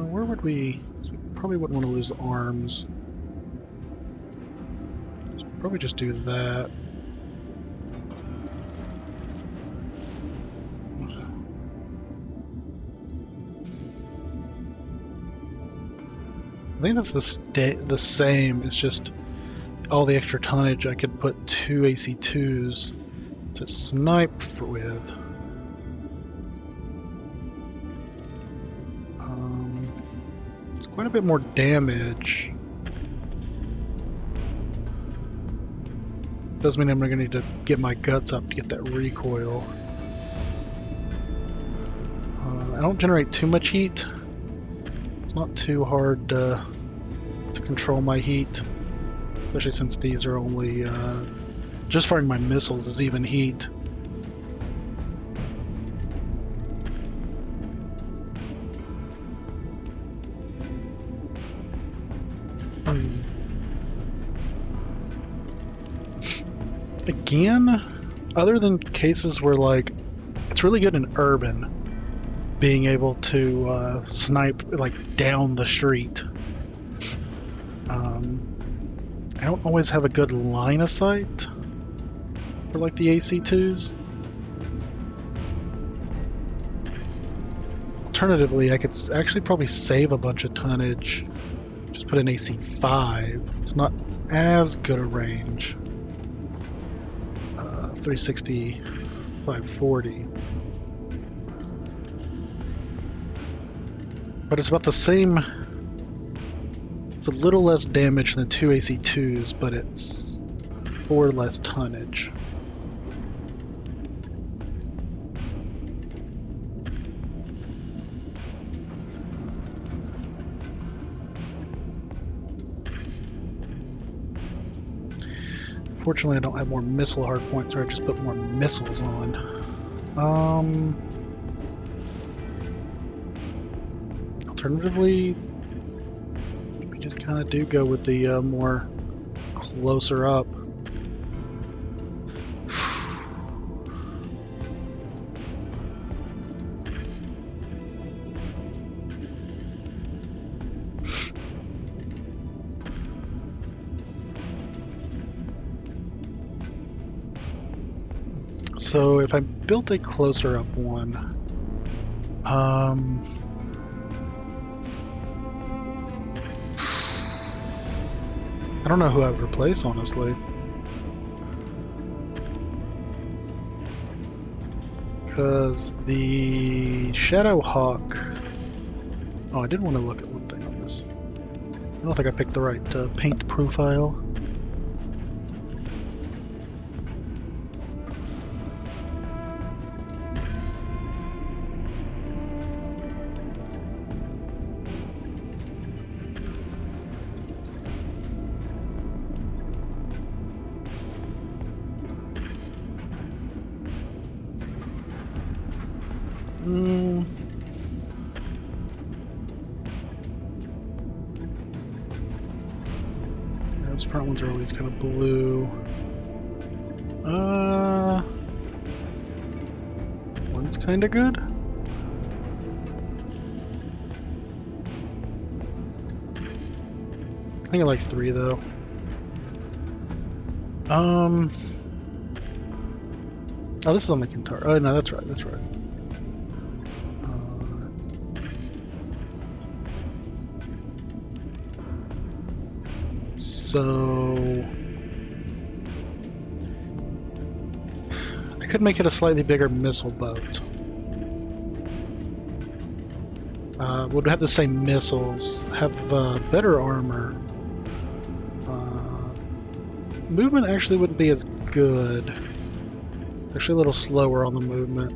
[SPEAKER 1] where would we... So we probably wouldn't want to lose arms. So we'll probably just do that. I think that's the same, it's just all the extra tonnage I could put 2 AC2s to snipe with. It's quite a bit more damage. Does mean I'm going to need to get my guts up to get that recoil. I don't generate too much heat. It's not too hard to control my heat, especially since these are only just firing my missiles is even heat. Again, other than cases where like it's really good in urban, being able to snipe like down the street. I don't always have a good line of sight for like the AC2s. Alternatively, I could actually probably save a bunch of tonnage. Just put an AC5. It's not as good a range. 360, 540. But it's about the same. It's a little less damage than the 2 AC2s, but it's 4 less tonnage. Fortunately, I don't have more missile hardpoints, or I just put more missiles on. Alternatively, we just kind of do go with the more closer up. So if I built a closer up one, I don't know who I would replace, honestly. Because the Shadow Hawk... Oh, I did want to look at one thing on this. I don't think I picked the right paint profile. Those front ones are always kind of blue. One's kind of good. I think I like 3 though. Oh, this is on the Kintaro. Oh no, that's right. That's right. So I could make it a slightly bigger missile boat. Would have the same missiles, have better armor. Movement actually wouldn't be as good. Actually a little slower on the movement.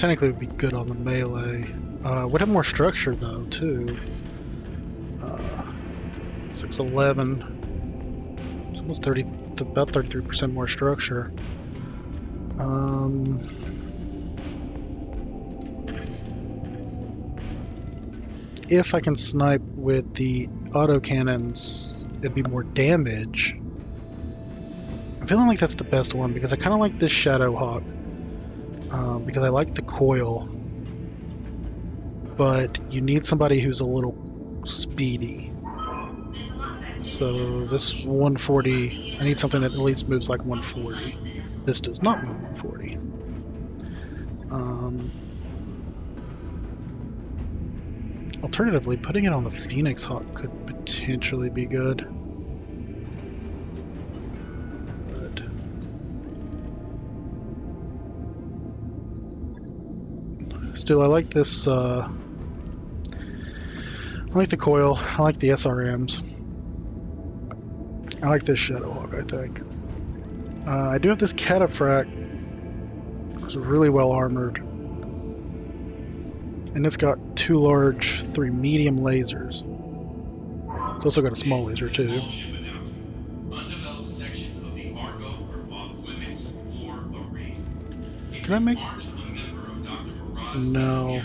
[SPEAKER 1] Technically it would be good on the melee. Would have more structure though, too. 611. It's almost 30, about 33% more structure. If I can snipe with the autocannons, it'd be more damage. I'm feeling like that's the best one because I kind of like this Shadow Hawk. Because I like the coil. But you need somebody who's a little speedy. So this 140, I need something that at least moves like 140. This does not move 140. Alternatively, putting it on the Phoenix Hawk could potentially be good. But still, I like this. I like the coil. I like the SRMs. I like this Shadow Hawk, I think. I do have this Cataphract. It's really well armored. And it's got 2 large, 3 medium lasers. It's also got a small laser too. Can I make... No.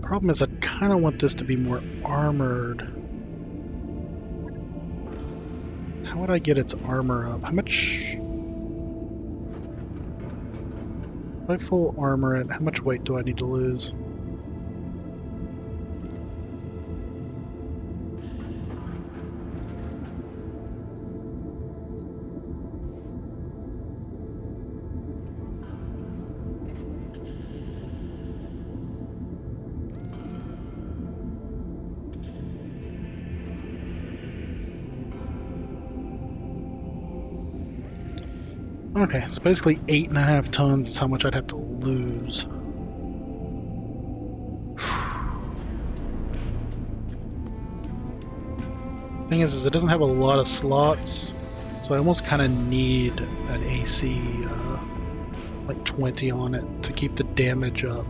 [SPEAKER 1] Problem is I kind of want this to be more armored. How would I get its armor up? How much... If I full armor it, how much weight do I need to lose? Okay, so basically 8.5 tons is how much I'd have to lose. Thing is it doesn't have a lot of slots, so I almost kind of need an AC like 20 on it to keep the damage up.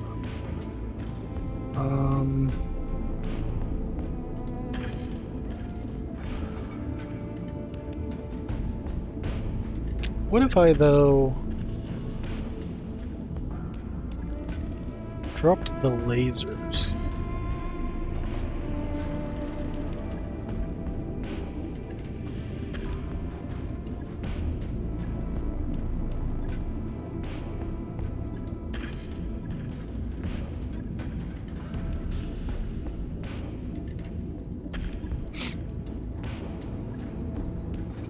[SPEAKER 1] What if I, though, dropped the lasers?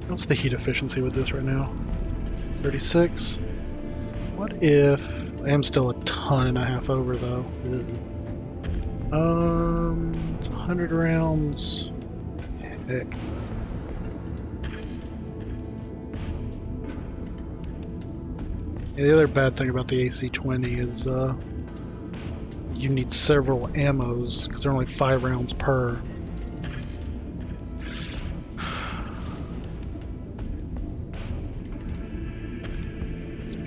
[SPEAKER 1] What's the heat efficiency with this right now? 36. What if I am still a ton and a half over though? It's 100 rounds. Heck. Yeah, the other bad thing about the AC-20 is you need several ammos because they're only 5 rounds per.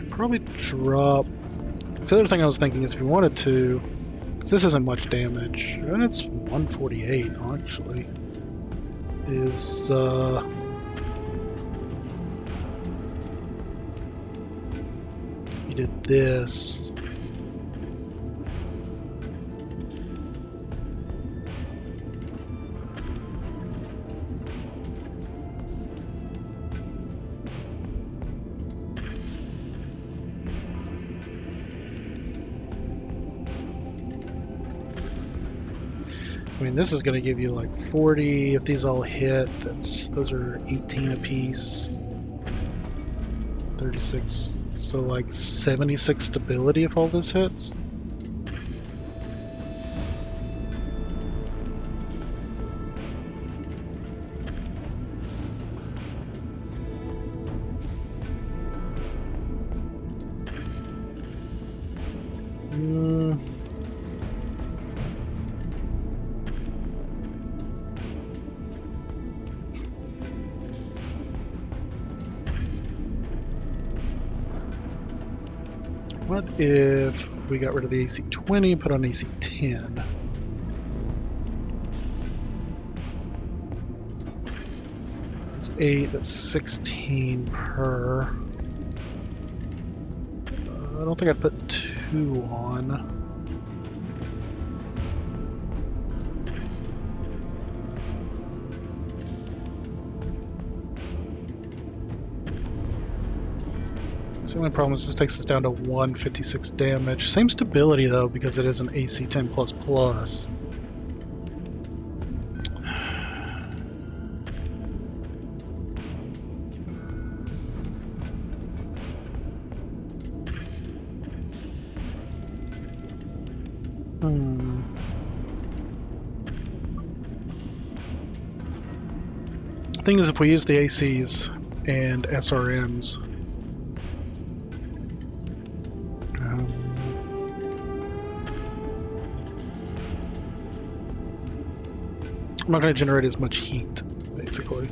[SPEAKER 1] Probably drop. The other thing I was thinking is if you wanted to, because this isn't much damage, and it's 148 actually, is you did this. I mean, this is going to give you like 40 if these all hit. Those are 18 apiece. 36. So like 76 stability if all this hits. What if we got rid of the AC-20 and put on AC-10? That's 8, that's 16 per. I don't think I'd put 2 on. The only problem is this takes us down to 156 damage. Same stability though, because it is an AC-10++. The thing is, if we use the ACs and SRMs, I'm not going to generate as much heat, basically.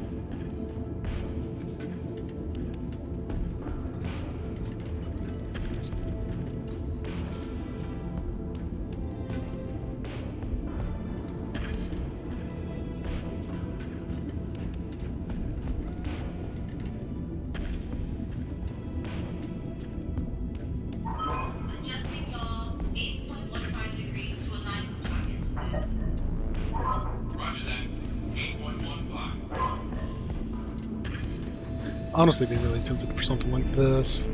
[SPEAKER 1] Honestly, be really tempted for something like this.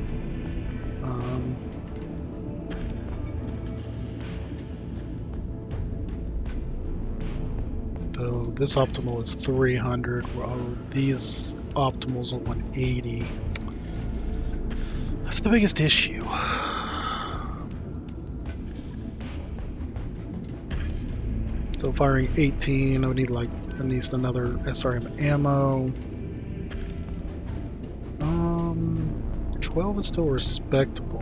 [SPEAKER 1] Though this optimal is 300, while these optimals are 180. That's the biggest issue. So firing 18, I would need like at least another SRM ammo. 12 is still respectable.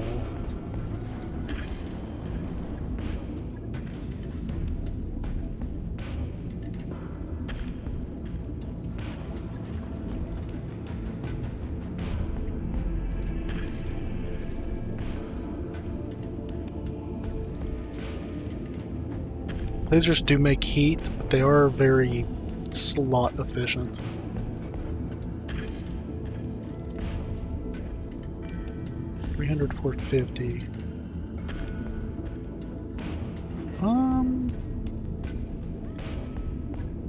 [SPEAKER 1] Lasers do make heat, but they are very slot efficient. $300, $450.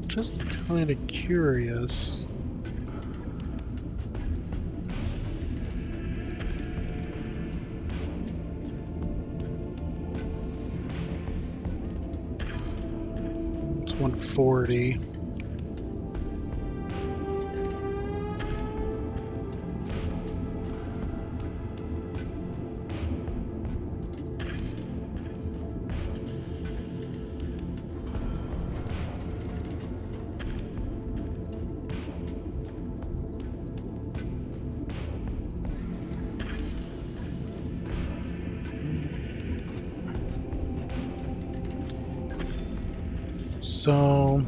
[SPEAKER 1] Just kind of curious. It's 140. So,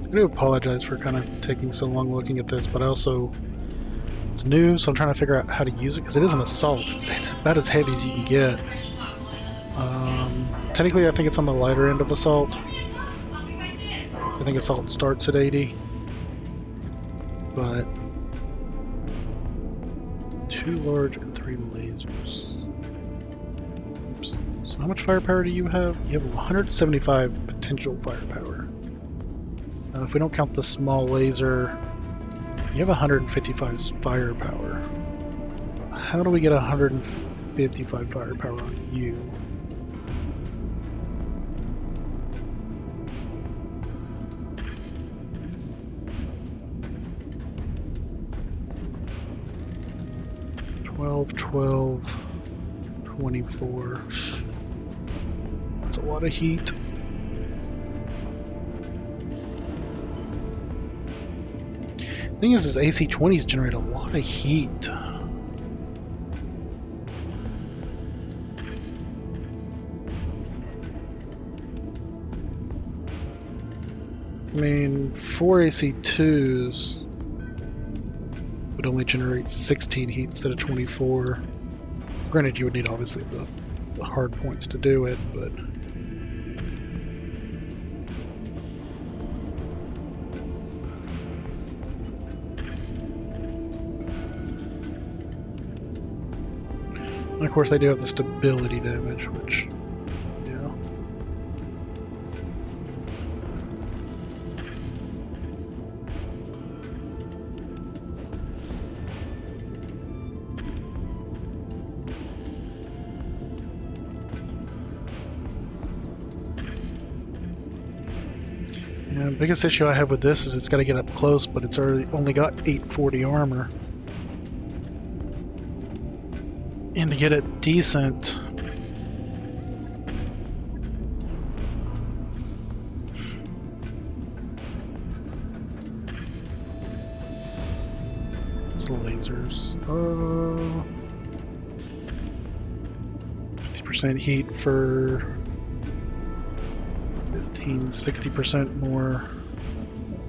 [SPEAKER 1] I do apologize for kind of taking so long looking at this, but I also, it's new, so I'm trying to figure out how to use it, because it is an assault. It's about as heavy as you can get. Technically, I think it's on the lighter end of assault. I think assault starts at 80. But, 2 large and 3 lasers. So how much firepower do you have? You have 175 potential firepower. If we don't count the small laser, you have 155 firepower. How do we get 155 firepower on you? $12, 24. That's a lot of heat. Thing is AC-20s generate a lot of heat. I mean, 4 AC-2s would only generate 16 heat instead of 24. Granted, you would need obviously the hard points to do it, but and of course they do have the stability damage, which, yeah. Yeah, the biggest issue I have with this is it's got to get up close, but it's already only got 840 armor. And to get it decent, it's the lasers. 50% heat for 15, 60% more.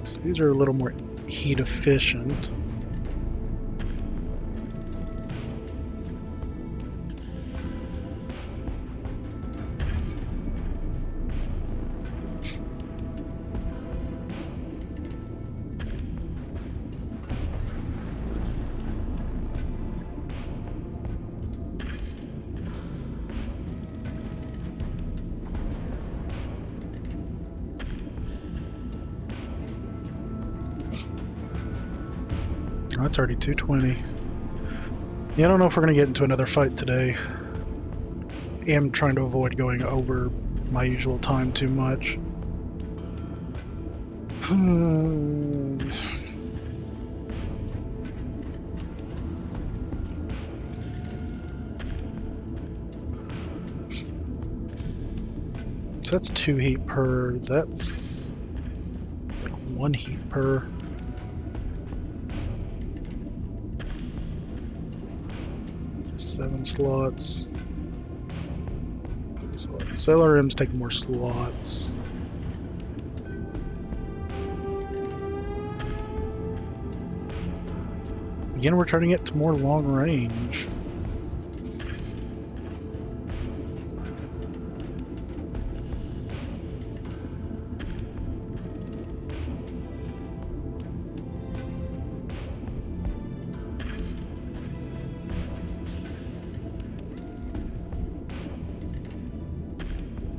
[SPEAKER 1] So these are a little more heat efficient. Oh, that's already 220. Yeah, I don't know if we're going to get into another fight today. I am trying to avoid going over my usual time too much. So that's 2 heat per. That's like 1 heat per. 7 slots. So LRMs take more slots. Again, we're turning it to more long range.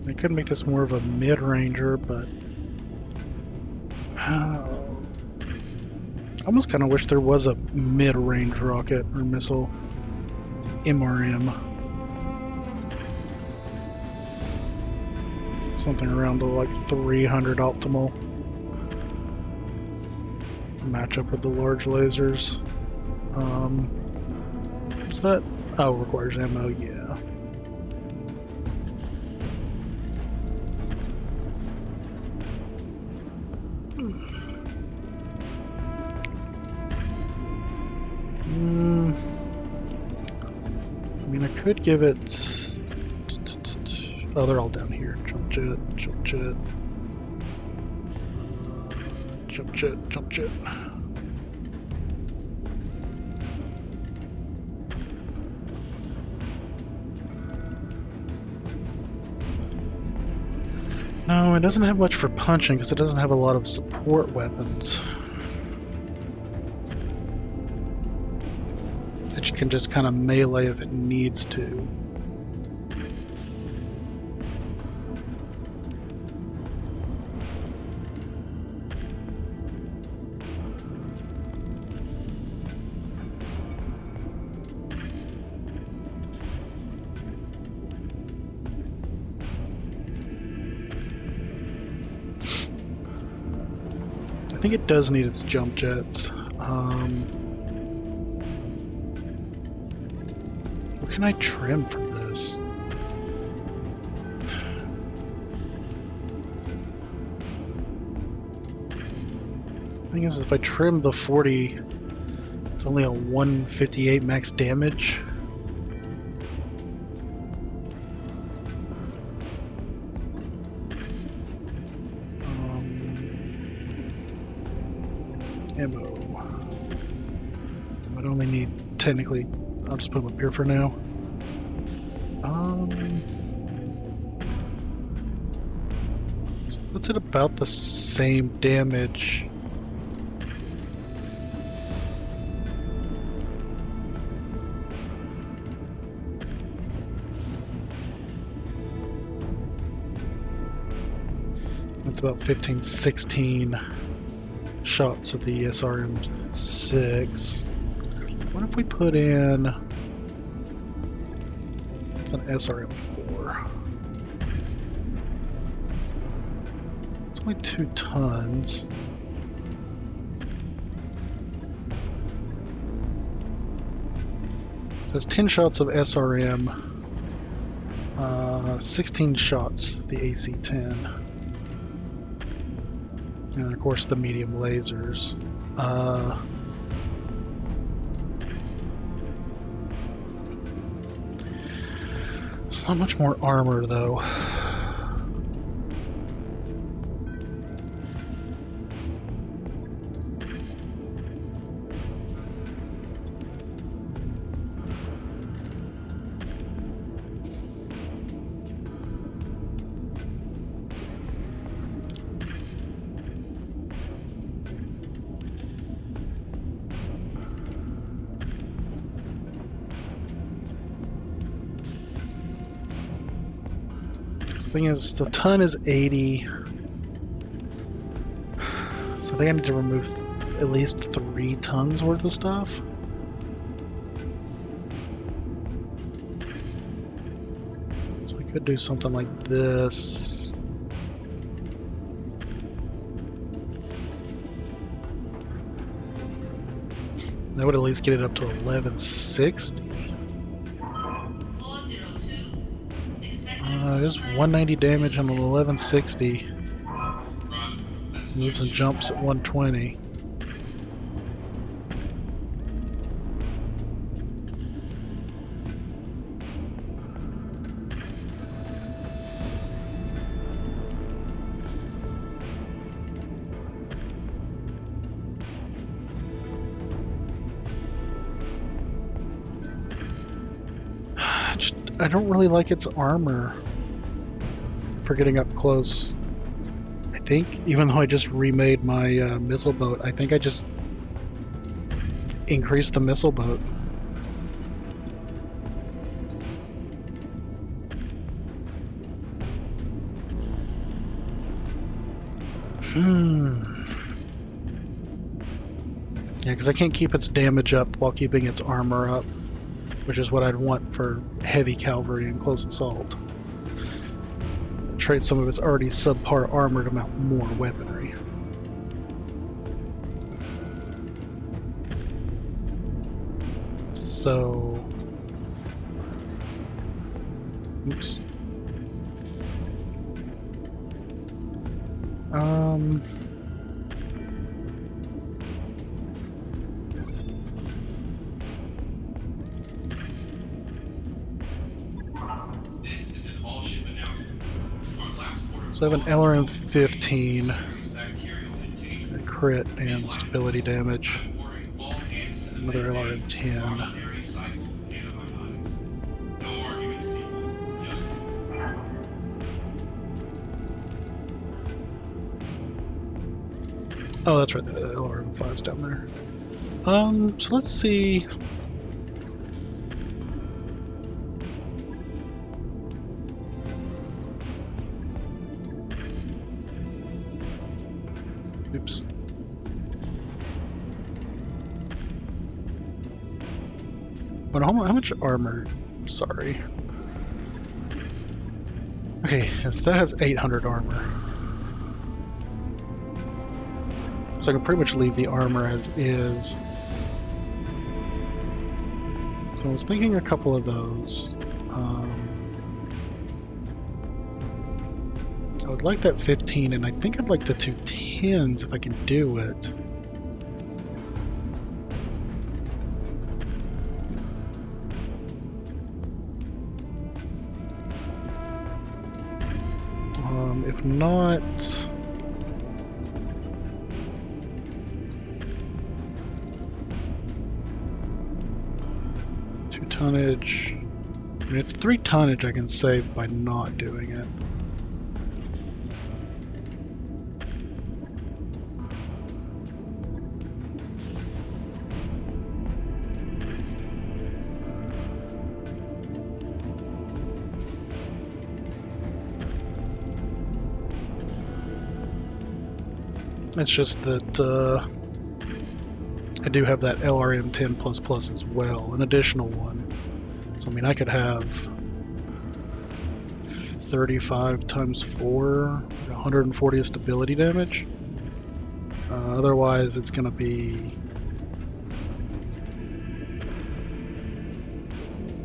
[SPEAKER 1] I could make this more of a mid-ranger, but I almost kind of wish there was a mid-range rocket or missile MRM. Something around the like 300 optimal. Match up with the large lasers. What's that? Oh, requires ammo, yeah. I mean, I could give it... Oh, they're all down here. Jump jet, jump jet. Jump jet, jump jet. No, it doesn't have much for punching because it doesn't have a lot of support weapons. That you can just kind of melee if it needs to. I think it does need its jump jets. What can I trim from this? The thing is, if I trim the 40, it's only a 158 max damage. Ammo. I'd only need, technically, I'll just put them up here for now. So what's it about the same damage? That's about 15, 16 shots of the SRM-6. What if we put in... It's an SRM-4. It's only 2 tons. So that's 10 shots of SRM. 16 shots of the AC-10. And of course the medium lasers. It's not much more armor though. Thing is, the ton is 80, so I think I need to remove at least 3 tons worth of stuff. So I could do something like this. That would at least get it up to 1160. There's 190 damage on an 1160. Moves and jumps at 120. I don't really like its armor for getting up close. I think, even though I just remade my missile boat, I think I just increased the missile boat. Yeah, because I can't keep its damage up while keeping its armor up, which is what I'd want for heavy cavalry and close assault. Trade some of its already subpar armor to mount more weaponry. So... Oops. So I have an LRM 15, a crit and stability damage, another LRM 10. Oh, that's right, the LRM 5's down there. So let's see. Oops. But how much armor? Sorry. Okay, yes, that has 800 armor. So I can pretty much leave the armor as is. So I was thinking a couple of those. I would like that 15, and I think I'd like the 2 10s if I can do it. If not... tonnage. I mean, it's 3 tonnage I can save by not doing it. It's just that I do have that LRM 10++ as well, an additional one. So I mean, I could have 35 times 4, 140 stability damage. Otherwise, it's going to be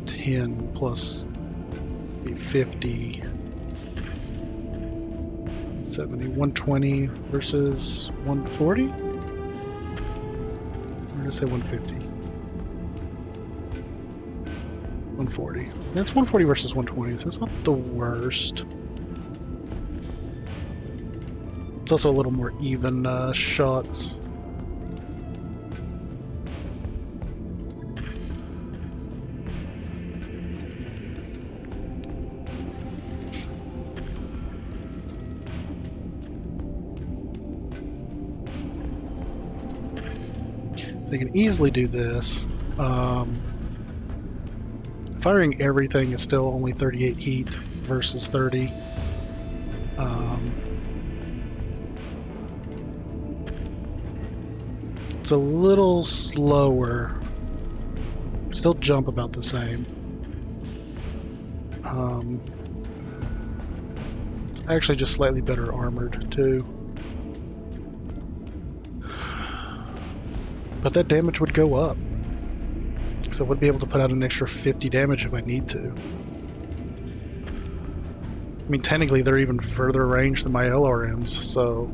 [SPEAKER 1] 10 plus be 50, 70, 120 versus 140? I'm going to say 150. 140. That's 140 versus 120, so it's not the worst. It's also a little more even shots. They can easily do this. Firing everything is still only 38 heat versus 30. It's a little slower. Still jump about the same. It's actually just slightly better armored too. But that damage would go up. So I would be able to put out an extra 50 damage if I need to. I mean, technically they're even further range than my LRMs, so...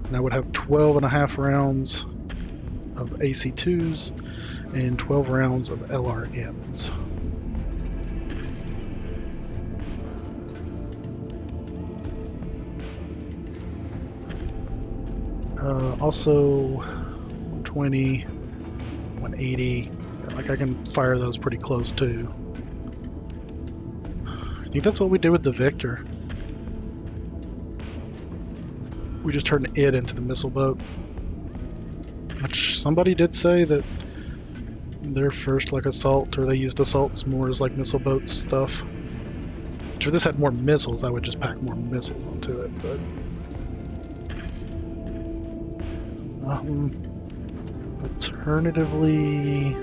[SPEAKER 1] And I would have 12.5 rounds of AC2s and 12 rounds of LRMs. Also, 120, 180. Like I can fire those pretty close too. I think that's what we did with the Victor. We just turned it into the missile boat. Which somebody did say that their first like assault, or they used assaults more as like missile boat stuff. If this had more missiles, I would just pack more missiles onto it, but alternatively,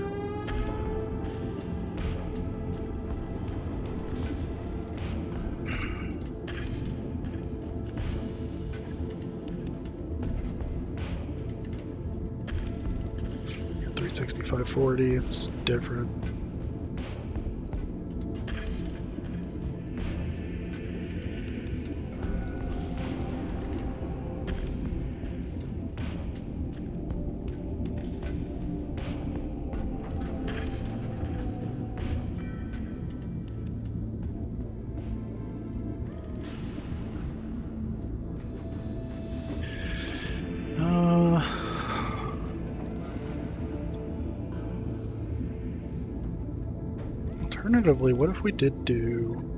[SPEAKER 1] $365.40, it's different. Alternatively, what if we did do...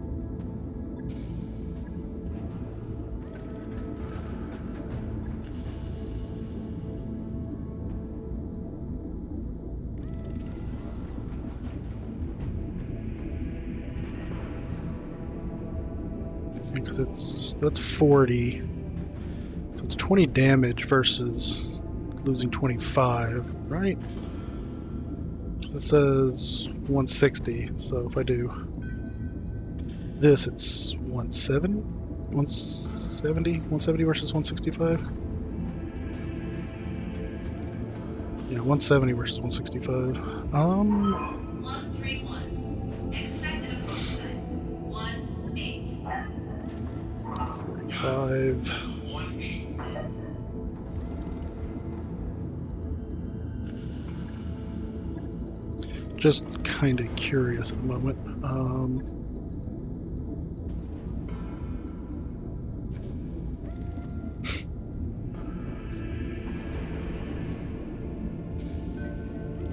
[SPEAKER 1] Because that's 40, so it's 20 damage versus losing 25, right? So it says 160, so if I do this, it's 170 versus 165? Yeah, 170 versus 165.
[SPEAKER 8] 131. Expected approach time. 18.
[SPEAKER 1] 45.
[SPEAKER 8] 18.
[SPEAKER 1] Just kind of curious at the moment.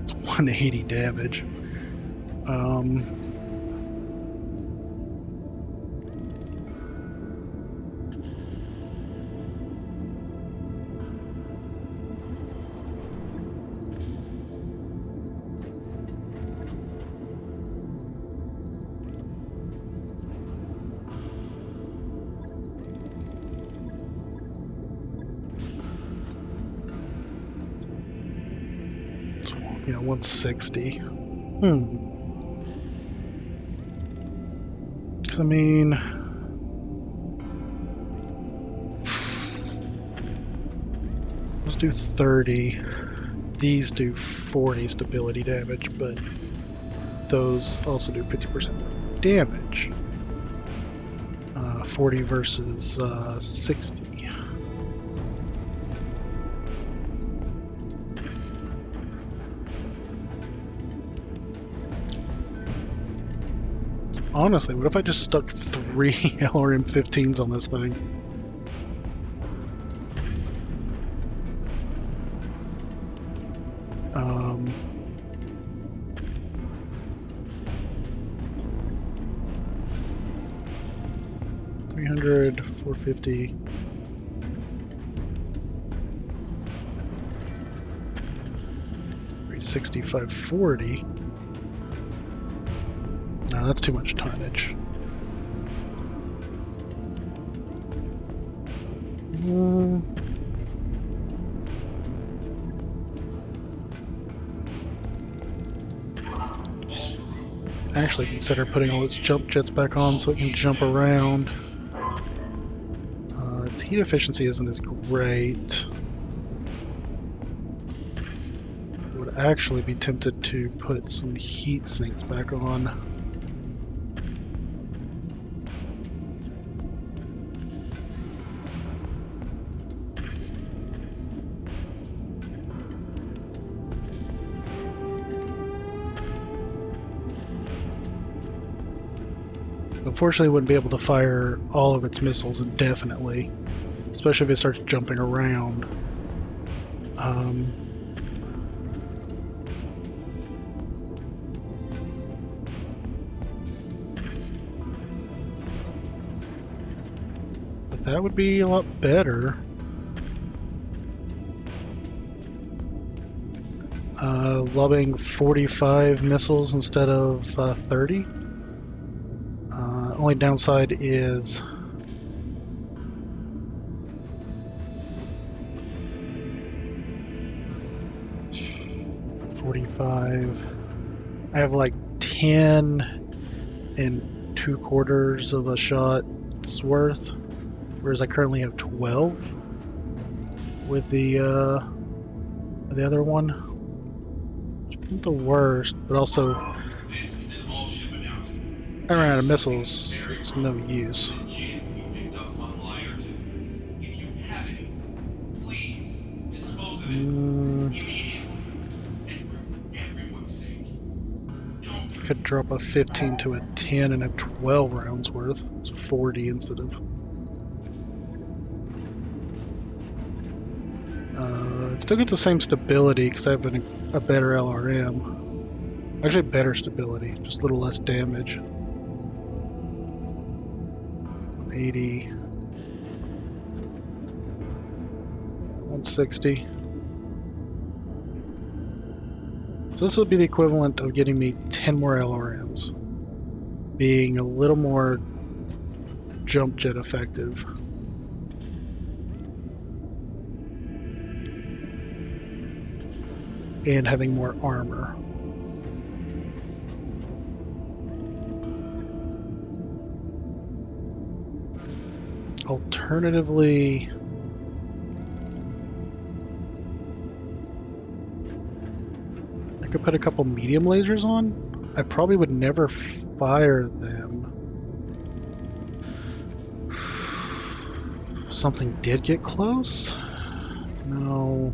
[SPEAKER 1] It's 180 damage. Yeah, 160. Because, I mean... let's do 30. These do 40 stability damage, but those also do 50% damage. 40 versus 60. Honestly, what if I just stuck 3 LRM-15s on this thing? $300, $450. $365.40. No, that's too much tonnage. Actually consider putting all its jump jets back on so it can jump around. Its heat efficiency isn't as great. I would actually be tempted to put some heat sinks back on. Unfortunately, it wouldn't be able to fire all of its missiles indefinitely, especially if it starts jumping around. That would be a lot better. Lobbing 45 missiles instead of 30. Only downside is 45. I have like 10 and 2/4 of a shot's worth, whereas I currently have 12 with the other one, which isn't the worst, but also I ran out of missiles. It's no use. Could drop a 15 to a 10 and have 12 rounds worth. It's 40 instead of. Still get the same stability because I have a better LRM. Actually, better stability, just a little less damage. 80. 160. So this would be the equivalent of getting me 10 more LRMs, being a little more jump jet effective. And having more armor. Alternatively, I could put a couple medium lasers on. I probably would never fire them. Something did get close? No.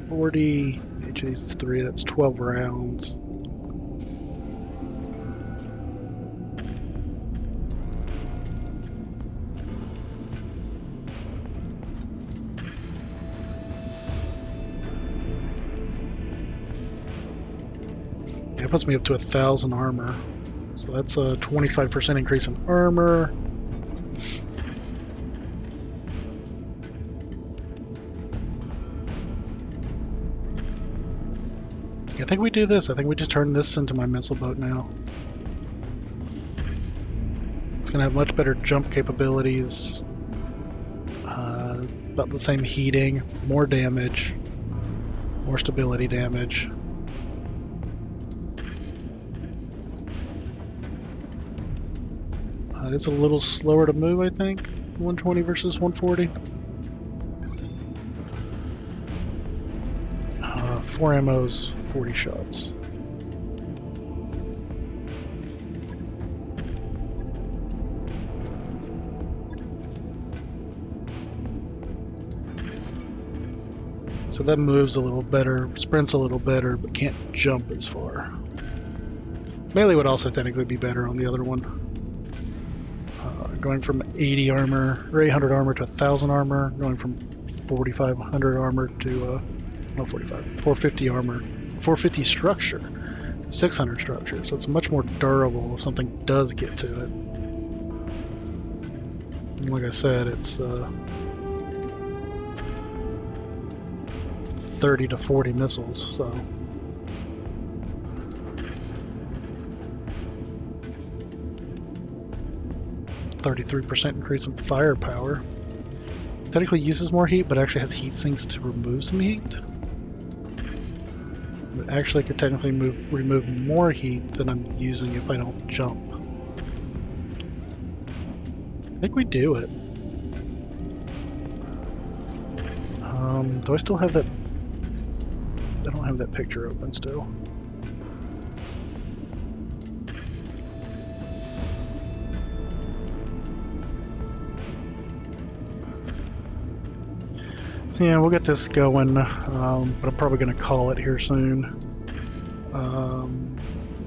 [SPEAKER 1] 40, each of these is 3, that's 12 rounds. It puts me up to 1,000 armor. So that's a 25% increase in armor. I think we do this. I think we just turn this into my missile boat now. It's going to have much better jump capabilities. About the same heating, more damage, more stability damage. It's a little slower to move, I think. 120 versus 140. 4 ammos, 40 shots. So that moves a little better, sprints a little better, but can't jump as far. Melee would also technically be better on the other one. Going from 80 armor, or 800 armor to 1,000 armor, going from 4,500 armor to, no 45, 450 armor, 450 structure, 600 structure, so it's much more durable if something does get to it. And like I said, it's 30 to 40 missiles, so. .33% increase in firepower. Technically uses more heat, but actually has heat sinks to remove some heat. But actually could technically remove more heat than I'm using if I don't jump. I think we do it. Do I still have that? I don't have that picture open still. So yeah, we'll get this going, but I'm probably going to call it here soon.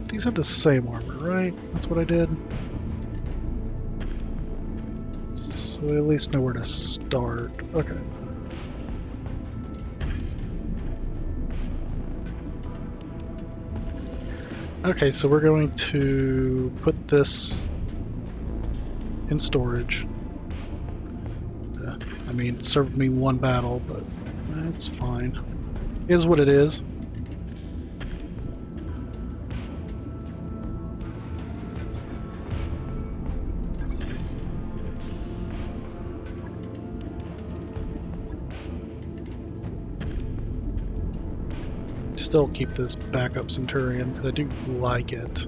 [SPEAKER 1] These have the same armor, right? That's what I did. So we at least know where to start. Okay. Okay, so we're going to put this in storage. I mean, it served me one battle, but it's fine. It is what it is. Still keep this backup Centurion because I do like it.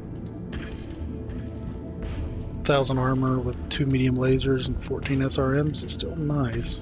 [SPEAKER 1] 1,000 armor with 2 medium lasers and 14 SRMs is still nice.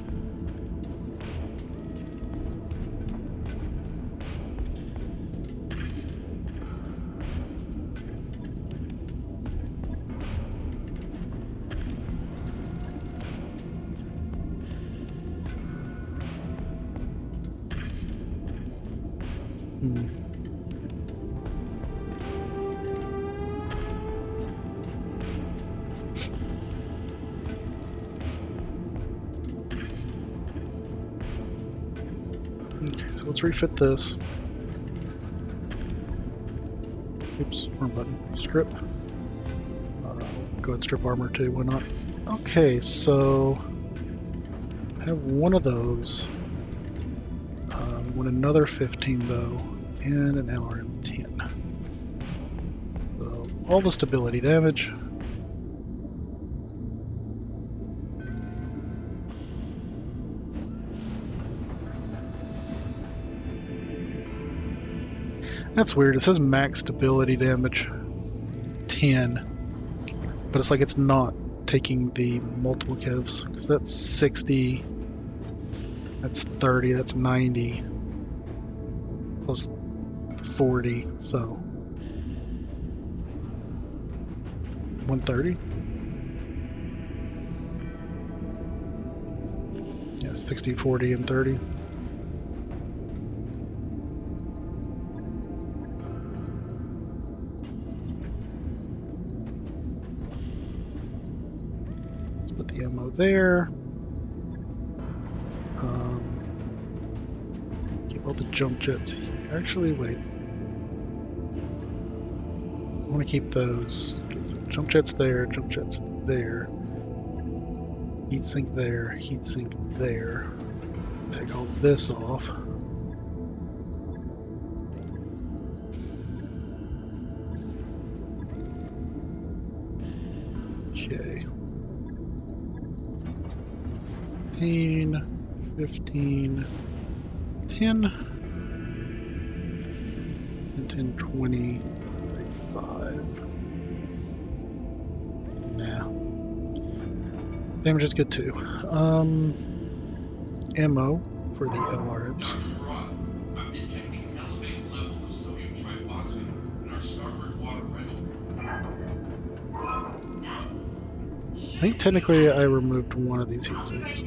[SPEAKER 1] Okay, so let's refit this. Oops, wrong button. Strip. Go ahead, strip armor too, why not? Okay, so I have one of those. Want another 15 though, and an LRM-10. So all the stability damage. That's weird. It says max stability damage 10, but it's like it's not taking the multiple kevs because that's 60, that's 30, that's 90 plus 40, so 130. Yeah, 60, 40, and 30. The ammo there. Keep all the jump jets. Actually, wait. I want to keep those. Get some jump jets there, jump jets there. Heat sink there, heat sink there. Take all this off. Okay. 15, 10, and 10, 20, 35. Nah. Damage is good too. Ammo for the LRMs.
[SPEAKER 8] I'm detecting elevated levels of sodium triphosphate in our starboard water reservoir.
[SPEAKER 1] I think technically I removed one of these heat sinks.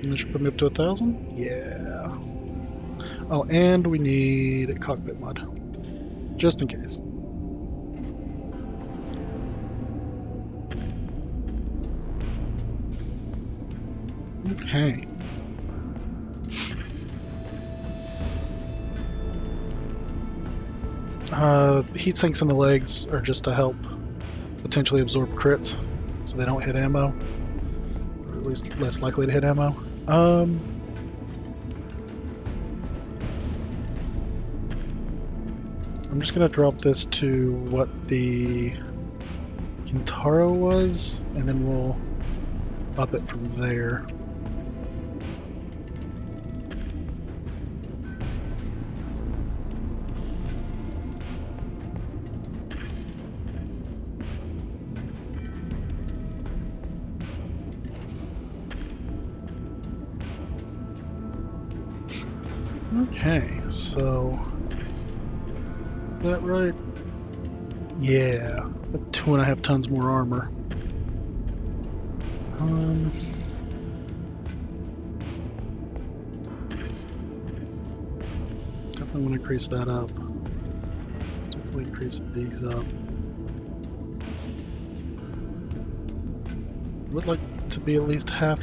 [SPEAKER 1] And this should put me up to 1,000? Yeah. Oh, and we need a cockpit mod. Just in case. Okay. Heat sinks in the legs are just to help potentially absorb crits, so they don't hit ammo, or at least less likely to hit ammo. I'm just gonna drop this to what the Kintaro was, and then we'll up it from there. Okay, so is that right? Yeah, 2.5 tons more armor. Definitely want to increase that up. Definitely increase these up. Would like to be at least half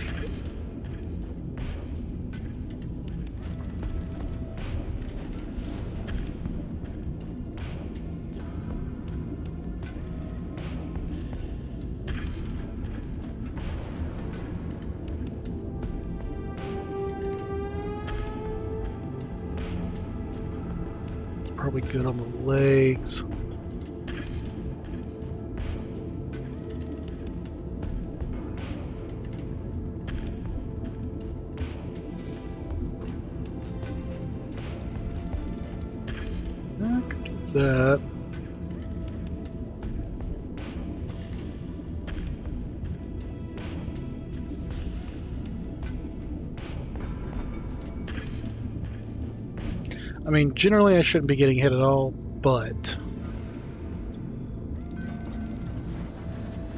[SPEAKER 1] probably good on the legs. I could do that. I mean, generally I shouldn't be getting hit at all, but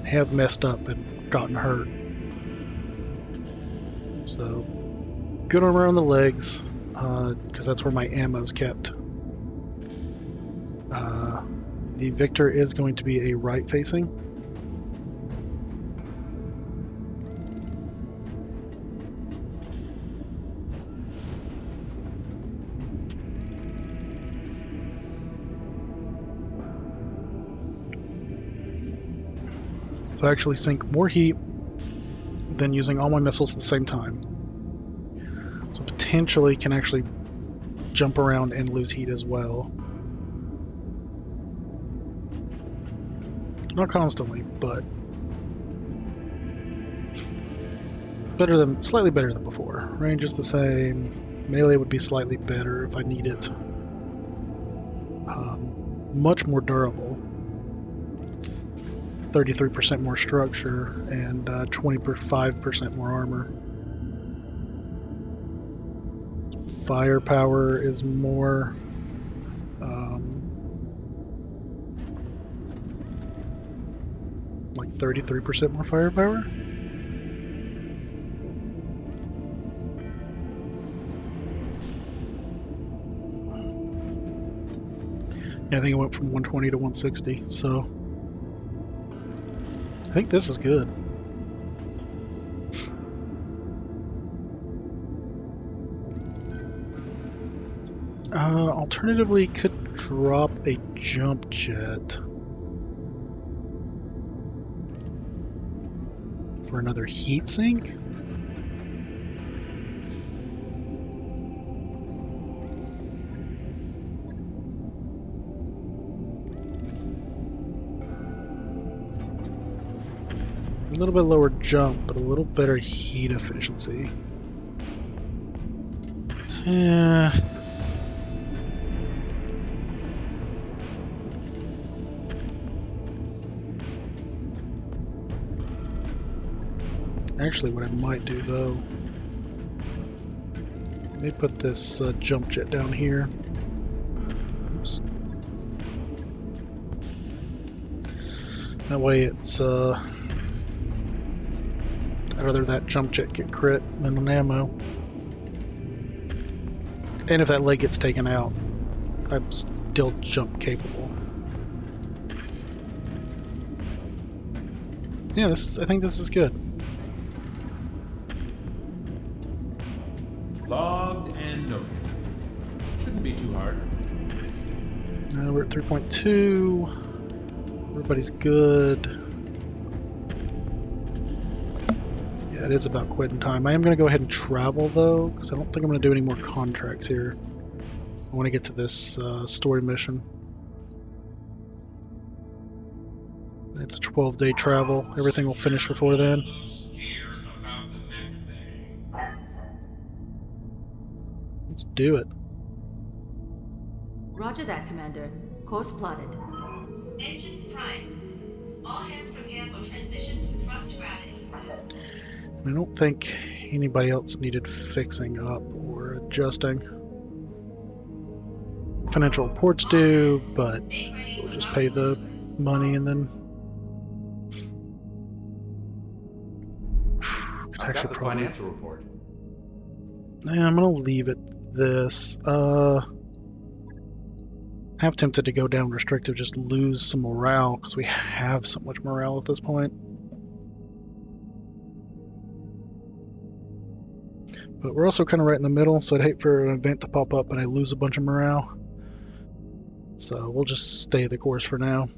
[SPEAKER 1] I have messed up and gotten hurt. So, good arm around the legs, because that's where my ammo's kept. The Victor is going to be a right-facing. So I actually sink more heat than using all my missiles at the same time. So potentially can actually jump around and lose heat as well. Not constantly, but slightly better than before. Range is the same. Melee would be slightly better if I need it. Much more durable. 33% more structure and 25% more armor. Firepower is more. Like 33% more firepower. Yeah, I think it went from 120 to 160, so I think this is good. Alternatively, could drop a jump jet for another heat sink. A little bit lower jump, but a little better heat efficiency. Yeah. Actually, what I might do though, let me put this jump jet down here. Oops. That way it's I'd rather that jump jet get crit than an ammo. And if that leg gets taken out, I'm still jump capable. Yeah, I think this is good.
[SPEAKER 6] Logged and noted. Shouldn't be too hard.
[SPEAKER 1] We're at 3.2. Everybody's good. Yeah, it is about quitting time. I am going to go ahead and travel though, because I don't think I'm going to do any more contracts here. I want to get to this story mission. It's a 12-day travel. Everything will finish before then. Let's do it.
[SPEAKER 10] Roger that, Commander. Course plotted.
[SPEAKER 8] Engines primed. All hands prepare for transition to thrust gravity.
[SPEAKER 1] I don't think anybody else needed fixing up or adjusting. Financial reports do, but we'll just pay the money and then.
[SPEAKER 7] I've got the financial report.
[SPEAKER 1] Yeah, I'm gonna leave it this. Half tempted to go down restrictive, just lose some morale because we have so much morale at this point. But we're also kind of right in the middle, so I'd hate for an event to pop up and I lose a bunch of morale. So we'll just stay the course for now.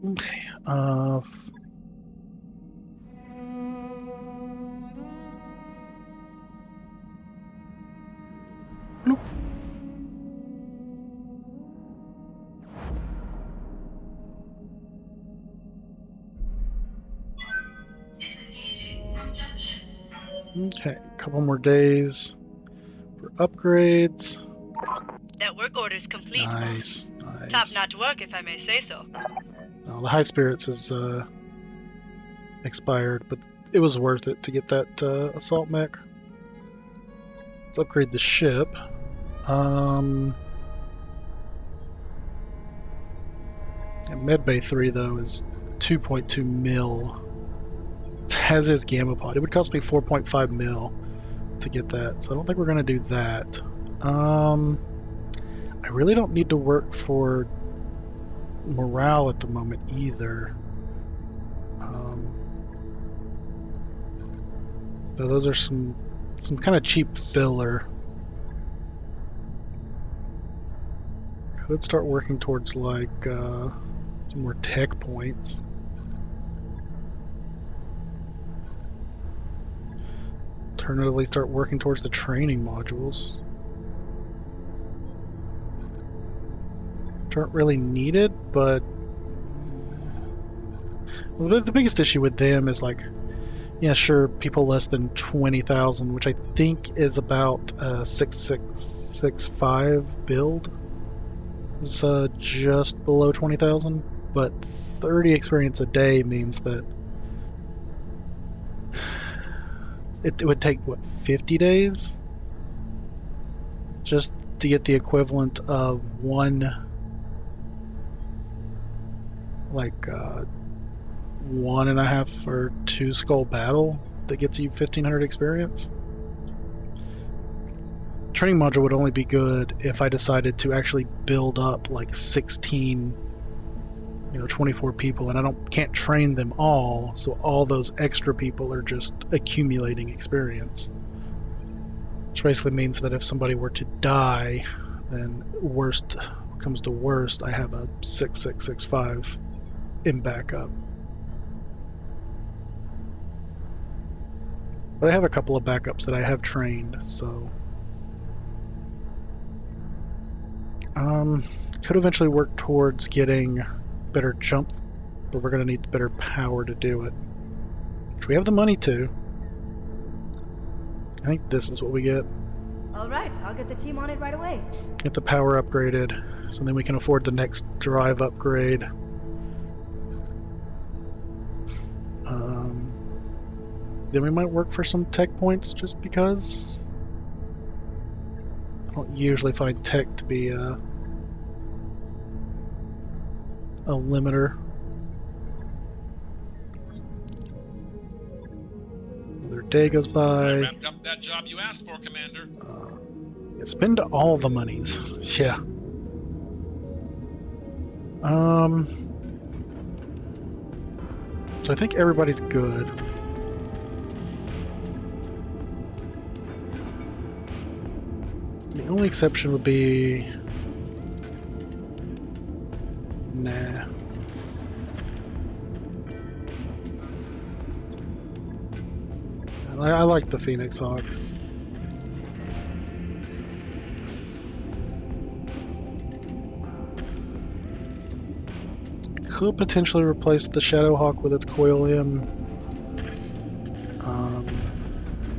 [SPEAKER 1] Okay. Okay, a couple more days for upgrades.
[SPEAKER 10] That work order is complete,
[SPEAKER 1] Nice,
[SPEAKER 10] boss.
[SPEAKER 1] nice.
[SPEAKER 10] Top-notch work, if I may say so.
[SPEAKER 1] The high spirits is expired, but it was worth it to get that assault mech. Let's upgrade the ship. Medbay 3 though is 2.2 mil. It has his gamma pod. It would cost me 4.5 mil to get that, so I don't think we're gonna do that. I really don't need to work for morale at the moment either. So those are some kind of cheap filler. Could start working towards like some more tech points. Alternatively, start working towards the training modules. Which aren't really needed, but well, the biggest issue with them is like, yeah, sure, people less than 20,000, which I think is about 6665 build. Is just below 20,000, but 30 experience a day means that it would take, what, 50 days? Just to get the equivalent of one, like, 1.5 or 2 skull battle that gets you 1500 experience. Training module would only be good if I decided to actually build up like 16, 24 people, and I can't train them all, so all those extra people are just accumulating experience. Which basically means that if somebody were to die, then worst comes to worst, I have a 6665 in backup. But I have a couple of backups that I have trained, so could eventually work towards getting better jump, but we're going to need better power to do it. Which we have the money to. I think this is what we get.
[SPEAKER 10] Alright, I'll get the team on it right away.
[SPEAKER 1] Get the power upgraded, so then we can afford the next drive upgrade. Then we might work for some tech points just because. I don't usually find tech to be a limiter. Another day goes by.
[SPEAKER 9] Wrapped up that job you asked for, Commander.
[SPEAKER 1] Yeah, spend all the monies. Yeah. So I think everybody's good. The only exception would be... Nah. I like the Phoenix Hawk. Could potentially replace the Shadow Hawk with its Coil M.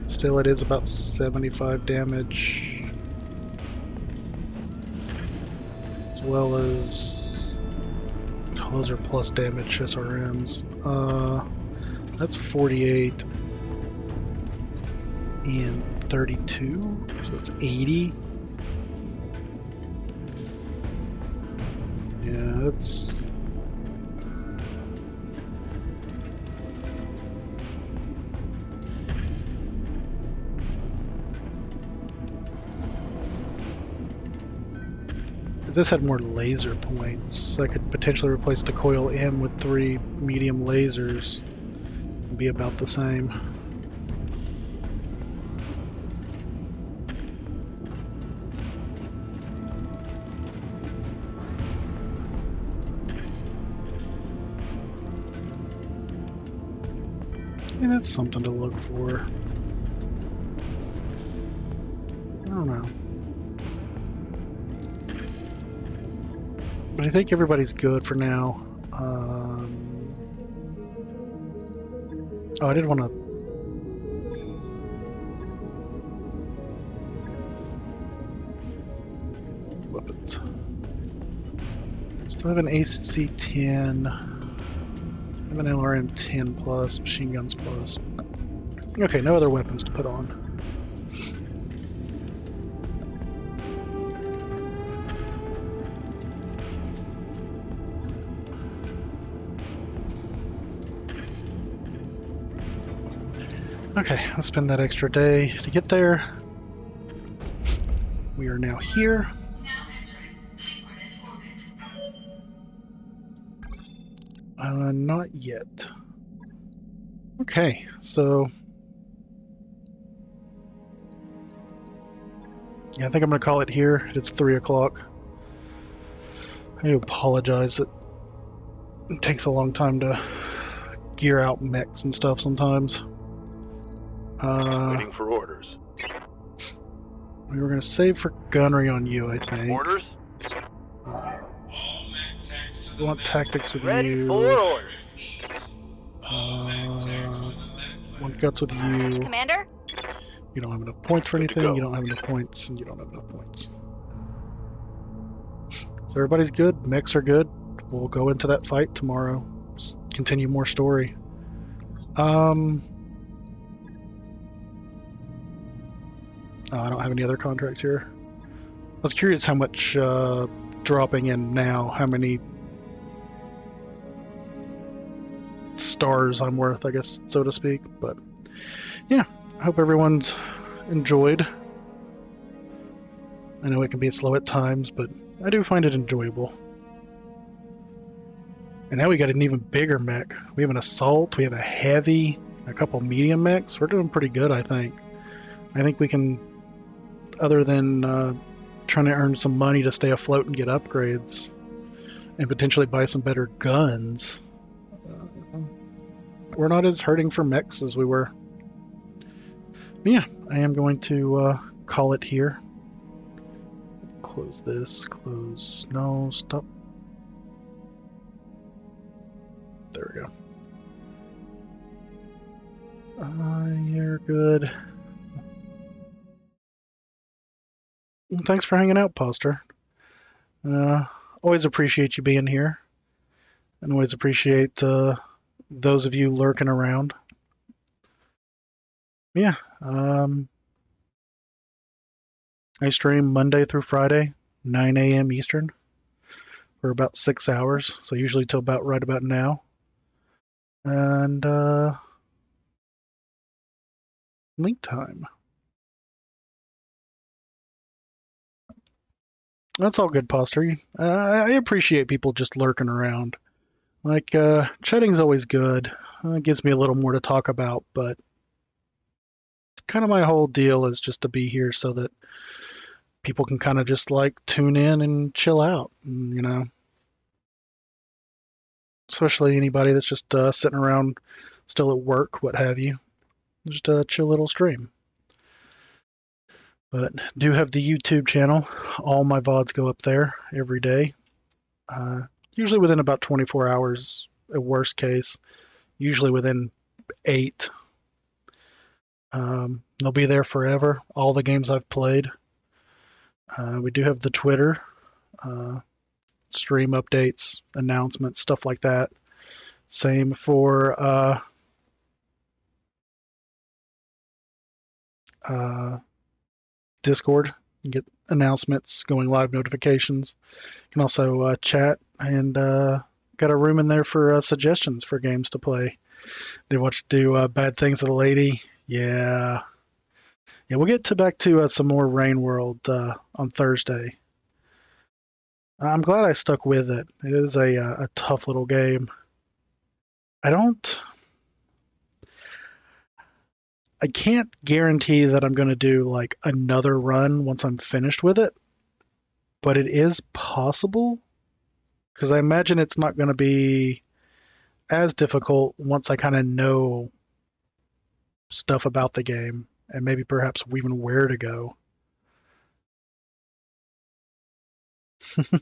[SPEAKER 1] Still, it is about 75 damage. As well as... Oh, those are plus damage SRMs. That's 48 and 32, so it's 80. Yeah, that's... If this had more laser points, I could potentially replace the Coil M with 3 medium lasers and be about the same. I mean, that's something to look for. I don't know. But I think everybody's good for now. Oh, I did want to... weapons. Still have an AC-10. I have an LRM-10 plus, machine guns plus. Okay, no other weapons to put on. Okay, I'll spend that extra day to get there. We are now here.
[SPEAKER 2] Now entering synchronous orbit.
[SPEAKER 1] Not yet. Okay, so yeah, I think I'm gonna call it here. It's 3 o'clock. I do apologize that it takes a long time to gear out mechs and stuff sometimes.
[SPEAKER 3] Waiting for orders.
[SPEAKER 1] We were gonna save for gunnery on you, I think.
[SPEAKER 3] Orders?
[SPEAKER 1] We want tactics with
[SPEAKER 5] Ready
[SPEAKER 1] you.
[SPEAKER 5] for orders.
[SPEAKER 1] Want guts with you.
[SPEAKER 4] Commander?
[SPEAKER 1] You don't have enough points for
[SPEAKER 3] Good to
[SPEAKER 1] anything.
[SPEAKER 3] go.
[SPEAKER 1] You don't have enough points, and you don't have enough points. So everybody's good. Mechs are good. We'll go into that fight tomorrow. Just continue more story. Oh, I don't have any other contracts here. I was curious how much dropping in now, how many stars I'm worth, I guess, so to speak. But yeah, I hope everyone's enjoyed. I know it can be slow at times, but I do find it enjoyable. And now we got an even bigger mech. We have an assault, we have a heavy, a couple medium mechs. We're doing pretty good, I think. I think we can, other than trying to earn some money to stay afloat and get upgrades, and potentially buy some better guns, we're not as hurting for mechs as we were. But yeah, I am going to call it here. Close this, close, no, stop. There we go. You're good. Thanks for hanging out, Poster. Always appreciate you being here. And always appreciate those of you lurking around. Yeah. I stream Monday through Friday, 9 a.m. Eastern, for about 6 hours. So usually till about right about now. And link time. That's all good, Poster. I appreciate people just lurking around. Like, chatting's always good. It gives me a little more to talk about, but kind of my whole deal is just to be here so that people can kind of just like tune in and chill out, you know. Especially anybody that's just sitting around still at work, what have you. Just a chill little stream. But do have the YouTube channel. All my VODs go up there every day. Usually within about 24 hours at worst case. Usually within 8. They'll be there forever. All the games I've played. We do have the Twitter. Stream updates, announcements, stuff like that. Same for Discord. You get announcements, going live notifications. You can also chat, and got a room in there for suggestions for games to play. They want you to do Bad Things with a Lady. Yeah. Yeah, we'll get back to some more Rain World on Thursday. I'm glad I stuck with it. It is a tough little game. I can't guarantee that I'm going to do like another run once I'm finished with it, but it is possible because I imagine it's not going to be as difficult once I kind of know stuff about the game and maybe perhaps even where to go. It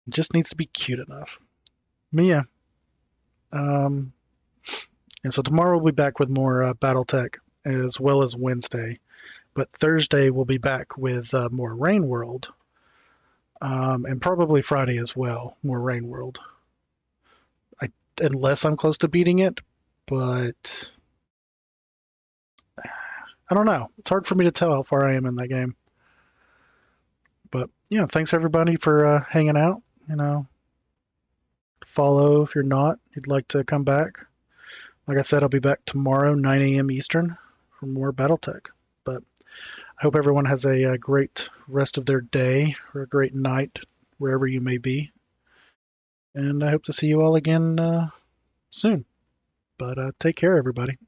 [SPEAKER 1] just needs to be cute enough. But yeah. And so tomorrow we'll be back with more BattleTech as well as Wednesday. But Thursday we'll be back with more Rain World, and probably Friday as well, more Rain World. Unless I'm close to beating it, but I don't know. It's hard for me to tell how far I am in that game. But yeah, thanks everybody for hanging out. Follow if you're not. You'd like to come back. Like I said, I'll be back tomorrow, 9 a.m. Eastern, for more BattleTech. But I hope everyone has a great rest of their day or a great night, wherever you may be. And I hope to see you all again soon. But take care, everybody.